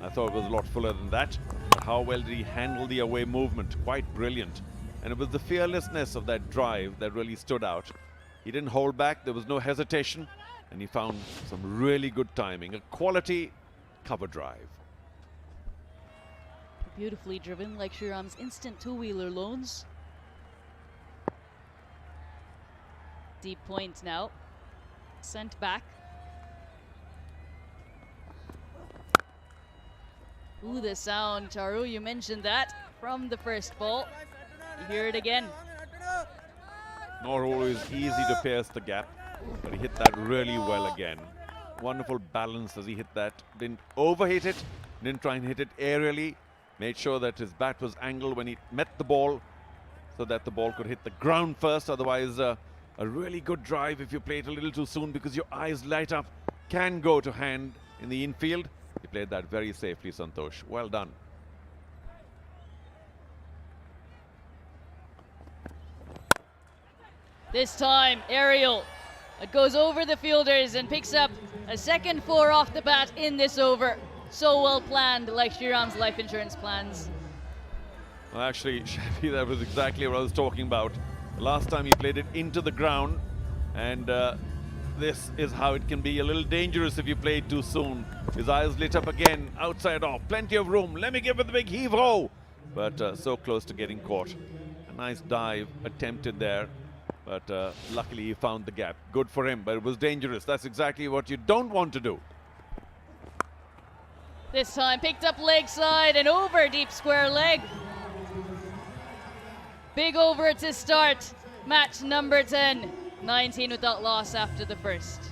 I thought it was a lot fuller than that. But how well did he handle the away movement? Quite brilliant. And it was the fearlessness of that drive that really stood out. He didn't hold back, there was no hesitation, and he found some really good timing. A quality cover drive. Beautifully driven, like Shriram's instant 2-wheeler loans. Deep point now. Sent back. Ooh, the sound, Charu, you mentioned that from the first ball. You hear it again. Not always easy to pierce the gap, but he hit that really well again. Wonderful balance as he hit that. Didn't overhit it, didn't try and hit it aerially. Made sure that his bat was angled when he met the ball so that the ball could hit the ground first. Otherwise, a really good drive, if you play it a little too soon because your eyes light up, can go to hand in the infield. He played that very safely, Santosh. Well done. This time, aerial. It goes over the fielders and picks up a second 4 off the bat in this over. So well planned, like Shriram's life insurance plans. Well, actually, Shafi, that was exactly what I was talking about. The last time he played it into the ground, and this is how it can be a little dangerous if you play it too soon. His eyes lit up again, outside off, plenty of room. Let me give it the big heave-ho! But so close to getting caught. A nice dive attempted there, but luckily he found the gap. Good for him, but it was dangerous. That's exactly what you don't want to do. This time picked up leg side and over deep square leg. Big over to start match number 10. 19 without loss after the first.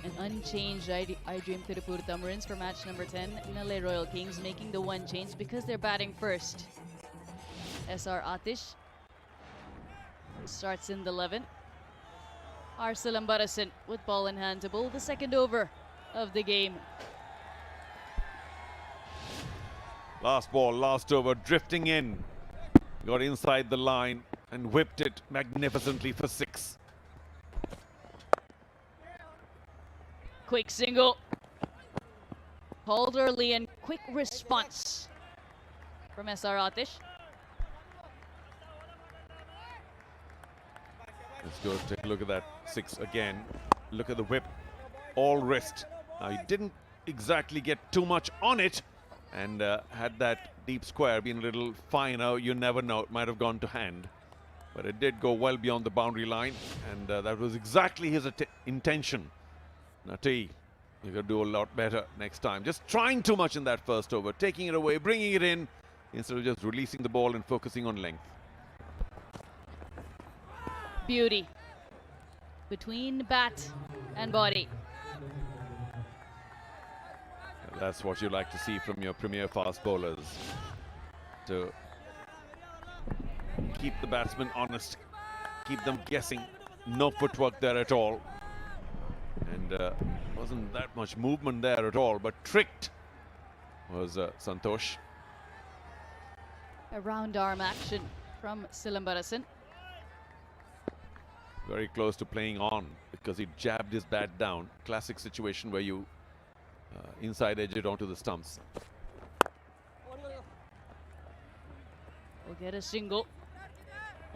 An unchanged iDream Tiruppur Tamizhans for match number 10. Nellai Royal Kings making the one change because they're batting first. SR Atish starts in the 11. Arsalan Barasan with ball in hand to bowl the second over of the game. Last ball, last over, drifting in. Got inside the line and whipped it magnificently for 6. Quick single. Called early and quick response from SR Atish. Let's go take a look at that 6 again. Look at the whip, all wrist. Now he didn't exactly get too much on it and had that deep square been a little finer, you never know, it might have gone to hand. But it did go well beyond the boundary line, and that was exactly his intention. Nati, you could do a lot better next time. Just trying too much in that first over, taking it away, bringing it in, instead of just releasing the ball and focusing on length. Beauty between bat and body. That's what you like to see from your premier fast bowlers. To keep the batsmen honest, keep them guessing. No footwork there at all. And wasn't that much movement there at all, but tricked was Santosh. A round arm action from Silambarasan. Very close to playing on because he jabbed his bat down. Classic situation where you inside edge it onto the stumps. We'll get a single.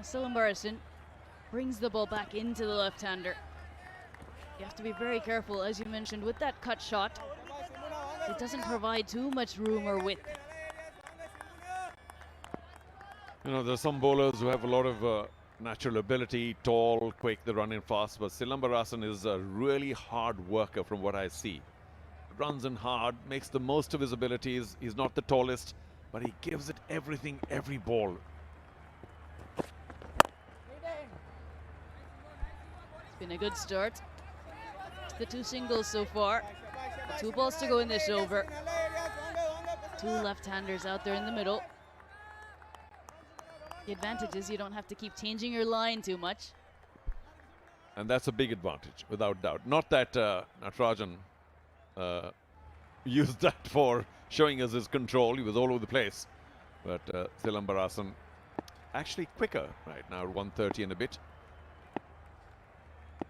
Silambarasan brings the ball back into the left-hander. You have to be very careful, as you mentioned, with that cut shot. It doesn't provide too much room or width. You know, there's some bowlers who have a lot of natural ability, tall, quick, they run in fast, but Silambarasan is a really hard worker from what I see. Runs in hard, makes the most of his abilities. He's not the tallest, but he gives it everything, every ball. It's been a good start. The two singles so far. 2 balls to go in this over. 2 left-handers out there in the middle. The advantage is you don't have to keep changing your line too much. And that's a big advantage, without doubt. Not that Natarajan used that for showing us his control. He was all over the place. But Silambarasan actually quicker right now, 130 and a bit.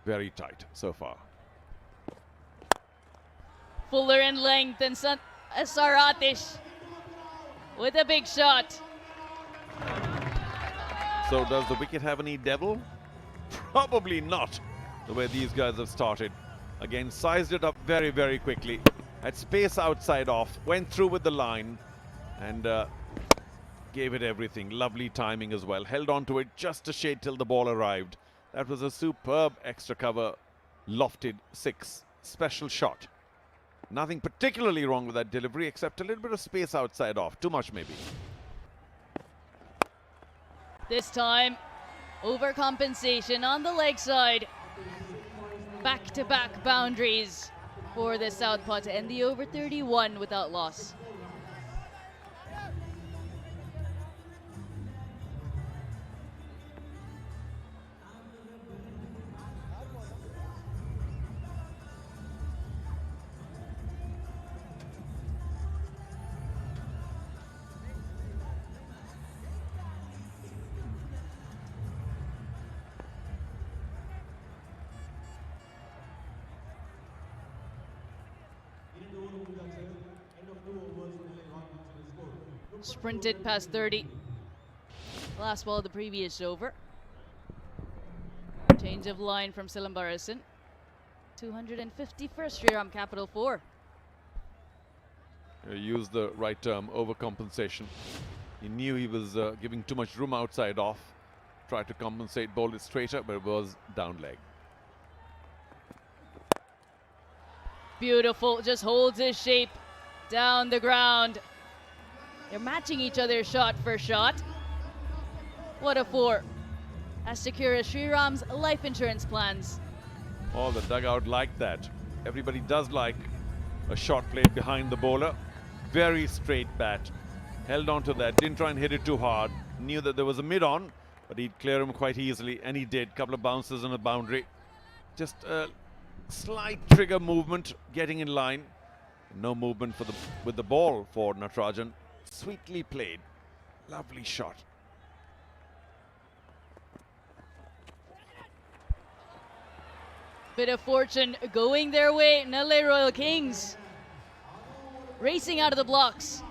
Very tight so far. Fuller in length and Saratish with a big shot. So does the wicket have any devil? Probably not, the way these guys have started. Again, sized it up very, very quickly. Had space outside off, went through with the line and gave it everything. Lovely timing as well. Held on to it just a shade till the ball arrived. That was a superb extra cover, lofted 6. Special shot. Nothing particularly wrong with that delivery except a little bit of space outside off. Too much maybe. This time, overcompensation on the leg side. Back-to-back boundaries for the Southpaw to end the over 31 without loss. Sprinted past 30. Last ball of the previous over. Change of line from Silambarasan. 250 for Shriram Capital 4. Use the right term, overcompensation. He knew he was giving too much room outside off. Tried to compensate, bowled it straighter, but it was down leg. Beautiful, just holds his shape down the ground. They're matching each other shot for shot. What a 4. As secure as Shriram's life insurance plans. Oh, the dugout liked that. Everybody does like a shot played behind the bowler. Very straight bat. Held on to that, didn't try and hit it too hard. Knew that there was a mid-on, but he'd clear him quite easily, and he did. Couple of bounces on the boundary. Just a slight trigger movement, getting in line. No movement for with the ball for Natarajan. Sweetly played. Lovely shot. Bit of fortune going their way. Nellai Royal Kings racing out of the blocks.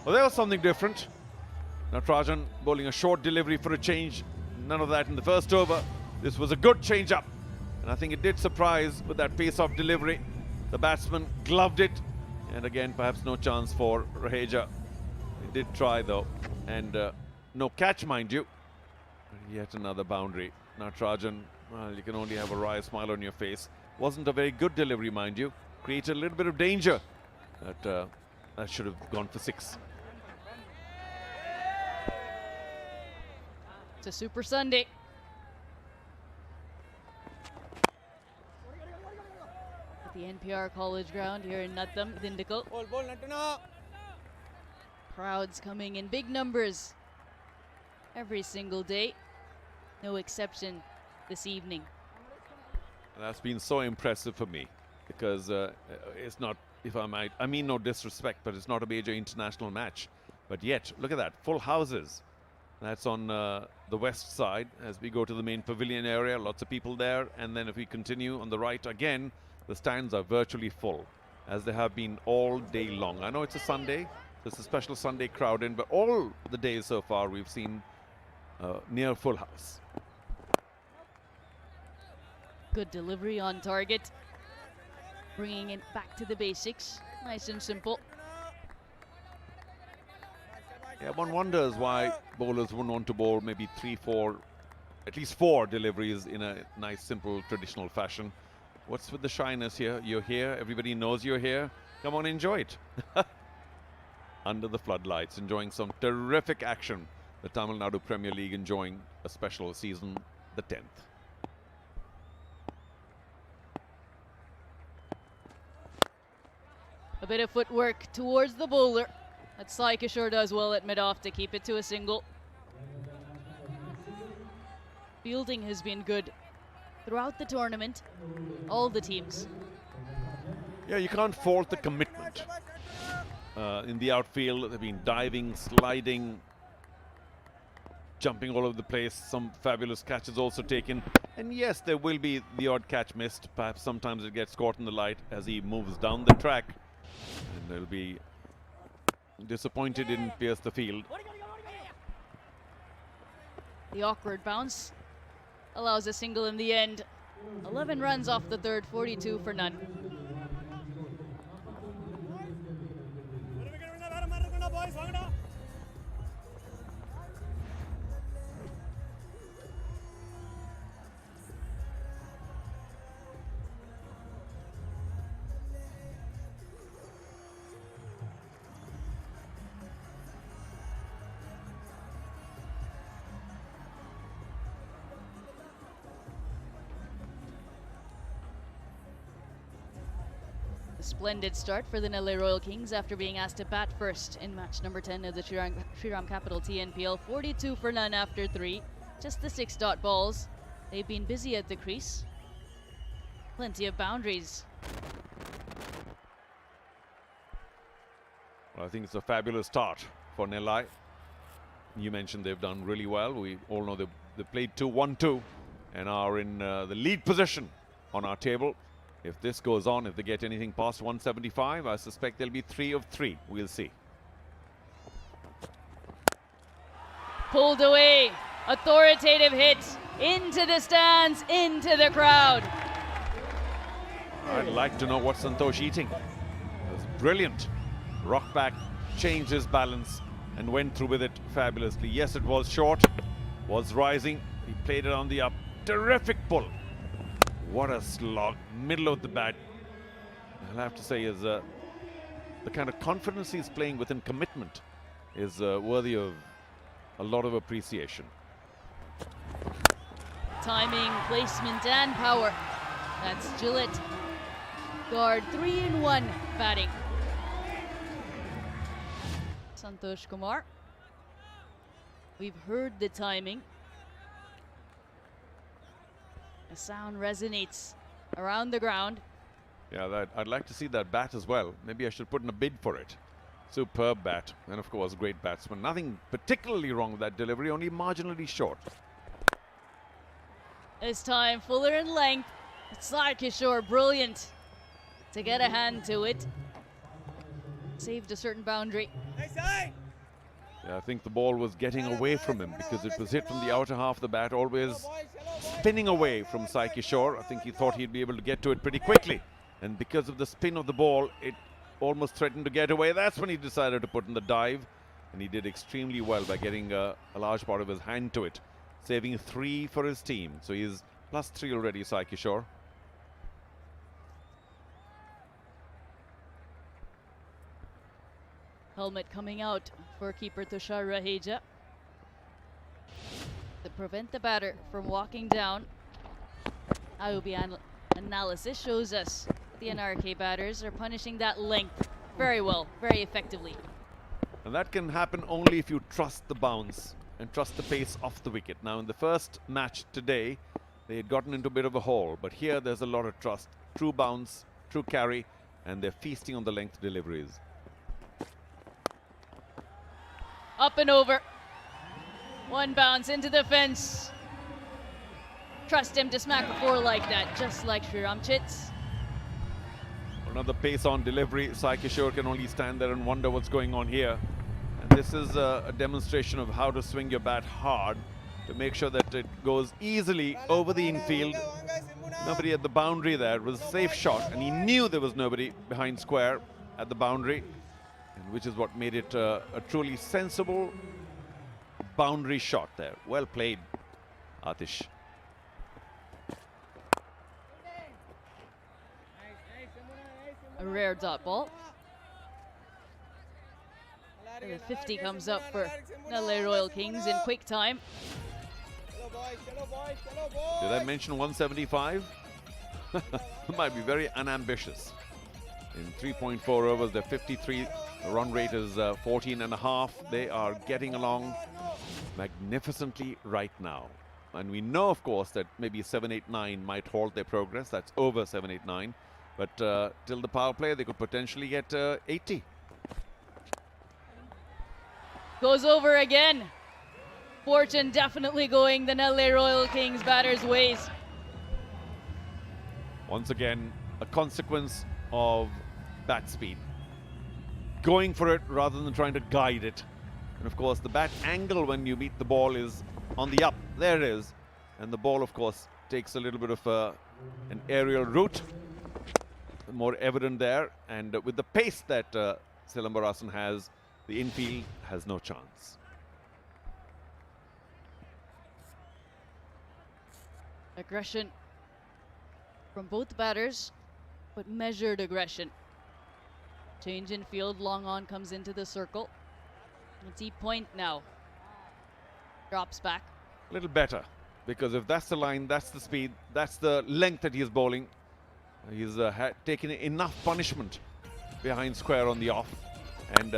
Well, there was something different. Natarajan bowling a short delivery for a change. None of that in the first over. This was a good change up. And I think it did surprise with that pace-off delivery. The batsman gloved it. And again, perhaps no chance for Raheja. He did try though, and no catch, mind you. Yet another boundary. Natarajan, well, you can only have a wry smile on your face. Wasn't a very good delivery, mind you. Created a little bit of danger. That should have gone for 6. It's a Super Sunday. At the NPR College Ground here in Natham, Dindigul. Crowds coming in big numbers every single day. No exception this evening. That's been so impressive for me because it's not, if I might, I mean no disrespect, but it's not a major international match. But yet, look at that, full houses. That's on the west side as we go to the main pavilion area, lots of people there. And then if we continue on the right again, the stands are virtually full, as they have been all day long. I know it's a Sunday, so it's a special Sunday crowd in, but all the days so far we've seen near full house. Good delivery on target. Bringing it back to the basics. Nice and simple. Yeah, one wonders why bowlers wouldn't want to bowl maybe 3, 4, at least 4 deliveries in a nice, simple, traditional fashion. What's with the shyness here? You're here, everybody knows you're here. Come on, enjoy it. Under the floodlights, enjoying some terrific action. The Tamil Nadu Premier League enjoying a special season, the 10th. A bit of footwork towards the bowler. That Sai Kishore does well at mid-off to keep it to a single. Fielding has been good throughout the tournament, all the teams. Yeah, you can't fault the commitment. In the outfield, they've been diving, sliding, jumping all over the place. Some fabulous catches also taken. And yes, there will be the odd catch missed. Perhaps sometimes it gets caught in the light as he moves down the track. And they'll be disappointed in pierce the field. The awkward bounce allows a single in the end. 11 runs off the third, 42 for none. A splendid start for the Nellai Royal Kings after being asked to bat first in match number 10 of the Shriram Capital TNPL. 42 for none after 3. Just the 6 dot balls. They've been busy at the crease. Plenty of boundaries. Well, I think it's a fabulous start for Nellai. You mentioned they've done really well. We all know they played 2-1-2 and are in the lead position on our table. If this goes on, if they get anything past 175, I suspect they'll be 3 of 3. We'll see. Pulled away. Authoritative hit into the stands, into the crowd. I'd like to know what Santosh eating. It was brilliant. Rocked back, changed his balance, and went through with it fabulously. Yes, it was short, was rising. He played it on the up. Terrific pull. What a slog, middle of the bat. I'll have to say is the kind of confidence he's playing with and commitment is worthy of a lot of appreciation. Timing, placement, and power. That's Gillette. Guard 3-in-1 batting. Santosh Kumar. We've heard the timing. The sound resonates around the ground. Yeah, I'd like to see that bat as well. Maybe I should put in a bid for it. Superb bat. And of course, great batsman. Nothing particularly wrong with that delivery, only marginally short. This time, fuller in length. Sai Kishore, brilliant to get a hand to it. Saved a certain boundary. Yeah, I think the ball was getting away from him because it was hit from the outer half of the bat, always spinning away from Sai Kishore. I think he thought he'd be able to get to it pretty quickly. And because of the spin of the ball, it almost threatened to get away. That's when he decided to put in the dive. and he did extremely well by getting a large part of his hand to it, saving 3 for his team. So he's +3 already, Sai Kishore. Helmet coming out for keeper Tushar Raheja to prevent the batter from walking down. IOB analysis shows us the NRK batters are punishing that length very well, very effectively. And that can happen only if you trust the bounce and trust the pace off the wicket. Now in the first match today, they had gotten into a bit of a hole, but here there's a lot of trust. True bounce, true carry, and they're feasting on the length deliveries. Up and over. One bounce into the fence. Trust him to smack a 4 like that, just like Shriram Chits. Another pace on delivery. Sai Kishore can only stand there and wonder what's going on here. And this is a demonstration of how to swing your bat hard to make sure that it goes easily over the infield. Nobody at the boundary there. It was a safe shot, and he knew there was nobody behind square at the boundary, and which is what made it a truly sensible boundary shot there. Well played, Atish. A rare dot ball. And the 50 comes up for Nellai Royal Kings in quick time. Did I mention 175? Might be very unambitious. In 3.4 overs, they're 53. The run rate is 14.5. They are getting along magnificently right now. And we know, of course, that maybe 7, 8, 9 might halt their progress. That's over 7, 8, 9. But till the power play, they could potentially get 80. Goes over again. Fortune definitely going the Nellai Royal Kings batters' ways. Once again, a consequence of bat speed. Going for it rather than trying to guide it. And of course, the bat angle when you meet the ball is on the up. There it is. And the ball, of course, takes a little bit of an aerial route. More evident there. And with the pace that Silambarasan has, the infield has no chance. Aggression from both batters, but measured aggression. Change in field, long on comes into the circle. A deep point now. Drops back. A little better, because if that's the line, that's the speed, that's the length that he's bowling, he's taken enough punishment behind square on the off. And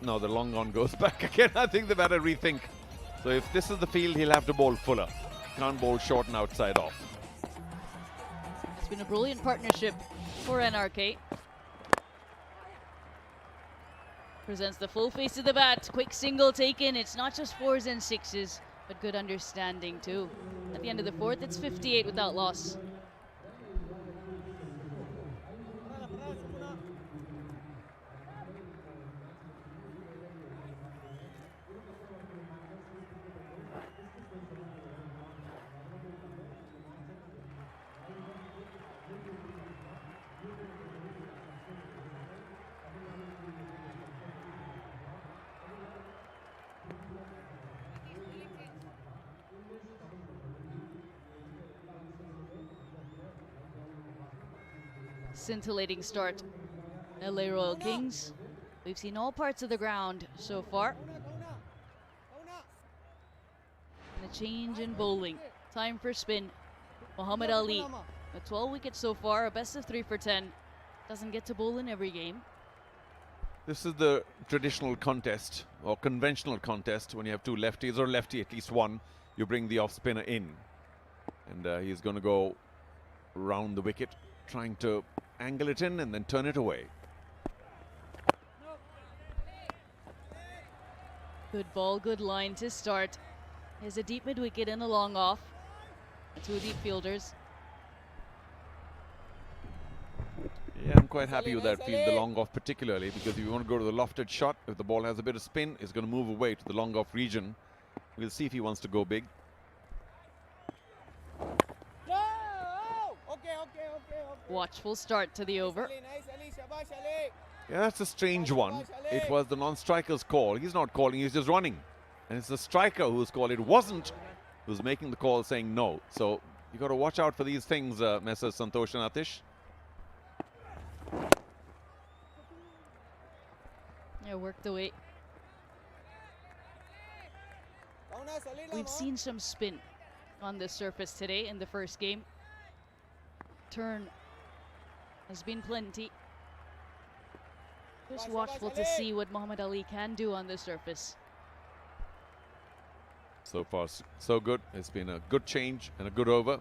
no, the long on goes back again. I think they better rethink. So if this is the field, he'll have to bowl fuller. Can't bowl short and outside off. It's been a brilliant partnership for NRK. Presents the full face of the bat. Quick single taken. It's not just 4s and 6s, but good understanding too. At the end of the 4th, it's 58 without loss. Scintillating start. Nellai Royal Kings. We've seen all parts of the ground so far. And a change in bowling. Time for spin. Muhammad Ali, a 12 wickets so far, a best of 3 for 10. Doesn't get to bowl in every game. This is the traditional contest or conventional contest. When you have 2 lefties or lefty, at least one, you bring the off spinner in. And he's going to go round the wicket, trying to angle it in and then turn it away. Good ball, good line to start. There's a deep mid wicket and a long off. 2 deep fielders. Yeah, I'm quite happy with that field, the long off particularly, because if you want to go to the lofted shot, if the ball has a bit of spin, it's going to move away to the long off region. We'll see if he wants to go big. Watchful start to the over. Yeah, that's a strange one. It was the non-striker's call. He's not calling, he's just running. And it's the striker who's called. It wasn't who's making the call saying no. So you got to watch out for these things, Messrs. Santosh and Atish. Yeah, worked away. We've seen some spin on this surface today in the first game. Turn has been plenty. Just watchful to see what Muhammad Ali can do on this surface. So far, so good. It's been a good change and a good over.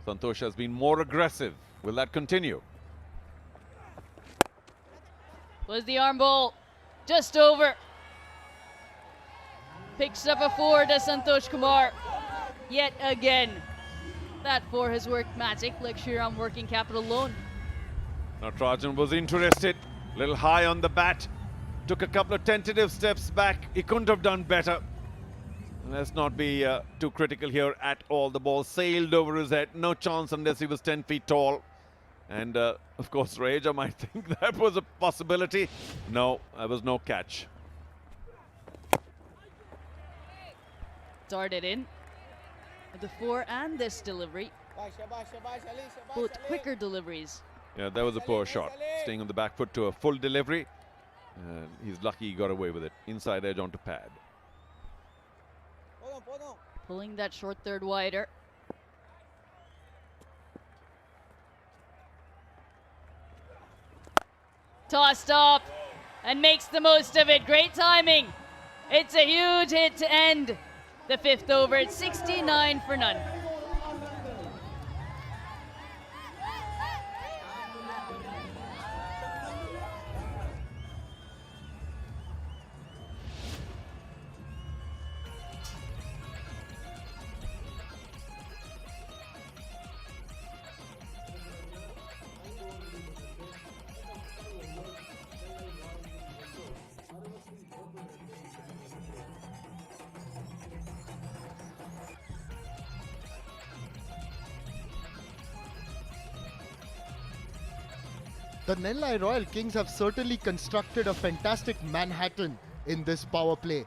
Santosh has been more aggressive. Will that continue? Was the arm ball just over. Picks up a 4 to Santosh Kumar. Yet again. That 4 has worked magic like Shriram working capital loan. Natarajan was interested. Little high on the bat. Took a couple of tentative steps back. He couldn't have done better. Let's not be too critical here at all. The ball sailed over his head. No chance unless he was 10 feet tall. And of course, Raheja might think that was a possibility. No, there was no catch. Darted in with the 4 and this delivery. Both quicker deliveries. Yeah, that was a poor shot. Staying on the back foot to a full delivery. And he's lucky he got away with it. Inside edge onto pad. Pulling that short third wider. Tossed up and makes the most of it. Great timing. It's a huge hit to end the 5th over. It's 69 for none. The Nellai Royal Kings have certainly constructed a fantastic Manhattan in this power play.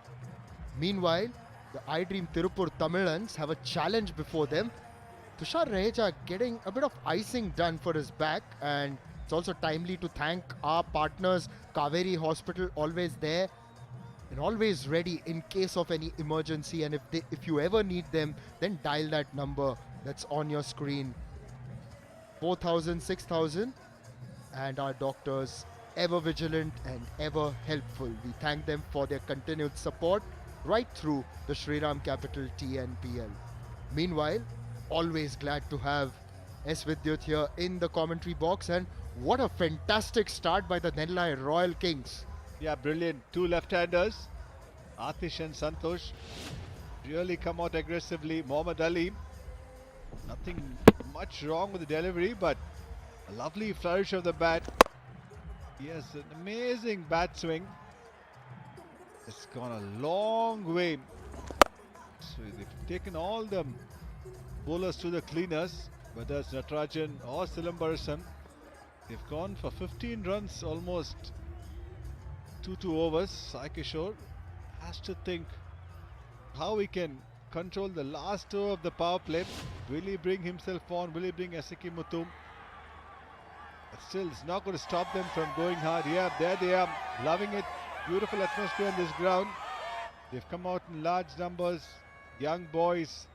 Meanwhile, the iDream Tiruppur Tamizhans have a challenge before them. Tushar Raheja getting a bit of icing done for his back, and it's also timely to thank our partners, Kaveri Hospital, always there and always ready in case of any emergency. And if you ever need them, then dial that number that's on your screen. 4,000, 6,000. And our doctors, ever vigilant and ever helpful. We thank them for their continued support right through the Shriram Capital TNPL. Meanwhile, always glad to have S. Vidyut here in the commentary box, and what a fantastic start by the Nellai Royal Kings. Yeah, brilliant. 2 left-handers, Atish and Santosh, really come out aggressively. Muhammad Ali, nothing much wrong with the delivery, but a lovely flourish of the bat. Yes, an amazing bat swing. It's gone a long way. So they've taken all the bowlers to the cleaners, whether it's Natarajan or Silambarisam. They've gone for 15 runs, almost 2 overs. Sai Kishore has to think how he can control the last over of the power play. Will he bring himself on? Will he bring Asaki Muthu? But still, it's not going to stop them from going hard. Yeah, there they are, loving it. Beautiful atmosphere on this ground. They've come out in large numbers. Young boys,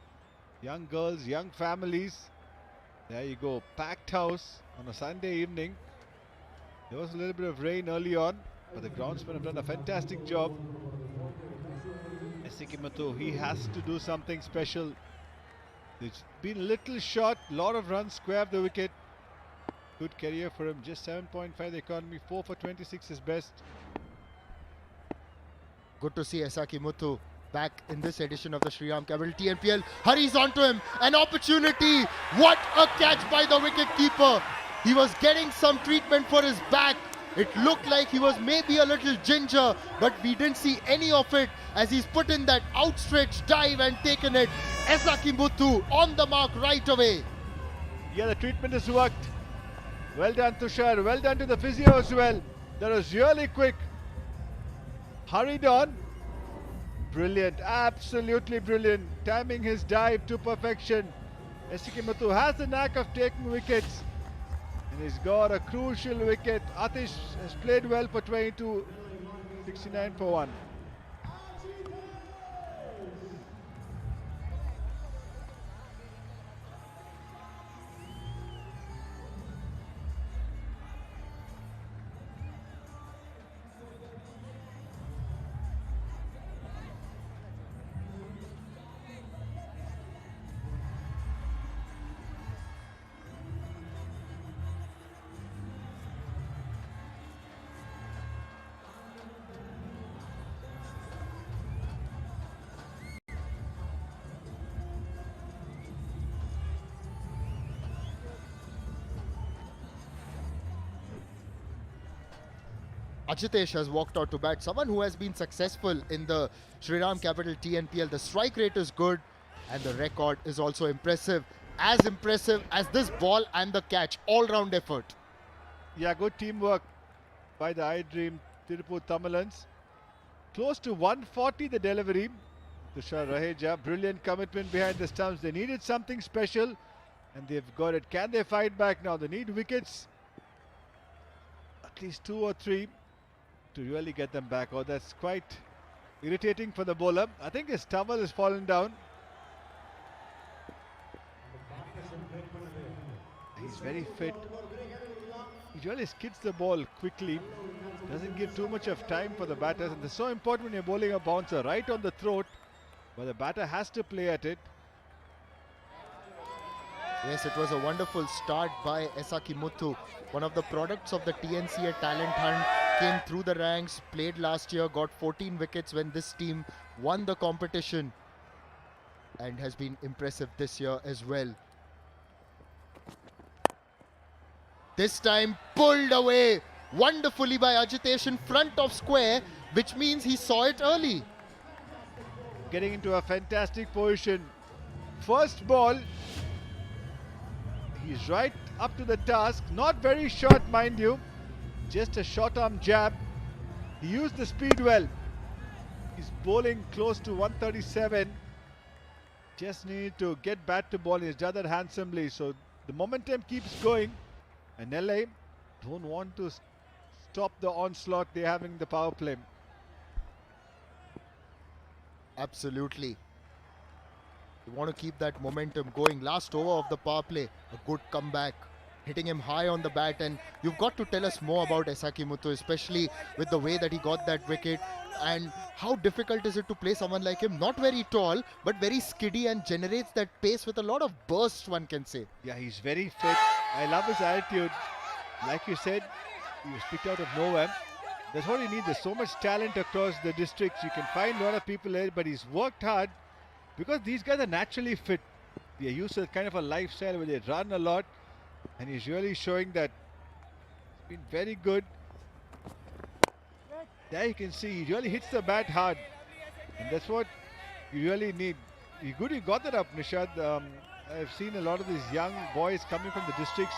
young girls, young families. There you go, packed house on a Sunday evening. There was a little bit of rain early on, but the groundsmen have done a fantastic job. Asaki Muthu, he has to do something special. It's been a little short, lot of runs square of the wicket. Good career for him, just 7.5 the economy, 4 for 26 is best. Good to see Asaki Muthu back in this edition of the Shriram Capital TNPL. Hurries onto him, an opportunity. What a catch by the wicket keeper. He was getting some treatment for his back. It looked like he was maybe a little ginger, but we didn't see any of it as he's put in that outstretched dive and taken it. Asaki Muthu on the mark right away. Yeah, the treatment has worked. Well done, Tushar. Well done to the physio as well. That was really quick. Hurried on. Brilliant, absolutely brilliant. Timing his dive to perfection. Sai Kishore has the knack of taking wickets. And he's got a crucial wicket. Atish has played well for 22, 69 for 1. Ajitesh has walked out to bat. Someone who has been successful in the Shriram Capital TNPL. The strike rate is good and the record is also impressive. As impressive as this ball and the catch. All-round effort. Yeah, good teamwork by the iDream Tiruppur Tamizhans. Close to 140 the delivery. Tushar Raheja, brilliant commitment behind the stumps. They needed something special and they've got it. Can they fight back now? They need wickets. At least 2 or 3 to really get them back. Oh, that's quite irritating for the bowler. I think his towel has fallen down. He's very fit. He really skids the ball quickly. Doesn't give too much of time for the batters. And it's so important when you're bowling a bouncer right on the throat. But the batter has to play at it. Yes, it was a wonderful start by Sai Kishore, one of the products of the TNCA talent hunt, came through the ranks, played last year, got 14 wickets when this team won the competition and has been impressive this year as well. This time pulled away wonderfully by Ajitesh in front of square, which means he saw it early. Getting into a fantastic position. First ball. He's right up to the task. Not very short, mind you. Just a short arm jab. He used the speed well. He's bowling close to 137. Just need to get bat to ball. He's done that handsomely. So the momentum keeps going. And Nellai don't want to stop the onslaught they're having the power play. Absolutely. You want to keep that momentum going. Last over of the power play, a good comeback, hitting him high on the bat. And you've got to tell us more about Sai Kishore, especially with the way that he got that wicket. And how difficult is it to play someone like him? Not very tall, but very skiddy and generates that pace with a lot of burst, one can say. Yeah, he's very fit. I love his attitude. Like you said, he was picked out of nowhere. That's what he needs. There's so much talent across the districts. You can find a lot of people here, but he's worked hard. Because these guys are naturally fit. They are used to kind of a lifestyle where they run a lot. And he's really showing that. He's been very good. There you can see he really hits the bat hard. And that's what you really need. You good you got that up, Nishad. I've seen a lot of these young boys coming from the districts.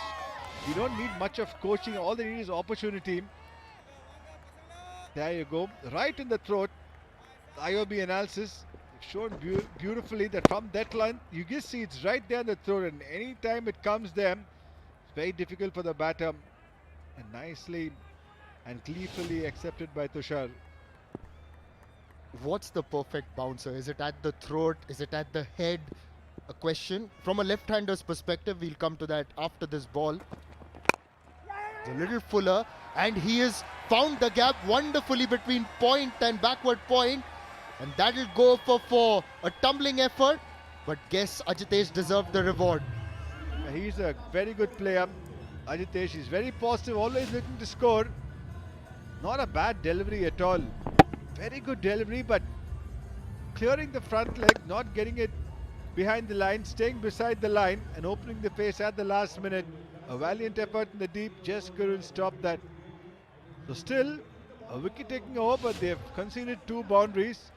You don't need much of coaching. All they need is opportunity. There you go. Right in the throat. IOB analysis. Shown beautifully that from that line you just see it's right there in the throat, and anytime it comes there it's very difficult for the batter, and nicely and gleefully accepted by Tushar. What's the perfect bouncer? Is it at the throat? Is it at the head? A question from a left-hander's perspective. We'll come to that after this ball. It's a little fuller, and he has found the gap wonderfully between point and backward point. And that'll go for 4. A tumbling effort, but guess Ajitesh deserved the reward. He's a very good player. Ajitesh is very positive, always looking to score. Not a bad delivery at all. Very good delivery, but clearing the front leg, not getting it behind the line, staying beside the line and opening the pace at the last minute. A valiant effort in the deep, just couldn't stop that. So still, a wicket taking over, but they've conceded 2 boundaries.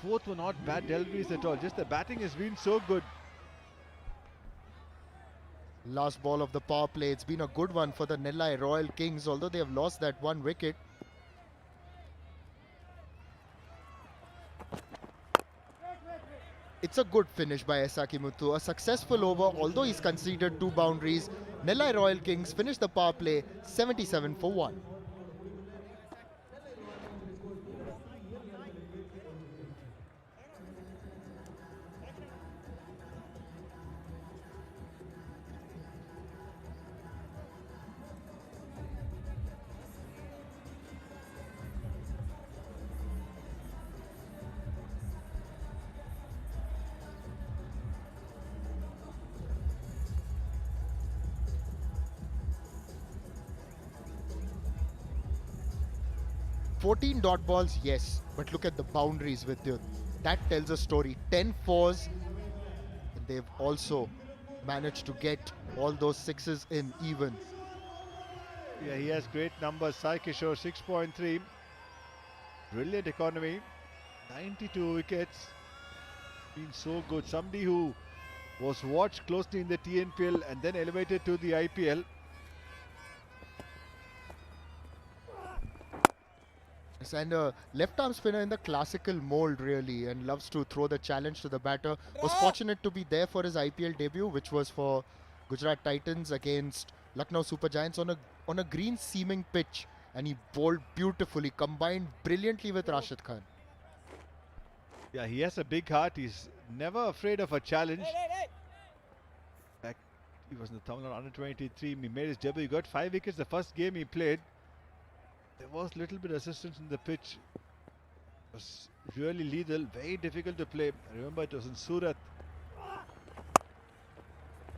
Both were not bad deliveries at all. Just the batting has been so good. Last ball of the power play. It's been a good one for the Nellai Royal Kings, although they have lost that one wicket. It's a good finish by Esaki Muthu. A successful over, although he's conceded 2 boundaries. Nellai Royal Kings finish the power play 77 for 1. "14 dot balls, yes, but look at the boundaries with you. That tells a story. 10 fours, and they've also managed to get all those sixes in even." Yeah, he has great numbers. Sai Kishore 6.3. Brilliant economy. 92 wickets. Been so good. Somebody who was watched closely in the TNPL and then elevated to the IPL. And a left arm spinner in the classical mold, really, and loves to throw the challenge to the batter. Was fortunate to be there for his IPL debut, which was for Gujarat Titans against Lucknow Super Giants on a green seaming pitch, and he bowled beautifully, combined brilliantly with Rashid Khan. Yeah, he has a big heart. He's never afraid of a challenge. In fact, he was in the Tamil Nadu under 23. He made his debut. He got 5 wickets the first game he played. There was little bit of assistance in the pitch. It was really lethal, very difficult to play. I remember it was in Surat,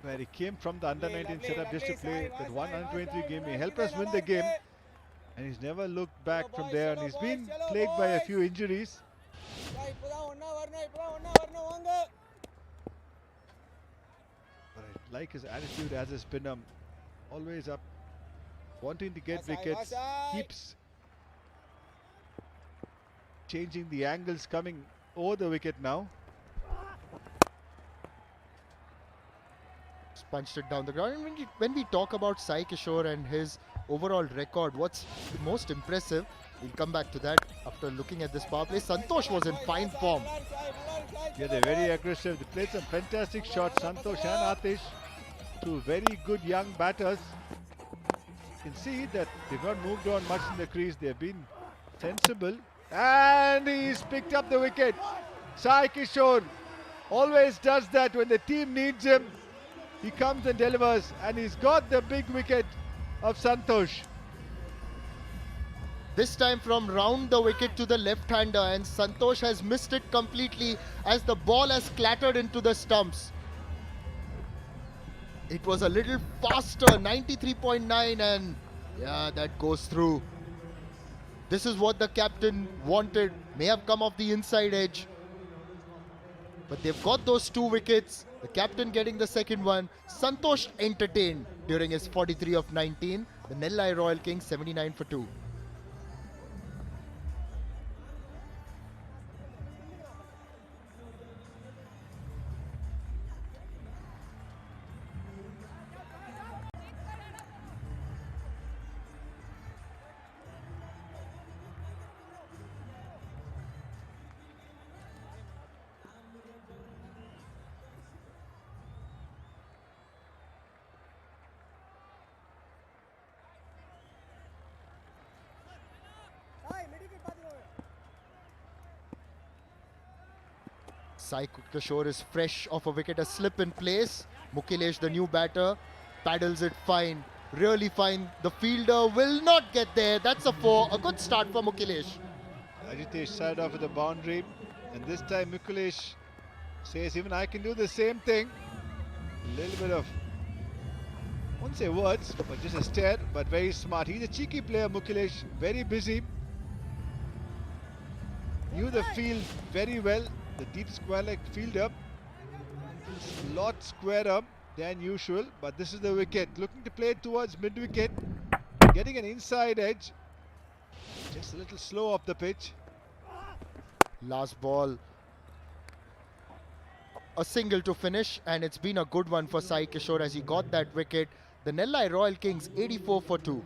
where he came from the under-19 setup just to play that one under-23 game. He helped us win the game, and he's never looked back from there. And he's been plagued by a few injuries. But I like his attitude as a spinner, always up, wanting to get wickets, keeps changing the angles coming over the wicket now. Punched it down the ground. And when we talk about Sai Kishore and his overall record, what's most impressive, we'll come back to that after looking at this power play. Santosh was in fine form. Yeah, they're very aggressive. They played some fantastic shots. Santosh and Atish, two very good young batters. You can see that they've not moved on much in the crease. They've been sensible. And he's picked up the wicket. Sai Kishore always does that when the team needs him. He comes and delivers, and he's got the big wicket of Santosh. This time from round the wicket to the left-hander, and Santosh has missed it completely as the ball has clattered into the stumps. It was a little faster, 93.9, and yeah, that goes through. This is what the captain wanted. May have come off the inside edge, but they've got those 2 wickets. The captain getting the second one. Santosh entertained during his 43 of 19. The Nellai Royal Kings 79 for 2. Sai Kishore is fresh off a wicket, a slip in place. Mukilesh, the new batter, paddles it fine, really fine. The fielder will not get there. That's a 4. A good start for Mukilesh. Ajitesh started off with a boundary, and this time Mukilesh says, even I can do the same thing. A little bit of, I won't say words, but just a stare, but very smart. He's a cheeky player, Mukilesh, very busy. Knew the field very well. The deep square leg fielder, a lot squarer than usual, but this is the wicket. Looking to play towards mid-wicket, getting an inside edge. Just a little slow off the pitch. Last ball. a single to finish, and it's been a good one for Sai Kishore as he got that wicket. The Nellai Royal Kings 84 for 2.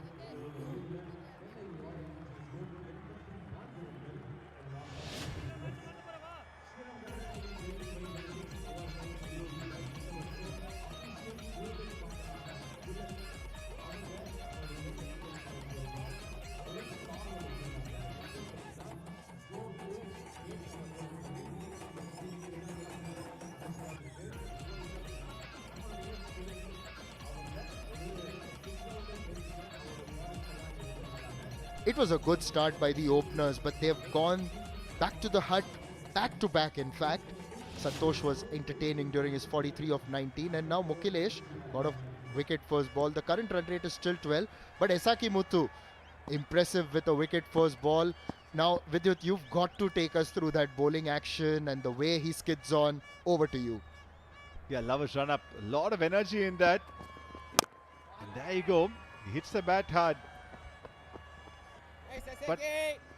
It was a good start by the openers, but they've gone back to the hut, back to back in fact. Santosh was entertaining during his 43 of 19, and now Mukilesh got a wicket first ball. The current run rate is still 12, but Esaki Muthu, impressive with a wicket first ball. Now, Vidyut, you've got to take us through that bowling action and the way he skids on. Over to you. Yeah, love his run up. A lot of energy in that. And there you go. He hits the bat hard. But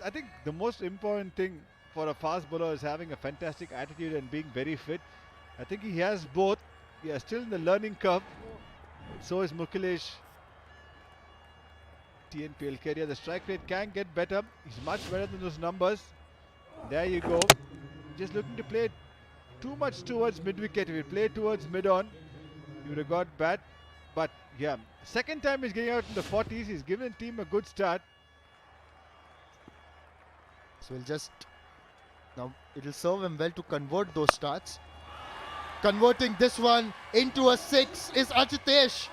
I think the most important thing for a fast bowler is having a fantastic attitude and being very fit. I think he has both. We are still in the learning curve. So is Mukilesh. TNPL career. The strike rate can get better. He's much better than those numbers. There you go. Just looking to play too much towards mid-wicket. If he played towards mid-on, he would have got bat. But yeah, second time he's getting out in the 40s. He's given the team a good start. So we'll just, now it'll serve him well to convert those starts. Converting this one into a 6 is Ajitesh,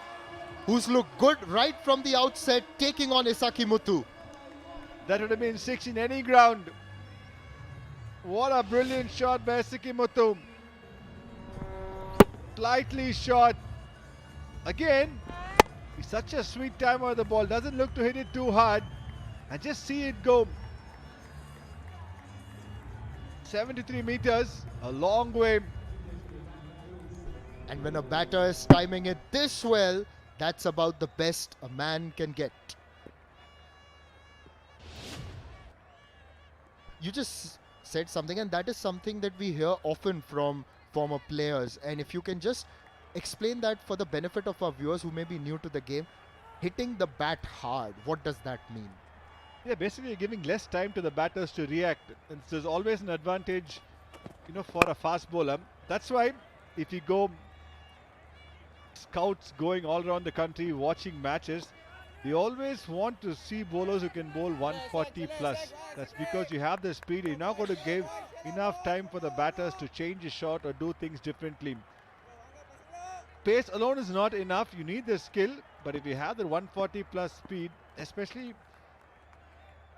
who's looked good right from the outset, taking on Esaki Muthu. That would have been 6 in any ground. What a brilliant shot by Esaki Muthu. Slightly short. Again, he's such a sweet timer of the ball. Doesn't look to hit it too hard. And just see it go. 73 meters, a long way. And when a batter is timing it this well, that's about the best a man can get. You just said something, and that is something that we hear often from former players. And if you can just explain that for the benefit of our viewers who may be new to the game, hitting the bat hard, what does that mean? Yeah, basically you're giving less time to the batters to react. And there's always an advantage, you know, for a fast bowler. That's why if you go scouts going all around the country watching matches, they always want to see bowlers who can bowl 140 plus. That's because you have the speed. You're not going to give enough time for the batters to change a shot or do things differently. Pace alone is not enough. You need the skill. But if you have the 140 plus speed, especially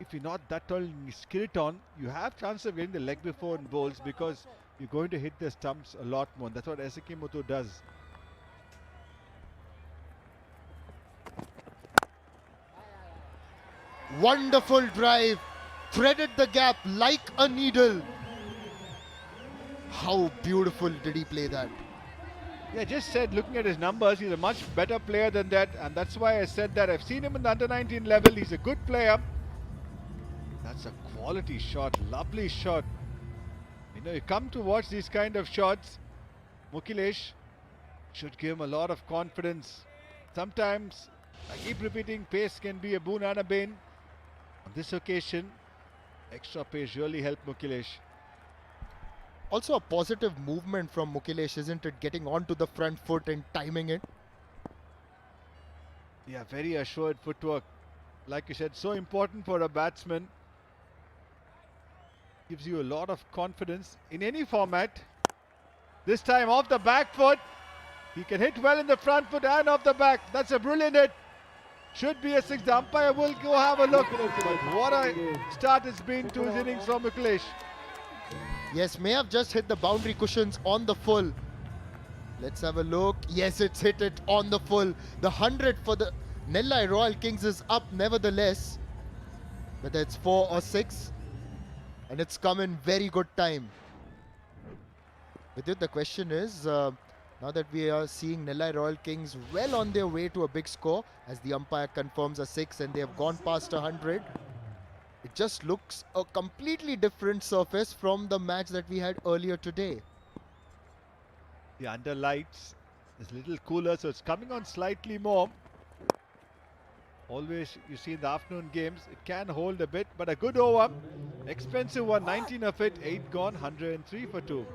if you're not that tall and you skill it on, you have chance of getting the leg before in bowls because you're going to hit the stumps a lot more. That's what Esaki Muthu does. Wonderful drive, threaded the gap like a needle. How beautiful did he play that? Yeah, just said, looking at his numbers, he's a much better player than that, and that's why I said that. I've seen him in the under-19 level. He's a good player. That's a quality shot, lovely shot. You know, you come to watch these kind of shots, Mukilesh should give him a lot of confidence. Sometimes, I keep repeating, pace can be a boon and a bane. On this occasion, extra pace really helped Mukilesh. Also a positive movement from Mukilesh, isn't it? Getting onto the front foot and timing it. Yeah, very assured footwork. Like you said, so important for a batsman. Gives you a lot of confidence in any format. This time off the back foot. He can hit well in the front foot and off the back. That's a brilliant hit. Should be a 6. The umpire will go have a look. But what a start it's been to his innings from Mukilesh. Yes, may have just hit the boundary cushions on the full. Let's have a look. Yes, it's hit it on the full. The 100 for the Nellai Royal Kings is up nevertheless. Whether it's 4 or 6. And it's come in very good time. Vidyut, the question is, now that we are seeing Nellai Royal Kings well on their way to a big score, as the umpire confirms a 6 and they have gone past 100, it just looks a completely different surface from the match that we had earlier today. The under lights is a little cooler, so it's coming on slightly more. Always, you see in the afternoon games, it can hold a bit, but a good over. Expensive one, 19 of it, 8 gone, 103 for 2.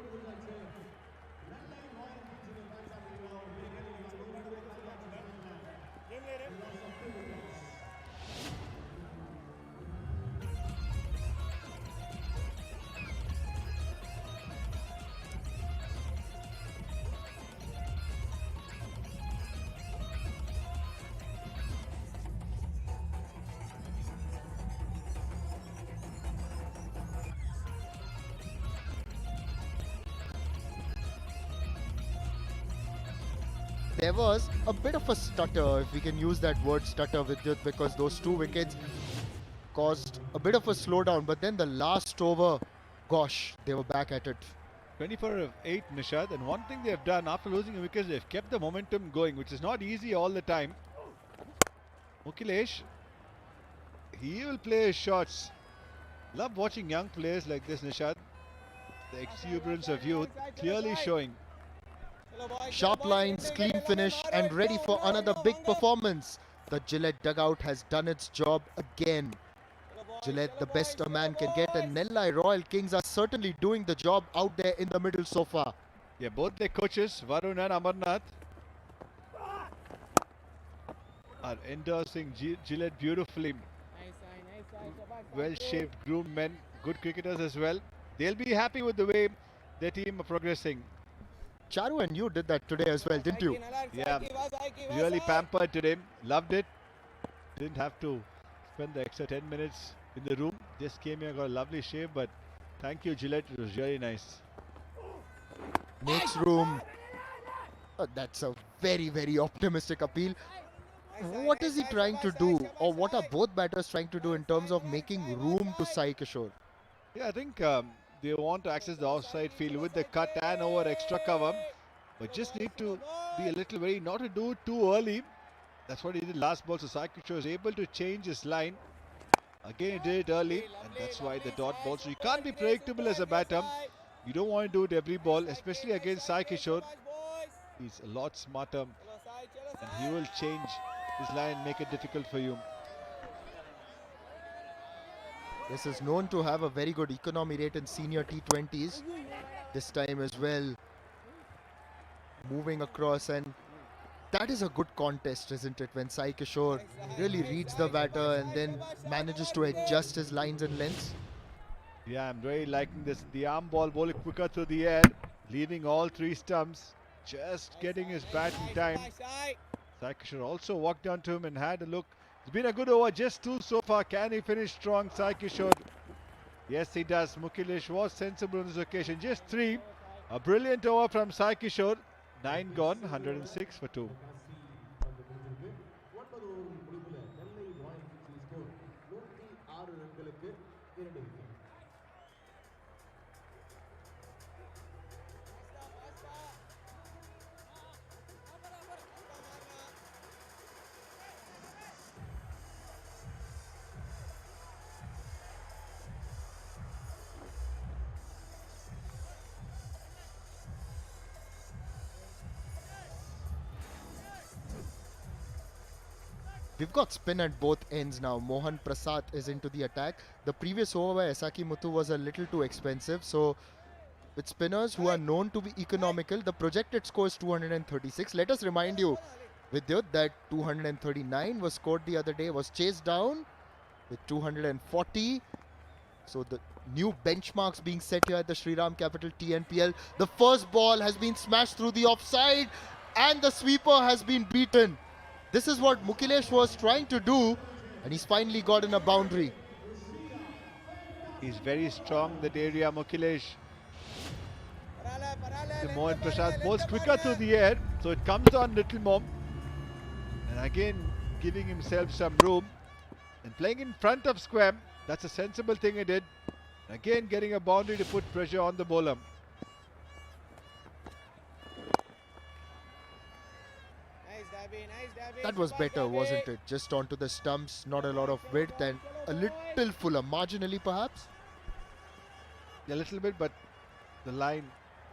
There was a bit of a stutter, if we can use that word stutter, Vidyut, because those 2 wickets caused a bit of a slowdown. But then the last over, gosh, they were back at it. 24 of 8, Nishad. And one thing they have done after losing a wicket, they've kept the momentum going, which is not easy all the time. Mukhilesh, he will play his shots. Love watching young players like this, Nishad. The exuberance of youth clearly showing. Sharp lines, clean finish, and ready for another big performance. The Gillette dugout has done its job again. Gillette, the best a man can get, and Nellai Royal Kings are certainly doing the job out there in the middle so far. Yeah, both their coaches, Varun and Amarnath, are endorsing Gillette beautifully. Well-shaped, groomed men, good cricketers as well. They'll be happy with the way their team are progressing. Charu and you did that today as well, didn't you? Yeah, really pampered today. Loved it. Didn't have to spend the extra 10 minutes in the room. Just came here, got a lovely shave, but thank you, Gillette. It was really nice. Makes room. That's a very, very optimistic appeal. What is he trying to do, or what are both batters trying to do in terms of making room to Sai Kishore? Yeah, I think they want to access the offside field with the cut and over extra cover, but just need to be a little wary not to do it too early. That's what he did last ball, so Sai Kishore was able to change his line. Again, he did it early, and that's why the dot ball. So you can't be predictable as a batter. You don't want to do it every ball, especially against Sai Kishore. He's a lot smarter, and he will change his line and make it difficult for you. This is known to have a very good economy rate in senior T20s. This time as well, moving across, and that is a good contest, isn't it? When Sai Kishore really reads the batter and then manages to adjust his lines and lengths. Yeah, I'm really liking this. The arm ball bowling quicker through the air, leaving all 3 stumps, just getting his bat in time. Sai Kishore also walked down to him and had a look. It's been a good over, just 2 so far. Can he finish strong, Sai Kishore? Yes, he does. Mukhilesh was sensible on this occasion. Just 3. A brilliant over from Sai Kishore. 9 gone, 106 for 2. We've got spin at both ends now. Mohan Prasad is into the attack. The previous over by Esaki Muthu was a little too expensive. So with spinners who are known to be economical, the projected score is 236. Let us remind you, Vidyut, that 239 was scored the other day, was chased down with 240. So the new benchmarks being set here at the Shriram Capital TNPL. The first ball has been smashed through the offside and the sweeper has been beaten. This is what Mukhilesh was trying to do, and he's finally gotten a boundary. He's very strong in that area, Mukhilesh. The Mohan Prasad bowls quicker through the air, so it comes on little more. And again, giving himself some room. And playing in front of square, that's a sensible thing he did. Again, getting a boundary to put pressure on the bowler. That was better, wasn't it? Just onto the stumps, not a lot of width and a little fuller, marginally perhaps. A little bit, but the line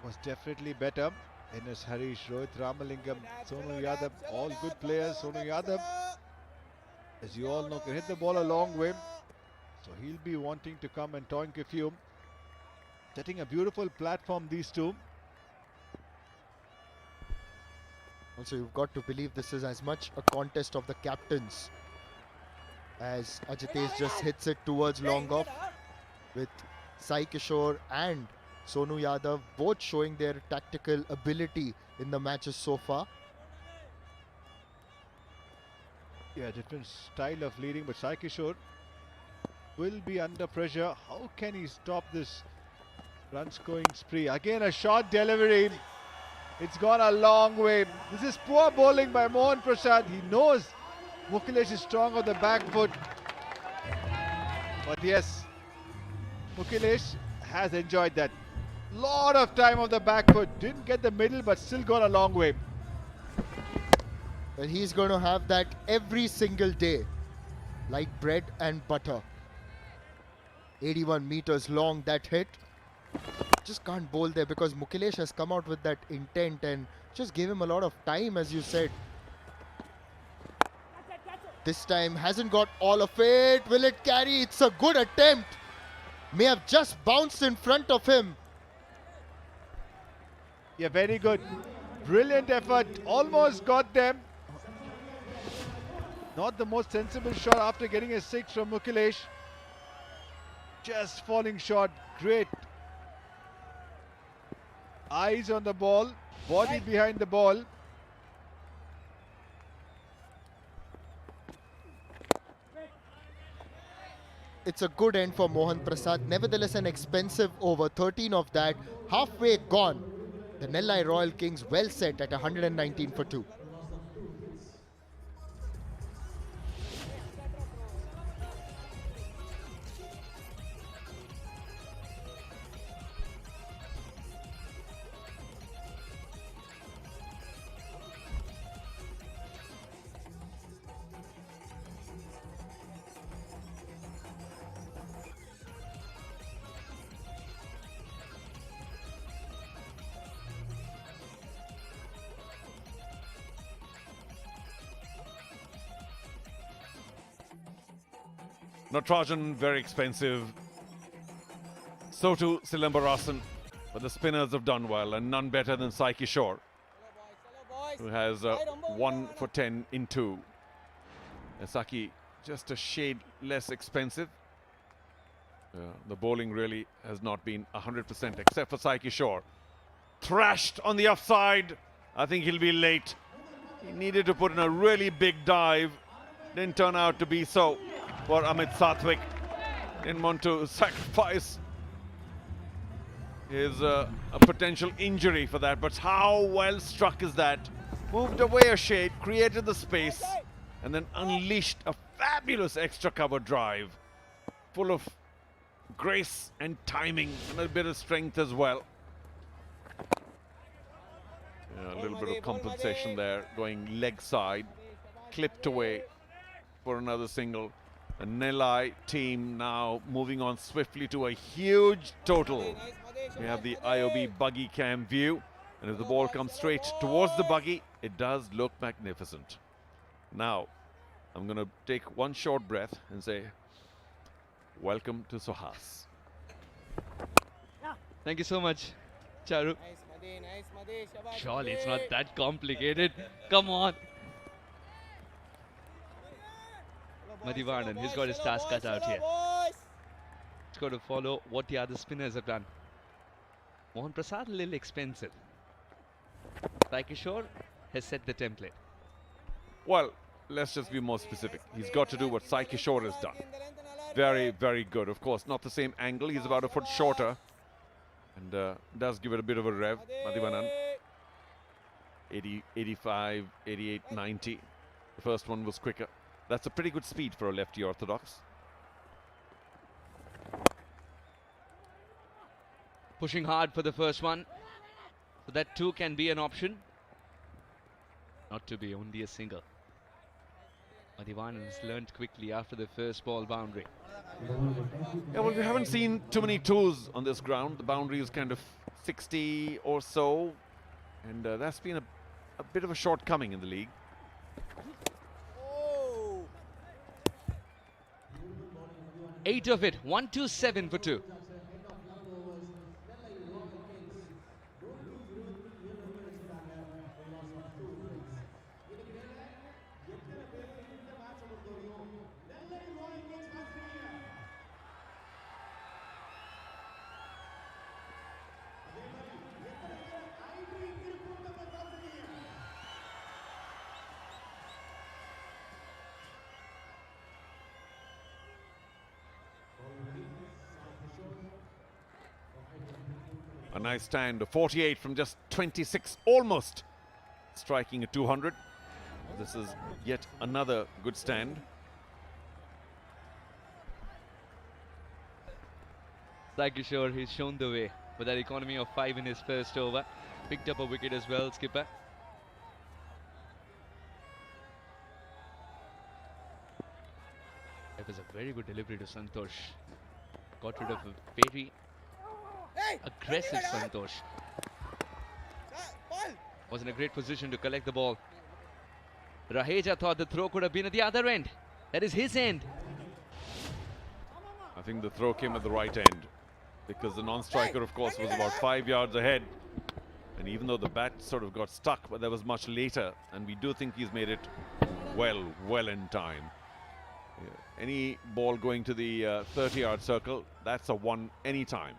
was definitely better. NS Harish, Rohit Ramalingam, Sonu Yadav, all good players. Sonu Yadav, as you all know, can hit the ball a long way. So he'll be wanting to come and toink a few. Setting a beautiful platform, these two. Also, you've got to believe this is as much a contest of the captains, as Ajitesh just hits it towards long off, with Sai Kishore and Sonu Yadav both showing their tactical ability in the matches so far. Yeah, different style of leading, but Sai Kishore will be under pressure. How can he stop this run scoring spree? Again, a short delivery. It's gone a long way. This is poor bowling by Mohan Prasad. He knows Mukhilesh is strong on the back foot. But yes, Mukhilesh has enjoyed that. Lot of time on the back foot. Didn't get the middle, but still gone a long way. Well, he's going to have that every single day, like bread and butter. 81 meters long, that hit. Just can't bowl there because Mukhilesh has come out with that intent and just gave him a lot of time, as you said. This time hasn't got all of it. Will it carry? It's a good attempt. May have just bounced in front of him. Yeah, very good. Brilliant effort. Almost got them. Not the most sensible shot after getting a 6 from Mukhilesh. Just falling short. Great. Eyes on the ball. Body behind the ball. It's a good end for Mohan Prasad. Nevertheless, an expensive over. 13 of that. Halfway gone. The Nellai Royal Kings well set at 119 for 2. Natarajan, very expensive. So too Silambarasan. But the spinners have done well, and none better than Sai Kishore, who has 1 for 10 in 2. Saki just a shade less expensive. The bowling really has not been 100% except for Sai Kishore. Thrashed on the offside. I think he'll be late. He needed to put in a really big dive. Didn't turn out to be so for Amit Sathwik. Didn't want to sacrifice his a potential injury for that, but how well struck is that? Moved away a shade, created the space, and then unleashed a fabulous extra cover drive, full of grace and timing and a bit of strength as well. Yeah, a little bit of compensation there, going leg side, clipped away for another single. The Nellai team now moving on swiftly to a huge total. We have the IOB buggy cam view, and if the ball comes straight towards the buggy, it does look magnificent. Now, I'm going to take one short breath and say, welcome to Sohas. Thank you so much, Charu. Surely it's not that complicated. Come on. Madhivanan, he's got his task cut out here. He's got to follow what the other spinners have done. Mohan Prasad a little expensive. Sai Kishore has set the template. Well, let's just be more specific. He's got to do what Sai Kishore has done. Very, very good. Of course, not the same angle. He's about a foot shorter. And does give it a bit of a rev. Madhivanan. 80, 85, 88, 90. The first one was quicker. That's a pretty good speed for a lefty orthodox. Pushing hard for the first one. So that too can be an option. Not to be only a single. Madhivanan has learned quickly after the first ball boundary. Yeah, well, we haven't seen too many twos on this ground. The boundary is kind of 60 or so. And that's been a bit of a shortcoming in the league. Eight of it, 127 for 2. A nice stand of 48 from just 26, almost striking a 200. This is yet another good stand. Sai Kishore, he's shown the way with that economy of 5 in his first over. Picked up a wicket as well, skipper. It was a very good delivery to Santosh. Got rid of a very aggressive Santosh. Was in a great position to collect the ball. Raheja thought the throw could have been at the other end. That is his end. I think the throw came at the right end because the non-striker, of course, was about 5 yards ahead. And even though the bat sort of got stuck, but that was much later. And we do think he's made it well in time. Yeah. Any ball going to the 30-yard circle, that's a one anytime.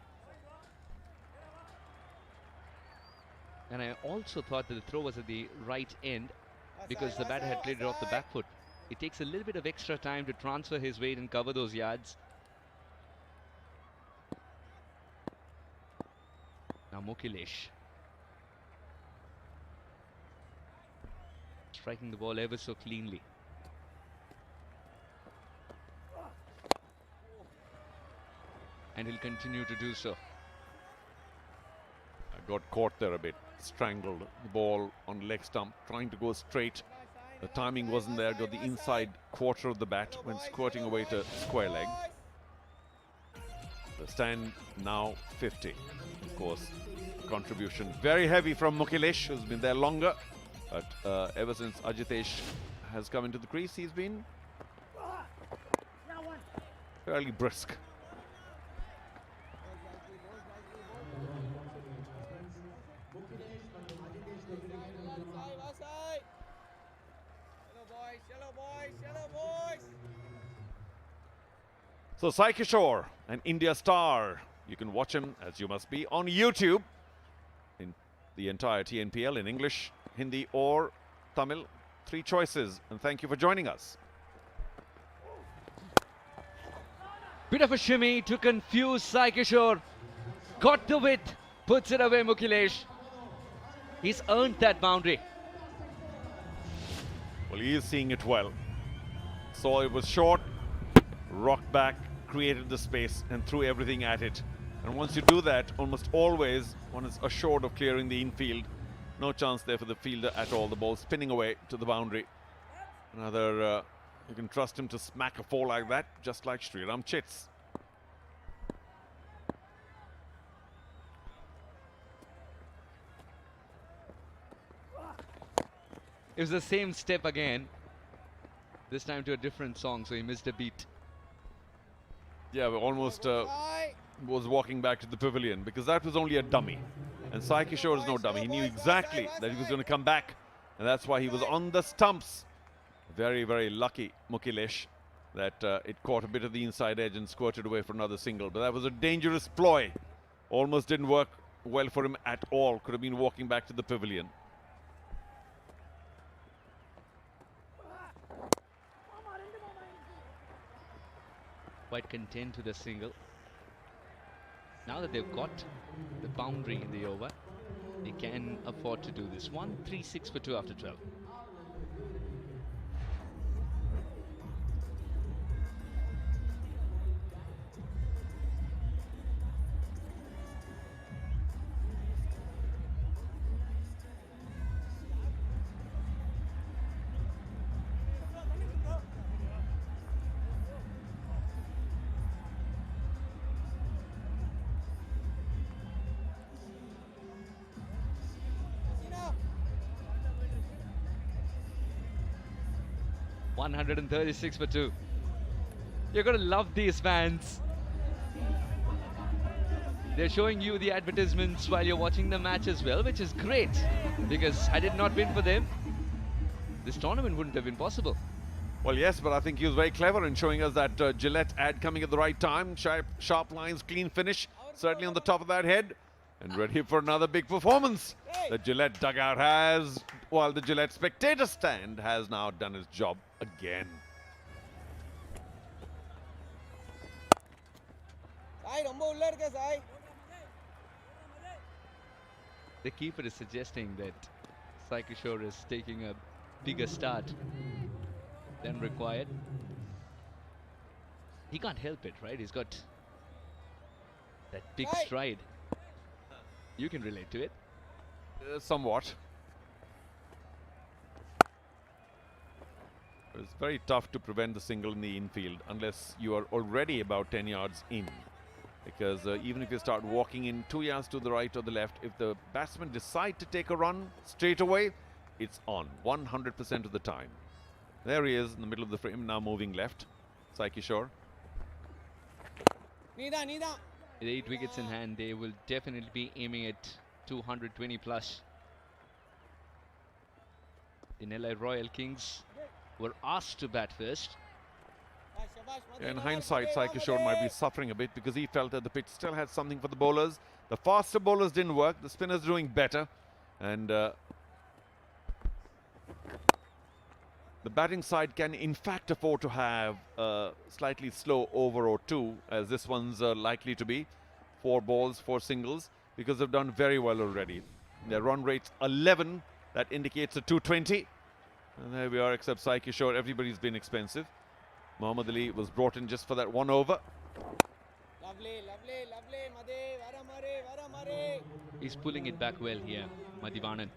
And I also thought that the throw was at the right end because the batter had played it off the back foot. It takes a little bit of extra time to transfer his weight and cover those yards. Now Mukilesh. Striking the ball ever so cleanly. And he'll continue to do so. Got caught there a bit, strangled the ball on leg stump, trying to go straight. The timing wasn't there, got the inside quarter of the bat, went squirting away to square leg. The stand now 50. Of course, contribution very heavy from Mukilesh, who's been there longer. But ever since Ajitesh has come into the crease, he's been fairly brisk. So Sai Kishore, an India star. You can watch him, as you must be, on YouTube in the entire TNPL in English, Hindi or Tamil. 3 choices, and thank you for joining us. Bit of a shimmy to confuse Sai Kishore. Got the width, puts it away Mukilesh. He's earned that boundary. Well, he is seeing it well. Saw it was short, rocked back, created the space and threw everything at it. And once you do that, almost always one is assured of clearing the infield. No chance there for the fielder at all. The ball spinning away to the boundary. Another, you can trust him to smack a 4 like that, just like Shriram Chits. It was the same step again. This time to a different song, so he missed a beat. Yeah, we almost was walking back to the pavilion because that was only a dummy. And Sai Kishore is no dummy. He knew exactly that he was going to come back. And that's why he was on the stumps. Very, very lucky Mukilesh that it caught a bit of the inside edge and squirted away for another single. But that was a dangerous ploy. Almost didn't work well for him at all. Could have been walking back to the pavilion. Quite content with the single. Now that they've got the boundary in the over, they can afford to do this. 1-3-6 for 2 after 12. 136 for 2. You're going to love these fans. They're showing you the advertisements while you're watching the match as well, which is great. Because had it not been for them, this tournament wouldn't have been possible. Well, yes, but I think he was very clever in showing us that Gillette ad coming at the right time. Sharp lines, clean finish, certainly on the top of that head. And ready for another big performance. The Gillette dugout has, while the Gillette spectator stand has now done its job again. The keeper is suggesting that Sai Kishore is taking a bigger start than required. He can't help it, right? He's got that big stride. You can relate to it. Somewhat. It's very tough to prevent the single in the infield unless you are already about 10 yards in. Because even if you start walking in 2 yards to the right or the left, if the batsmen decide to take a run straight away, it's on 100% of the time. There he is in the middle of the frame, now moving left. Sai Kishore. With 8 wickets in hand, they will definitely be aiming at 220 plus. The Nellai Royal Kings were asked to bat first. In hindsight, Sai Kishore might be suffering a bit because he felt that the pitch still had something for the bowlers. The faster bowlers didn't work, the spinners doing better. And the batting side can in fact afford to have a slightly slow over or two, as this one's likely to be. 4 balls, 4 singles, because they've done very well already. Their run rate's 11, that indicates a 220. And there we are, except Sai Kishore, everybody's been expensive. Muhammad Ali was brought in just for that 1 over. He's pulling it back well here, Madhivanan.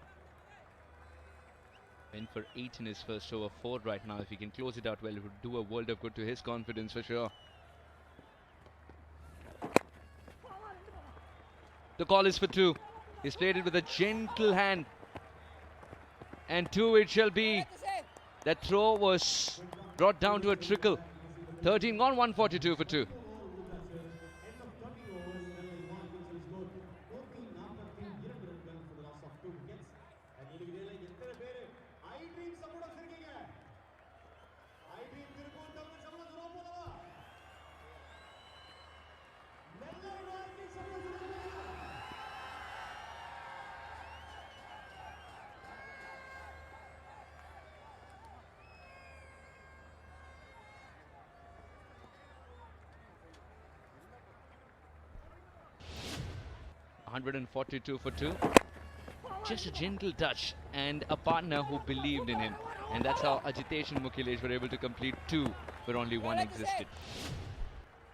Went for 8 in his first over, 4 right now. If he can close it out well, it would do a world of good to his confidence for sure. The call is for 2. He's played it with a gentle hand. And 2 it shall be. That throw was brought down to a trickle. 13 gone, 142 for 2. $142 for 2. Just a gentle touch and a partner who believed in him. And that's how Ajitesh and Mukilesh were able to complete 2 where only 1 existed.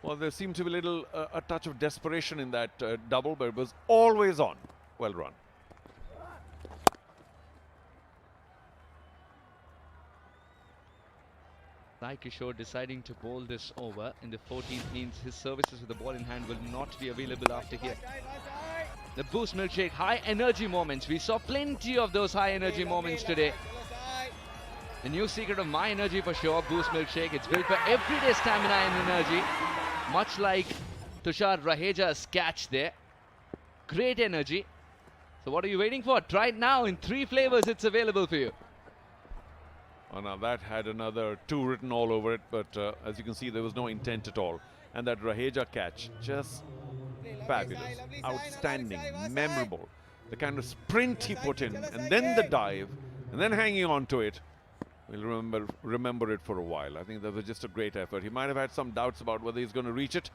Well, there seemed to be a touch of desperation in that double, but it was always on. Well run. Sai Kishore deciding to bowl this over in the 14th means his services with the ball in hand will not be available after here. The boost milkshake, high energy moments. We saw plenty of those high energy moments today. The new secret of my energy for sure, boost milkshake. It's built for everyday stamina and energy. Much like Tushar Raheja's catch there. Great energy. So what are you waiting for? Try it now in 3 flavors. It's available for you. Oh, now that had another 2 written all over it, but as you can see, there was no intent at all. And that Raheja catch, just fabulous, outstanding, memorable. The kind of sprint he put in, and then the dive, and then hanging on to it. We'll remember it for a while. I think that was just a great effort. He might have had some doubts about whether he's going to reach it,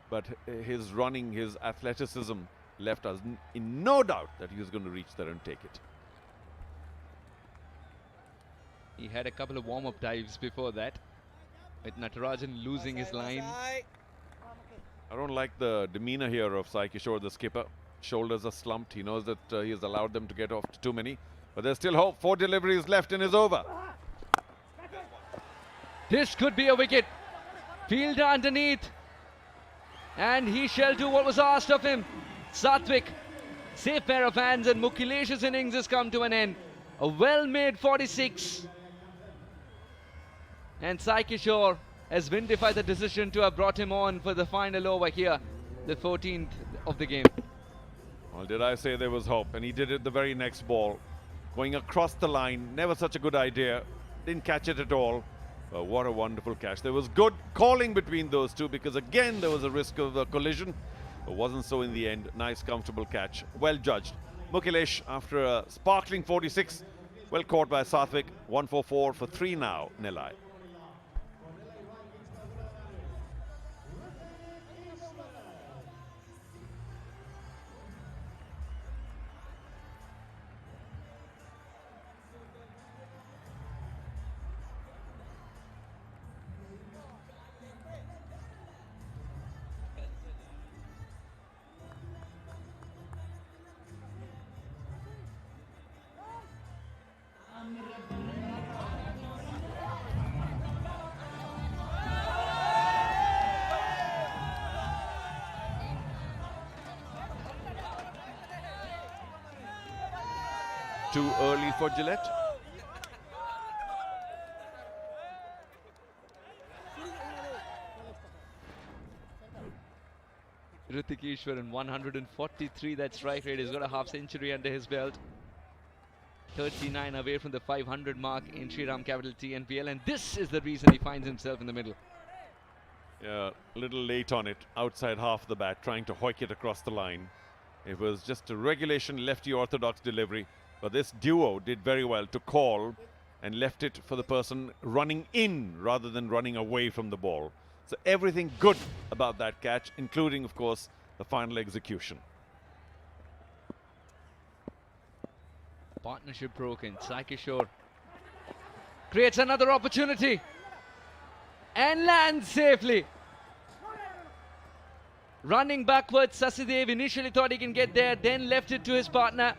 but his running, his athleticism left us in no doubt that he was going to reach there and take it. He had a couple of warm-up dives before that, with Natarajan losing his line. I don't like the demeanor here of Sai Kishore, the skipper. Shoulders are slumped. He knows that he has allowed them to get off to too many. But there's still hope. 4 deliveries left in his over. This could be a wicket. Fielder underneath. And he shall do what was asked of him. Satvik, safe pair of hands, and Mukilesh's innings has come to an end. A well-made 46. And Sai Kishore has vindified the decision to have brought him on for the final over here, the 14th of the game. Well, did I say there was hope? And he did it the very next ball. Going across the line, never such a good idea. Didn't catch it at all. But what a wonderful catch. There was good calling between those two because again there was a risk of a collision. It wasn't so in the end. Nice, comfortable catch. Well judged. Mukilesh, after a sparkling 46, well caught by Sathvik. 144 for 3 now, Nellai. Too early for Gillette. Hrithik Ishwaran, 143, that strike rate. He's got a half century under his belt. 39 away from the 500 mark in Shriram Capital TNPL, and this is the reason he finds himself in the middle. Yeah, a little late on it, outside half the bat, trying to hoik it across the line. It was just a regulation lefty orthodox delivery. But this duo did very well to call and left it for the person running in rather than running away from the ball. So everything good about that catch, including, of course, the final execution. Partnership broken. Sai Kishore creates another opportunity and lands safely. Running backwards, Sasidev initially thought he can get there, then left it to his partner.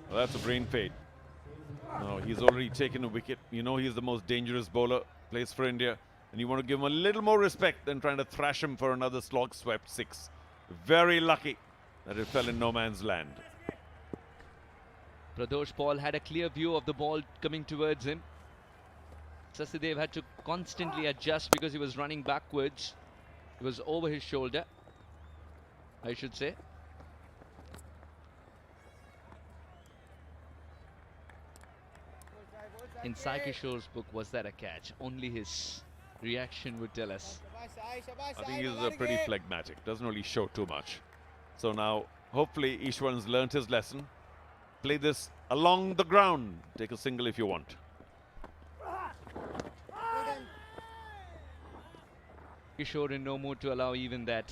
Well, that's a brain fade. No, he's already taken a wicket. You know he's the most dangerous bowler, plays for India. And you want to give him a little more respect than trying to thrash him for another slog-swept 6. Very lucky that it fell in no man's land. Pradosh Paul had a clear view of the ball coming towards him. Sasidev had to constantly adjust because he was running backwards. It was over his shoulder, I should say. In Sai Kishore's book, was that a catch? Only his reaction would tell us. I think he's pretty phlegmatic, doesn't really show too much. So now, hopefully, Ishwaran's learnt his lesson. Play this along the ground. Take a single if you want. Kishore in no mood to allow even that.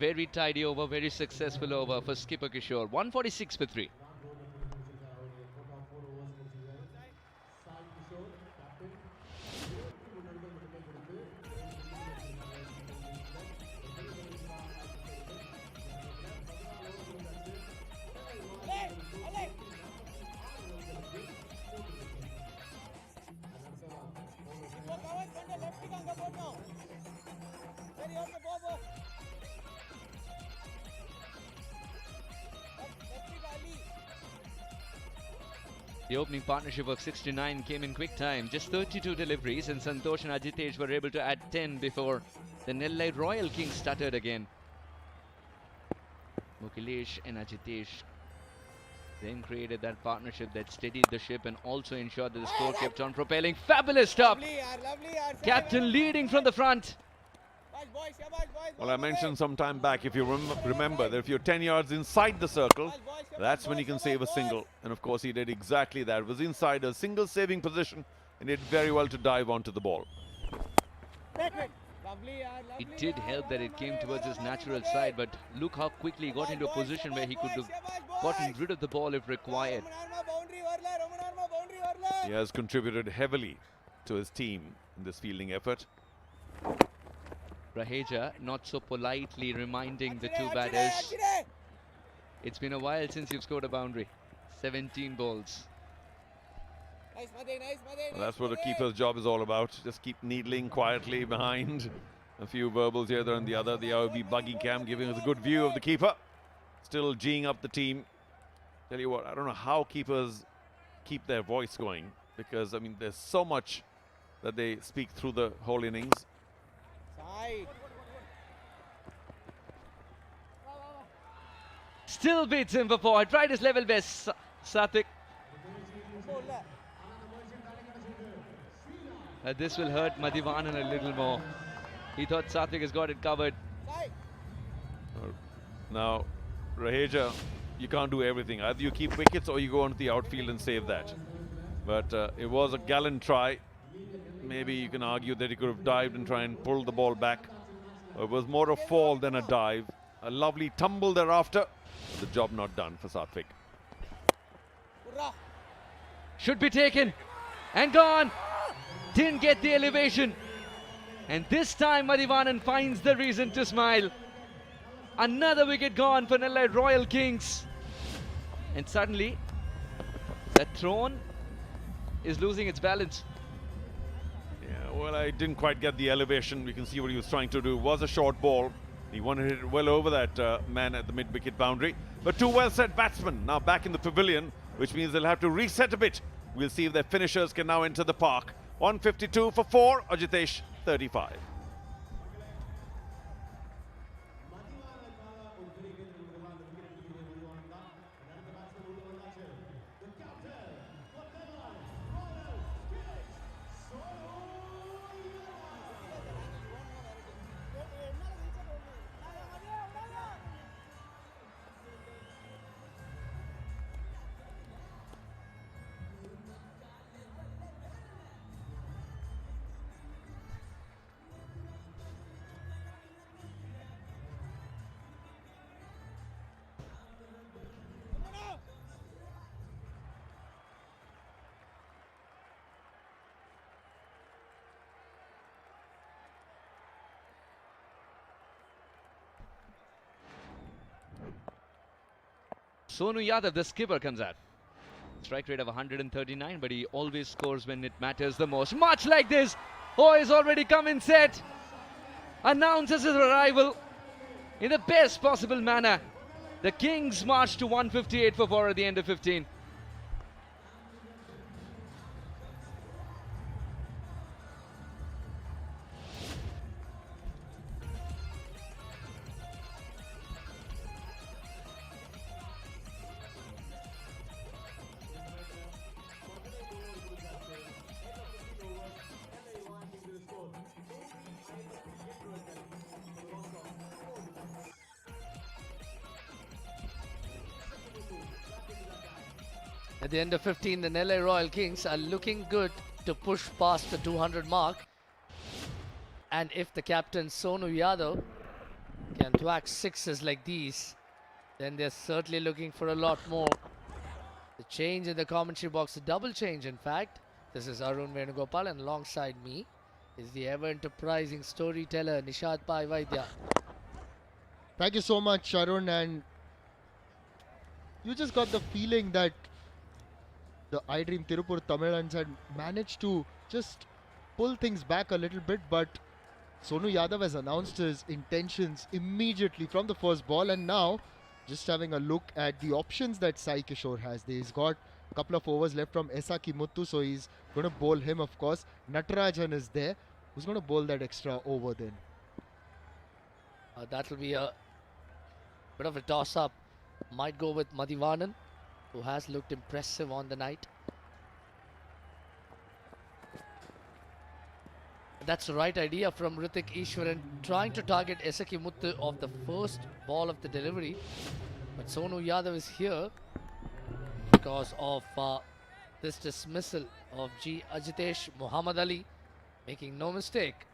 Very tidy over, very successful over for skipper Kishore. 146 for 3. The opening partnership of 69 came in quick time, just 32 deliveries, and Santosh and Ajitesh were able to add 10 before the Nellai Royal Kings stuttered again. Mukilesh and Ajitesh then created that partnership that steadied the ship and also ensured that the score kept on propelling. Fabulous stop! Captain leading from the front. Well, I mentioned some time back, if you remember, that if you're 10 yards inside the circle, that's when you can save a single. And of course, he did exactly that. It was inside a single saving position and did very well to dive onto the ball. It did help that it came towards his natural side, but look how quickly he got into a position where he could have gotten rid of the ball if required. He has contributed heavily to his team in this fielding effort. Raheja not so politely reminding the two batters, it's been a while since you've scored a boundary. 17 balls. Well, that's what a keeper's job is all about. Just keep needling quietly behind. A few verbals here, there and the other. The IOB buggy cam giving us a good view of the keeper. Still geeing up the team. Tell you what, I don't know how keepers keep their voice going, because I mean there's so much that they speak through the whole innings. Still beats him for 4. Tried his level best, Sathik. This will hurt Madhivanan a little more. He thought Sathik has got it covered. Now, Raheja, you can't do everything. Either you keep wickets or you go onto the outfield and save that. But it was a gallant try. Maybe you can argue that he could have dived and try and pull the ball back. It was more a fall than a dive. A lovely tumble thereafter. The job not done for Sathik. Should be taken and gone. Didn't get the elevation. And this time Madhivanan finds the reason to smile. Another wicket gone for Nellai Royal Kings. And suddenly, the throne is losing its balance. Yeah, well, I didn't quite get the elevation. We can see what he was trying to do. It was a short ball. He wanted to hit it well over that man at the mid-wicket boundary. But two well-set batsmen now back in the pavilion, which means they'll have to reset a bit. We'll see if their finishers can now enter the park. 152 for 4, Ajitesh 35. Sonu Yadav, the skipper, comes out. Strike rate of 139, but he always scores when it matters the most. Much like this. Oh, he's already come in set. Announces his arrival in the best possible manner. The Kings march to 158 for 4 at the end of 15. At the end of 15, the Nellai Royal Kings are looking good to push past the 200 mark. And if the captain Sonu Yadav can thwack sixes like these, then they're certainly looking for a lot more. The change in the commentary box, a double change in fact. This is Arun Venugopal, and alongside me is the ever-enterprising storyteller Nishad Pai Vaidya. Thank you so much, Arun. And you just got the feeling that the iDream Tiruppur Tamizhans had managed to just pull things back a little bit, but Sonu Yadav has announced his intentions immediately from the first ball, and now just having a look at the options that Sai Kishore has. He's got a couple of overs left from Esaki Muthu, so he's going to bowl him, of course. Natarajan is there. Who's going to bowl that extra over then? That will be a bit of a toss-up. Might go with Madhivanan, who has looked impressive on the night. That's the right idea from Hrithik Ishwaran, trying to target Esaki Muthu of the first ball of the delivery. But Sonu Yadav is here because of this dismissal of G. Ajitesh Muhammad Ali, making no mistake.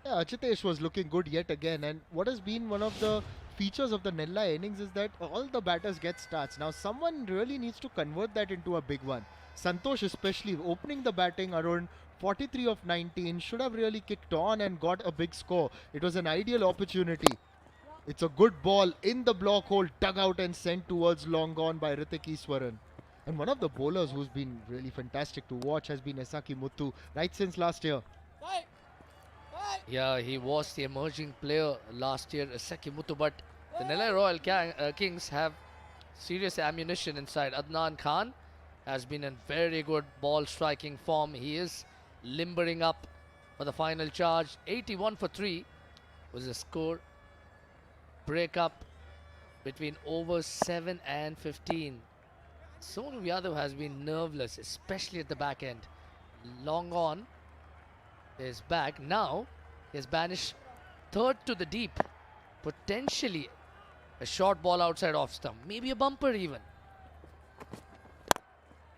Yeah, Ajitesh was looking good yet again, and what has been one of the features of the Nellai innings is that all the batters get starts. Now someone really needs to convert that into a big one. Santosh especially opening the batting around 43 of 19 should have really kicked on and got a big score. It was an ideal opportunity. It's a good ball in the block hole, dug out and sent towards long gone by Hrithik Ishwaran. And one of the bowlers who's been really fantastic to watch has been Esaki Muthu right since last year. Yeah, he was the emerging player last year, Esaki Muthu, but the Nellai Royal Kings have serious ammunition inside. Adnan Khan has been in very good ball striking form. He is limbering up for the final charge. 81 for 3 was the score. Break up between overs 7 and 15. Sonu Yadav has been nerveless, especially at the back end. Long on is back. Now he has banished third to the deep. Potentially a short ball outside off stump. Maybe a bumper even.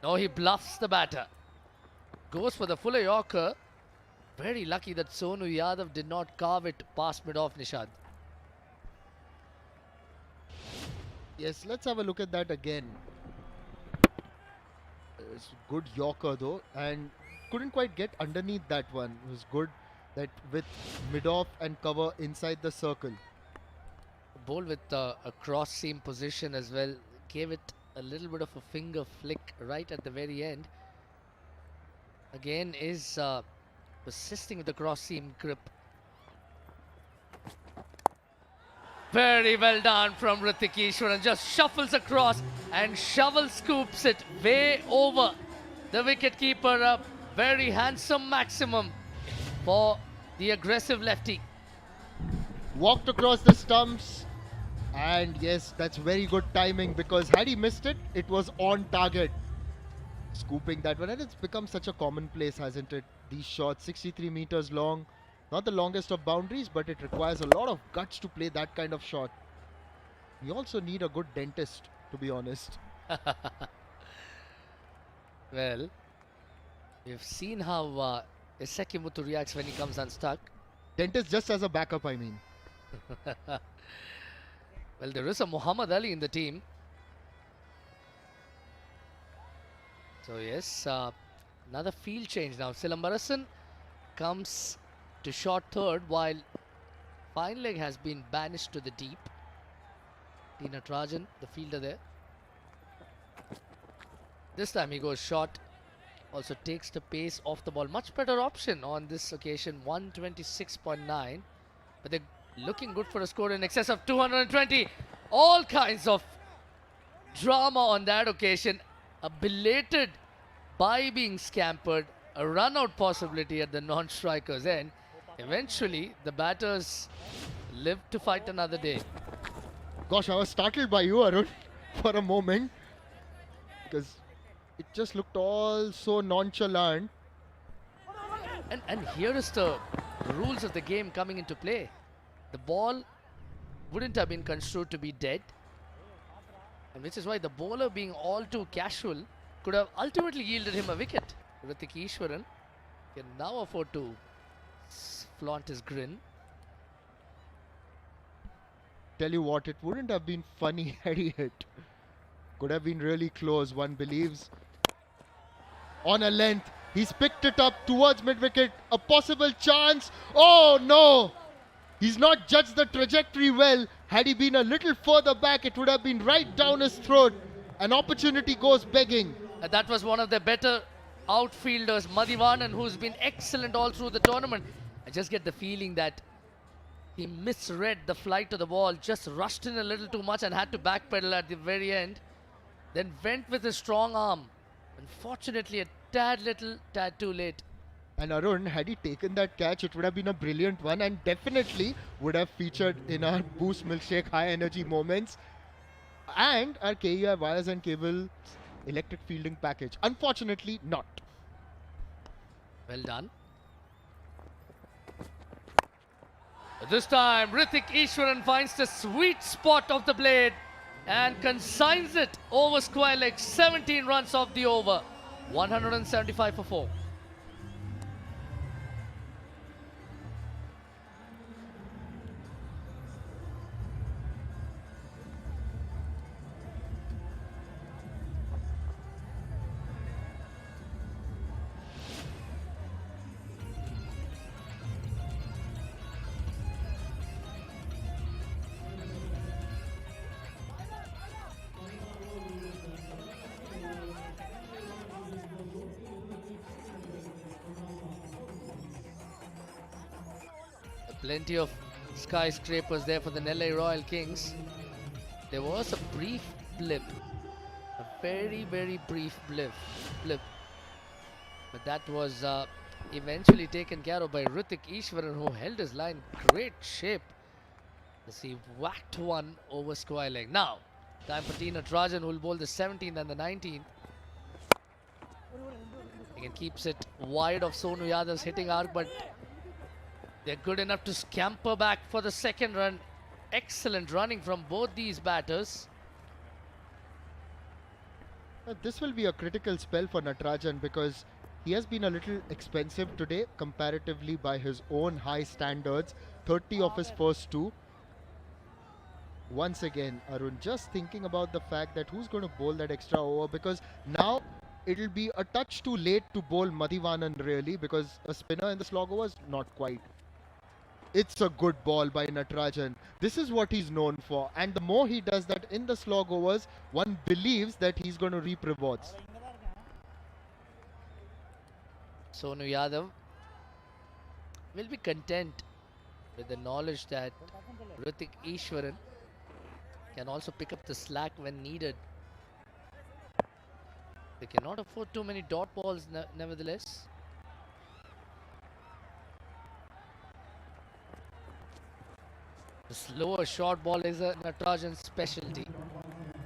No, he bluffs the batter. Goes for the fuller Yorker. Very lucky that Sonu Yadav did not carve it past mid-off, Nishad. Yes, let's have a look at that again. It's good Yorker though, and couldn't quite get underneath that one. It was good that with mid-off and cover inside the circle. Ball with a cross seam position as well. Gave it a little bit of a finger flick right at the very end. Again is persisting with the cross seam grip. Very well done from Hrithik Ishwaran. Just shuffles across and shovel scoops it way over the wicket keeper. A very handsome maximum for the aggressive lefty. Walked across the stumps, and yes, that's very good timing, because had he missed it, it was on target. Scooping that one, and it's become such a commonplace, hasn't it? These shots, 63 meters long. Not the longest of boundaries, but it requires a lot of guts to play that kind of shot. You also need a good dentist, to be honest. Well, we've seen how Iseki Muthu reacts when he comes unstuck. Dentist just as a backup, I mean. Well, there is a Muhammad Ali in the team. So yes, another field change now. Silambarasan comes to short third, while fine leg has been banished to the deep. Tina Trajan, the fielder there. This time he goes short. Also takes the pace off the ball. Much better option on this occasion, 126.9. But they're looking good for a score in excess of 220. All kinds of drama on that occasion. A belated bye being scampered. A run-out possibility at the non-striker's end. Eventually, the batters live to fight another day. Gosh, I was startled by you, Arun, for a moment. Because it just looked all so nonchalant. And here is the rules of the game coming into play. The ball wouldn't have been construed to be dead. And which is why the bowler, being all too casual, could have ultimately yielded him a wicket. Hrithik Ishwaran can now afford to flaunt his grin. Tell you what, it wouldn't have been funny had he hit. Could have been really close, one believes. On a length, he's picked it up towards mid-wicket. A possible chance. Oh no! He's not judged the trajectory well. Had he been a little further back, it would have been right down his throat. An opportunity goes begging. That was one of the better outfielders, Madhivanan, who's been excellent all through the tournament. I just get the feeling that he misread the flight of the ball, just rushed in a little too much and had to backpedal at the very end. Then went with his strong arm. Unfortunately, a tad too late. And Arun, had he taken that catch, it would have been a brilliant one and definitely would have featured in our Boost Milkshake high energy moments and our KEI wires and cable electric fielding package. Unfortunately, not. Well done. This time, Hrithik Ishwaran finds the sweet spot of the blade and consigns it over square leg. 17 runs off the over. 175 for 4. Plenty of skyscrapers there for the Nellai Royal Kings. There was a brief blip, a very, very brief blip. But that was eventually taken care of by Hrithik Ishwaran, who held his line. Great shape as he whacked one over square leg. Now, time for T. Natarajan, who will bowl the 17th and the 19th. Again, keeps it wide of Sonu Yadav's hitting arc, but they're good enough to scamper back for the second run. Excellent running from both these batters. This will be a critical spell for Natarajan because he has been a little expensive today comparatively by his own high standards. 30 of his first 2. Once again, Arun, just thinking about the fact that who's going to bowl that extra over, because now it'll be a touch too late to bowl Madhivanan really, because a spinner in the slog overs, not quite. It's a good ball by Natarajan. This is what he's known for, and the more he does that in the slog overs, one believes that he's going to reap rewards. Sonu Yadav will be content with the knowledge that Hrithik Ishwaran can also pick up the slack when needed. They cannot afford too many dot balls nevertheless. The slower short ball is a Natarajan's specialty.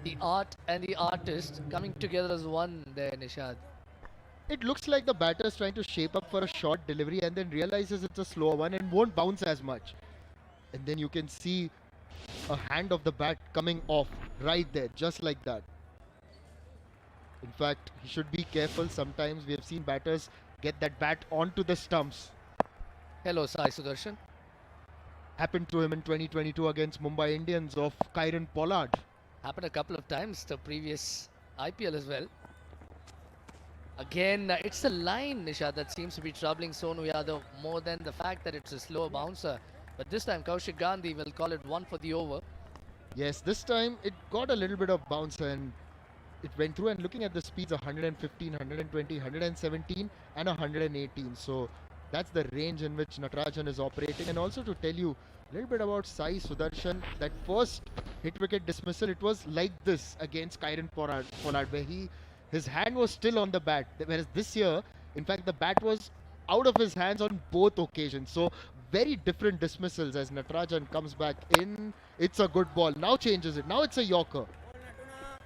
The art and the artist coming together as one there, Nishad. It looks like the batter is trying to shape up for a short delivery and then realizes it's a slower one and won't bounce as much. And then you can see a hand of the bat coming off right there, just like that. In fact, he should be careful. Sometimes we have seen batters get that bat onto the stumps. Hello, Sai Sudarshan. Happened to him in 2022 against Mumbai Indians of Kieron Pollard. Happened a couple of times the previous IPL as well. Again, it's the line, Nisha, that seems to be troubling Sonu Yadav more than the fact that it's a slower bouncer. But this time, Kaushik Gandhi will call it 1 for the over. Yes, this time it got a little bit of bounce and it went through, and looking at the speeds of 115, 120, 117 and 118. So that's the range in which Natarajan is operating. And also to tell you a little bit about Sai Sudarshan, that first hit wicket dismissal, it was like this against Kieron Pollard, where his hand was still on the bat. Whereas this year, in fact, the bat was out of his hands on both occasions. So very different dismissals as Natarajan comes back in. It's a good ball. Now changes it. Now it's a Yorker.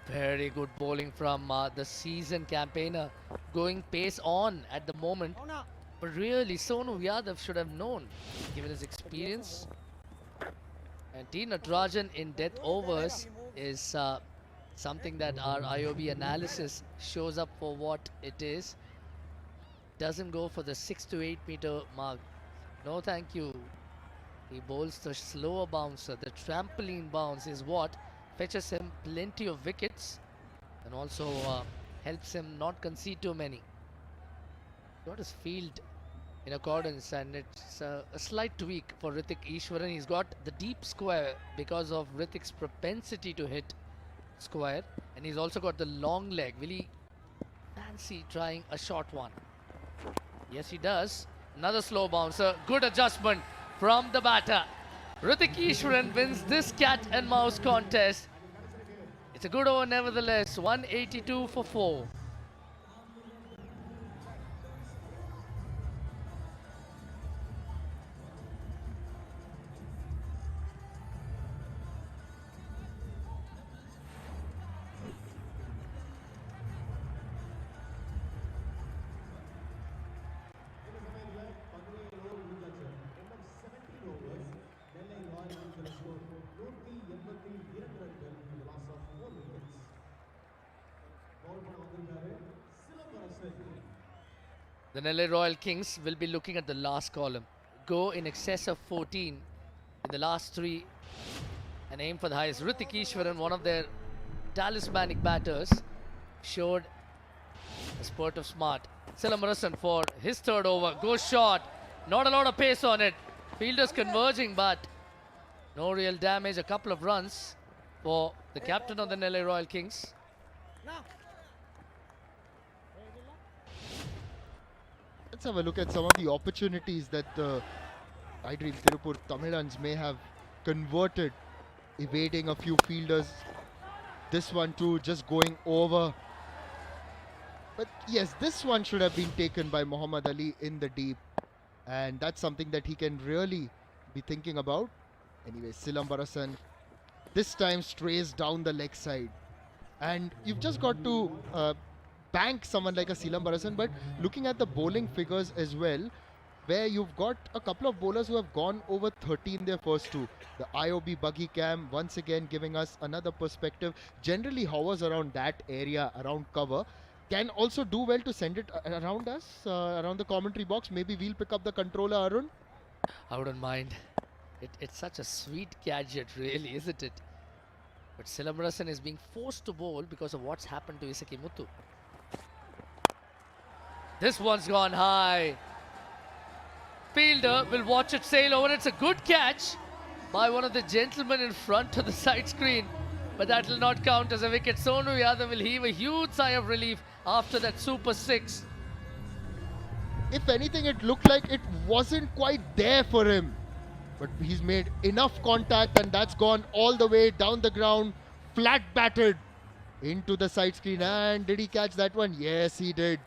Very good bowling from the seasoned campaigner. Going pace on at the moment. But really, Sonu Yadav should have known, given his experience. And T. Natarajan in death overs is something that our IOB analysis shows up for what it is. Doesn't go for the 6 to 8 meter mark. No thank you. He bowls the slower bouncer. The trampoline bounce is what fetches him plenty of wickets and also helps him not concede too many. Got his field in accordance, and it's a slight tweak for Hrithik Ishwaran. He's got the deep square because of Hrithik's propensity to hit square, and he's also got the long leg. Will he fancy trying a short one? Yes, he does. Another slow bouncer. Good adjustment from the batter. Hrithik Ishwaran wins this cat and mouse contest. It's a good over nevertheless. 182 for 4. The Nellai Royal Kings will be looking at the last column. Go in excess of 14 in the last 3 and aim for the highest. Hrithik Ishwaran, one of their talismanic batters, showed a spurt of smart. Silamarasan for his third over. Goes short. Not a lot of pace on it. Fielders converging, but no real damage. A couple of runs for the captain of the Nellai Royal Kings. Let's have a look at some of the opportunities that the iDream Tiruppur Tamizhans may have converted, evading a few fielders. This one too, just going over. But yes, this one should have been taken by Muhammad Ali in the deep. And that's something that he can really be thinking about. Anyway, Silambarasan this time strays down the leg side. And you've just got to bank someone like a Silambarasan. But looking at the bowling figures as well, where you've got a couple of bowlers who have gone over 30 in their first two. The IOB buggy cam once again giving us another perspective. Generally hovers around that area, around cover. Can also do well to send it around us, around the commentary box. Maybe we'll pick up the controller, Arun. I wouldn't mind. It's such a sweet gadget, really, isn't it? But Silambarasan is being forced to bowl because of what's happened to Isaki Muthu. This one's gone high. Fielder will watch it sail over. It's a good catch by one of the gentlemen in front of the side screen. But that will not count as a wicket. Sonu Yadav will heave a huge sigh of relief after that super six. If anything, it looked like it wasn't quite there for him. But he's made enough contact and that's gone all the way down the ground, flat batted into the side screen. And did he catch that one? Yes, he did.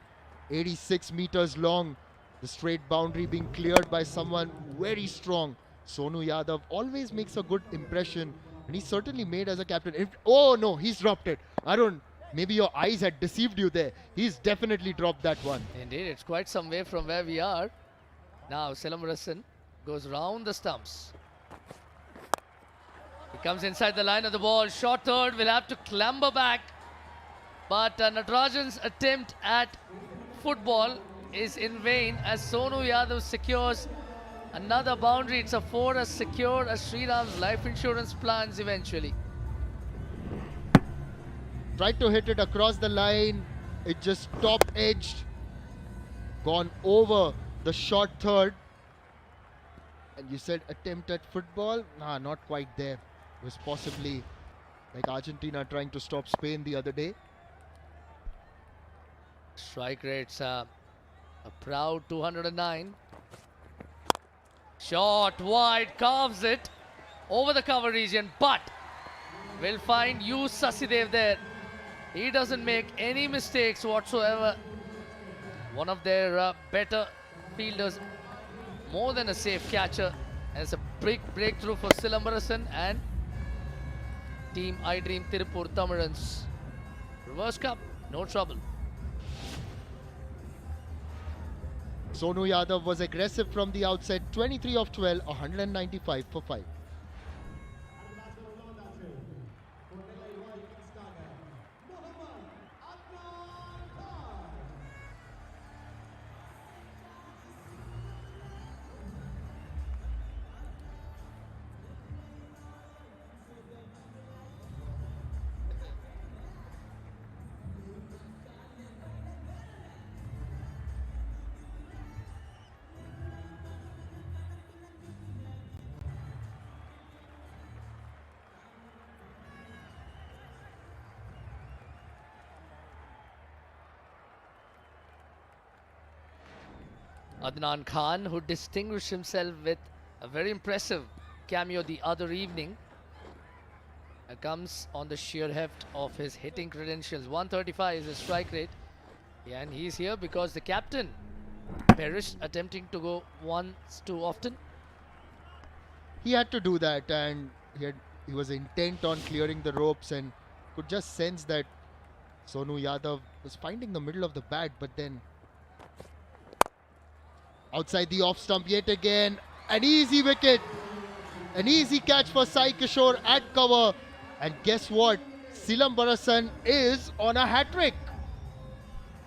86 meters long. The straight boundary being cleared by someone very strong. Sonu Yadav always makes a good impression. And he's certainly made as a captain. Oh no, he's dropped it. Arun, maybe your eyes had deceived you there. He's definitely dropped that one. Indeed, it's quite some way from where we are. Now Silambarasan goes round the stumps. He comes inside the line of the ball. Short third, will have to clamber back. But Natarajan's attempt at football is in vain as Sonu Yadav secures another boundary. It's a 4 as secure as Shriram's life insurance plans eventually. Tried to hit it across the line. It just top edged. Gone over the short third. And you said attempt at football? Nah, not quite there. It was possibly like Argentina trying to stop Spain the other day. Strike rates a proud 209. Short wide, carves it over the cover region, but will find U Sasidev there. He doesn't make any mistakes whatsoever. One of their better fielders, more than a safe catcher. And it's a big breakthrough for Silambarasan and Team iDream Tiruppur Tamizhans. Reverse cup, no trouble. Sonu Yadav was aggressive from the outset. 23 of 12, 195 for 5. Adnan Khan, who distinguished himself with a very impressive cameo the other evening, comes on the sheer heft of his hitting credentials. 135 is his strike rate, and he's here because the captain perished attempting to go once too often. He had to do that, and he was intent on clearing the ropes and could just sense that Sonu Yadav was finding the middle of the bat, but then outside the off stump yet again. An easy wicket. An easy catch for Sai Kishore at cover. And guess what? Silambarasan is on a hat-trick.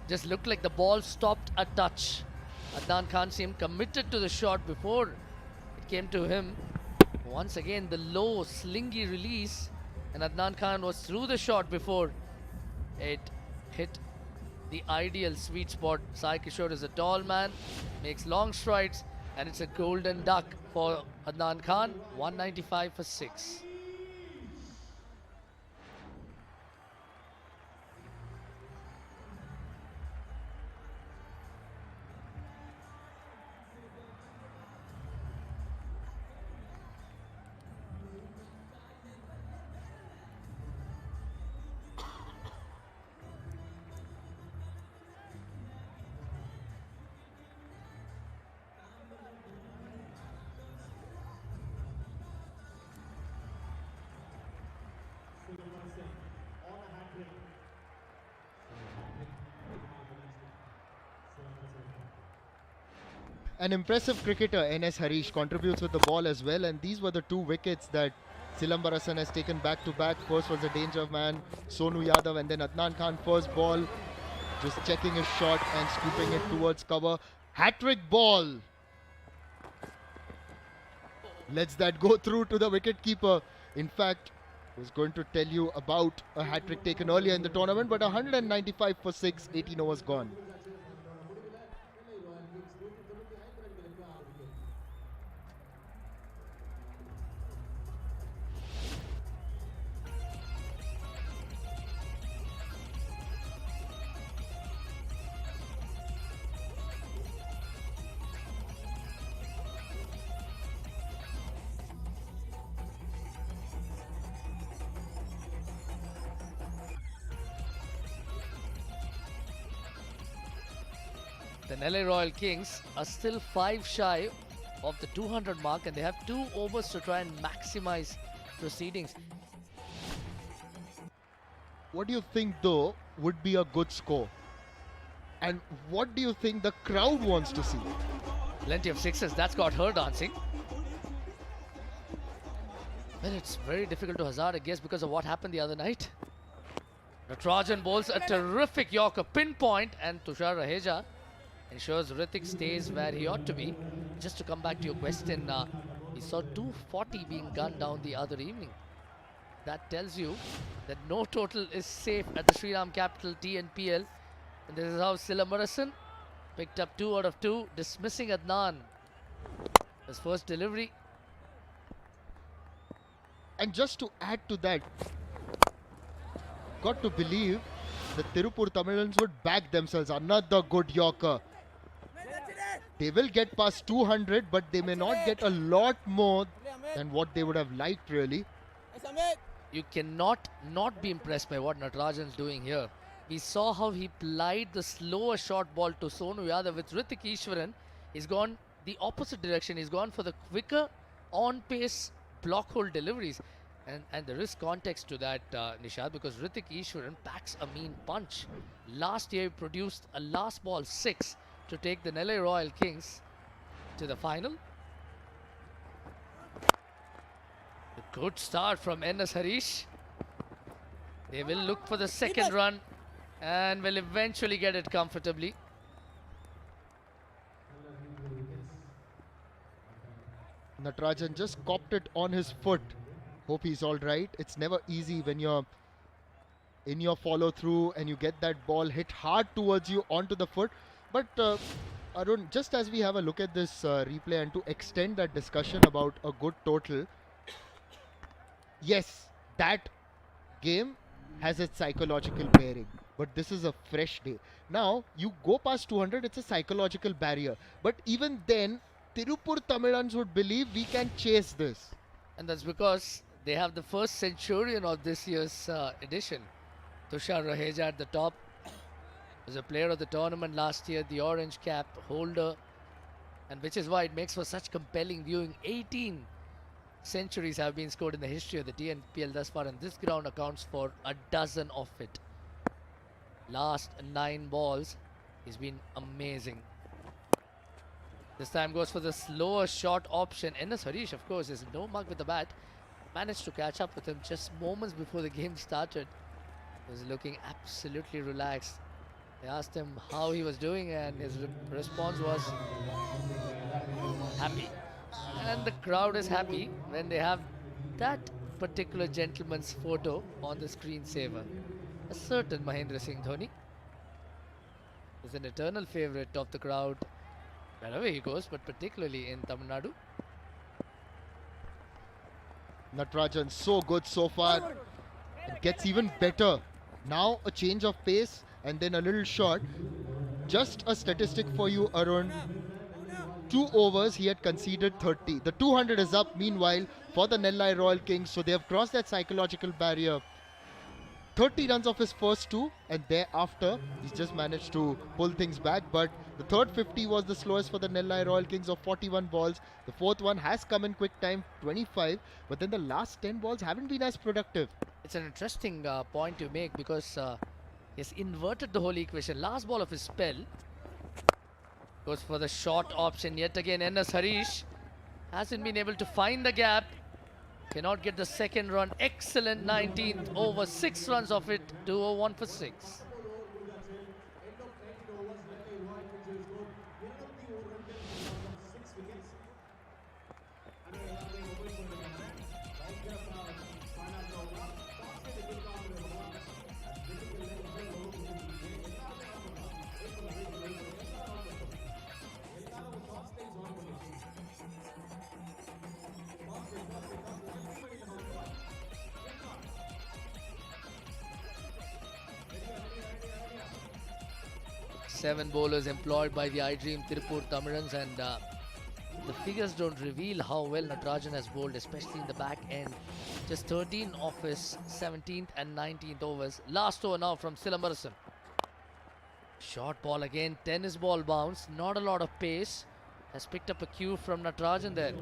Just looked like the ball stopped a touch. Adnan Khan seemed committed to the shot before it came to him. Once again, the low, slingy release. And Adnan Khan was through the shot before it hit the ideal sweet spot. Sai Kishore is a tall man, makes long strides, and it's a golden duck for Adnan Khan. 195 for 6. An impressive cricketer, NS Harish, contributes with the ball as well, and these were the 2 wickets that Silambarasan has taken back to back. First was the danger man, Sonu Yadav, and then Adnan Khan, first ball, just checking his shot and scooping it towards cover. Hat-trick ball. Lets that go through to the wicket-keeper. In fact, I was going to tell you about a hat-trick taken earlier in the tournament, but 195 for 6, 18 overs gone. The Nellai Royal Kings are still 5 shy of the 200 mark, and they have 2 overs to try and maximize proceedings. What do you think, though, would be a good score? And what do you think the crowd wants to see? Plenty of sixes, that's got her dancing. Well, it's very difficult to hazard a guess because of what happened the other night. Natarajan bowls a terrific Yorker pinpoint, and Tushar Raheja ensures Hrithik stays where he ought to be. Just to come back to your question, we saw 240 being gunned down the other evening. That tells you that no total is safe at the Shriram Capital TNPL. And this is how Silambarasan picked up 2 out of 2, dismissing Adnan. His first delivery. And just to add to that, got to believe the Tiruppur Tamizhans would back themselves. Another good Yorker. They will get past 200, but they may not get a lot more than what they would have liked, really. You cannot not be impressed by what Natarajan's doing here. We saw how he plied the slower short ball to Sonu Yadav with Hrithik Ishwaran. He's gone the opposite direction. He's gone for the quicker, on-pace block hole deliveries. And there is context to that, Nishad, because Hrithik Ishwaran packs a mean punch. Last year he produced a last ball 6 to take the Nellai Royal Kings to the final. A good start from NS Harish. They will look for the second run and will eventually get it comfortably. Natarajan just copped it on his foot. Hope he's all right. It's never easy when you're in your follow through and you get that ball hit hard towards you onto the foot. But Arun, just as we have a look at this replay and to extend that discussion about a good total, yes, that game has its psychological bearing, but this is a fresh day. Now, you go past 200, it's a psychological barrier. But even then, Tiruppur Tamizhans would believe we can chase this. And that's because they have the first centurion of this year's edition. Tushar Raheja at the top. Was a player of the tournament last year, the orange cap holder. And which is why it makes for such compelling viewing. 18 centuries have been scored in the history of the TNPL thus far, and this ground accounts for a dozen of it. Last 9 balls, he's been amazing. This time goes for the slower short option. NS Harish, of course, is no mug with the bat. Managed to catch up with him just moments before the game started. He was looking absolutely relaxed. They asked him how he was doing, and his response was happy. And the crowd is happy when they have that particular gentleman's photo on the screensaver. A certain Mahendra Singh Dhoni is an eternal favorite of the crowd wherever he goes, but particularly in Tamil Nadu. Natarajan so good so far. It gets even better. Now a change of pace and then a little short. Just a statistic for you, Arun. 2 overs, he had conceded 30. The 200 is up meanwhile for the Nellai Royal Kings. So they have crossed that psychological barrier. 30 runs of his first 2, and thereafter he's just managed to pull things back. But the third 50 was the slowest for the Nellai Royal Kings of 41 balls. The fourth one has come in quick time, 25. But then the last 10 balls haven't been as productive. It's an interesting point to make because he's inverted the whole equation. Last ball of his spell, Goes for the short option yet again. NS Harish hasn't been able to find the gap. Cannot get the second run. Excellent 19th over. 6 runs of it. 201 for 6. Seven bowlers employed by the iDream Tiruppur Tamizhans, and the figures don't reveal how well Natarajan has bowled, especially in the back end. Just 13 of his 17th and 19th overs. Last over now from Silamarasan. Short ball again, tennis ball bounce, not a lot of pace. Has picked up a cue from Natarajan there.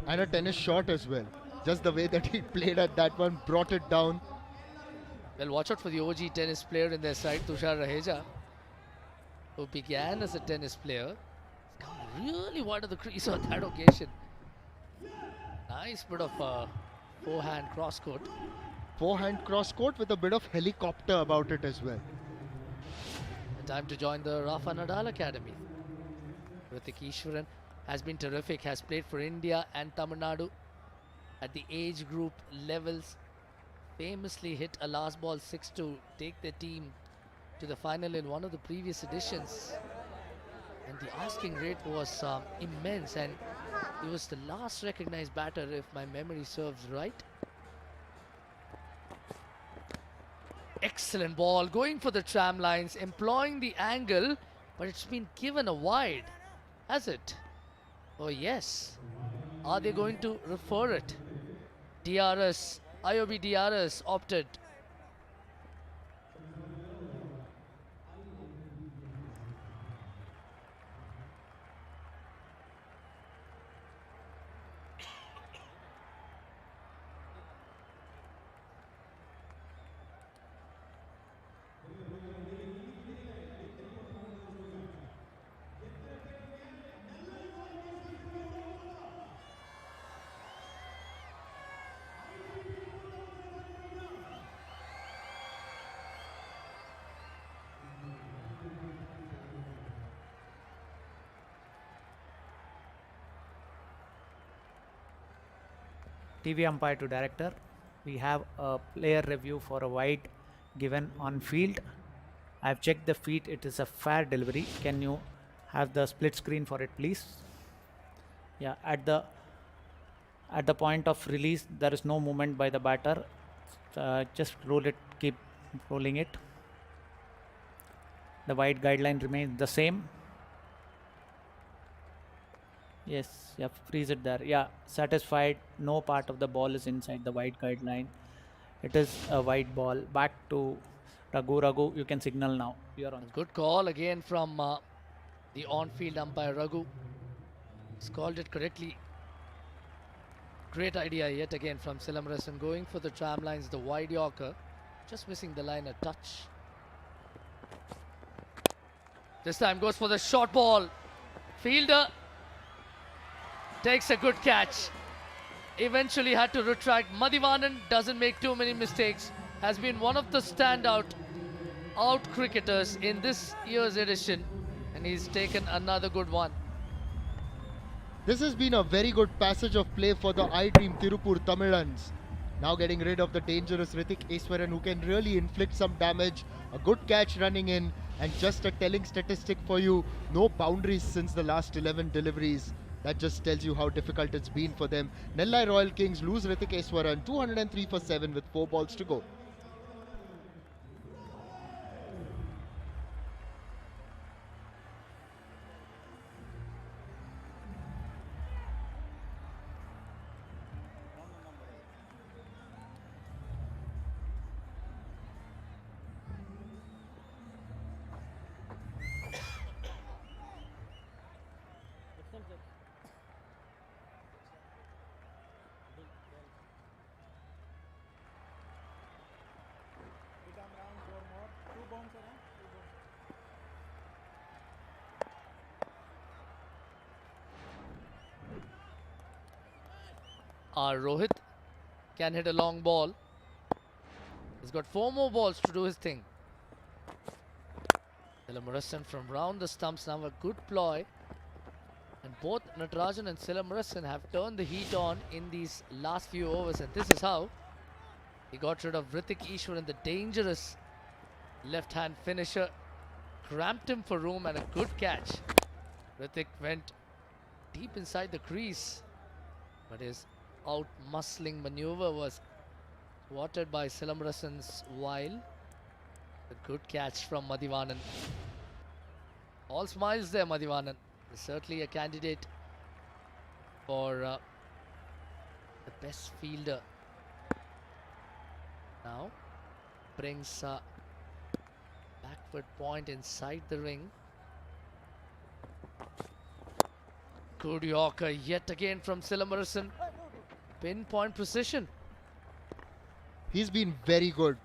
And a tennis shot as well. Just the way that he played at that one brought it down. Well, watch out for the OG tennis player in their side, Tushar Raheja, who began as a tennis player. Come really wide of the crease on that occasion. Nice bit of forehand cross court. Forehand cross court with a bit of helicopter about it as well. Time to join the Rafa Nadal Academy. Hrithik Ishwaran has been terrific, has played for India and Tamil Nadu at the age group levels. Famously hit a last ball 6 to take their team to the final in one of the previous editions. And the asking rate was immense, and he was the last recognized batter, if my memory serves right. Excellent ball, going for the tram lines, employing the angle, but it's been given a wide, has it? Oh yes. Are they going to refer it? IOB DRS opted. TV umpire to director. We have a player review for a wide given on field. I've checked the feet. It is a fair delivery. Can you have the split screen for it, please? Yeah, at the point of release, there is no movement by the batter. Just roll it, keep rolling it. The wide guideline remains the same. Yes, yeah, freeze it there. Yeah, satisfied. No part of the ball is inside the wide guideline. It is a wide ball. Back to Raghu. You can signal now. You're on. Good call again from the on-field umpire Raghu. He's called it correctly. Great idea yet again from Silamarasan, going for the tram lines, the wide Yorker. Just missing the line a touch. This time goes for the short ball. Fielder takes a good catch. Eventually had to retract. Madhivanan doesn't make too many mistakes. Has been one of the standout out cricketers in this year's edition. And he's taken another good one. This has been a very good passage of play for the iDream Tiruppur Tamizhans. Now getting rid of the dangerous Hrithik Ishwaran, who can really inflict some damage. A good catch running in, and just a telling statistic for you, no boundaries since the last 11 deliveries. That just tells you how difficult it's been for them. Nellai Royal Kings lose Hrithik Ishwaran, 203 for 7 with 4 balls to go. Rohit can hit a long ball. He's got 4 more balls to do his thing. Silamarasan from round the stumps now, a good ploy. And both Natarajan and Silamarasan have turned the heat on in these last few overs, and this is how he got rid of Hrithik Ishwaran, the dangerous left-hand finisher. Cramped him for room and a good catch. Hrithik went deep inside the crease, but his out-muscling maneuver was thwarted by Silamarasan's while. A good catch from Madhivanan. All smiles there, Madhivanan. Is certainly a candidate for the best fielder. Now brings backward point inside the ring. Good Yorker yet again from Silamarasan. Pinpoint precision. He's been very good.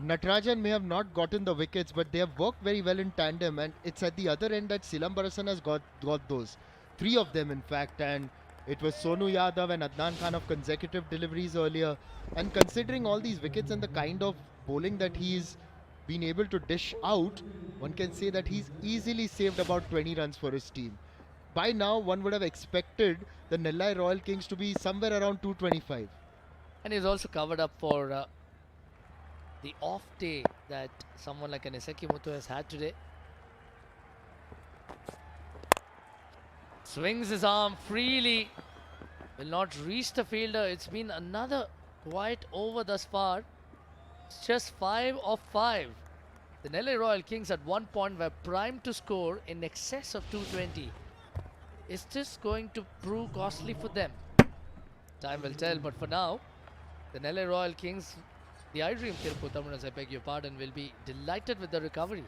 Natarajan may have not gotten the wickets, but they have worked very well in tandem, and it's at the other end that Silamarasan has got those. 3 of them, in fact, and it was Sonu Yadav and Adnan Khan of consecutive deliveries earlier. And considering all these wickets and the kind of bowling that he's been able to dish out, one can say that he's easily saved about 20 runs for his team. By now, one would have expected the Nellai Royal Kings to be somewhere around 225. And he's also covered up for the off day that someone like an Iseki Muthu has had today. Swings his arm freely. Will not reach the fielder. It's been another quiet over thus far. It's just 5 of 5. The Nellai Royal Kings at one point were primed to score in excess of 220. Is this going to prove costly for them? Time will tell, but for now, the Nellai Royal Kings, the iDream Tiruppur Tamizhans, I beg your pardon, will be delighted with the recovery.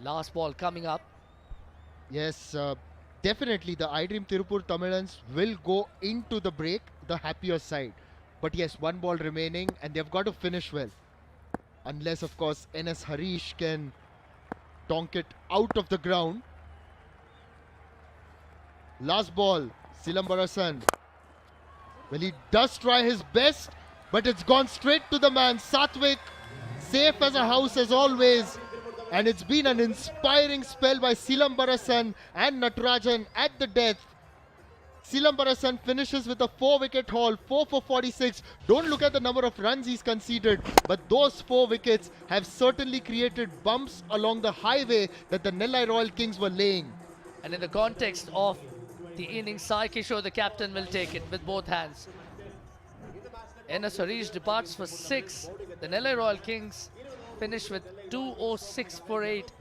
Last ball coming up. Yes, definitely the iDream Tiruppur Tamizhans will go into the break the happier side. But yes, 1 ball remaining and they've got to finish well. Unless, of course, NS Harish can donk it out of the ground. Last ball, Silamarasan. Well, he does try his best, but it's gone straight to the man. Satvik, safe as a house as always. And it's been an inspiring spell by Silamarasan and Natarajan at the death. Silamarasan finishes with a 4-wicket haul, 4 for 46. Don't look at the number of runs he's conceded, but those 4 wickets have certainly created bumps along the highway that the Nellai Royal Kings were laying. And in the context of the innings, Sai Kishore, the captain, will take it with both hands. NS Harish departs for 6. The Nellai Royal Kings finish with 206 for 8.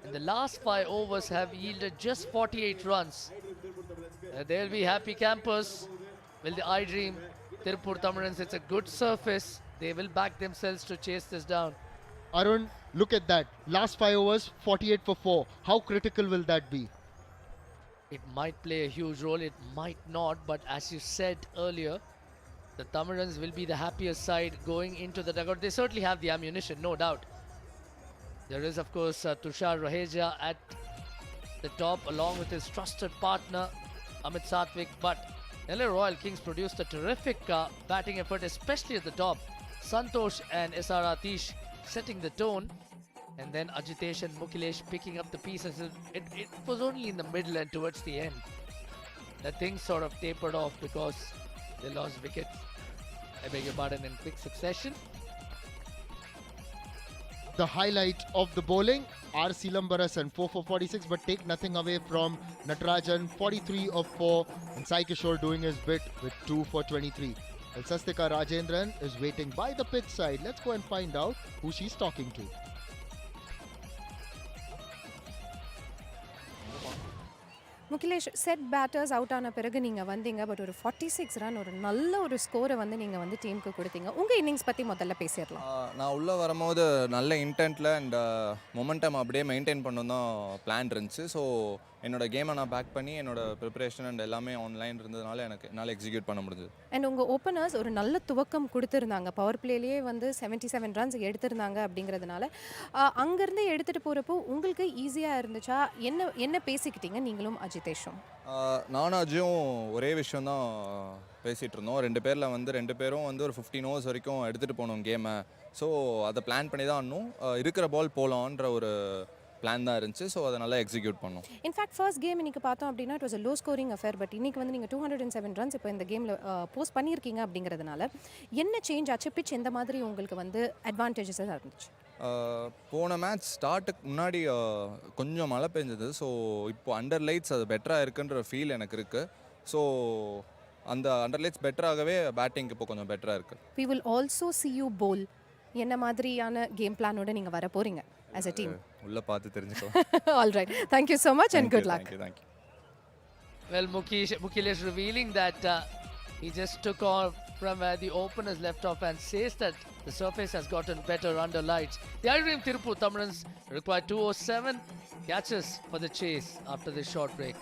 And the last 5 overs have yielded just 48 runs. They'll be happy campers. Will the iDream Tiruppur Tamizhans, it's a good surface. They will back themselves to chase this down. Arun, look at that. Last 5 overs, 48 for 4. How critical will that be? It might play a huge role, it might not, but as you said earlier, the Tamizhans will be the happier side going into the dugout. They certainly have the ammunition, no doubt. There is, of course, Tushar Raheja at the top, along with his trusted partner, Amit Satvik. But Nellai Royal Kings produced a terrific batting effort, especially at the top. Santosh and SR Atish setting the tone. And then Ajitesh and Mukilesh picking up the pieces. It was only in the middle and towards the end that things sort of tapered off because they lost wickets, I beg your pardon, in quick succession. The highlight of the bowling are Silamarasan, 4 for 46, but take nothing away from Natarajan, 43 of 4, and Sai Kishore doing his bit with 2 for 23. Well, Sastika Rajendran is waiting by the pitch side. Let's go and find out who she's talking to. Mugilesh, set batters out ஆன பிறகு நீங்கள் வந்தீங்க. But ஒரு 46 run ஒரு நல்ல ஒரு ஸ்கோரை வந்து நீங்கள் வந்து டீமுக்கு கொடுத்தீங்க. உங்கள் இன்னிங்ஸ் பற்றி முதல்ல பேசிடலாம். நான் உள்ளே வரும்போது நல்ல இன்டென்ட்டில் அண்ட் மொமெண்டம் அப்படியே மெயின்டைன் பண்ணணும் தான் பிளான் இருந்துச்சு. ஸோ என்னோட கேமை நான் பேக் பண்ணி என்னோட ப்ரிப்பரேஷன் அண்ட் எல்லாமே ஆன்லைன் இருந்ததுனால என்னால் எக்ஸிக்யூட் பண்ண முடிஞ்சது. அண்ட் உங்கள் ஓப்பனர்ஸ் ஒரு நல்ல துவக்கம் கொடுத்துருந்தாங்க. பவர் பிளேலேயே வந்து 77 ரன்ஸ் எடுத்திருந்தாங்க அப்படிங்கிறதுனால அங்கேருந்து எடுத்துகிட்டு போகிறப்போ உங்களுக்கு ஈஸியாக இருந்துச்சா? என்ன பேசிக்கிட்டீங்க நீங்களும் அஜிதேஷும்? நானும் அஜயும் ஒரே விஷயம் தான் பேசிகிட்டு இருந்தோம். ரெண்டு பேரும் வந்து ஒரு 15 ஓவர்ஸ் வரைக்கும் எடுத்துகிட்டு போகணும் கேமை. ஸோ அதை பிளான் பண்ணி தான் ஆடணும். இருக்கிற பால் போகலான்ற ஒரு பிளான் தான் இருந்துச்சு. ஸோ அதை நல்லா எக்ஸிக்யூட் பண்ணோம். இன்ஃபேக்ட் ஃபர்ஸ்ட் கேம் இன்றைக்கி பார்த்தோம் அப்படின்னா it was low scoring affair. But இன்றைக்கி வந்து நீங்கள் 207 ரன்ஸ் இப்போ இந்த கேமில் போஸ்ட் பண்ணியிருக்கீங்க அப்படிங்கிறதுனால என்ன சேஞ்ச் ஆச்சு? பிச் எந்த மாதிரி உங்களுக்கு வந்து அட்வான்டேஜஸாக இருந்துச்சு? போன மேட்ச் ஸ்டார்ட்டுக்கு முன்னாடி கொஞ்சம் மழை பெஞ்சது. ஸோ இப்போ அண்டர் லைட்ஸ் அது பெட்டராக இருக்குன்ற ஃபீல் எனக்கு இருக்குது. ஸோ அந்த அண்டர் லைட்ஸ் பெட்டராகவே பேட்டிங் இப்போ கொஞ்சம் பெட்டராக இருக்குது. We will also see you bowl. என்ன மாதிரியான கேம் பிளானோட நீங்கள் வர போகிறீங்க as a team? உள்ள பார்த்து தெரிஞ்சுக்கோ. All right. Thank you so much and good luck. Thank you. Well, Mukesh revealing that he just took off from where the openers left off and says that the surface has gotten better under lights. The iDream Tiruppur Tamizhans require 207 catches for the chase after this short break.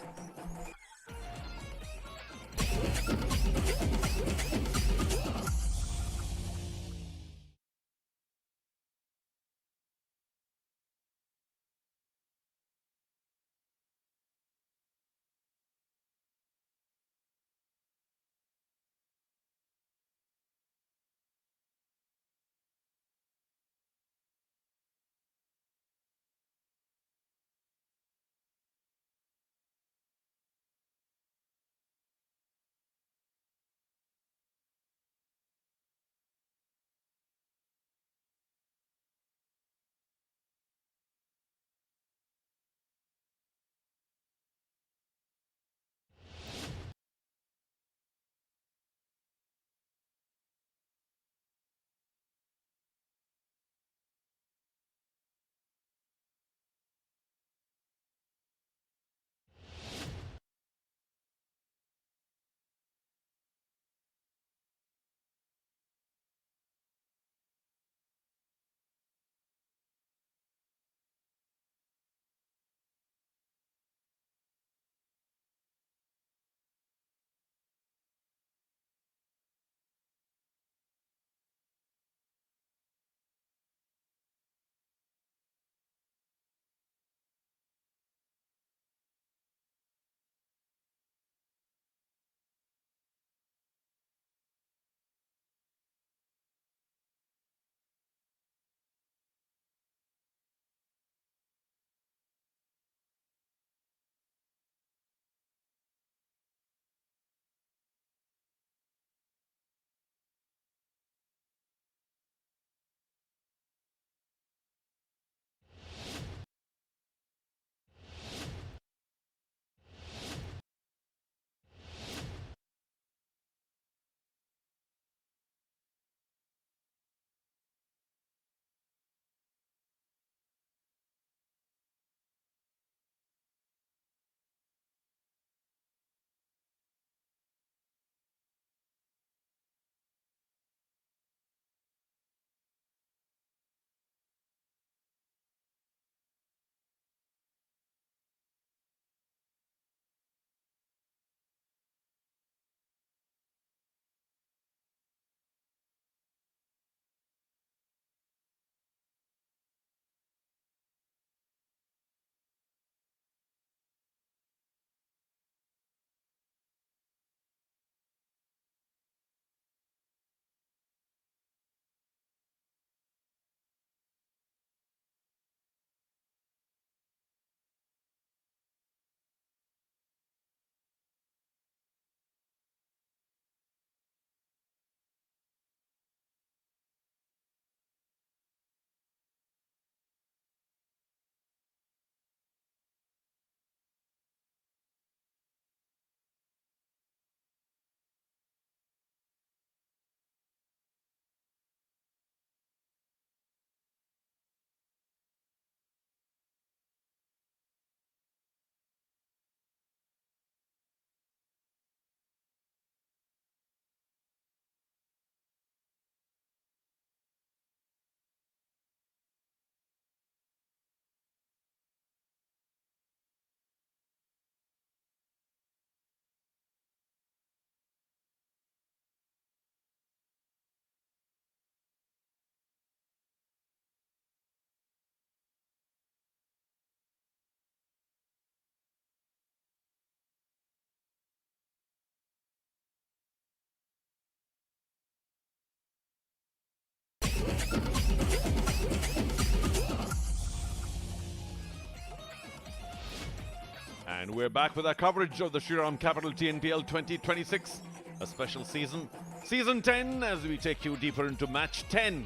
And we're back with our coverage of the Shriram Capital TNPL 2026, a special season. Season 10, as we take you deeper into match 10.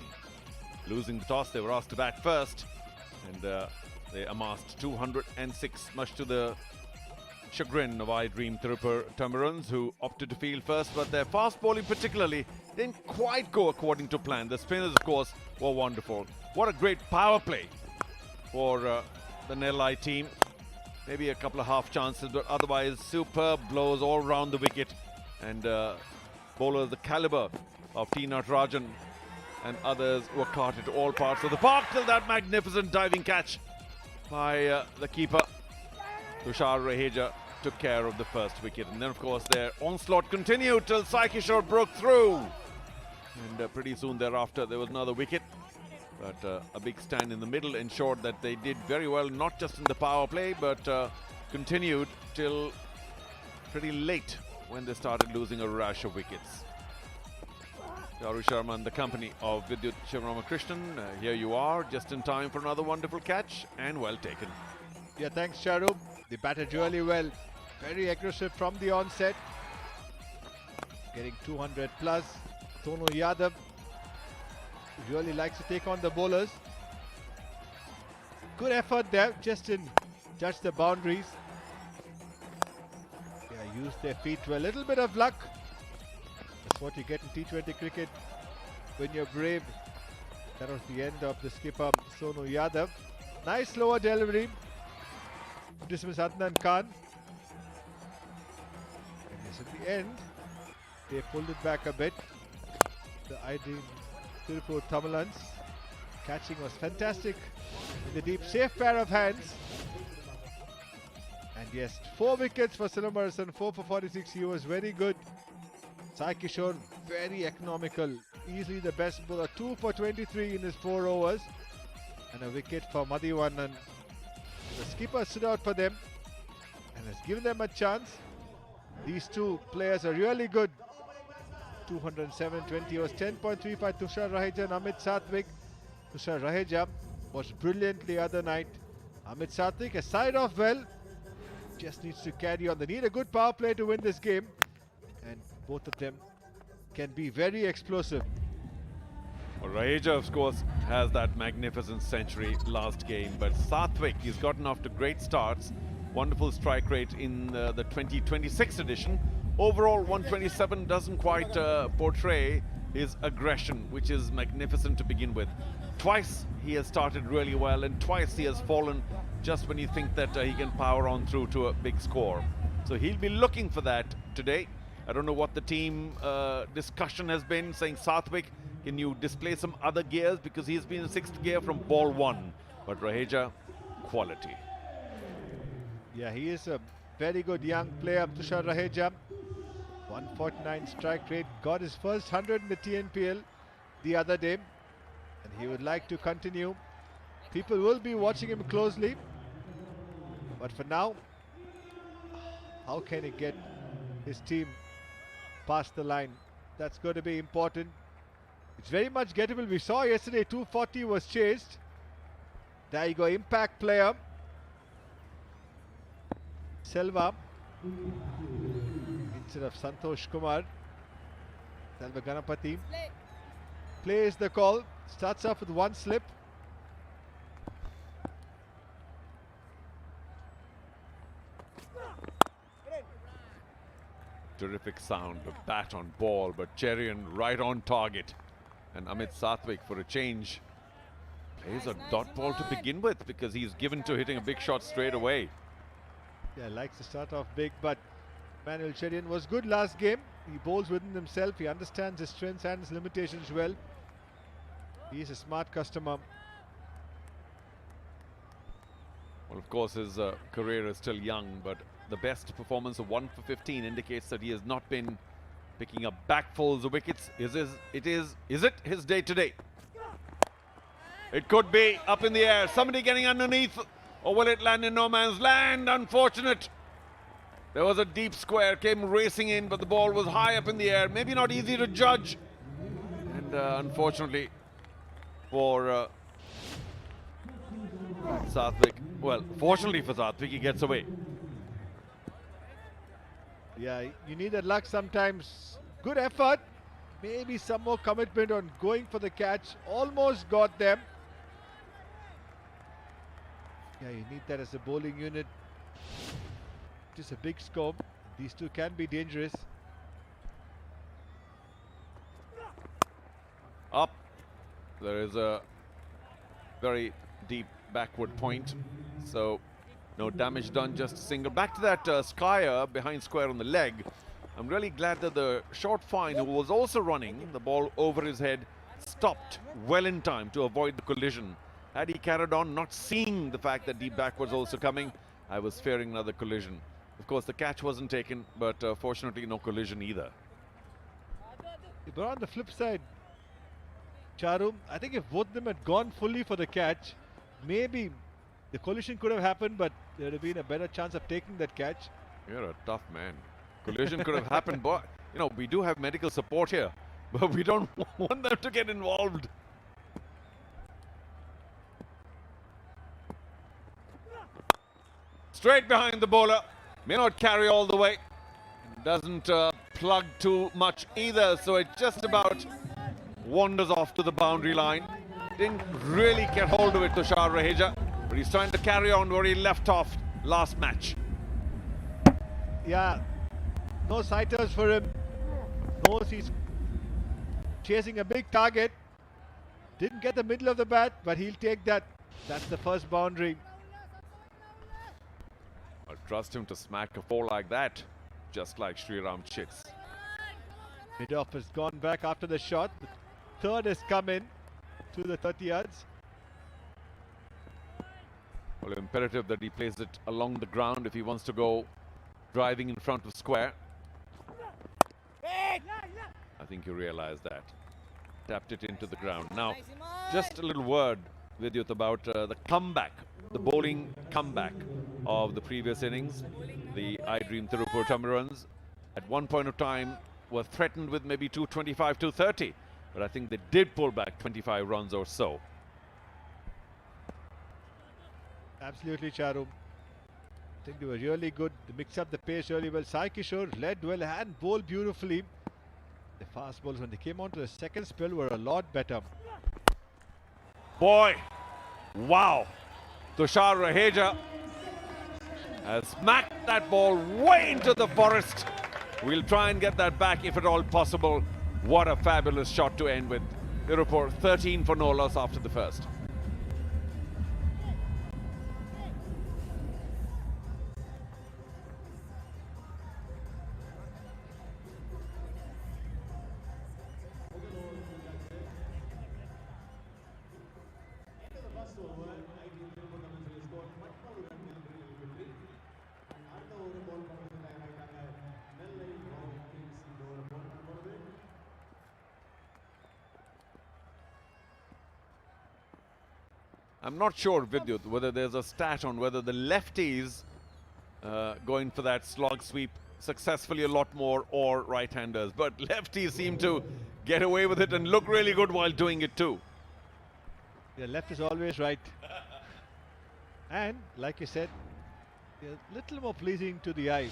Losing the toss, they were asked to bat first. And they amassed 206, much to the chagrin of iDream Tiruppur Tamizhans, who opted to field first. But their fast bowling particularly didn't quite go according to plan. The spinners, of course, were wonderful. What a great power play for the Nellai team. Maybe a couple of half chances, but otherwise superb blows all round the wicket. And bowlers the caliber of T. Natarajan and others were caught at all parts of the park till that magnificent diving catch by the keeper. Tushar Raheja took care of the first wicket. And then, of course, their onslaught continued till Sai Kishore broke through. And pretty soon thereafter, there was another wicket. But a big stand in the middle ensured that they did very well, not just in the power play, but continued till pretty late when they started losing a rash of wickets. Charu Sharma and the company of Vidyut Shivramakrishnan. Here you are, just in time for another wonderful catch, and well taken. Yeah, thanks, Charu. They batted really well. Very aggressive from the onset. Getting 200 plus. Tonu Yadav really likes to take on the bowlers. Good effort there, just in touch the boundaries. Yeah, use their feet to a little bit of luck. That's what you get in T20 cricket when you're brave. That was the end of the skipper, Sonu Yadav. Nice slower delivery. Dismiss Adnan Khan. And yes, at the end, they pulled it back a bit. The iDream Tiruppur Tamizhans. Catching was fantastic in the deep, safe pair of hands. And yes, 4 wickets for Silamarasan, 4 for 46. He was very good. Sai Kishore, very economical. Easily the best bowler. 2 for 23 in his 4 overs. And a wicket for Madhivanan. The skipper stood out for them and has given them a chance. These two players are really good. 207, 20 overs, 10.35 Tushar Raheja and Amit Sathwik. Tushar Raheja was brilliant the other night. Amit Sathwik has side off well. Just needs to carry on. They need a good power play to win this game. And both of them can be very explosive. Well, Raheja, of course, has that magnificent century last game, but Sathwik, he's gotten off to great starts. Wonderful strike rate in the 2026 edition. Overall, 127 doesn't quite portray his aggression, which is magnificent to begin with. Twice he has started really well, and twice he has fallen just when you think that he can power on through to a big score. So he'll be looking for that today. I don't know what the team discussion has been, saying Sathwik, can you display some other gears? Because he's been in 6th gear from ball 1. But Raheja, quality. Yeah, he is a very good young player, Tushar Raheja. 149 strike rate, got his first 100 in the TNPL the other day. And he would like to continue. People will be watching him closely. But for now, how can he get his team past the line? That's going to be important. It's very much gettable. We saw yesterday 240 was chased. There you go, impact player. Selva instead of Santosh Kumar. Selva Ganapati plays the call. Starts off with 1 slip. Terrific sound of bat on ball, but Cherian right on target. And Amit Sathwik, for a change, plays a dot ball to begin with because he's given to hitting a big shot straight away. Yeah, likes to start off big, but Manuel Cherian was good last game. He bowls within himself. He understands his strengths and his limitations well. He's a smart customer. Well, of course, his career is still young, but the best performance of 1 for 15 indicates that he has not been picking up backfuls of wickets. Is it his day today? It could be up in the air. Somebody getting underneath, or will it land in no man's land? Unfortunate. There was a deep square, came racing in, but the ball was high up in the air. Maybe not easy to judge. And unfortunately for Sathwik, well, fortunately for Sathwik, he gets away. Yeah, you need that luck sometimes. Good effort. Maybe some more commitment on going for the catch. Almost got them. Yeah, you need that as a bowling unit. Just a big scope. These two can be dangerous. Up. There is a very deep backward point. So no damage done, just a single. Back to that Skyer behind square on the leg. I'm really glad that the short fine, who was also running the ball over his head, stopped well in time to avoid the collision. Had he carried on, not seeing the fact that deep back was also coming, I was fearing another collision. Of course, the catch wasn't taken, but fortunately no collision either. But on the flip side, Charu, I think if both of them had gone fully for the catch, maybe the collision could have happened, but there would have been a better chance of taking that catch. You're a tough man. Collision could have happened, but you know, we do have medical support here, but we don't want them to get involved. Straight behind the bowler, may not carry all the way, doesn't plug too much either, so it just about wanders off to the boundary line. Didn't really get hold of it, Tushar Raheja, but he's trying to carry on where he left off last match. Yeah, no sighters for him. Knows he's chasing a big target. Didn't get the middle of the bat, but he'll take that. That's the first boundary. I trust him to smack a four like that, just like Shriram Chits. Mid-off has gone back after the shot. The third has come in to the 30 yards. Well, imperative that he plays it along the ground if he wants to go driving in front of square. I think you realize that. Tapped it into the ground. Now, just a little word, Vidyut, about the comeback, the bowling comeback of the previous innings. The iDream Tiruppur Tamizhans at one point of time were threatened with maybe 225, 230. But I think they did pull back 25 runs or so. Absolutely, Charu. I think they were really good. They mixed up the pace really well. Sai Kishore led well and bowled beautifully. The fast bowls, when they came on to the second spell, were a lot better. Boy, wow. Tushar Raheja has smacked that ball way into the forest. We'll try and get that back if at all possible. What a fabulous shot to end with. Tiruppur 13 for no loss after the first. I'm not sure, Vidyut, whether there's a stat on whether the lefties going for that slog sweep successfully a lot more or right-handers. But lefties seem to get away with it and look really good while doing it too. Yeah, left is always right. And, like you said, a little more pleasing to the eye.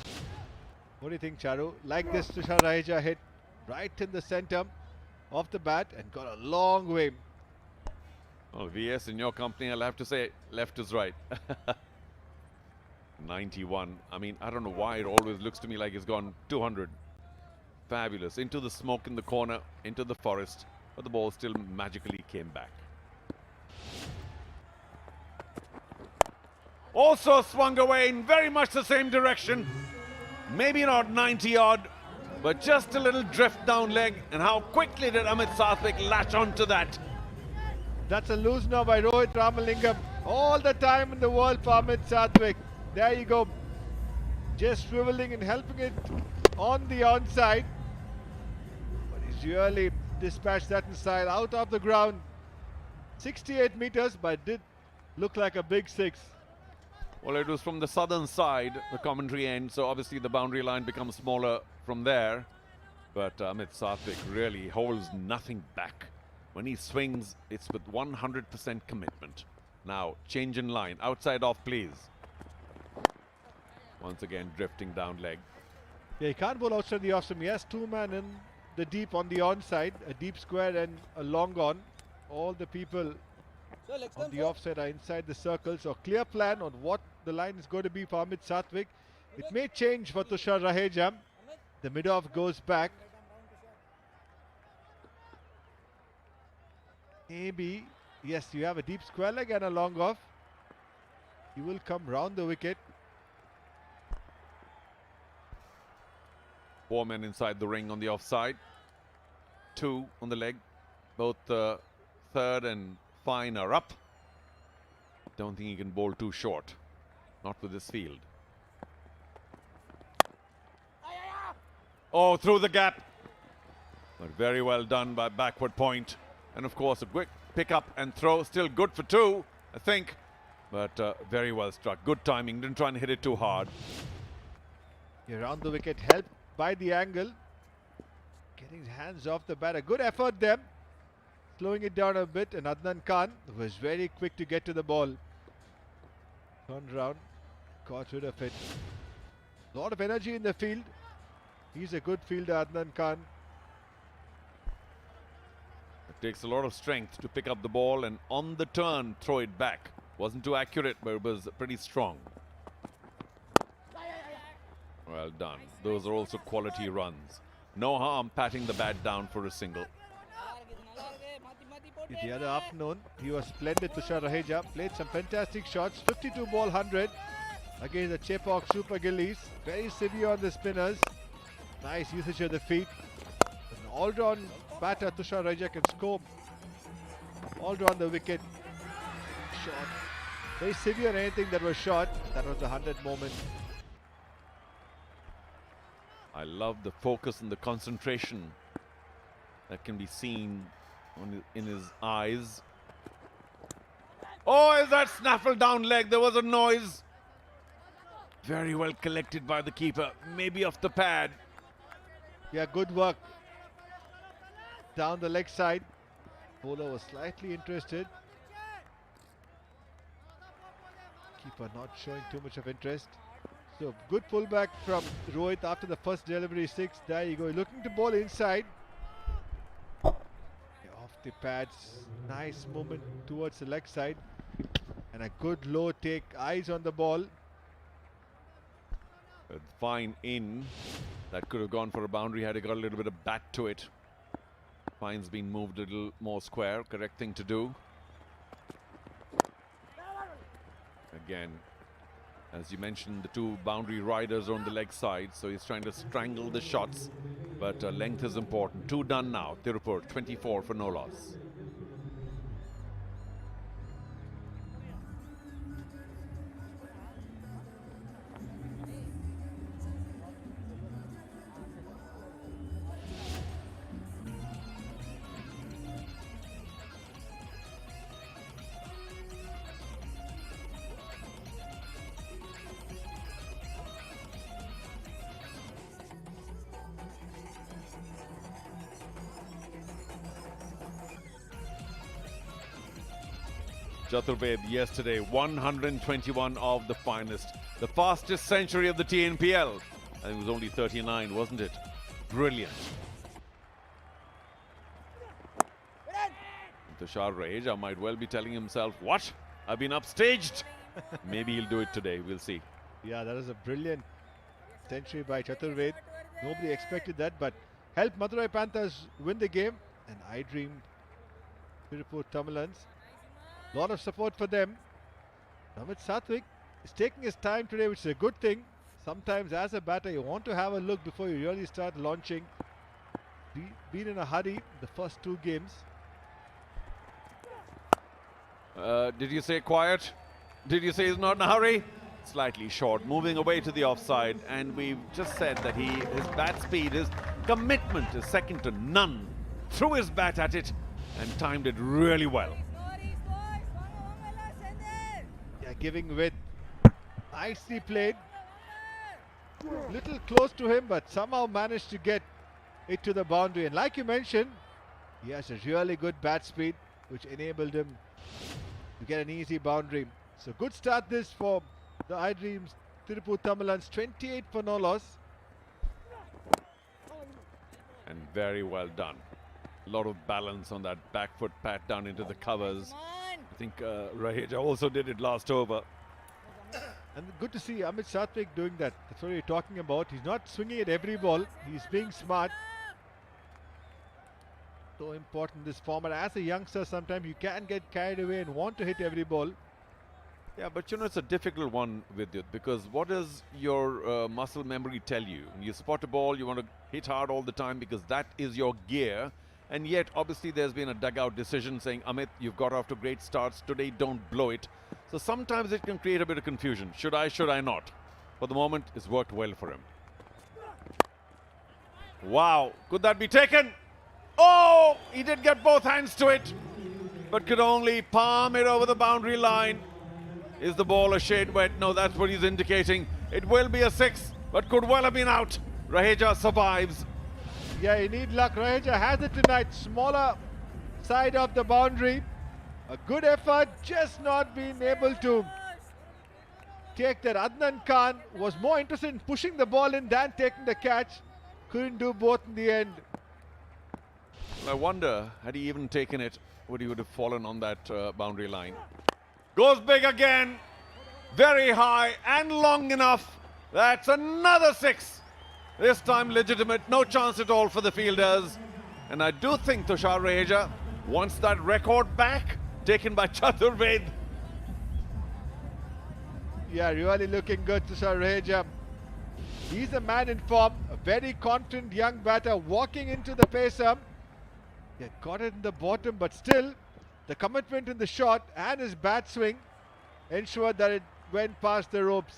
What do you think, Charu? Like this, Tushar Raheja hit right in the center of the bat and got a long way. Well, VS, in your company, I'll have to say left is right. 91. I mean, I don't know why it always looks to me like it's gone 200. Fabulous. Into the smoke in the corner, into the forest, but the ball still magically came back. Also swung away in very much the same direction. Maybe not 90 odd, but just a little drift down leg. And how quickly did Amit Sathwik latch onto that? That's a loose now by Rohit Ramalingam. All the time in the world for Amit Sathwik. There you go. Just swiveling and helping it on the onside. But he's really dispatched that inside, out of the ground. 68 meters, but did look like a big six. Well, it was from the southern side, the commentary end, so obviously the boundary line becomes smaller from there. But Amit Sathwik really holds nothing back. When he swings, it's with 100% commitment. Now, change in line. Outside off, please. Once again, drifting down leg. Yeah, he can't bowl outside the off stump. He has two men in the deep on the onside, a deep square and a long on. All the people on the offside are inside the circle. So clear plan on what the line is going to be for Amit Satvik. It may change for Tushar Raheja. The mid-off goes back. Maybe, yes, you have a deep square leg and a long off. He will come round the wicket. 4 men inside the ring on the offside. 2 on the leg. Both third and fine are up. Don't think he can bowl too short. Not with this field. Oh, through the gap. But very well done by backward point. And of course, a quick pick up and throw. Still good for 2, I think. But very well struck. Good timing. Didn't try and hit it too hard. Around the wicket, helped by the angle. Getting his hands off the bat. A good effort there. Slowing it down a bit. And Adnan Khan was very quick to get to the ball. Turned round. Caught rid of it. A lot of energy in the field. He's a good fielder, Adnan Khan. It takes a lot of strength to pick up the ball and on the turn throw it back. Wasn't too accurate, but it was pretty strong. Well done. Those are also quality runs. No harm patting the bat down for a single. The other afternoon, he was splendid. Tushar Raheja played some fantastic shots. 52 ball 100 against the Chepauk Super Gillies. Very severe on the spinners. Nice usage of the feet. An all-round batter, Tushar Raheja can score all round the wicket. Shot. Very severe on anything that was shot. That was the 100 moment. I love the focus and the concentration that can be seen in his eyes. Oh, is that snaffled down leg? There was a noise. Very well collected by the keeper. Maybe off the pad. Yeah, good work. Down the leg side. Bowler was slightly interested. Keeper not showing too much of interest. So good pullback from Rohit after the first delivery 6. There you go. Looking to bowl inside. Yeah, off the pads. Nice movement towards the leg side. And a good low take. Eyes on the ball. A fine in. That could have gone for a boundary had it got a little bit of bat to it. Fine's been moved a little more square. Correct thing to do. Again, as you mentioned, the 2 boundary riders are on the leg side, so he's trying to strangle the shots. But length is important. 2 done now. Tiruppur, 24 for no loss. Chaturved yesterday, 121 of the finest. The fastest century of the TNPL. I think it was only 39, wasn't it? Brilliant. Tushar Raheja might well be telling himself, what? I've been upstaged. Maybe he'll do it today. We'll see. Yeah, that is a brilliant century by Chaturved. Nobody expected that, but helped Madurai Panthers win the game. And iDream, Tiruppur Tamizhans. Lot of support for them. Amit Satvik is taking his time today, which is a good thing. Sometimes as a batter, you want to have a look before you really start launching. Been in a hurry the first 2 games. Did you say quiet? Did you say he's not in a hurry? Slightly short, moving away to the offside. And we've just said that his bat speed, his commitment is second to none. Threw his bat at it and timed it really well. Giving width. Nicely played. Little close to him, but somehow managed to get it to the boundary. And like you mentioned, he has a really good bat speed, which enabled him to get an easy boundary. So good start this for the iDreams Tiruppur Tamizhans. 28 for no loss. Very well done. A lot of balance on that back foot pat down into the covers. I think Raheja also did it last over. And good to see Amit Satvik doing that. That's what you're talking about. He's not swinging at every ball. He's being smart. So important this format. As a youngster, sometimes you can get carried away and want to hit every ball. Yeah, but you know, it's a difficult one, Vidyut, because what does your muscle memory tell you? When you spot a ball, you want to hit hard all the time because that is your gear. And yet, obviously, there's been a dugout decision saying, Amit, you've got off to great starts. Today, don't blow it. So sometimes it can create a bit of confusion. Should I not? For the moment, it's worked well for him. Wow, could that be taken? Oh, he did get both hands to it, but could only palm it over the boundary line. Is the ball a shade wet? No, that's what he's indicating. It will be a 6, but could well have been out. Raheja survives. Yeah, you need luck. Raheja has it tonight. Smaller side of the boundary. A good effort, just not being able to take that. Adnan Khan was more interested in pushing the ball in than taking the catch. Couldn't do both in the end. I wonder, had he even taken it, would he have fallen on that boundary line? Goes big again. Very high and long enough. That's another 6. This time legitimate. No chance at all for the fielders. And I do think Tushar Raheja wants that record back, taken by Chaturved. Yeah, really looking good, Tushar Raheja. He's a man in form, a very confident young batter walking into the pacer. He had got it in the bottom, but still, the commitment in the shot and his bat swing ensured that it went past the ropes.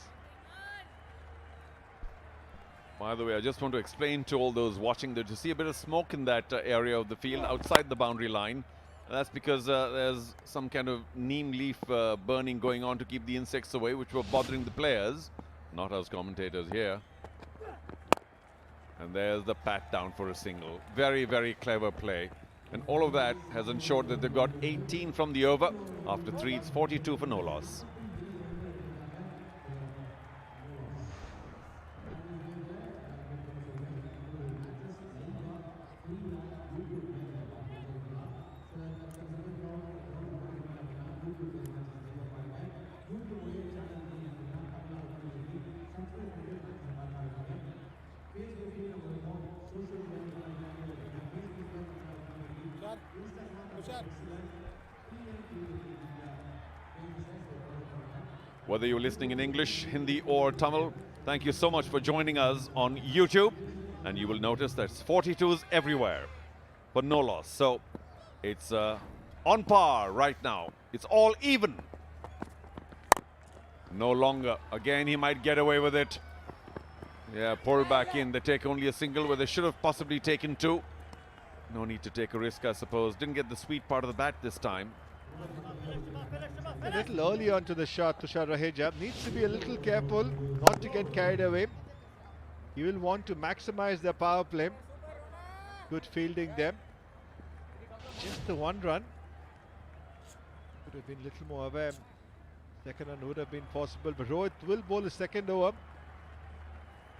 By the way, I just want to explain to all those watching that you see a bit of smoke in that area of the field outside the boundary line. That's because there's some kind of neem leaf burning going on to keep the insects away, which were bothering the players, not us commentators here. And there's the pat down for a single. Very, very clever play. And all of that has ensured that they've got 18 from the over. After 3, it's 42 for no loss. Whether you're listening in English, Hindi or Tamil, thank you so much for joining us on YouTube. And you will notice there's 42s everywhere for no loss. So it's on par right now. It's all even. No longer. Again, he might get away with it. Yeah, pull back in. They take only a single where they should have possibly taken 2. No need to take a risk, I suppose. Didn't get the sweet part of the bat this time. A little early onto the shot, Tushar Raheja needs to be a little careful not to get carried away. He will want to maximize the power play. Good fielding there. Just the 1 run. Could have been a little more aware. Second run would have been possible, but Rohit will bowl his second over.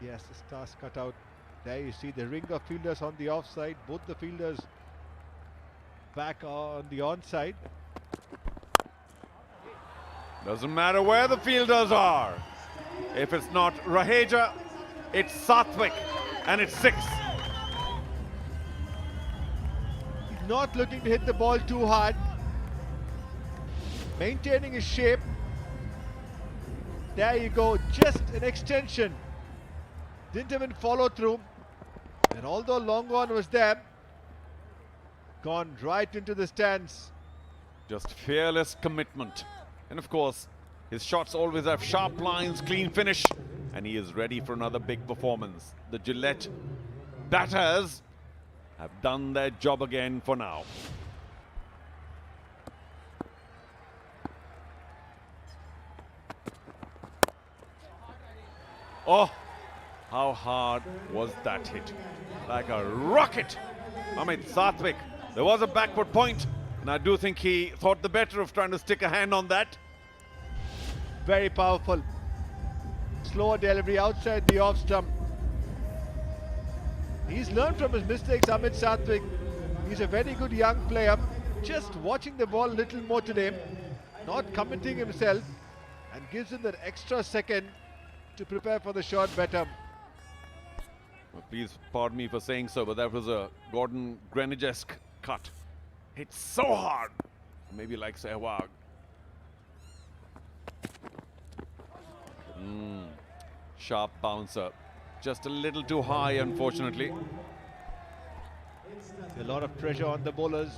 Yes, the stars cut out. There you see the ring of fielders on the offside. Both the fielders back on the onside. Doesn't matter where the fielders are. If it's not Raheja, it's Satvik, and it's 6. He's not looking to hit the ball too hard. Maintaining his shape. There you go, just an extension. Didn't even follow through. And although long on was there, gone right into the stands. Just fearless commitment. And of course, his shots always have sharp lines, clean finish, and he is ready for another big performance. The Gillette batters have done their job again for now. Oh, how hard was that hit? Like a rocket. Amit Satvik. There was a backward point, and I do think he thought the better of trying to stick a hand on that. Very powerful. Slower delivery outside the off stump. He's learned from his mistakes, Amit Satvik. He's a very good young player. Just watching the ball a little more today, not committing himself, and gives him that extra second to prepare for the shot better. Well, please pardon me for saying so, but that was a Gordon Greenidge-esque cut. Hit so hard. Maybe like Sehwag. Sharp bouncer. Just a little too high, unfortunately. A lot of pressure on the bowlers.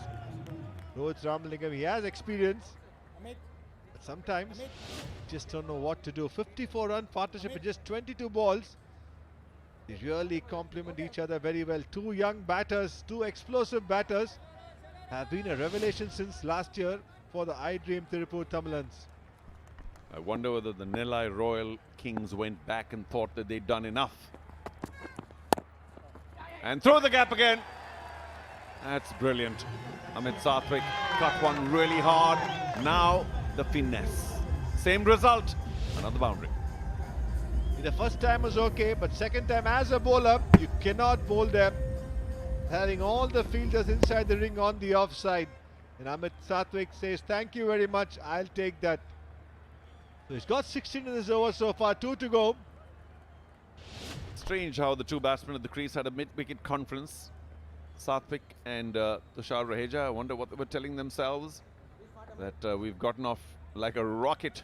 Rohit Ramalingam, he has experience. But sometimes just don't know what to do. 54-run partnership with just 22 balls. They really complement each other very well. Two young batters, two explosive batters have been a revelation since last year for the iDream Tiruppur Tamizhans. I wonder whether the Nellai Royal Kings went back and thought that they'd done enough. And through the gap again. That's brilliant. Amit Satvik cut one really hard. Now the finesse. Same result. Another boundary. The first time was okay, but second time as a bowler, you cannot bowl them. Having all the fielders inside the ring on the offside. And Amit Satvik says, thank you very much, I'll take that. So he's got 16 in this over so far, 2 to go. Strange how the two batsmen at the crease had a mid-wicket conference. Satvik and Tushar Raheja. I wonder what they were telling themselves. That we've gotten off like a rocket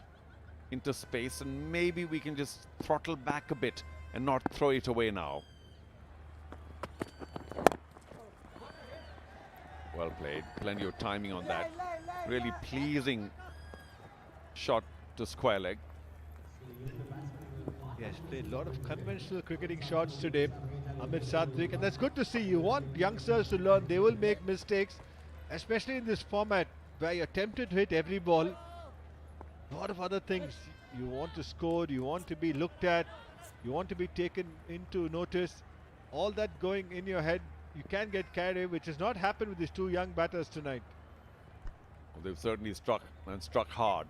into space and maybe we can just throttle back a bit and not throw it away now. Well played. Plenty of timing on that. Really pleasing shot to square leg. Yes, played a lot of conventional cricketing shots today, Amit Satvik, and that's good to see. You want youngsters to learn. They will make mistakes, especially in this format where you're tempted to hit every ball. A lot of other things. You want to score, you want to be looked at, you want to be taken into notice. All that going in your head, you can get carried away, which has not happened with these two young batters tonight. Well, they've certainly struck and struck hard.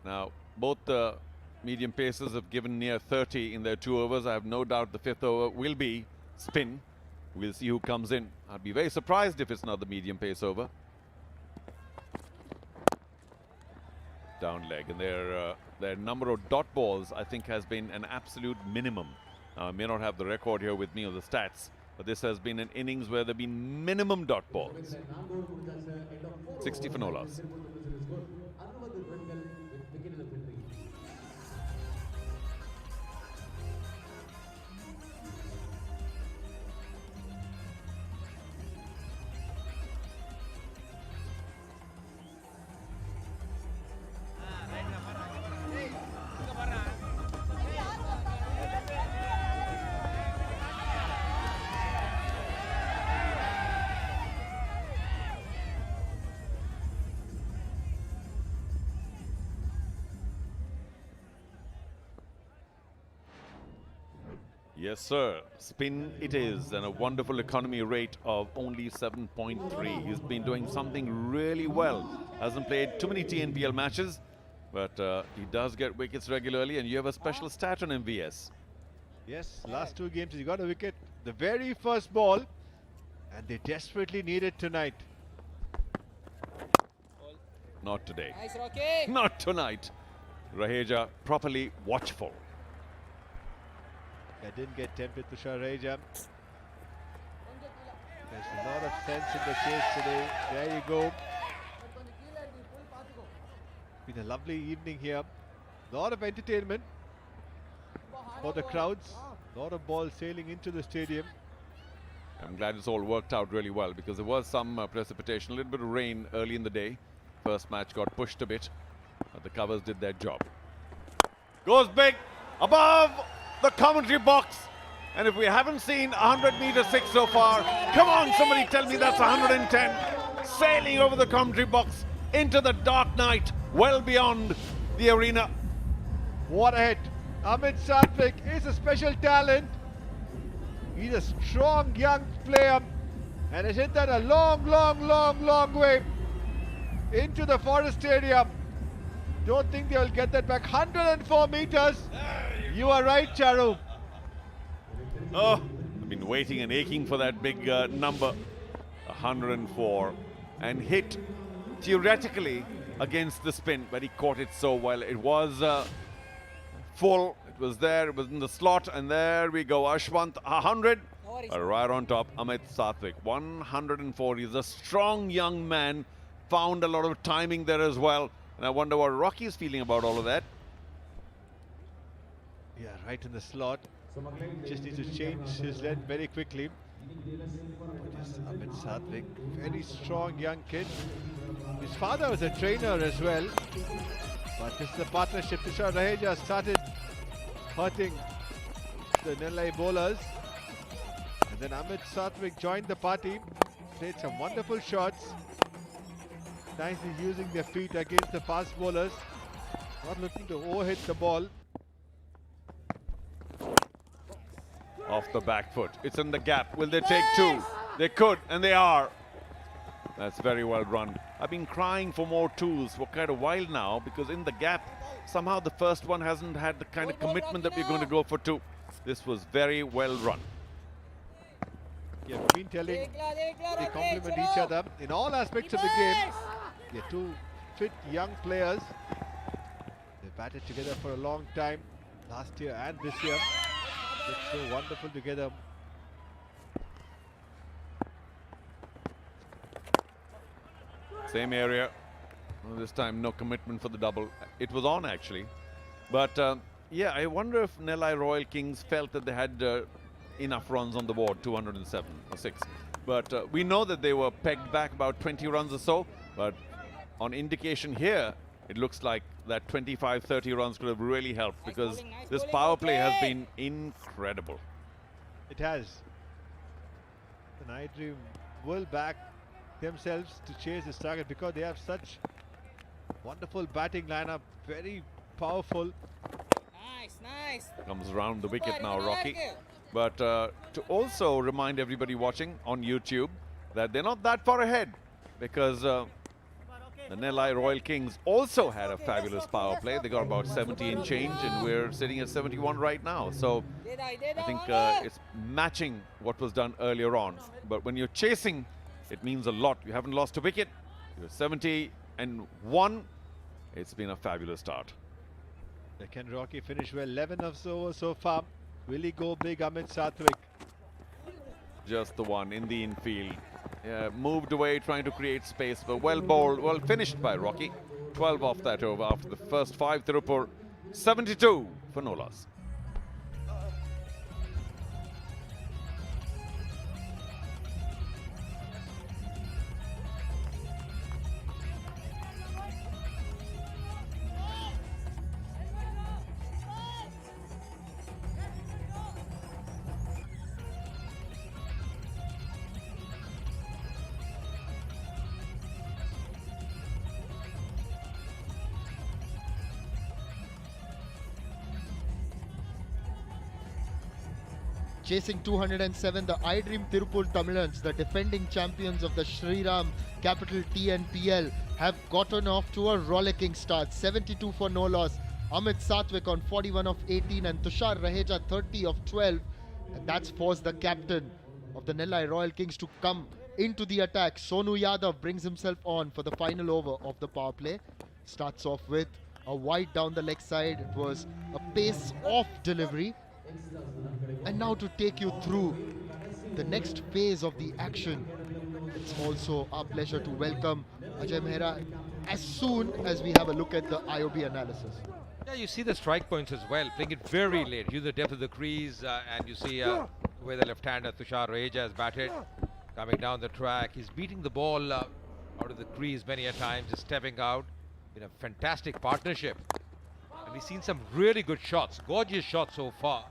Now, both the medium pacers have given near 30 in their 2 overs. I have no doubt the 5th over will be spin. We'll see who comes in. I'd be very surprised if it's not the medium pace over. Down leg, and their number of dot balls, I think, has been an absolute minimum. I may not have the record here with me or the stats, but this has been an innings where there have been minimum dot balls. 60 for no loss. Yes, sir. Spin it is, and a wonderful economy rate of only 7.3. He's been doing something really well. Hasn't played too many TNPL matches, but he does get wickets regularly, and you have a special stat on MVS. Yes, last 2 games he got a wicket the very first ball, and they desperately need it tonight. Not today. Nice, Rocky. Not tonight. Raheja properly watchful. I didn't get tempted, Tushar Raheja. There's a lot of sense in the chase today. There you go. Been a lovely evening here. A lot of entertainment for the crowds. A lot of balls sailing into the stadium. I'm glad it's all worked out really well because there was some precipitation, a little bit of rain early in the day. First match got pushed a bit, but the covers did their job. Goes big above the commentary box, and if we haven't seen 100-meter 6 so far, come on, somebody tell me that's 110. Sailing over the commentary box into the dark night, well beyond the arena. What a hit. Amit Satvik is a special talent. He's a strong young player and has hit that a long way into the Forest Stadium. Don't think they'll get that back. 104 meters. You are right, Charu. Oh, been waiting and aching for that big number. 104 and hit theoretically against the spin, but he caught it so well. It was full, it was there, it was in the slot, and there we go. Ashwant 100, right on top. Amit Satvik 104. He's a strong young man, found a lot of timing there as well, and I wonder what Rocky is feeling about all of that. Yeah, right in the slot. Just needs to change his lead very quickly. Amit Satvik, very strong young kid. His father was a trainer as well. But this is the partnership. Tushar Raheja started hurting the Nellai bowlers. And then Amit Satvik joined the party. Played some wonderful shots. Nicely using their feet against the fast bowlers. Not looking to overhit the ball. Off the back foot. It's in the gap. Will they take two? They could, and they are. That's very well run. I've been crying for more twos for quite a while now, because in the gap, somehow the first one hasn't had the kind of commitment that we're going to go for two. This was very well run. Yeah, we've been telling they complement each other in all aspects of the game. They're two fit young players. They batted together for a long time, last year and this year. It's so wonderful together. Same area. Well, this time no commitment for the double. It was on actually. But yeah, I wonder if Nellai Royal Kings felt that they had enough runs on the board, 207 or 6. But we know that they were pegged back about 20 runs or so. But on indication here, it looks like that 25-30 runs could have really helped, because this power play has been incredible. It has. And iDream will back themselves to chase this target because they have such wonderful batting lineup, very powerful. Nice. Comes around the wicket now, Rocky. But to also remind everybody watching on YouTube that they're not that far ahead, because the Nellai Royal Kings also had a fabulous power play. They got about 70 and change, and we're sitting at 71 right now. So I think it's matching what was done earlier on. But when you're chasing, it means a lot. You haven't lost a wicket. You're 71. It's been a fabulous start. Can Rocky finish well? 11 of so far. Will he go big, Amit Satvik? Just the one in the infield. Moved away, trying to create space, but well bowled, well finished by Rocky. 12 off that over after the first 5. Tiruppur 72 for no loss. Chasing 207, the iDream Tiruppur Tamizhans, the defending champions of the Shriram Capital TNPL, have gotten off to a rollicking start. 72 for no loss. Amit Satvik on 41 of 18 and Tushar Raheja 30 of 12. And that's forced the captain of the Nellai Royal Kings to come into the attack. Sonu Yadav brings himself on for the final over of the power play. Starts off with a wide down the leg side. It was a pace-off delivery. And now to take you through the next phase of the action, it's also our pleasure to welcome Ajay Mehra as soon as we have a look at the IOB analysis. Yeah, you see the strike points as well, playing it very late. Use the depth of the crease, and you see where the left-hander Tushar Raheja has batted, coming down the track. He's beating the ball out of the crease many a time, just stepping out in a fantastic partnership. And we've seen some really good shots, gorgeous shots so far.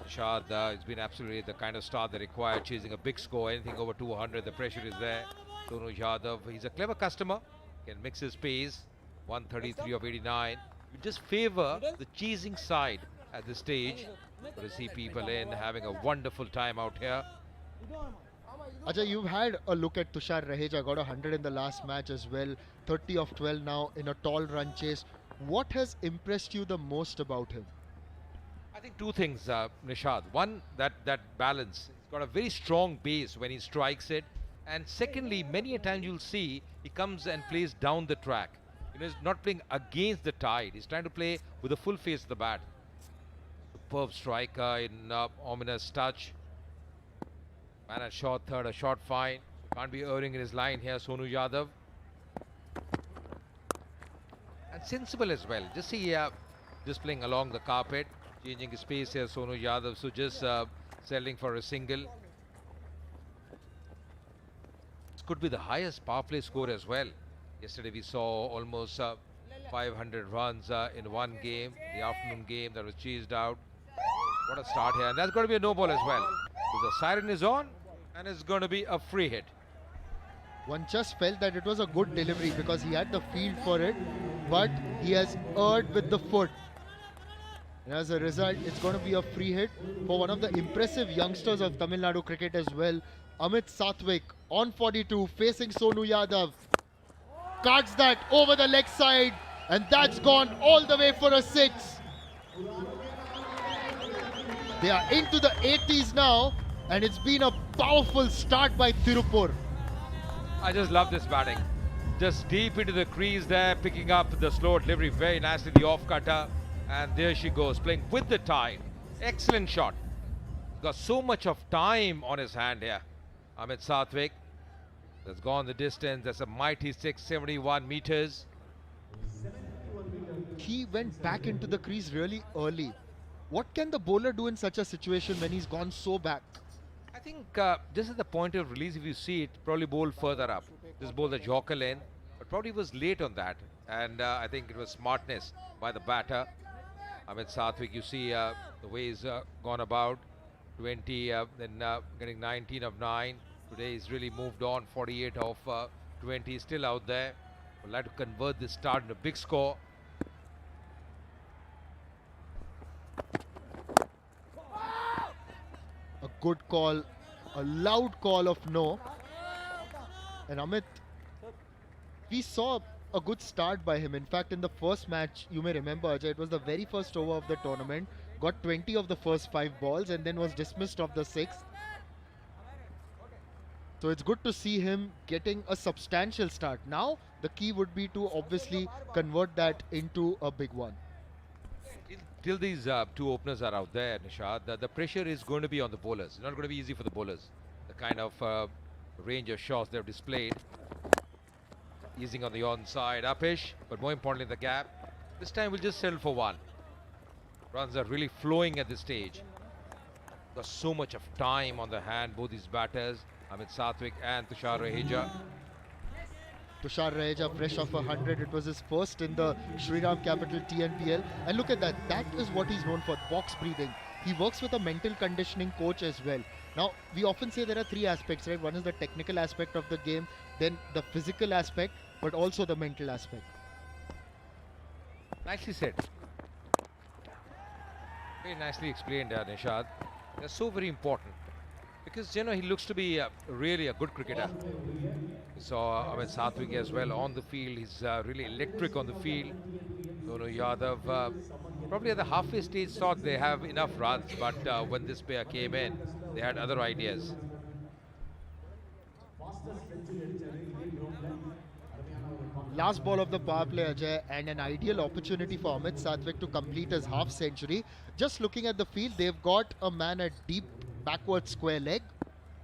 Tushar has been absolutely the kind of start they require, chasing a big score, anything over 200, the pressure is there. Sonu Yadav, he's a clever customer, can mix his pace, 133 of 89. You just favor the chasing side at this stage. But to see people in having a wonderful time out here. Ajay, you've had a look at Tushar Raheja, got 100 in the last match as well, 30 of 12 now in a tall run chase. What has impressed you the most about him? I think two things, Nishad. One, that balance. He's got a very strong base when he strikes it. And secondly, many a time you'll see he comes and plays down the track. You know, he's not playing against the tide. He's trying to play with the full face of the bat. Superb striker in ominous touch. Man at short third, a short fine. Can't be erring in his line here, Sonu Yadav. And sensible as well. Just see just playing along the carpet. Changing his pace here, Sonu Yadav. So just settling for a single. This could be the highest power play score as well. Yesterday we saw almost 500 runs in one game. The afternoon game that was chased out. What a start here. And that's going to be a no ball as well. So the siren is on and it's going to be a free hit. One just felt that it was a good delivery because he had the field for it, but he has erred with the foot. And as a result, it's going to be a free hit for one of the impressive youngsters of Tamil Nadu cricket as well. Amit Sathwik on 42 facing Sonu Yadav. Cards that over the leg side, and that's gone all the way for a 6. They are into the 80s now, and it's been a powerful start by Tiruppur. I just love this batting. Just deep into the crease there, picking up the slow delivery very nicely, the off cutter. And there she goes, playing with the tide. Excellent shot. Got so much of time on his hand here. Amit Sathwik has gone the distance. That's a mighty 671 meters. He went back into the crease really early. What can the bowler do in such a situation when he's gone so back? I think this is the point of release. If you see it, probably bowl further up. This bowled the Yorker lane, but probably was late on that. And I think it was smartness by the batter. Amit Sathwik, you see the way he's gone about. 20, then getting 19 of 9. Today he's really moved on. 48 of 20, still out there. Would like to convert this start into a big score. A good call, a loud call of no. And Amit, we saw a good start by him. In fact, in the first match, you may remember, Ajay, it was the very first over of the tournament. Got 20 of the first 5 balls and then was dismissed of the 6th. So it's good to see him getting a substantial start. Now, the key would be to obviously convert that into a big one. Till these two openers are out there, Nishad, the pressure is going to be on the bowlers. It's not going to be easy for the bowlers. The kind of range of shots they've displayed. Easing on the onside, upish, but more importantly the gap. This time we'll just settle for 1. Runs are really flowing at this stage. Got so much of time on the hand, both these batters, Amit Sathwik and Tushar Raheja. Tushar Raheja fresh off 100. It was his first in the Shriram Capital TNPL. And look at that. That is what he's known for, box breathing. He works with a mental conditioning coach as well. Now, we often say there are 3 aspects, right? One is the technical aspect of the game, then the physical aspect, but also the mental aspect. Nicely said. Very nicely explained, Nishad. They're so very important. Because, you know, he looks to be really a good cricketer. We saw Amit Sathwik as well on the field. He's really electric on the field. Sonu Yadav, probably at the halfway stage, thought they have enough runs. But when this pair came in, they had other ideas. Last ball of the power play, Ajay, and an ideal opportunity for Amit Sathwik to complete his half century. Just looking at the field, they've got a man at deep backward square leg,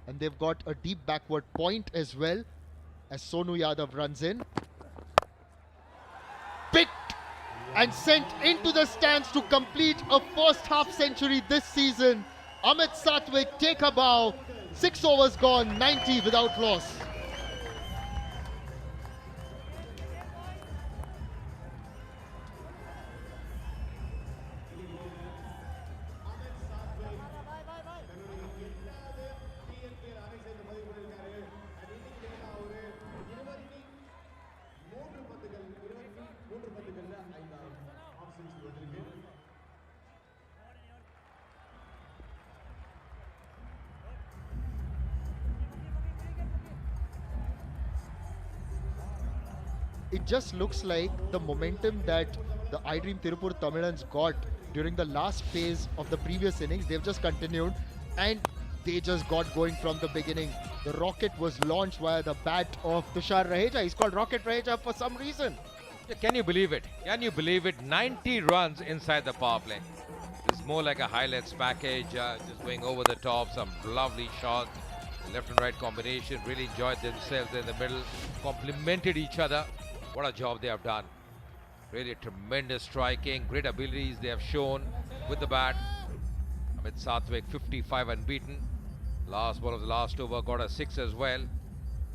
and they've got a deep backward point as well, as Sonu Yadav runs in. Picked and sent into the stands to complete a first half century this season. Amit Sathwik, take a bow. 6 overs gone, 90 without loss. It just looks like the momentum that the iDream Tiruppur Tamizhans got during the last phase of the previous innings. They've just continued and they just got going from the beginning. The rocket was launched via the bat of Tushar Raheja. He's called Rocket Raheja for some reason. Yeah, can you believe it? Can you believe it? 90 runs inside the power play. It's more like a highlights package, just going over the top, some lovely shots, left and right combination, really enjoyed themselves in the middle, complemented each other. What a job they have done. Really tremendous striking, great abilities they have shown with the bat. Amit Sathwik, 55 unbeaten. Last ball of the last over, got a 6 as well.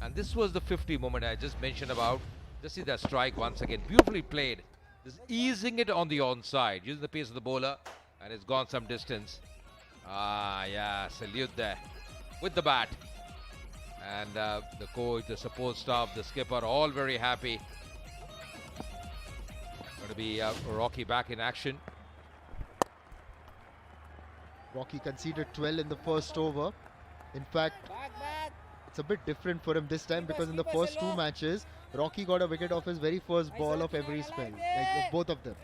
And this was the 50 moment I just mentioned about. Just see that strike once again, beautifully played. Just easing it on the onside, using the pace of the bowler, and it's gone some distance. Ah, yeah, salute there with the bat. And the coach, the support staff, the skipper, all very happy. Going to be Rocky back in action. Rocky conceded 12 in the first over. In fact, it's a bit different for him this time because in the first two matches, Rocky got a wicket off his very first ball of every spell, like of both of them.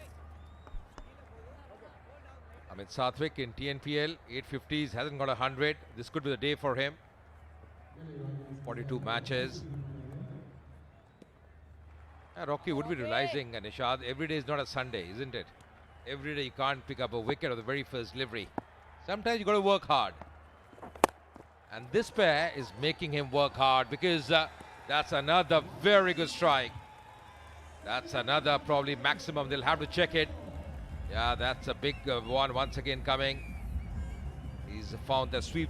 Amit Sathwik in TNPL, 850s, hasn't got 100. This could be the day for him. 42 matches. Rocky would be realizing, Nishad, every day is not a Sunday, isn't it? Every day you can't pick up a wicket of the very first delivery. Sometimes you got to work hard. And this pair is making him work hard because that's another very good strike. That's another probably maximum. They'll have to check it. Yeah, that's a big one once again coming. He's found the sweet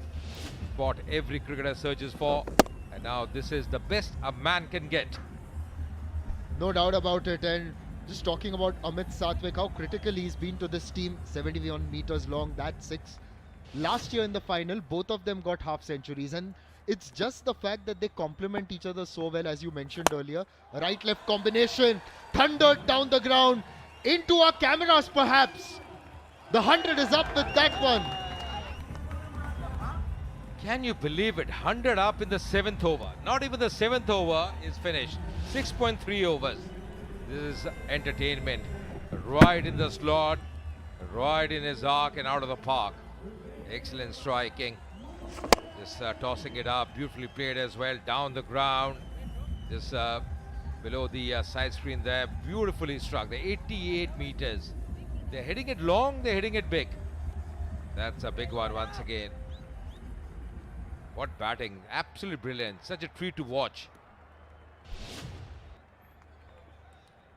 spot every cricketer searches for. And now this is the best a man can get. No doubt about it. And just talking about Amit Sathwik, how critical he's been to this team. 71 meters long, that's 6. Last year in the final, both of them got half centuries. And it's just the fact that they complement each other so well, as you mentioned earlier. Right-left combination, thundered down the ground. Into our cameras perhaps. The 100 is up with that one. Can you believe it? 100 up in the 7th over. Not even the 7th over is finished. 6.3 overs. This is entertainment. Right in the slot, right in his arc and out of the park. Excellent striking. Just tossing it up. Beautifully played as well. Down the ground. Just below the side screen there. Beautifully struck. The 88 meters. They're hitting it long. They're hitting it big. That's a big one once again. What batting. Absolutely brilliant. Such a treat to watch.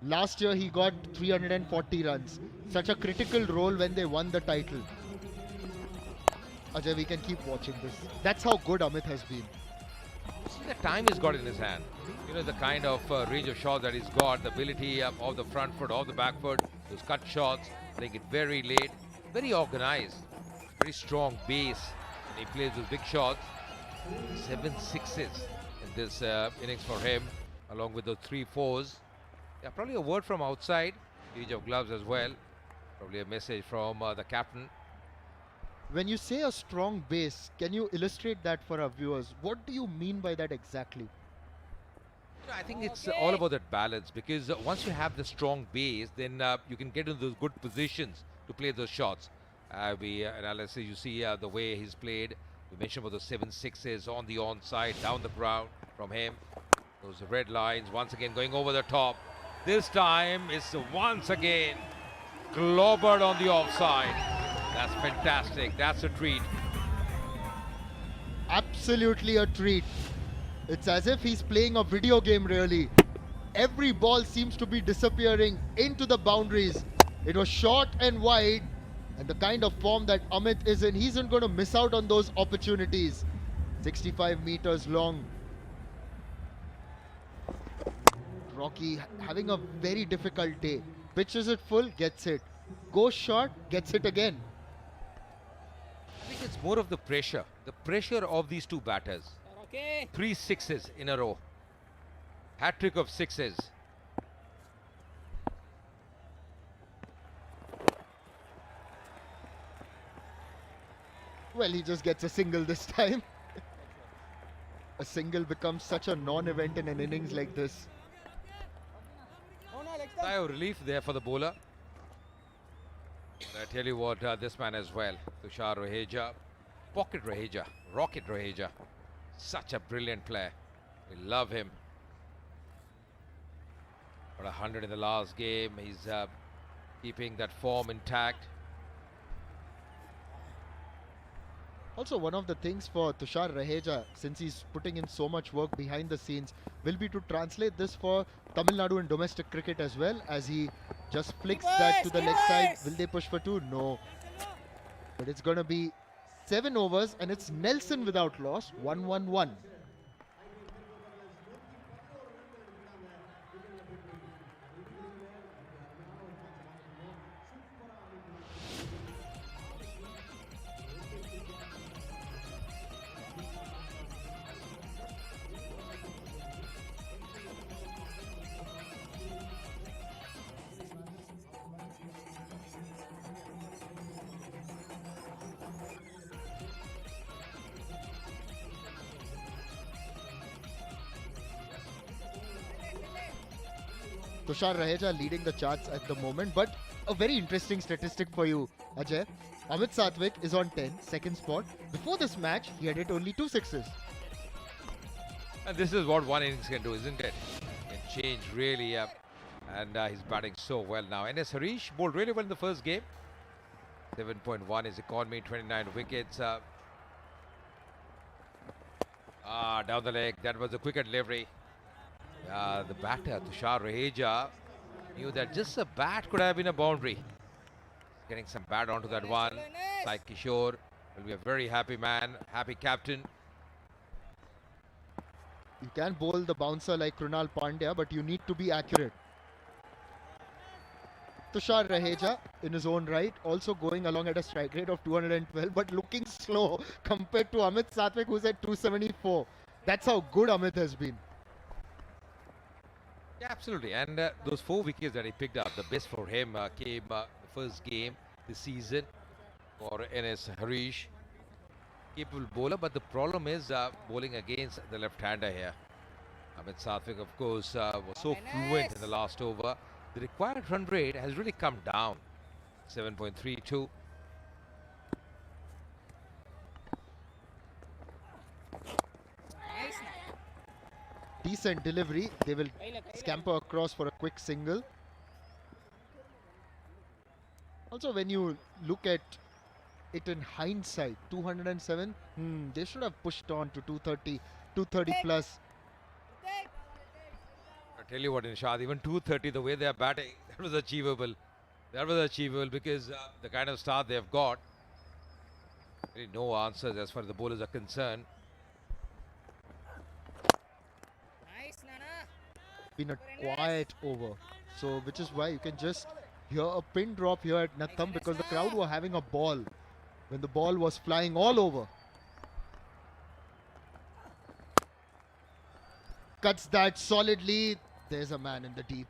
Last year he got 340 runs. Such a critical role when they won the title. Ajay, we can keep watching this. That's how good Amit has been. See the time he's got in his hand. You know, the kind of range of shots that he's got, the ability of the front foot, of the back foot, those cut shots, playing it very late, very organized, very strong base. And he plays those big shots. 7 sixes in this innings for him, along with the 3 fours. Yeah, probably a word from outside, age of gloves as well. Probably a message from the captain. When you say a strong base, can you illustrate that for our viewers? What do you mean by that exactly? You know, I think it's all about that balance, because once you have the strong base, then you can get into those good positions to play those shots. Analysis, you see the way he's played. We mentioned about the 7 sixes on the onside, down the ground from him. Those red lines once again going over the top. This time it's once again clobbered on the offside. That's fantastic. That's a treat. Absolutely a treat. It's as if he's playing a video game really. Every ball seems to be disappearing into the boundaries. It was short and wide. And the kind of form that Amit is in, he isn't going to miss out on those opportunities. 65 meters long. Rocky having a very difficult day. Pitches it full, gets it. Goes short, gets it again. I think it's more of the pressure of these two batters. 3 sixes in a row. Hat-trick of sixes. Well, he just gets a single this time. A single becomes such a non-event in an innings like this. Sigh of relief there for the bowler. I tell you what, this man as well, Tushar Raheja, Pocket Raheja, Rocket Raheja, such a brilliant player. We love him. Got 100 in the last game. He's keeping that form intact. Also, one of the things for Tushar Raheja, since he's putting in so much work behind the scenes, will be to translate this for Tamil Nadu and domestic cricket as well, as he just flicks that to the leg side. Will they push for 2? No. But it's going to be 7 overs and it's Nelson without loss, 1-1-1. Tushar Raheja leading the charts at the moment, but a very interesting statistic for you, Ajay. Amit Satvik is on 10, second spot. Before this match, he had hit only 2 sixes. And this is what one innings can do, isn't it? Can change really up. And he's batting so well now. NS Harish bowled really well in the first game. 7.1 is economy, 29 wickets. Down the leg. That was a quicker delivery. The batter, Tushar Raheja, knew that just a bat could have been a boundary. Getting some bat onto that one. Sai Kishore will be a very happy man, happy captain. You can bowl the bouncer like Krunal Pandya, but you need to be accurate. Tushar Raheja in his own right, also going along at a strike rate of 212, but looking slow compared to Amit Satvik, who's at 274. That's how good Amit has been. Yeah, absolutely. And those 4 wickets that he picked up, the best for him came the first game this season for NS Harish. Capable bowler, but the problem is bowling against the left-hander here. Amit Satvik, of course, was so fluent in the last over. The required run rate has really come down. 7.32. Decent delivery. They will scamper across for a quick single. Also, when you look at it in hindsight, 207, they should have pushed on to 230 plus. I tell you what, Nishad, even 230, the way they are batting, that was achievable. That was achievable because the kind of start they have got, really no answers as far as the bowlers are concerned. Been a quiet over, so which is why you can just hear a pin drop here at Natham, because the crowd were having a ball when the ball was flying all over. Cuts that solidly. There's a man in the deep.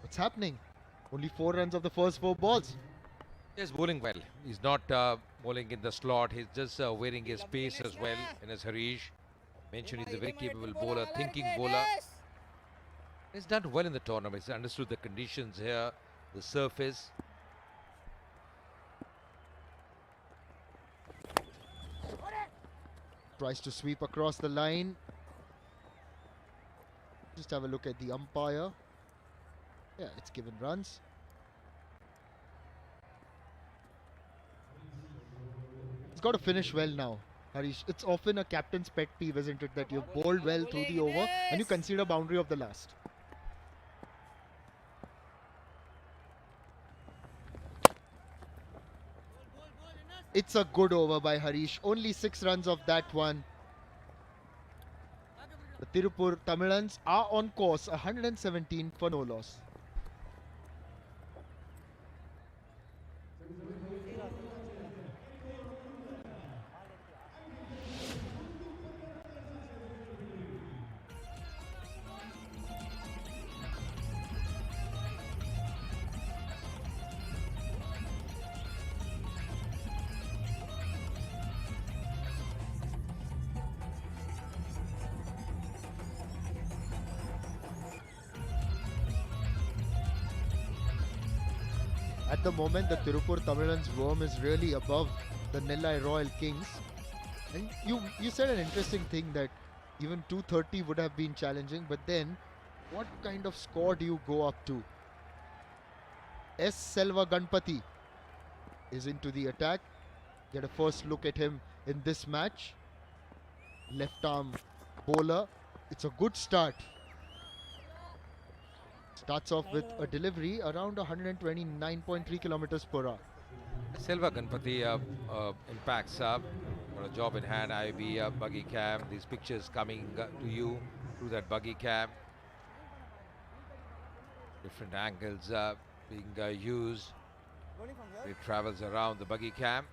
What's happening? Only 4 runs of the first 4 balls. He's bowling well. He's not bowling in the slot. He's just wearing his pace as well. And as Harish mentioned, he's a very capable bowler, thinking bowler. He's done well in the tournament. He's understood the conditions here, the surface. Tries to sweep across the line. Just have a look at the umpire. Yeah, it's given runs. It's got to finish well now, Harish. It's often a captain's pet peeve, isn't it, that you've bowled well through the over and you concede a boundary of the last. It's a good over by Harish. Only 6 runs of that one. The Tiruppur Tamizhans are on course, 117 for no loss. At the moment, the Tiruppur Tamizhans worm is really above the Nellai Royal Kings. And you said an interesting thing that even 230 would have been challenging, but then what kind of score do you go up to? S. Selva Ganpati is into the attack. Get a first look at him in this match. Left arm bowler. It's a good start. Starts off with a delivery around 129.3 kilometers per hour. Selva Ganpati impacts got a job in hand. IB buggy cam. These pictures coming to you through that buggy cam. Different angles being used. It travels around the buggy cam.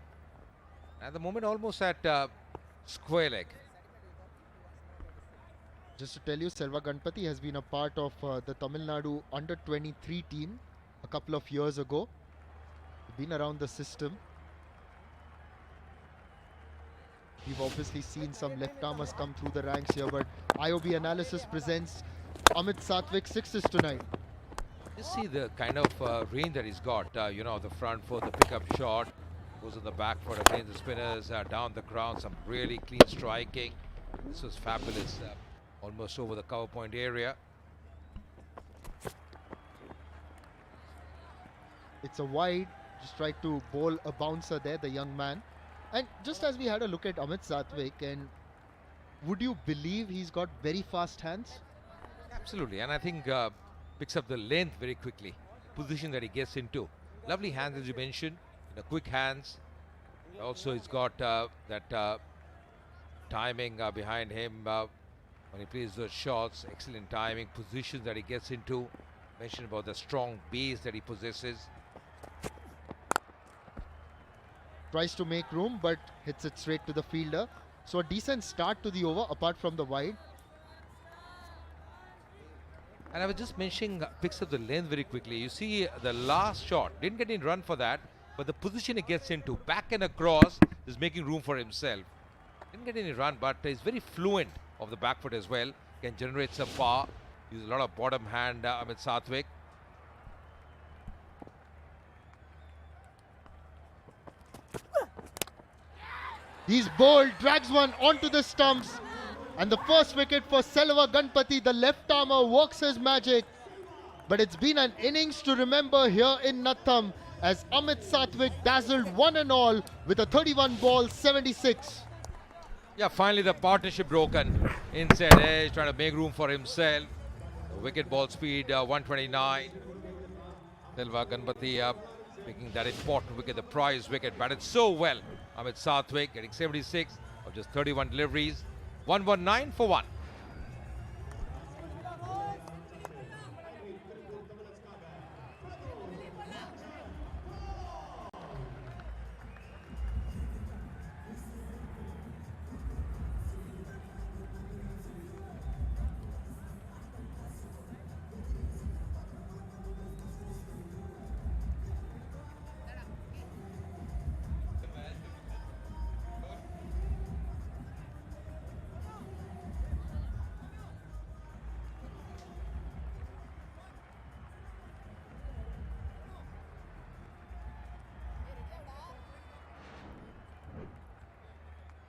At the moment, almost at square leg. Just to tell you, Selva Ganpati has been a part of the Tamil Nadu under-23 team a couple of years ago. Been around the system. We've obviously seen some left-armers come through the ranks here, but IOB Analysis presents Amit Satvik 6-9. You see the kind of range that he's got, the front foot, the pickup shot, goes on the back foot against the spinners, down the ground, some really clean striking. This was fabulous, almost over the cover point area. It's a wide, just tried to bowl a bouncer there, the young man. And just as we had a look at Amit Satvik, and would you believe he's got very fast hands? Absolutely, and I think picks up the length very quickly, position that he gets into. Lovely hands, as you mentioned, quick hands. Also, he's got that timing behind him when he plays those shots. Excellent timing, positions that he gets into. Mentioned about the strong base that he possesses. Tries to make room, but hits it straight to the fielder. So a decent start to the over, apart from the wide. And I was just mentioning, picks up the length very quickly. You see the last shot, didn't get any run for that, but the position he gets into, back and across, is making room for himself. Didn't get any run, but he's very fluent of the back foot as well. Can generate some power. Use a lot of bottom hand, Amit Satvik. He's bowled, drags one onto the stumps. And the first wicket for Selva Ganpati, the left armer, works his magic. But it's been an innings to remember here in Natham as Amit Satvik dazzled one and all with a 31 ball 76. Yeah, finally the partnership broken. Inside edge, trying to make room for himself. The wicket ball speed 129. Selva Ganpati making that important wicket, the prize wicket. Batted so well. Amit Satvik getting 76 of just 31 deliveries. 119 for 1.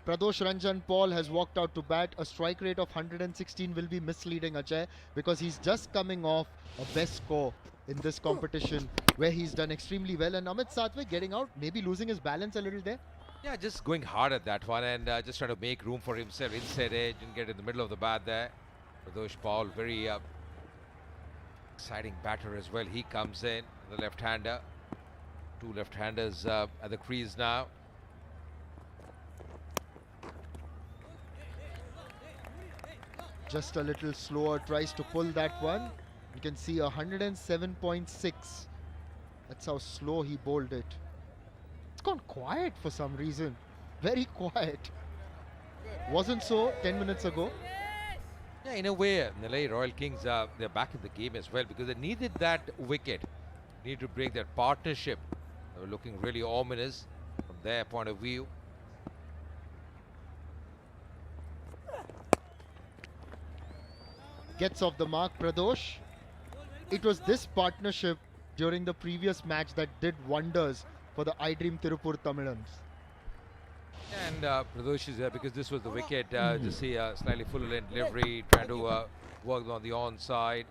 Pradosh Ranjan Paul has walked out to bat. A strike rate of 116 will be misleading, Ajay, because he's just coming off a best score in this competition where he's done extremely well. And Amit Satvik getting out, maybe losing his balance a little there. Yeah, just going hard at that one and just trying to make room for himself inside edge and get in the middle of the bat there. Pradosh Paul, very exciting batter as well. He comes in, the left-hander. Two left-handers at the crease now. Just a little slower, tries to pull that one. You can see 107.6. That's how slow he bowled it. It's gone quiet for some reason. Very quiet. Wasn't so 10 minutes ago. Yeah, in a way, Nellai Royal Kings, they're back in the game as well because they needed that wicket. Need to break that partnership. They were looking really ominous from their point of view. Gets off the mark, Pradosh. It was this partnership during the previous match that did wonders for the iDream Tiruppur Tamizhans. And Pradosh is there because this was the wicket. Just see slightly full length delivery, trying to work on the onside,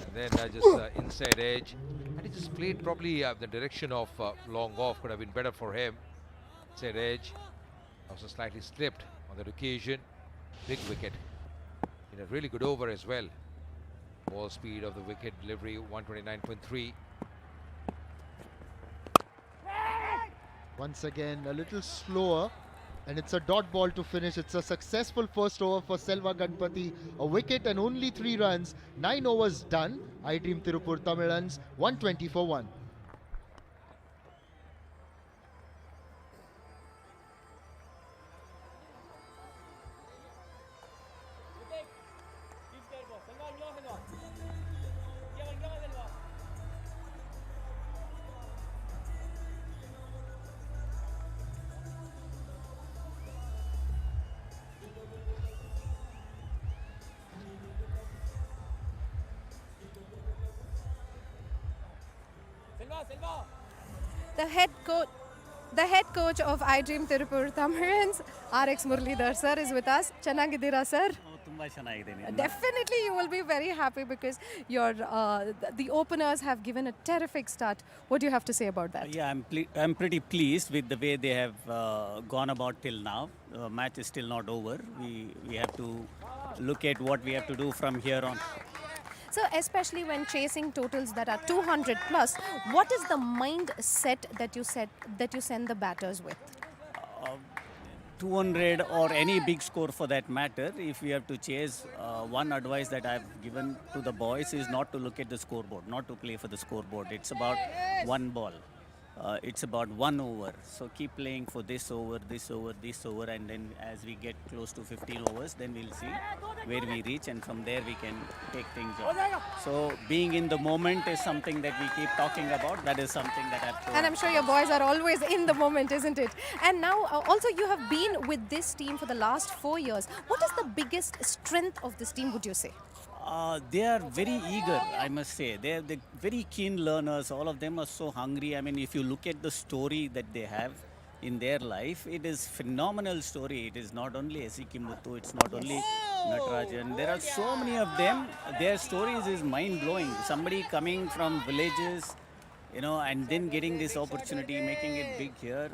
and then just inside edge. And he just played probably the direction of long off could have been better for him. Inside edge, also slightly slipped on that occasion. Big wicket in a really good over as well. Ball speed of the wicket delivery 129.3. Once again, a little slower, and it's a dot ball to finish. It's a successful first over for Selva Ganpati. A wicket and only 3 runs. 9 overs done. iDream Tiruppur Tamizhans 120 for 1. The head coach of iDream Tiruppur Tamizhans, RX Muralidhar sir, is with us. Chennagidira sir. Definitely you will be very happy because your the openers have given a terrific start. What do you have to say about that? Yeah, I'm pretty pleased with the way they have gone about till now. The match is still not over. We have to look at what we have to do from here on. So especially when chasing totals that are 200 plus, what is the mindset that you send the batters with? 200 or any big score for that matter, if we have to chase, one advice that I've given to the boys is not to look at the scoreboard, not to play for the scoreboard. It's about one ball. It's about 1 over. So keep playing for this over, this over, this over, and then as we get close to 15 overs, then we'll see where we reach, and from there we can take things on. So being in the moment is something that we keep talking about. That is something that I've told. And I'm sure your boys are always in the moment, isn't it? And now also you have been with this team for the last 4 years. What is the biggest strength of this team, would you say? They are very eager, I must say. They're very keen learners. All of them are so hungry. I mean, if you look at the story that they have in their life, it is phenomenal story. It is not only S.C. Muthu, it's not only Natarajan. There are so many of them. Their stories is mind-blowing. Somebody coming from villages, you know, and then getting this opportunity, making it big here.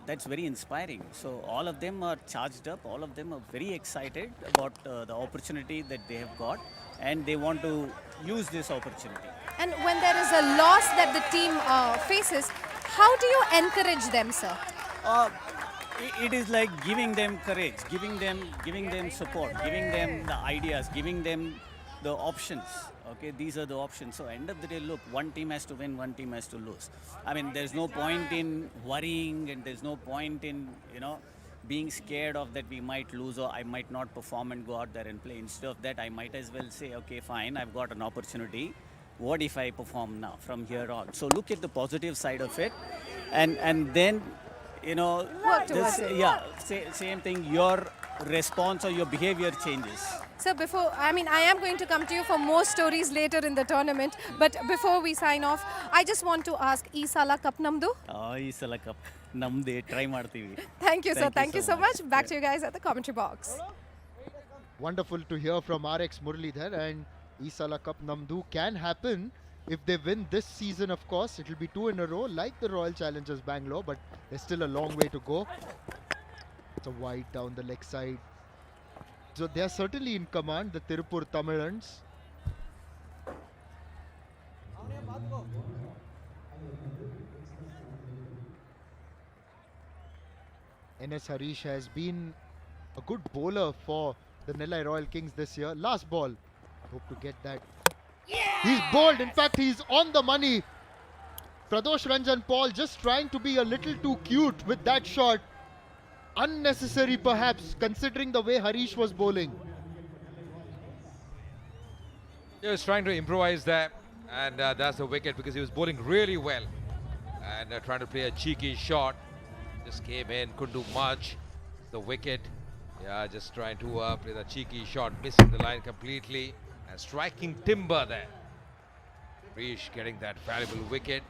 That's very inspiring. So all of them are charged up. All of them are very excited about the opportunity that they have got, and they want to use this opportunity. And when there is a loss that the team faces, how do you encourage them, sir? It is like giving them courage, giving them support, giving them the ideas, giving them the options. Okay, these are the options. So end of the day, look, one team has to win, one team has to lose. I mean, there's no point in worrying, and there's no point in, you know, being scared of that we might lose or I might not perform and go out there and play. Instead of that, I might as well say, okay, fine, I've got an opportunity. What if I perform now from here on? So look at the positive side of it, and then, you know, same thing, your response or your behavior changes. So I am going to come to you for more stories later in the tournament, but before we sign off, I just want to ask, ee sala cup namdu? Ee sala cup namde, try ಮಾಡ್ತೀವಿ. Thank you, sir. Thank you so much. Back to you guys at the commentary box. Wonderful to hear from RX Muralidhar, and Isala Cup Namdu can happen if they win this season. Of course, it will be 2 in a row like the Royal Challengers Bangalore, but there's still a long way to go. It's a wide down the leg side. So they are certainly in command, the Tiruppur Tamizhans. NS Harish has been a good bowler for the Nellai Royal Kings this year. Last ball. Hope to get that. He's bowled. In fact, he's on the money. Pradosh Ranjan Paul just trying to be a little too cute with that shot. Unnecessary perhaps, considering the way Harish was bowling. He was trying to improvise there, and that's the wicket because he was bowling really well. And trying to play a cheeky shot. Just came in, couldn't do much. The wicket, yeah, just trying to play the cheeky shot, missing the line completely. And striking timber there. Rish getting that valuable wicket.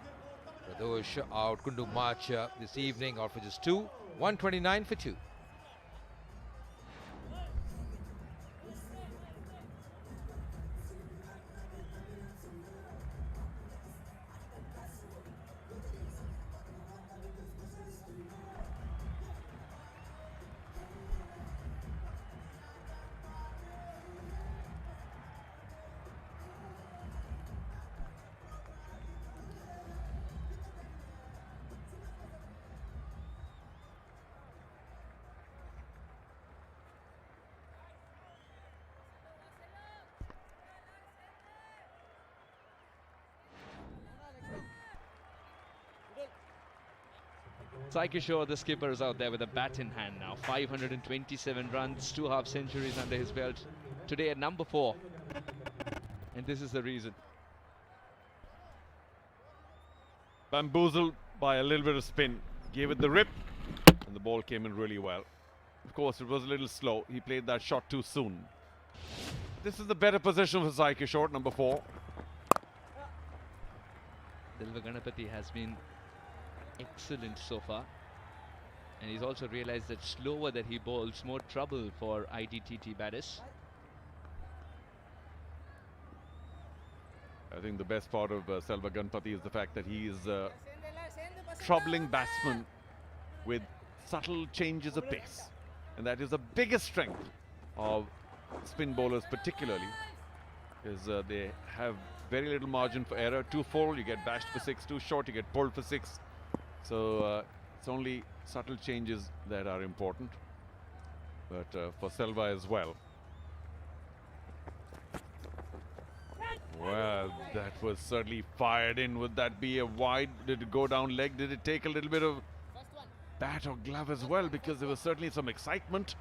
Pradosh out, couldn't do much this evening, out for just 2. 129 for 2. Sai Kishore, the skipper, is out there with a bat in hand now. 527 runs, 2 half centuries under his belt. Today at number 4. And this is the reason. Bamboozled by a little bit of spin. Gave it the rip. And the ball came in really well. Of course, it was a little slow. He played that shot too soon. This is the better position for Sai Kishore, number 4. Dilva Ganapati has been excellent so far, and he's also realized that slower that he bowls, more trouble for IDTT batters. I think the best part of Selva Ganapati is the fact that he is troubling batsmen with subtle changes of pace, and that is the biggest strength of spin bowlers particularly, is they have very little margin for error. Too full, you get bashed for 6. Too short, you get pulled for 6. So it's only subtle changes that are important, but for Selva as well. Well, that was certainly fired in. Would that be a wide? Did it go down leg? Did it take a little bit of bat or glove as well? Because there was certainly some excitement.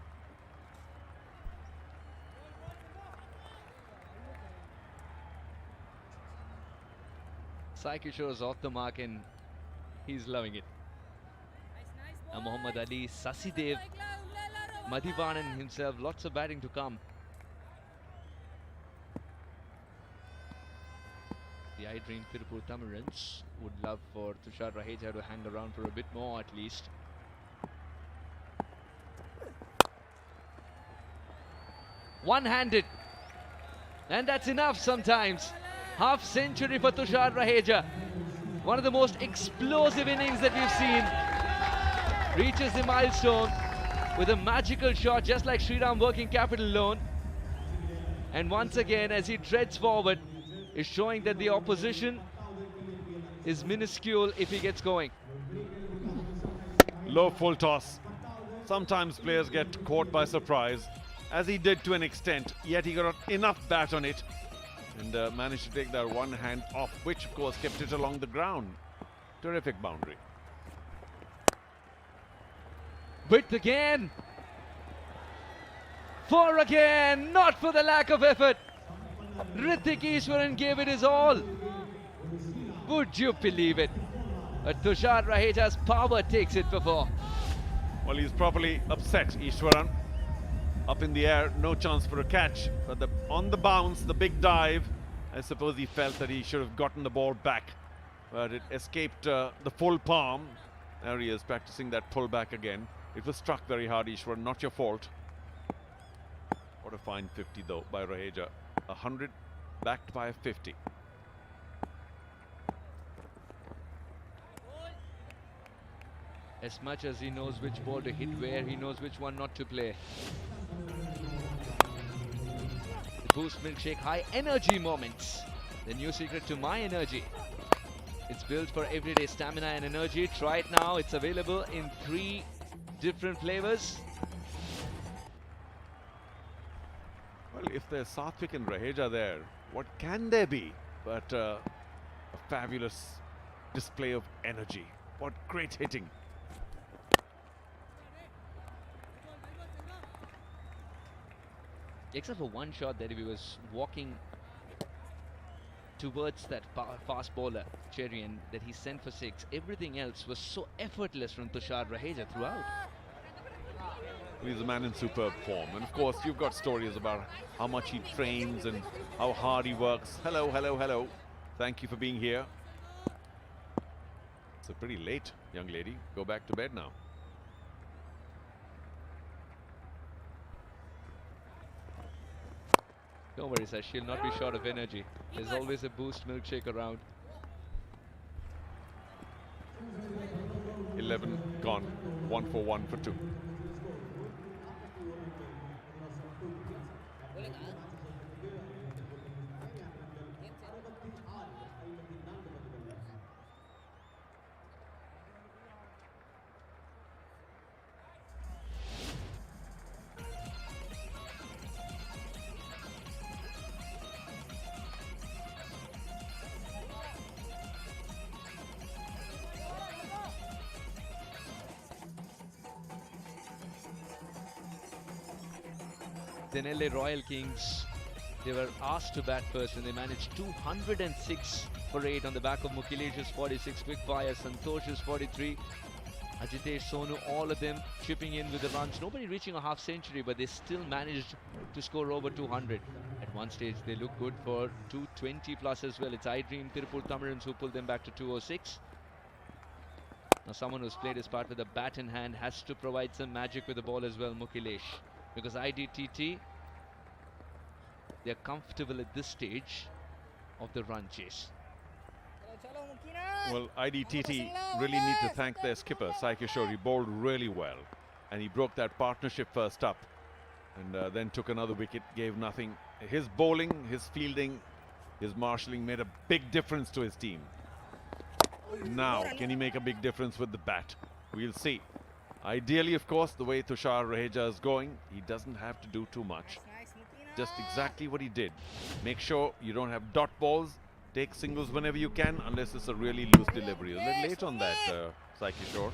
Sai Kishore is off the mark and he's loving it. And Muhammad Ali, Sasidev, Madhivanan himself, lots of batting to come. The iDream Tiruppur Tamizhans would love for Tushar Raheja to hang around for a bit more at least. One-handed, and that's enough sometimes. Half century for Tushar Raheja. One of the most explosive innings that we've seen. Reaches the milestone with a magical shot, just like Shriram Working Capital loan. And once again, as he treads forward, is showing that the opposition is minuscule if he gets going. Low full toss. Sometimes players get caught by surprise, as he did to an extent, yet he got enough bat on it and managed to take that one hand off, which of course kept it along the ground. Terrific boundary. Width again. 4 again, not for the lack of effort. Hrithik Ishwaran gave it his all. Would you believe it? But Tushar Raheja's power takes it for 4. Well, he's properly upset, Ishwaran. Up in the air, no chance for a catch. But on the bounce, the big dive, I suppose he felt that he should have gotten the ball back. But it escaped the full palm. There he is, practicing that pull back again. It was struck very hard, Ishwaran, not your fault. What a fine 50 though by Raheja. 100 backed by a 50. As much as he knows which ball to hit where, he knows which one not to play. The boost milkshake, high energy moments. The new secret to my energy. It's built for everyday stamina and energy. Try it now. It's available in 3 different flavors. Well, if there's Satvik and Raheja there, what can there be but a fabulous display of energy? What great hitting. Except for one shot that he was walking towards that fast bowler, Cherian, that he sent for 6. Everything else was so effortless from Tushar Raheja throughout. He's a man in superb form. And of course, you've got stories about how much he trains and how hard he works. Hello, hello, hello. Thank you for being here. It's pretty late, young lady. Go back to bed now. Don't worry, sir. She'll not be short of energy. There's always a boost milkshake around. 11 gone. 1 for 1 for 2. The Nellai Royal Kings, they were asked to bat first and they managed 206 for 8 on the back of Mukhilesh's 46 quick fire, Santosh's 43, Ajitesh, Sonu, all of them chipping in with the runs. Nobody reaching a half century, but they still managed to score over 200. At one stage, they look good for 220 plus as well. It's iDream, Tiruppur Tamizhans who pulled them back to 206. Now someone who's played his part with a bat in hand has to provide some magic with the ball as well, Mukhilesh. Because IDTT, they're comfortable at this stage of the run chase. Well, IDTT really need to thank their skipper, Sai Kishore. He bowled really well. And he broke that partnership first up. And then took another wicket, gave nothing. His bowling, his fielding, his marshalling made a big difference to his team. Now, can he make a big difference with the bat? We'll see. Ideally, of course, the way Tushar Raheja is going, he doesn't have to do too much. Just exactly what he did. Make sure you don't have dot balls. Take singles whenever you can, unless it's a really loose delivery. A little late on that, Sai Kishore.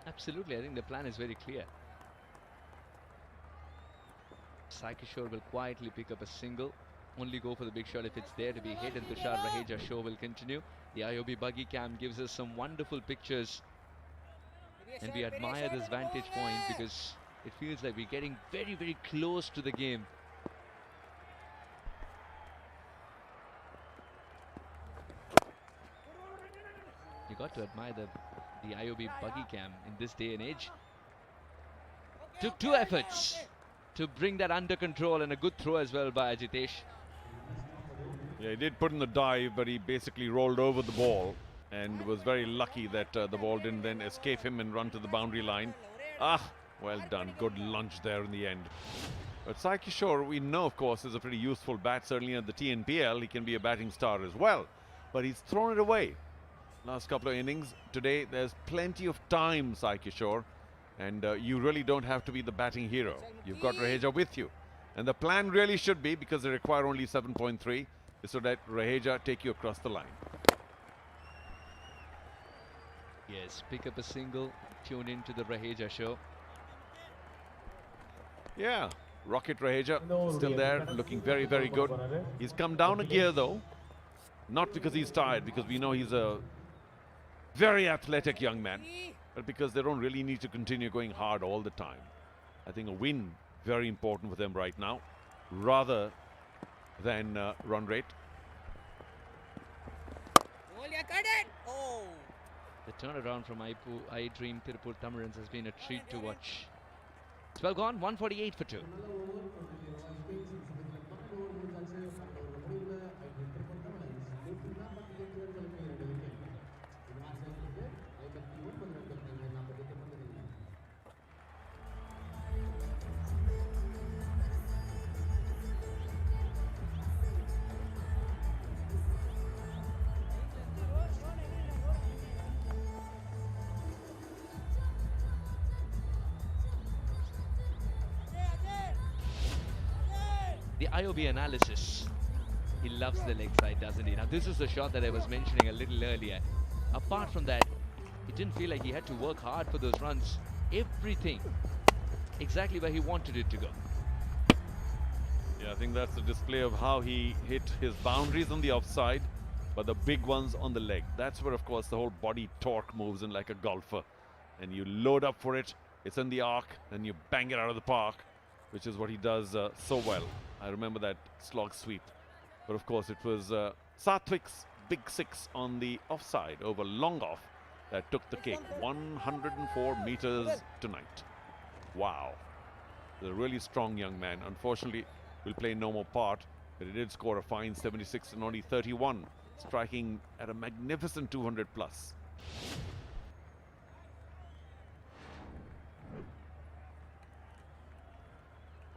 Absolutely, I think the plan is very clear. Sai Kishore will quietly pick up a single. Only go for the big shot if it's there to be hit, and Tushar Raheja show will continue. The IOB buggy cam gives us some wonderful pictures, and we admire this vantage point because it feels like we're getting very, very close to the game. You got to admire the IOB buggy cam in this day and age. Took 2 efforts to bring that under control, and a good throw as well by Ajitesh. Yeah, he did put in the dive, but he basically rolled over the ball and was very lucky that the ball didn't then escape him and run to the boundary line. Ah, well done. Good lunge there in the end. But Sai Kishore, we know, of course, is a pretty useful bat. Certainly at the TNPL, he can be a batting star as well. But he's thrown it away. Last couple of innings. Today, there's plenty of time, Sai Kishore. And you really don't have to be the batting hero. You've got Raheja with you. And the plan really should be, because they require only 7.3, is so that Raheja take you across the line. Yes, pick up a single, tune into the Raheja show. Yeah, Rocket Raheja still there, looking very, very good. He's come down a gear though. Not because he's tired, because we know he's a very athletic young man, but because they don't really need to continue going hard all the time. I think a win, very important for them right now, rather than run rate. The turnaround from iDream Tiruppur Tamizhans has been a treat to watch. It's well gone, 148 for 2. The IOB analysis. He loves the leg side, doesn't he? Now, this is the shot that I was mentioning a little earlier. Apart from that, it didn't feel like he had to work hard for those runs. Everything exactly where he wanted it to go. Yeah, I think that's a display of how he hit his boundaries on the offside, but the big ones on the leg. That's where, of course, the whole body torque moves in like a golfer. And you load up for it, it's in the arc, and you bang it out of the park, which is what he does so well. I remember that slog sweep. But of course, it was Satwik's big six on the offside over long off that took the cake. 104 meters tonight. Wow. He's a really strong young man. Unfortunately, will play no more part, but he did score a fine 76 and only 31, striking at a magnificent 200 plus.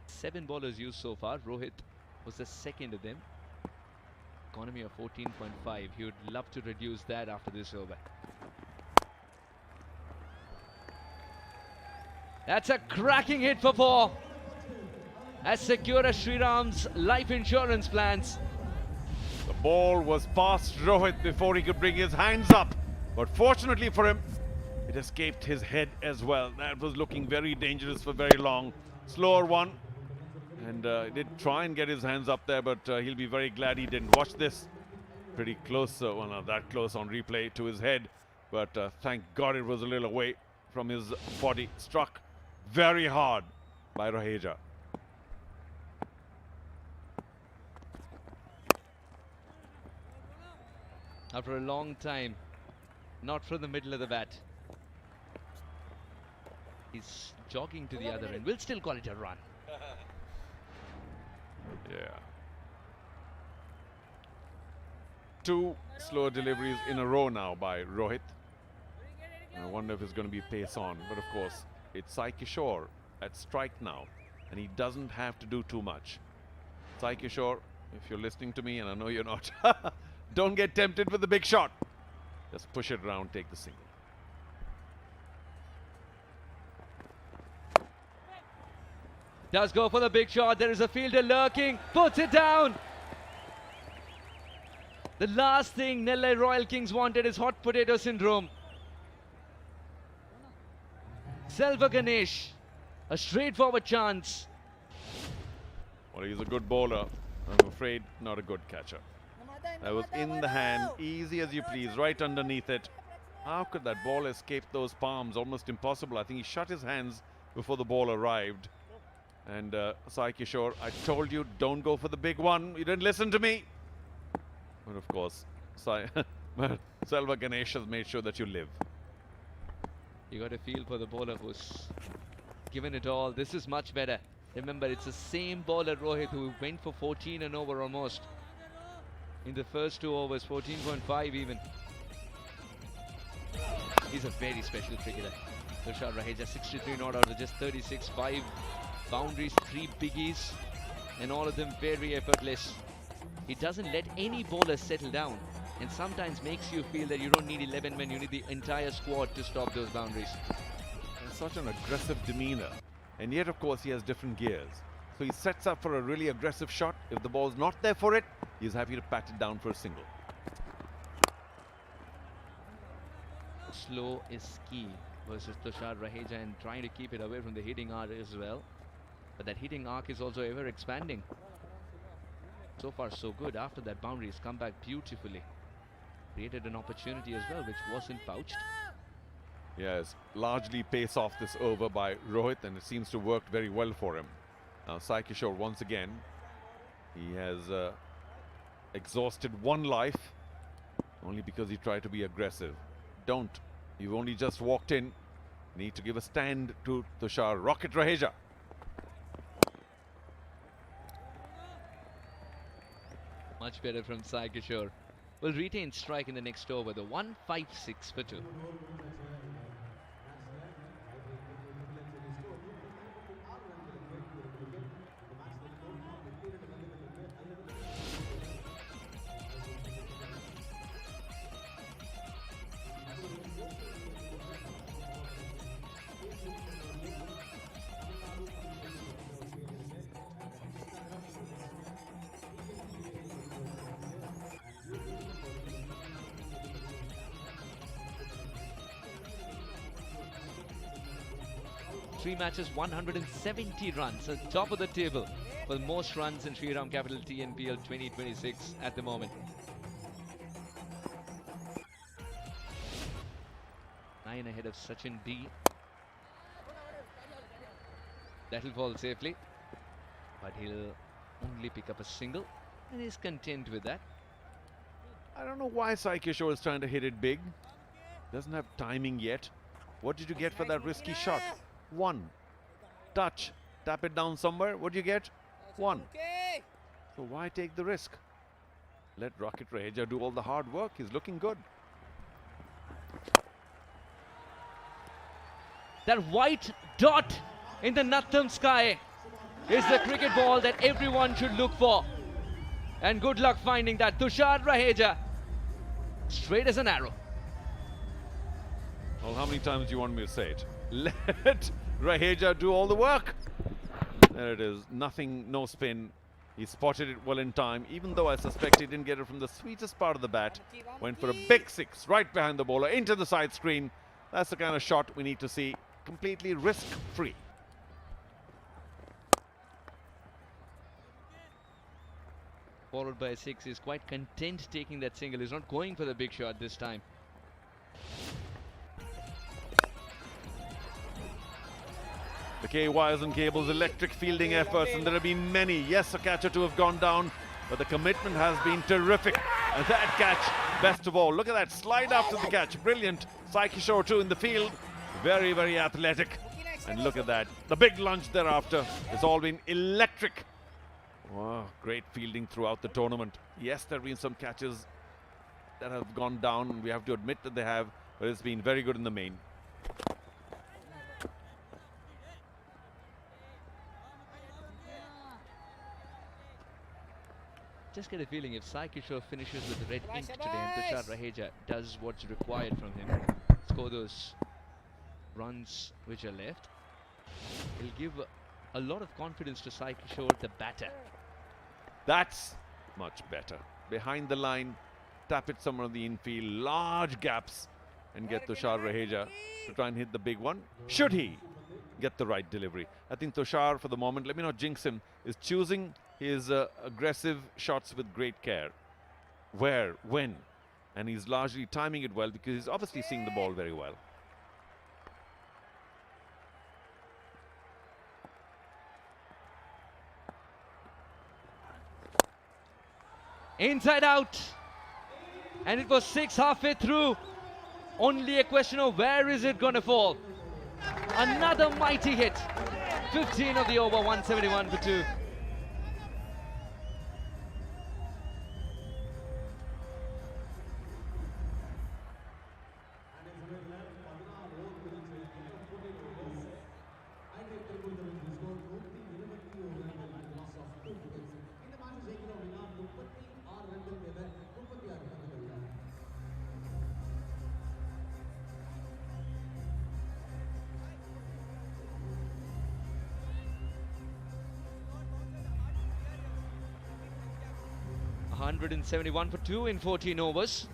Seven bowlers used so far. Rohit was the second of them. Economy of 14.5. He would love to reduce that after this over. That's a cracking hit for four. As secure as Shriram's life insurance plans. The ball was past Rohit before he could bring his hands up. But fortunately for him, it escaped his head as well. That was looking very dangerous for very long. Slower one. And he did try and get his hands up there, but he'll be very glad he didn't. Watch this. Pretty close, well, not that close on replay to his head. But thank God it was a little away from his body. Struck very hard by Raheja. After a long time, not from the middle of the bat. He's jogging to the other end. We'll still call it a run. Yeah. Two slow deliveries in a row now by Rohit. I wonder if it's going to be pace on. But of course, it's Sai Kishore at strike now. And he doesn't have to do too much. Sai Kishore, if you're listening to me, and I know you're not, don't get tempted with the big shot. Just push it around, take the single. Does go for the big shot. There is a fielder lurking. Puts it down. The last thing Nellai Royal Kings wanted is hot potato syndrome. Selva Ganesh. A straightforward chance. Well, he's a good bowler. I'm afraid not a good catcher. That was in the hand, easy as you please, right underneath it. How could that ball escape those palms? Almost impossible. I think he shut his hands before the ball arrived. And Sai Kishore, I told you, don't go for the big one. You didn't listen to me. But of course, Selva Ganesh has made sure that you live. You got a feel for the bowler who's given it all. This is much better. Remember, it's the same bowler, Rohit, who went for 14 and over almost. In the first 2 overs, 14.5 even. He's a very special cricketer. Tushar Raheja, 63 not out of just 36, 5 boundaries, 3 biggies, and all of them very effortless. He doesn't let any bowler settle down, and sometimes makes you feel that you don't need 11 men, you need the entire squad to stop those boundaries. And such an aggressive demeanor. And yet, of course, he has different gears. So he sets up for a really aggressive shot. If the ball's not there for it, he's happy to pat it down for a single. Slow is key versus Tushar Raheja, and trying to keep it away from the hitting arc as well. But that hitting arc is also ever expanding. So far so good. After that boundary, he's come back beautifully. Created an opportunity as well, which wasn't pouched. Yes, largely pace off this over by Rohit, and it seems to work very well for him. Now Sai Kishore once again, he has exhausted one life only because he tried to be aggressive. Don't. You've only just walked in. Need to give a stand to Tushar. Rocket Raheja. Much better from Sai Kishore. Will retain strike in the next over. The 156 for 2. Three matches, 170 runs, at top of the table for the most runs in Shriram Capital TNPL 2026 at the moment. 9 ahead of Sachin B. That'll fall safely. But he'll only pick up a single. And he's content with that. I don't know why Sai Kishore is trying to hit it big. Doesn't have timing yet. What did you get for that risky shot? One. Touch. Tap it down somewhere. What do you get? One. So why take the risk? Let Rocket Raheja do all the hard work. He's looking good. That white dot in the Natham sky is the cricket ball that everyone should look for. And good luck finding that. Tushar Raheja, straight as an arrow. Well, how many times do you want me to say it? Let Raheja do all the work. There it is. Nothing, no spin. He spotted it well in time, even though I suspect he didn't get it from the sweetest part of the bat. Went for a big six right behind the bowler, into the side screen. That's the kind of shot we need to see. Completely risk-free. Followed by a six. He's quite content taking that single. He's not going for the big shot this time. The K wires and cables, electric fielding efforts, and there have been many. Yes, a catch or two have gone down, but the commitment has been terrific. And that catch, best of all, look at that slide after the catch. Brilliant. Sai Kishore too in the field. Very, very athletic. And look at that. The big lunge thereafter. It's all been electric. Wow, great fielding throughout the tournament. Yes, there have been some catches that have gone down. We have to admit that they have, but it's been very good in the main. Just get a feeling if Sai Kishore finishes with red ink today and Tushar Raheja does what's required from him, score those runs which are left, he'll give a lot of confidence to Sai Kishore, the batter. That's much better. Behind the line, tap it somewhere on the infield, large gaps, and get Tushar Raheja to try and hit the big one. Should he get the right delivery? I think Tushar, for the moment, let me not jinx him, is choosing his aggressive shots with great care. Where, when, and he's largely timing it well because he's obviously seeing the ball very well. Inside out, and it was six halfway through. Only a question of where is it going to fall. Another mighty hit. 15 of the over, 171 for 2. $171 for 2 in 14 overs.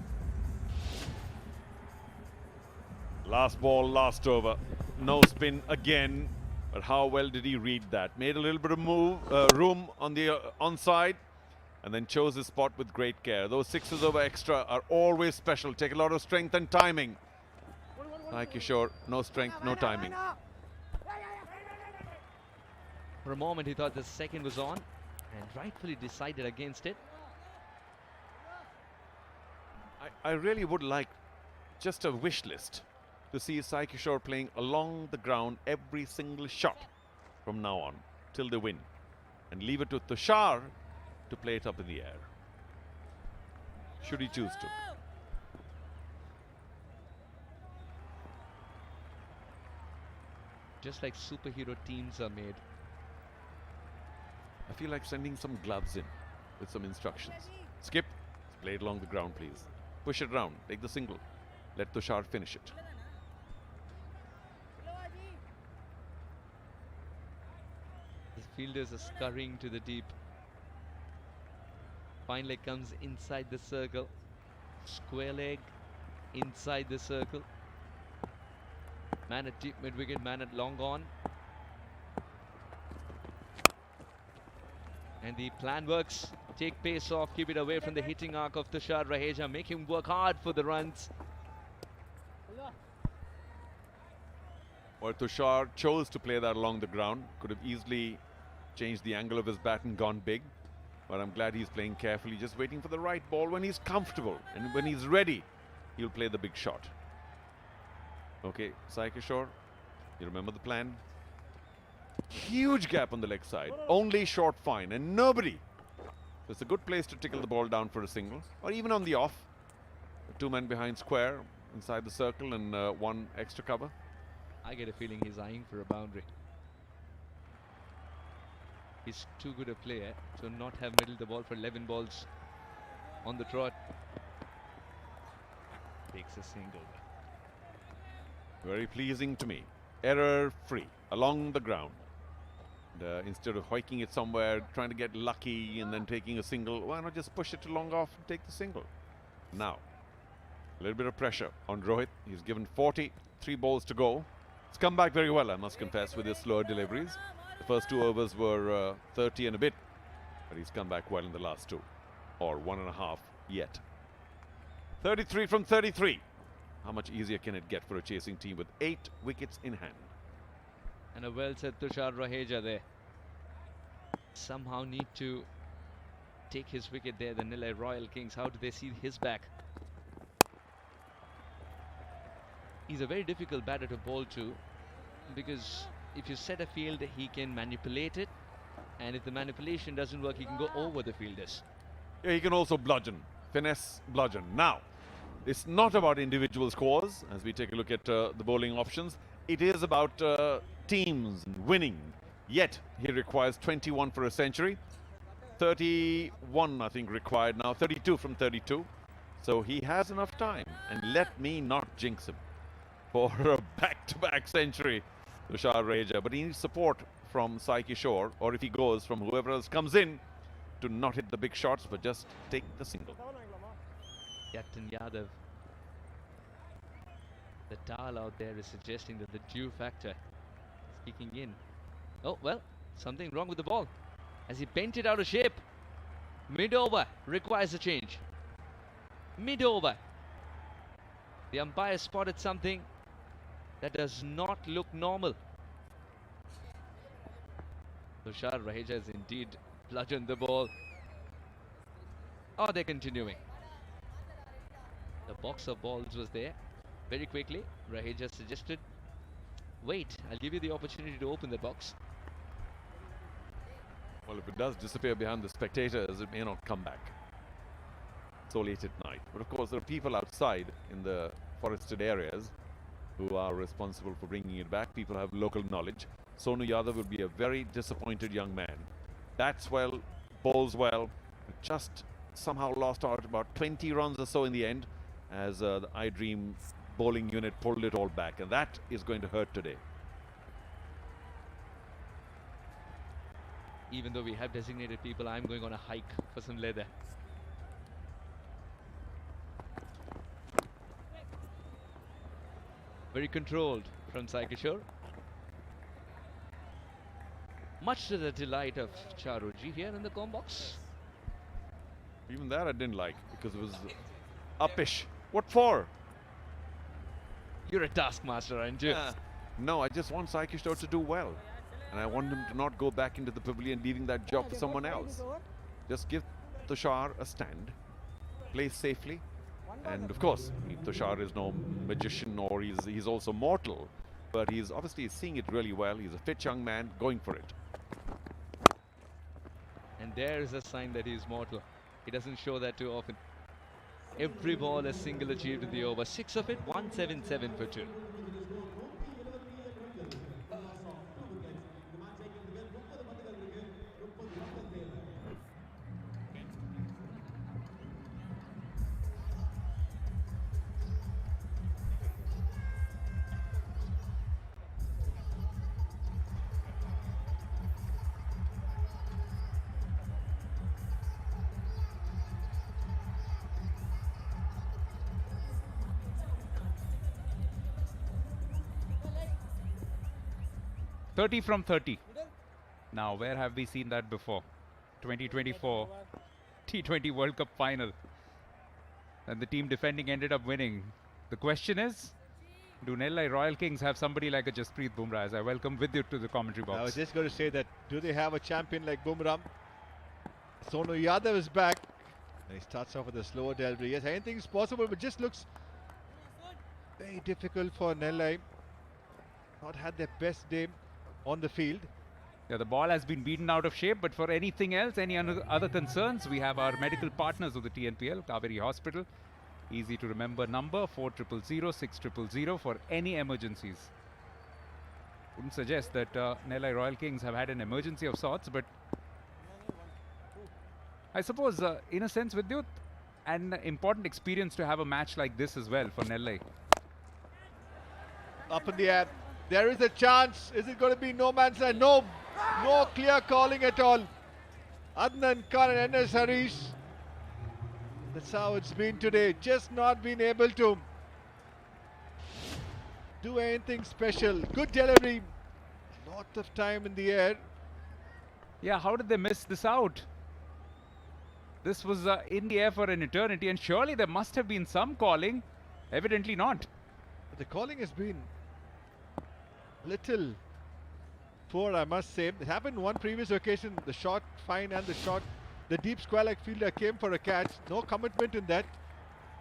Last ball, last over. No spin again. But how well did he read that? Made a little bit of room on the onside, and then chose his spot with great care. Those sixes over extra are always special. Take a lot of strength and timing. Sai Kishore, no strength, no timing. For a moment he thought the second was on and rightfully decided against it. I really would like just a wish list to see Sai Kishore playing along the ground every single shot from now on till they win, and leave it to Tushar to play it up in the air, should he choose to. Just like superhero teams are made. I feel like sending some gloves in with some instructions. Skip, play it along the ground please. Push it round, take the single. Let Tushar finish it. The fielders are scurrying to the deep. Fine leg comes inside the circle. Square leg inside the circle. Man at deep mid wicket, man at long on. And the plan works. Take pace off, keep it away from the hitting arc of Tushar Raheja. Make him work hard for the runs. Or Tushar chose to play that along the ground. Could have easily changed the angle of his bat and gone big. But I'm glad he's playing carefully, just waiting for the right ball when he's comfortable. And when he's ready, he'll play the big shot. Okay, Sai Kishore, you remember the plan? Huge gap on the leg side. Only short fine and nobody. So it's a good place to tickle the ball down for a single. Or even on the off. 2 men behind square, inside the circle and 1 extra cover. I get a feeling he's eyeing for a boundary. He's too good a player to not have middled the ball for 11 balls on the trot. Takes a single. Very pleasing to me. Error free along the ground. And, instead of hoiking it somewhere, trying to get lucky and then taking a single, why not just push it to long off and take the single? Now, a little bit of pressure on Rohit. He's given 43 balls to go. It's come back very well, I must confess, with his slower deliveries. The first 2 overs were 30 and a bit, but he's come back well in the last 2, or 1.5 yet. 33 from 33. How much easier can it get for a chasing team with 8 wickets in hand? And a well said Tushar Raheja there. Somehow need to take his wicket there, the Nellai Royal Kings. How do they see his back? He's a very difficult batter to bowl to, because if you set a field, he can manipulate it, and if the manipulation doesn't work, he can go over the fielders. Yeah, he can also bludgeon, finesse bludgeon. Now, it's not about individual scores as we take a look at the bowling options. It is about teams and winning. Yet, he requires 21 for a century. 31, I think, required now. 32 from 32. So he has enough time. And let me not jinx him for a back-to-back century, Tushar Raheja. But he needs support from Sai Kishore, or if he goes from whoever else comes in, to not hit the big shots, but just take the single. Captain Yadav. The dial out there is suggesting that the dew factor is kicking in. Oh, well, something wrong with the ball. As he bent it out of shape. Mid-over requires a change. Mid-over. The umpire spotted something that does not look normal. Tushar Raheja has indeed bludgeoned the ball. Oh, they're continuing. The box of balls was there. Very quickly, Raheja suggested, wait, I'll give you the opportunity to open the box. Well, if it does disappear behind the spectators, it may not come back. So late at night. But of course, there are people outside in the forested areas who are responsible for bringing it back. People have local knowledge. Sonu Yadav will be a very disappointed young man. Bats well, bowls well, just somehow lost out about 20 runs or so in the end as the iDream bowling unit pulled it all back, and that is going to hurt today. Even though we have designated people, I'm going on a hike for some leather. Very controlled from Sai Kishore. Much to the delight of Charuji here in the comb box. Even that I didn't like because it was uppish. What for? You're a taskmaster, aren't you? No, I just want Sai Kishore to do well. And I want him to not go back into the pavilion leaving that job for someone else. Just give Tushar a stand, play safely. And of course, Tushar is no magician, or he's also mortal. But he's obviously seeing it really well. He's a fit young man going for it. And there's a sign that he's mortal. He doesn't show that too often. Every ball a single achieved in the over. 6 of it, 177 for 2. .30 from 30. Now, where have we seen that before? 2024 T20 World Cup final. And the team defending ended up winning. The question is, Do Nellai Royal Kings have somebody like a Jasprit Bumrah, as I welcome with you to the commentary box? I was just going to say that, do they have a champion like Bumrah? Sonu Yadav is back. And he starts off with a slower delivery. Yes, anything is possible, but just looks very difficult for Nellai. Not had their best day on the field. Yeah, the ball has been beaten out of shape, but for anything else, any other concerns, we have our medical partners of the TNPL, Kaveri Hospital. Easy to remember number 4000 6000 for any emergencies. Wouldn't suggest that Nellai Royal Kings have had an emergency of sorts, but I suppose in a sense, Vidyut, an important experience to have a match like this as well for Nellai. Up in the air. There is a chance. Is it going to be no man's land? No clear calling at all. Adnan Khan and NS Harish. That's how it's been today. Just not been able to do anything special. Good delivery. Lot of time in the air. Yeah, how did they miss this out? This was in the air for an eternity, and surely there must have been some calling. Evidently not. But the calling has been little poor, I must say. It happened one previous occasion. The shot fine and the shot, the deep square-leg fielder came for a catch. No commitment in that.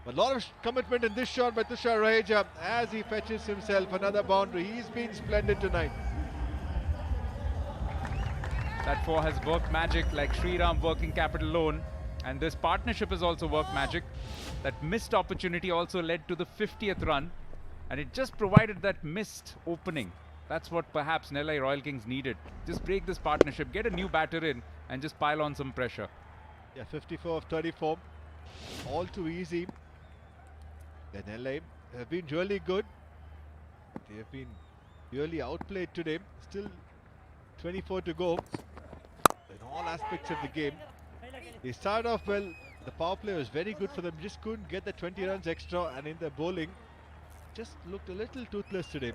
A lot of commitment in this shot by Tushar Raheja as he fetches himself another boundary. He's been splendid tonight. That four has worked magic like Shriram working capital loan. And this partnership has also worked magic. That missed opportunity also led to the 50th run. And it just provided that missed opening. That's what perhaps Nellai Royal Kings needed. Just break this partnership, get a new batter in, and just pile on some pressure. Yeah, 54 of 34. All too easy. The Nellai have been really good. They have been really outplayed today. Still 24 to go in all aspects of the game. They started off well. The power play was very good for them. Just couldn't get the 20 runs extra, and in the bowling, just looked a little toothless today.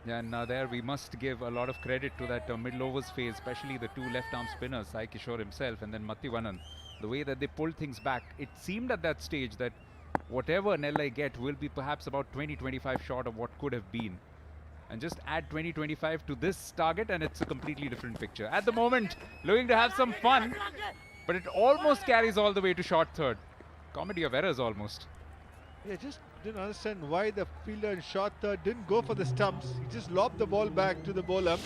Yeah, and there we must give a lot of credit to that middle overs phase, especially the two left-arm spinners, Sai Kishore himself and then Mathivanan. The way that they pulled things back, it seemed at that stage that whatever Nellai get will be perhaps about 20-25 short of what could have been. And just add 20-25 to this target and it's a completely different picture. At the moment, looking to have some fun, but it almost carries all the way to short third. Comedy of errors almost. Yeah, just didn't understand why the fielder in short third didn't go for the stumps. He just lobbed the ball back to the bowler.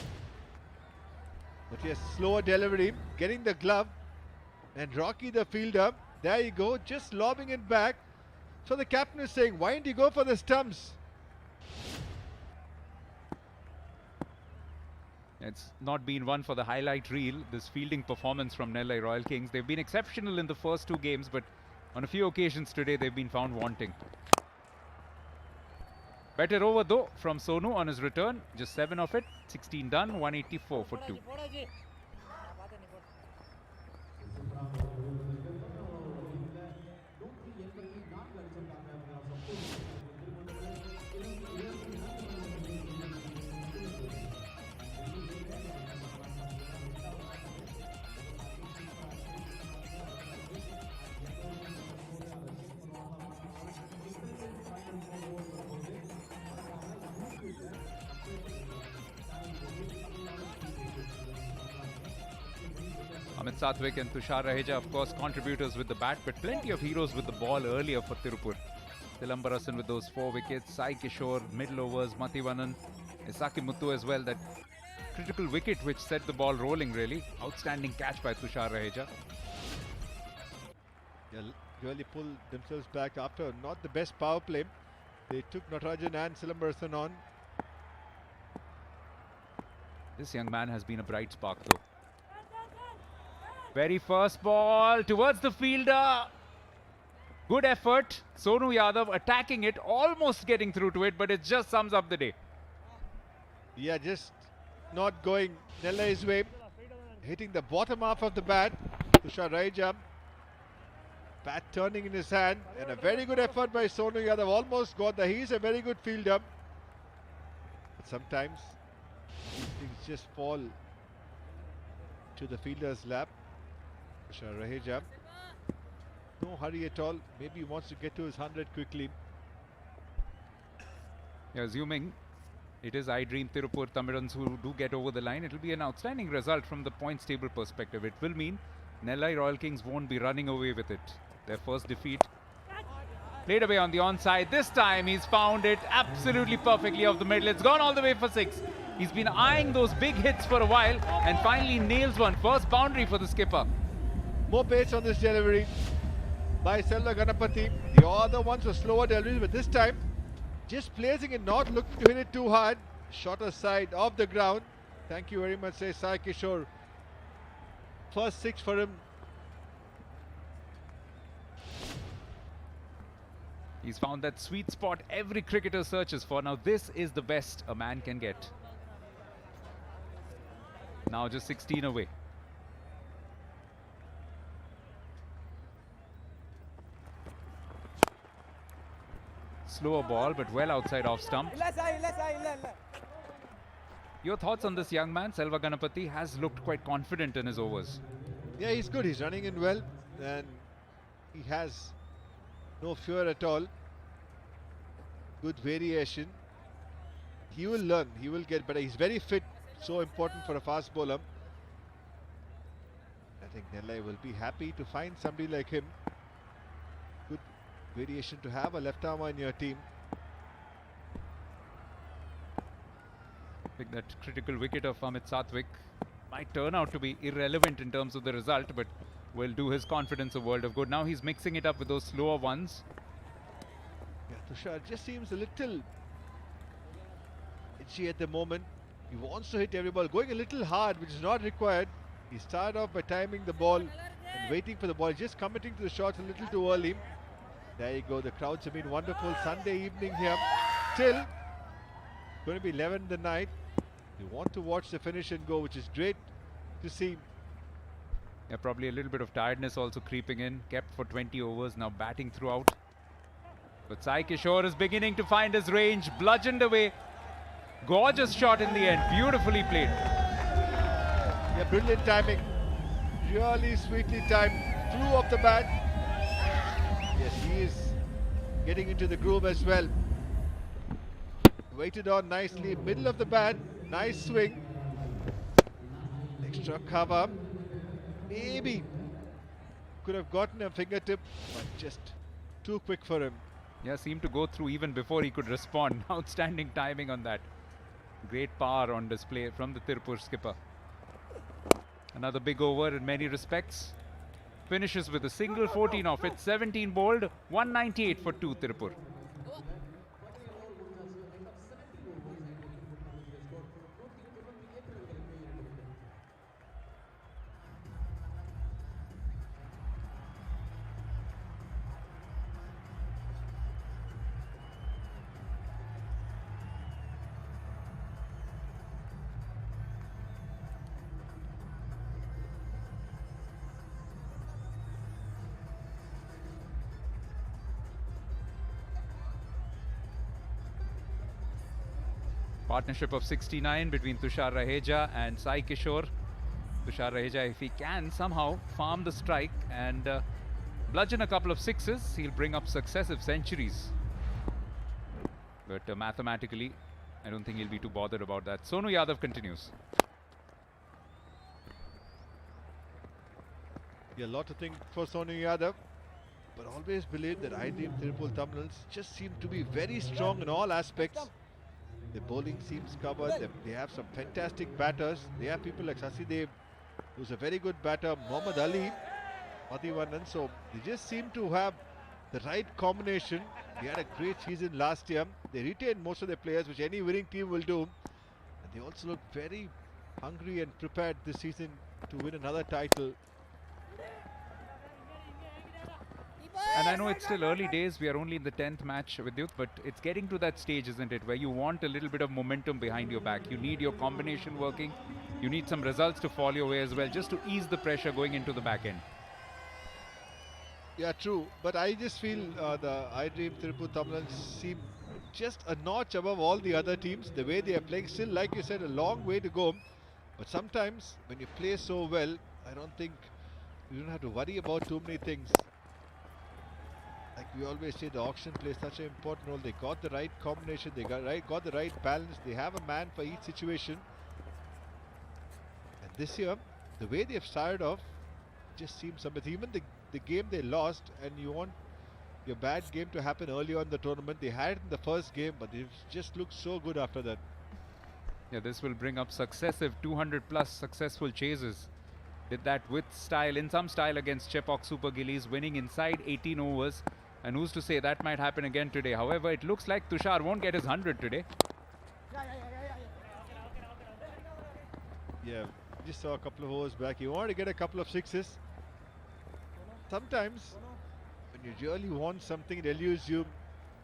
But yes, slower delivery, getting the glove, and Rocky the fielder, there you go, just lobbing it back. So the captain is saying, why didn't you go for the stumps? It's not been one for the highlight reel, this fielding performance from Nellai Royal Kings. They've been exceptional in the first two games, but on a few occasions today they've been found wanting. Better over though from Sonu on his return. Just 7 of it, 16 done, 184 for 2. Amit Satvik and Tushar Raheja, of course, contributors with the bat, but plenty of heroes with the ball earlier for Tiruppur. Tilambarasan with those 4 wickets, Sai Kishore, middle overs, Mathivanan, Isaki Muthu as well, that critical wicket which set the ball rolling really. Outstanding catch by Tushar Raheja. Yeah, really pulled themselves back after not the best power play. They took Natarajan and Tilambarasan on. This young man has been a bright spark though. Very first ball towards the fielder. Good effort. Sonu Yadav attacking it, almost getting through to it, but it just sums up the day. Yeah, just not going Nellai's way. Hitting the bottom half of the bat. Tushar Raheja. Bat turning in his hand. And a very good effort by Sonu Yadav. Almost got there. He's a very good fielder. But sometimes these things just fall to the fielder's lap. Tushar Raheja. No hurry at all. Maybe he wants to get to his 100 quickly. Assuming it is iDream Tiruppur Tamizhans who do get over the line, it will be an outstanding result from the points table perspective. It will mean Nellai Royal Kings won't be running away with it. Their first defeat. Played away on the onside. This time he's found it absolutely perfectly off the middle. It's gone all the way for 6. He's been eyeing those big hits for a while and finally nails one. First boundary for the skipper. More pace on this delivery by Selva Ganapati. The other ones were slower deliveries, but this time just placing it, not looking to hit it too hard. Shorter side of the ground. Thank you very much, says Sai Kishore. First 6 for him. He's found that sweet spot every cricketer searches for. Now this is the best a man can get. Now just 16 away. Slower ball, but well outside off stump. Your thoughts on this young man? Selva Ganapati has looked quite confident in his overs. Yeah, he's good. He's running in well and he has no fear at all. Good variation. He will learn. He will get better. He's very fit. So important for a fast bowler. I think Nellai will be happy to find somebody like him. Good variation to have a left armer in your team. Pick that critical wicket of Amit Satwik. Might turn out to be irrelevant in terms of the result, but will do his confidence a world of good. Now he's mixing it up with those slower ones. Yeah, Tushar just seems a little itchy at the moment. He wants to hit every ball, going a little hard, which is not required. He started off by timing the ball and waiting for the ball, just committing to the shots a little too early. There you go, the crowds have been wonderful. Sunday evening here, till going to be 11 in the night. You want to watch the finish and go, which is great to see. Yeah, probably a little bit of tiredness also creeping in. Kept for 20 overs, now batting throughout. But Sai Kishore is beginning to find his range, bludgeoned away. Gorgeous shot in the end, beautifully played. Yeah, brilliant timing. Really sweetly timed. Flew off the bat. Yes, he is getting into the groove as well. Waited on nicely, middle of the bat. Nice swing. Extra cover. Maybe could have gotten a fingertip, but just too quick for him. Yeah, seemed to go through even before he could respond. Outstanding timing on that. Great power on display from the Tiruppur skipper. Another big over in many respects. Finishes with a single, 14 off it, 17 bowled, 198 for 2 Tiruppur. Partnership of 69 between Tushar Raheja and Sai Kishore. Tushar Raheja, if he can somehow farm the strike and bludgeon a couple of sixes, he'll bring up successive centuries. But mathematically, I don't think he'll be too bothered about that. Sonu Yadav continues. Yeah, a lot to think for Sonu Yadav, but always believe that iDream Tiruppur Tamizhans just seem to be very strong in all aspects. The bowling seems covered. They have some fantastic batters. They have people like Sasi Dev, who's a very good batter. Muhammad Ali, Mativanan. So they just seem to have the right combination. They had a great season last year. They retained most of their players, which any winning team will do. And they also look very hungry and prepared this season to win another title. And I know it's still early days, we are only in the 10th match with Vidyut, but it's getting to that stage, isn't it, where you want a little bit of momentum behind your back. You need your combination working, you need some results to fall your way as well, just to ease the pressure going into the back end. Yeah, true. But I just feel the iDream Tiruppur Tamizhans seem just a notch above all the other teams. The way they are playing, still, like you said, a long way to go. But sometimes, when you play so well, I don't think you don't have to worry about too many things. Like we always say the auction plays such an important role. They got the right combination, they got the right balance, they have a man for each situation. And this year, the way they've started off just seems something. Even the game they lost, and you want your bad game to happen early on in the tournament. They had it in the first game, but they've just looked so good after that. Yeah, this will bring up successive 200 plus successful chases. Did that with style, in some style, against Chepauk Super Gillies, winning inside 18 overs. And who's to say that might happen again today? However, it looks like Tushar won't get his 100 today. Yeah, just saw a couple of overs back. You want to get a couple of sixes. Sometimes, when you really want something that eludes you,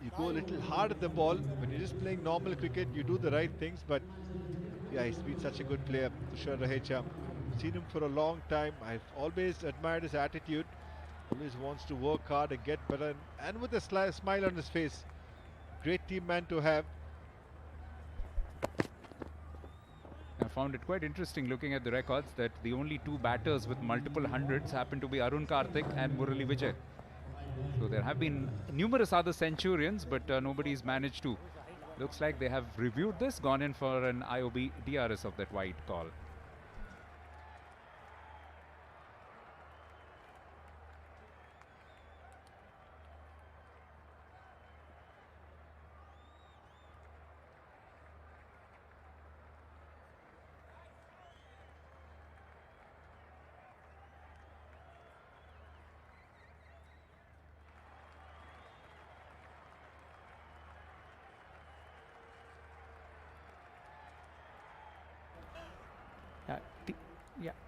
you go a little hard at the ball. When you're just playing normal cricket, you do the right things. But yeah, he's been such a good player, Tushar Raheja. Seen him for a long time. I've always admired his attitude. Always wants to work hard and get better, and with a smile on his face. Great team man to have. I found it quite interesting looking at the records that the only two batters with multiple hundreds happen to be Arun Karthik and Murali Vijay. So there have been numerous other centurions, but nobody's managed to. Looks like they have reviewed this, gone in for an IOB DRS of that wide call.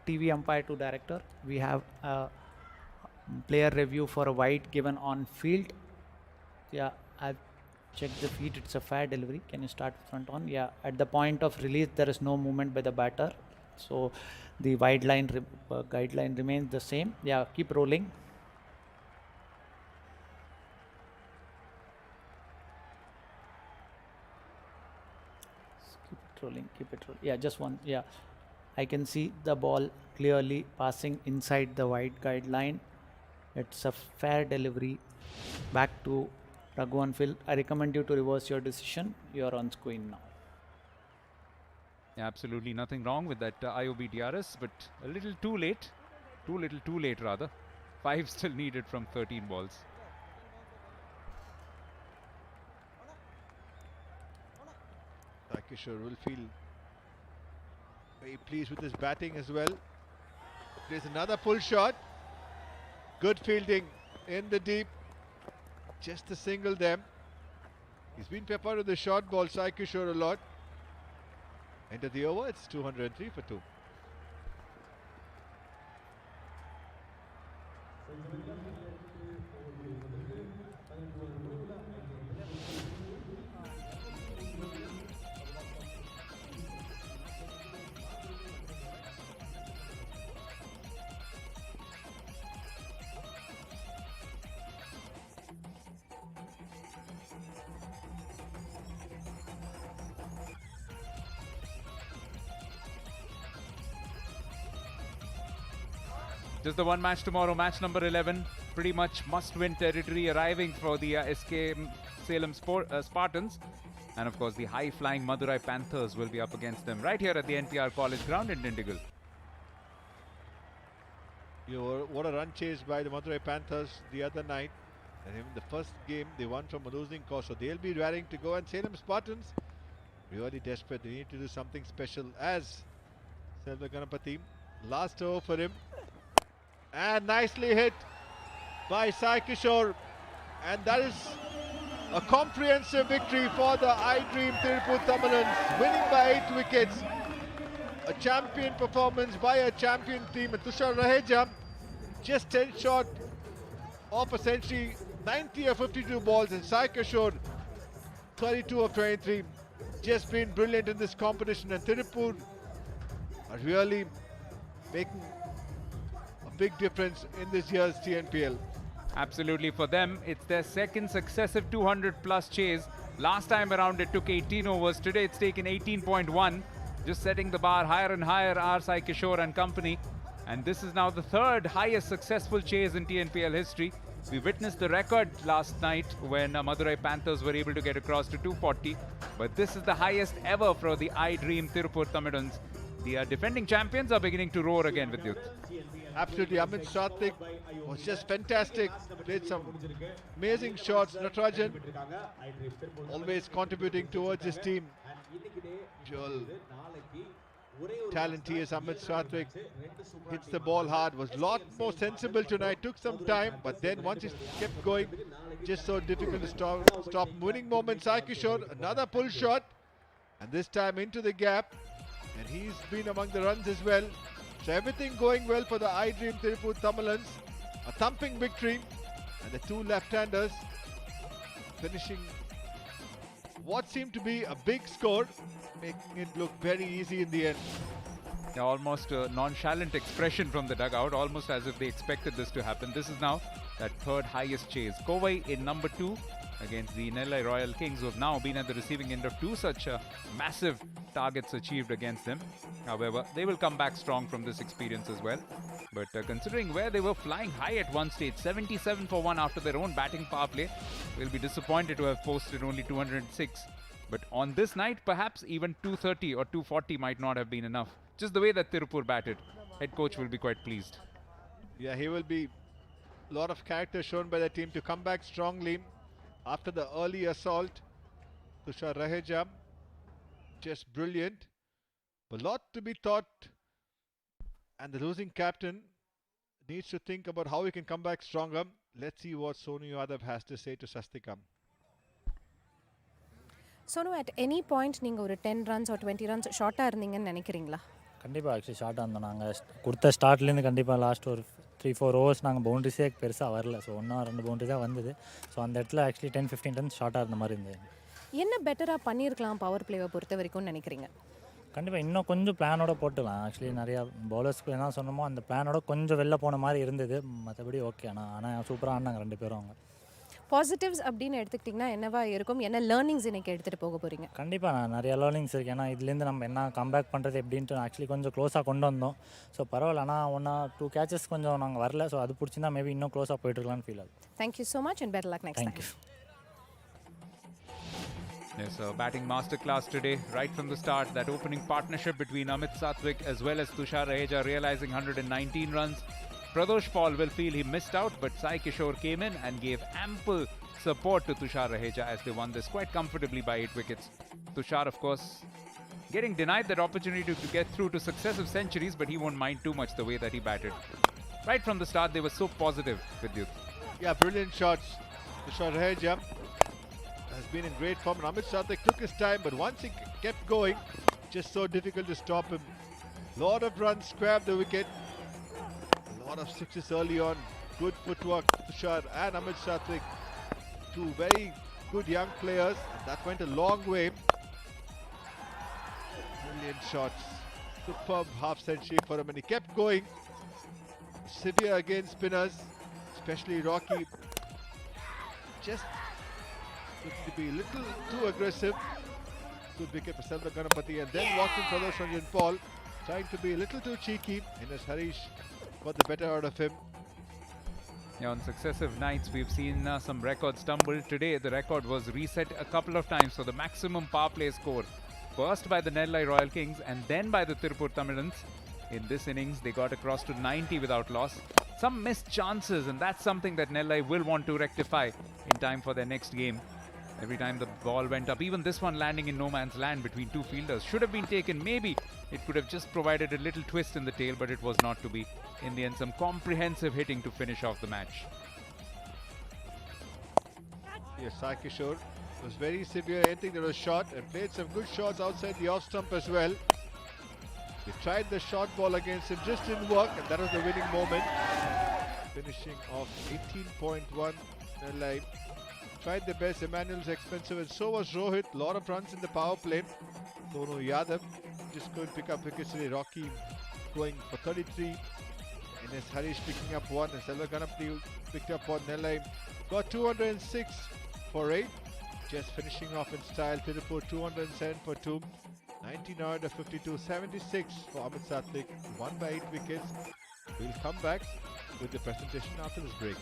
TV umpire to director. We have a player review for a wide given on field. Yeah, I've checked the feet. It's a fair delivery. Can you start front on? Yeah, at the point of release, there is no movement by the batter. So the wide line guideline remains the same. Yeah, keep rolling. Keep it rolling. Keep it rolling. Yeah, just one. Yeah. I can see the ball clearly passing inside the wide guideline. It's a fair delivery. Back to Raghuvan Phil. I recommend you to reverse your decision. You are on screen now. Yeah, absolutely nothing wrong with that IOB DRS, but a little too late. Too late rather. 5 still needed from 13 balls. Sai Kishore will feel very pleased with his batting as well. There's another pull shot. Good fielding in the deep. Just a single them. He's been peppered with the short ball, Sai Kishore, a lot. End of the over, it's 203 for 2. Just the one match tomorrow, match number 11. Pretty much must-win territory arriving for the SK Salem Spartans. And of course, the high-flying Madurai Panthers will be up against them right here at the NPR College Ground in Dindigul. What a run chase by the Madurai Panthers the other night. And in the first game, they won from a losing cause. So they'll be raring to go. And Salem Spartans, really desperate. They need to do something special as Selva Ganapati. Last over for him. And nicely hit by Sai Kishore. And that is a comprehensive victory for the iDream Tiruppur Tamizhans, winning by 8 wickets. A champion performance by a champion team. And Tushar Raheja just 10 short of a century, 90 of 52 balls. And Sai Kishore 32 of 23. Just been brilliant in this competition. And Tiruppur are really making big difference in this year's TNPL. Absolutely, for them, it's their second successive 200 plus chase. Last time around it took 18 overs. Today it's taken 18.1. Just setting the bar higher and higher are Sai Kishore and company. And this is now the third highest successful chase in TNPL history. We witnessed the record last night when Madurai Panthers were able to get across to 240. But this is the highest ever for the iDream Tiruppur Tamizhans. The defending champions are beginning to roar again with youth. Absolutely, Amit Sathik was just fantastic. Played some amazing shots. Natarajan always contributing towards his team. Dual talent he is. Amit Sathik hits the ball hard. Was a lot more sensible tonight. Took some time, but then once he kept going, just so difficult to stop. Winning moment. Sai Kishore, another pull shot, and this time into the gap. And he's been among the runs as well. So everything going well for the iDream Tiruppur Tamizhans. A thumping victory. And the two left-handers finishing what seemed to be a big score, making it look very easy in the end. Yeah, almost a nonchalant expression from the dugout, almost as if they expected this to happen. This is now that third highest chase. Kovai in number 2 against the Nellai Royal Kings, who have now been at the receiving end of 2 such massive targets achieved against them. However, they will come back strong from this experience as well. But considering where they were flying high at one stage, 77 for 1 after their own batting power play, will be disappointed to have posted only 206. But on this night, perhaps even 230 or 240 might not have been enough. Just the way that Tiruppur batted, head coach will be quite pleased. Yeah, he will be a lot of character shown by the team to come back strongly after the early assault. Tushar Raheja, just brilliant. A lot to be taught, and the losing captain needs to think about how he can come back stronger. Let's see what Sonu Yadav has to say to Sastika. Sonu, at any point நீங்கள் ஒரு 10 runs or 20 runs ஷார்ட்டாக இருந்தீங்கன்னு நினைக்கிறீங்களா? கண்டிப்பாக actually ஷார்ட்டாக இருந்தோம். நாங்கள் கொடுத்த ஸ்டார்ட்லேருந்து கண்டிப்பாக லாஸ்ட் ஒரு 3-4 ஓவர்ஸ் நாங்கள் பவுண்டரிஸே பெருசாக வரல. ஸோ 1-2 பவுண்டரி தான் வந்தது. ஸோ அந்த இடத்துல ஆக்சுவலி 10-15 ரன்ஸ் ஷார்ட்டாக இருந்த மாதிரி இருந்தது. என்ன பெட்டராக பண்ணியிருக்கலாம் பவர் பிளேவை பொறுத்த வரைக்கும் நினைக்கிறீங்க? கண்டிப்பாக இன்னும் கொஞ்சம் பிளானோட போட்டுக்கலாம். ஆக்சுவலி நிறையா பவுலர்ஸ்க்கு என்ன சொன்னமோ அந்த பிளானோட கொஞ்சம் வெளில போன மாதிரி இருந்தது. மற்றபடி ஓகே. ஆனால் சூப்பராக ஆனாங்க 2 பேரும். அவங்க பாசிட்டிவ்ஸ் அப்படின்னு எடுத்துக்கிட்டிங்கன்னா என்னவா இருக்கும்? என்ன லேர்னிங்ஸ் இன்னைக்கு எடுத்துகிட்டு போக போகிறீங்க? கண்டிப்பாக நான் நிறைய லேர்னிங்ஸ் இருக்குது. ஏன்னா இதுலேருந்து நம்ம என்ன கம்பேக் பண்ணுறது எப்படின்ட்டு ஆக்சுவலி கொஞ்சம் க்ளோஸாக கொண்டு வந்தோம். ஸோ பரவாயில்ல. ஆனால் 1-2 கேச்சஸ் கொஞ்சம் நாங்கள் வரல. ஸோ அது பிடிச்சிருந்தா மேபி இன்னும் க்ளோஸாக போயிட்டுருக்கலான்னு ஃபீல் ஆகுது. Thank you so much and better luck next time. Yes, a batting masterclass today, right from the start. That opening partnership between Amit Sathik as well as Tushar Raheja realizing 119 runs. Pradosh Paul will feel he missed out, but Sai Kishore came in and gave ample support to Tushar Raheja as they won this quite comfortably by 8 wickets. Tushar, of course, getting denied that opportunity to get through to successive centuries, but he won't mind too much the way that he batted. Right from the start, they were so positive with youth. Yeah, brilliant shots. Tushar Raheja has been in great form. Amit Sathik took his time, but once he kept going, just so difficult to stop him. Lot of runs, squared the wicket. A lot of sixes early on. Good footwork, Tushar and Amit Sathik. 2 very good young players. That went a long way. Brilliant shots. Superb half century for him, and he kept going. Severe against spinners, especially Rocky. Just to be a little too aggressive. Good wicket for Selva Ganapati, and then walking Pradosh Paul, trying to be a little too cheeky. And as Harish got the better out of him. Yeah, on successive nights, we've seen some records stumble. Today, the record was reset a couple of times. So the maximum power play score, first by the Nellai Royal Kings and then by the Tiruppur Tamizhans. In this innings, they got across to 90 without loss. Some missed chances, and that's something that Nellai will want to rectify in time for their next game. Every time the ball went up, even this one landing in no man's land between 2 fielders, should have been taken. Maybe it could have just provided a little twist in the tail, but it was not to be. In the end, some comprehensive hitting to finish off the match. Yes, Sai Kishore was very severe. I think there was a shot and played some good shots outside the off stump as well. He tried the short ball against him, just didn't work, and that was the winning moment. Finishing off 18.1. Nellai tried the best. Emmanuel's expensive, and so was Rohit. Lot of runs in the power play. Sonu Yadav just couldn't pick up wickets today. Rocky going for 33. And as Harish picking up 1, and Selva Ganapati picked up 1. Nellai got 206 for 8. Just finishing off in style. Tiruppur 207 for 2. 19 out of 52. 76 for Amit Sathik. 1 by 8 wickets. We'll come back with the presentation after this break.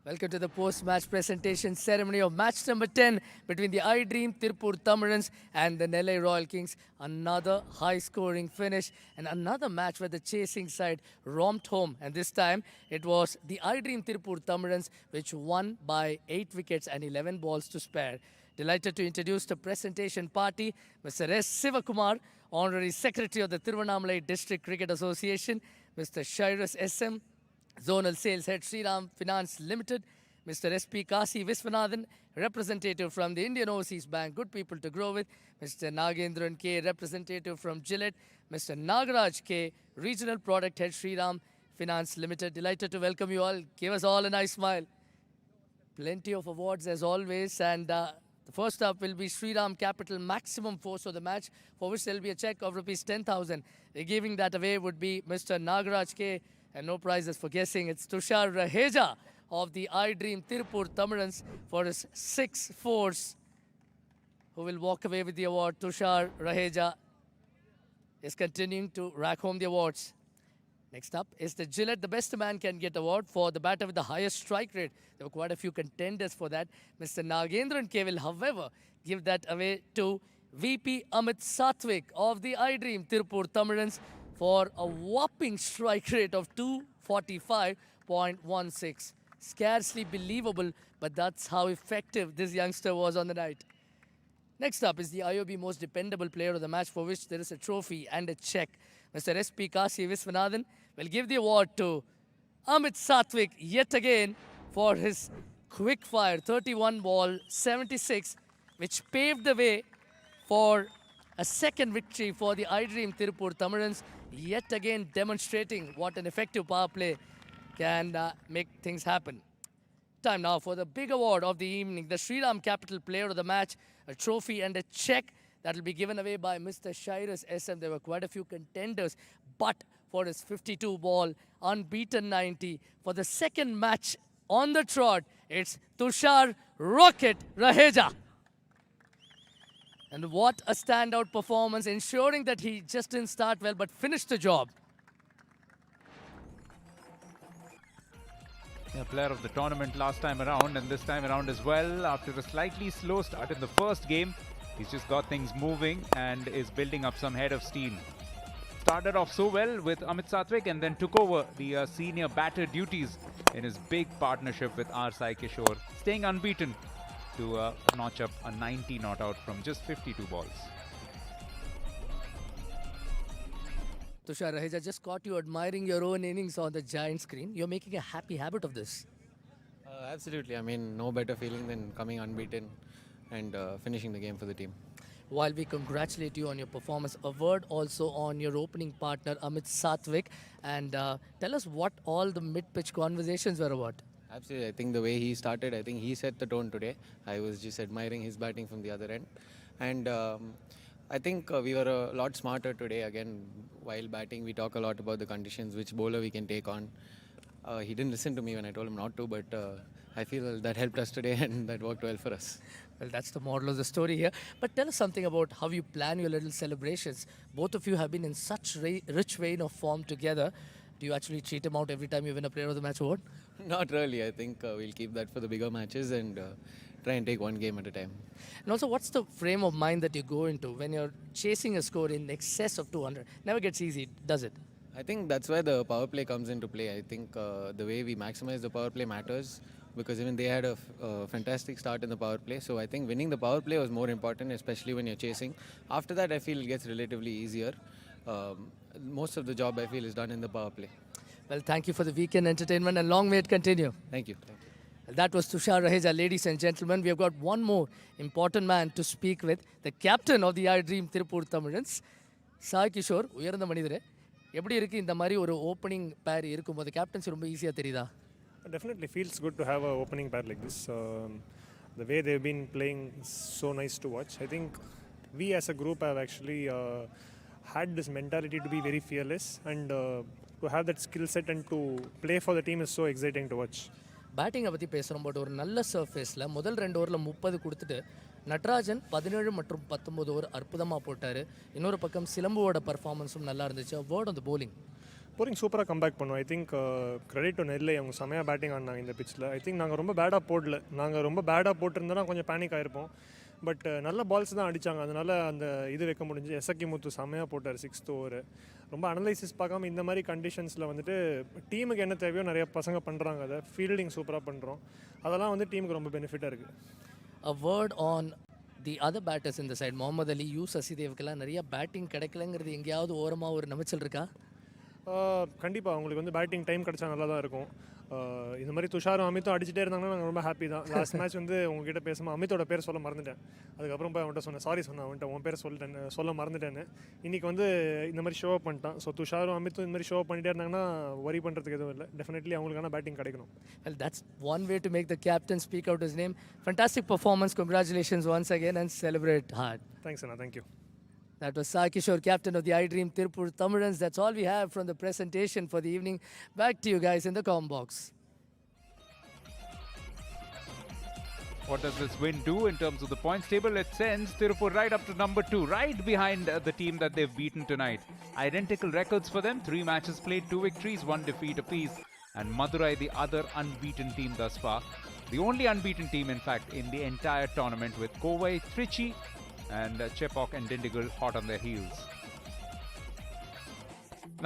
Welcome to the post-match presentation ceremony of match number 10 between the iDream Tiruppur Tamizhans and the Nellai Royal Kings. Another high-scoring finish and another match where the chasing side romped home. And this time it was the iDream Tiruppur Tamizhans which won by 8 wickets and 11 balls to spare. Delighted to introduce the presentation party, Mr. S. Sivakumar, Honorary Secretary of the Tiruvannamalai District Cricket Association, Mr. Shriram SM, Zonal Sales Head Shriram Finance Limited, Mr. S.P. Kasi Viswanathan, representative from the Indian Overseas Bank, good people to grow with, Mr. Nagendran K, representative from Gillette, Mr. Nagaraj K, Regional Product Head Shriram Finance Limited. Delighted to welcome you all. Give us all a nice smile. Plenty of awards as always, and the first up will be Shriram Capital Maximum Force of the match, for which there will be a check of rupees 10,000. Giving that away would be Mr. Nagaraj K. And no prizes for guessing. It's Tushar Raheja of the iDream Tiruppur Tamizhans for his 6 fours, who will walk away with the award. Tushar Raheja is continuing to rack home the awards. Next up is the Gillette The Best Man Can Get award for the batter with the highest strike rate. There were quite a few contenders for that. Mr. Nagendran K will, however, give that away to VP Amit Satvik of the iDream Tiruppur Tamizhans for a whopping strike rate of 245.16. Scarcely believable, but that's how effective this youngster was on the night. Next up is the IOB Most Dependable Player of the Match, for which there is a trophy and a check. Mr. S.P. Kasi Viswanathan will give the award to Amit Satvik yet again for his quick fire 31 ball 76, which paved the way for a second victory for the iDream Tiruppur Tamizhans, yet again demonstrating what an effective power play can make things happen. Time now for the big award of the evening, the Shriram Capital Player of the Match, a trophy and a check that will be given away by Mr. Shriram SM. There were quite a few contenders, but for his 52 ball, unbeaten 90, for the second match on the trot, it's Tushar Rocket Raheja. And what a standout performance, ensuring that he just didn't start well but finished the job. Yeah, player of the tournament last time around, and this time around as well. After a slightly slow start in the first game, he's just got things moving and is building up some head of steam. Started off so well with Amit Satvik and then took over the senior batter duties in his big partnership with Sai Kishore, staying unbeaten to notch up a 90 not out from just 52 balls. Tushar Raheja, just caught you admiring your own innings on the giant screen. You're making a happy habit of this. Absolutely. I mean, no better feeling than coming unbeaten and finishing the game for the team. While we congratulate you on your performance, a word also on your opening partner, Amit Satvik. And tell us what all the mid-pitch conversations were about. Absolutely. I think the way he started, I think he set the tone today. I was just admiring his batting from the other end. And I think we were a lot smarter today. Again, while batting, we talk a lot about the conditions, which bowler we can take on. He didn't listen to me when I told him not to, but I feel that helped us today and that worked well for us. Well, that's the moral of the story here. But tell us something about how you plan your little celebrations. Both of you have been in such rich vein of form together. Do you actually treat him out every time you win a Player of the Match award? Not really. I think we'll keep that for the bigger matches and try and take one game at a time. And also, what's the frame of mind that you go into when you're chasing a score in excess of 200? Never gets easy, does it? I think that's where the power play comes into play. I think the way we maximize the power play matters, because even they had a fantastic start in the power play. So I think winning the power play was more important, especially when you're chasing. After that, I feel it gets relatively easier. Most of the job, I feel, is done in the power play. Well, thank you for the weekend entertainment and long may it continue. Thank you. Well, that was Tushar Raheja, ladies and gentlemen. We have got one more important man to speak with, the captain of the iDream Tiruppur Tamizhans, Sai Kishore. உயர்ந்த மனிதரே, எப்படி இருக்கு இந்த மாதிரி ஒரு opening பேர் இருக்கும்போது captaincy ரொம்ப ஈஸியா தெரியுதா? Definitely feels good to have an opening pair like this. The way they've been playing is so nice to watch. I think we as a group have actually had this mentality to be very fearless and to have that skill set and to play for the team is so exciting to watch. பேட்டிங்கை பற்றி பேசுகிறோம், but ஒரு நல்ல சர்ஃபேஸில் முதல் 2 ஓவரில் 30 கொடுத்துட்டு நட்ராஜன் 17 மற்றும் 19 over அற்புதமாக போட்டார். இன்னொரு பக்கம் சிலம்புவோட பர்ஃபார்மன்ஸும் நல்லா இருந்துச்சு. Word on the bowling. Boring சூப்பராக கம்பேக் பண்ணுவோம். ஐ திங்க் கிரெடிட் டு நெல்லை, அவங்க செமையாக பேட்டிங் ஆடினாங்க இந்த பிச்சில். ஐ திங்க் நாங்கள் ரொம்ப பேடாக போடல. நாங்கள் ரொம்ப பேடாக போட்டிருந்தோன்னா கொஞ்சம் பேனிக் ஆகிருப்போம். பட் நல்ல பால்ஸ் தான் அடித்தாங்க, அதனால் அந்த இது வைக்க முடிஞ்சு. எஸ்எக்கி முத்து செமையாக போட்டார் 6th ஓவர். ரொம்ப அனலைசிஸ் பார்க்காம இந்த மாதிரி கண்டிஷன்ஸில் வந்துட்டு டீமுக்கு என்ன தேவையோ நிறைய பசங்க பண்ணுறாங்க. அதை ஃபீல்டிங் சூப்பராக பண்ணுறோம். அதெல்லாம் வந்து டீமுக்கு ரொம்ப பெனிஃபிட்டாக இருக்குது. A word on the other batters in the side. Mohammed Ali, U சசிதேவுக்கெல்லாம் நிறைய பேட்டிங் கிடைக்கலங்கிறது எங்கேயாவது ஓரமாக ஒரு நமைச்சல் இருக்கா? கண்டிப்பாக அவங்களுக்கு வந்து பேட்டிங் டைம் கிடச்சா நல்லா தான் இருக்கும். இந்த மாதிரி துஷாரும் அமித்தும் அடிச்சுட்டே இருந்தாங்கன்னா நாங்கள் ரொம்ப ஹாப்பி தான். லாஸ்ட் மேட்ச் வந்து உங்ககிட்ட பேசும்போது அமித்தோட பேர் சொல்ல மறந்துட்டேன். அதுக்கப்புறம் போய் அவன்கிட்ட சொன்னேன், சாரி சொன்னேன் அவன்கிட்ட, உன் பேர் சொல்ல மறந்துட்டேன்னு. இன்றைக்கி வந்து இந்த மாதிரி ஷோ அப் பண்ணிட்டான். ஸோ துஷாரும் அமித்தும் இந்த மாதிரி ஷோ அப் பண்ணிட்டே இருந்தாங்கன்னா வரி பண்ணுறதுக்கு எதுவும் இல்லை. டெஃபினெட்லி அவங்களுக்கான பேட்டிங் கிடைக்கணும். Well, that's one way to make the captain speak out his name. Fantastic performance. Congratulations once again and celebrate hard. Thanks, Anna. Thank you. That was Sai Kishore, captain of the iDream Tiruppur Tamizhans. That's all we have from the presentation for the evening. Back to you guys in the comm box. What does this win do in terms of the points table? It sends Tiruppur right up to number 2, right behind the team that they've beaten tonight. Identical records for them, 3 matches played, 2 victories, 1 defeat apiece. And Madurai, the other unbeaten team thus far. The only unbeaten team, in fact, in the entire tournament, with Kovai, Trichy, and Chepauk and Dindigul hot on their heels.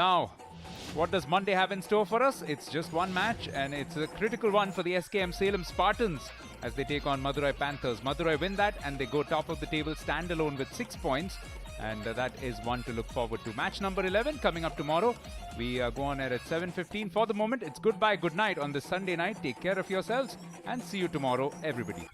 Now, what does Monday have in store for us? It's just one match, and it's a critical one for the SKM Salem Spartans as they take on Madurai Panthers. Madurai win that and they go top of the table standalone with 6 points, and that is one to look forward to. Match number 11 coming up tomorrow. We go on air at 7:15. For the moment, it's goodbye, good night on this Sunday night. Take care of yourselves and see you tomorrow, everybody.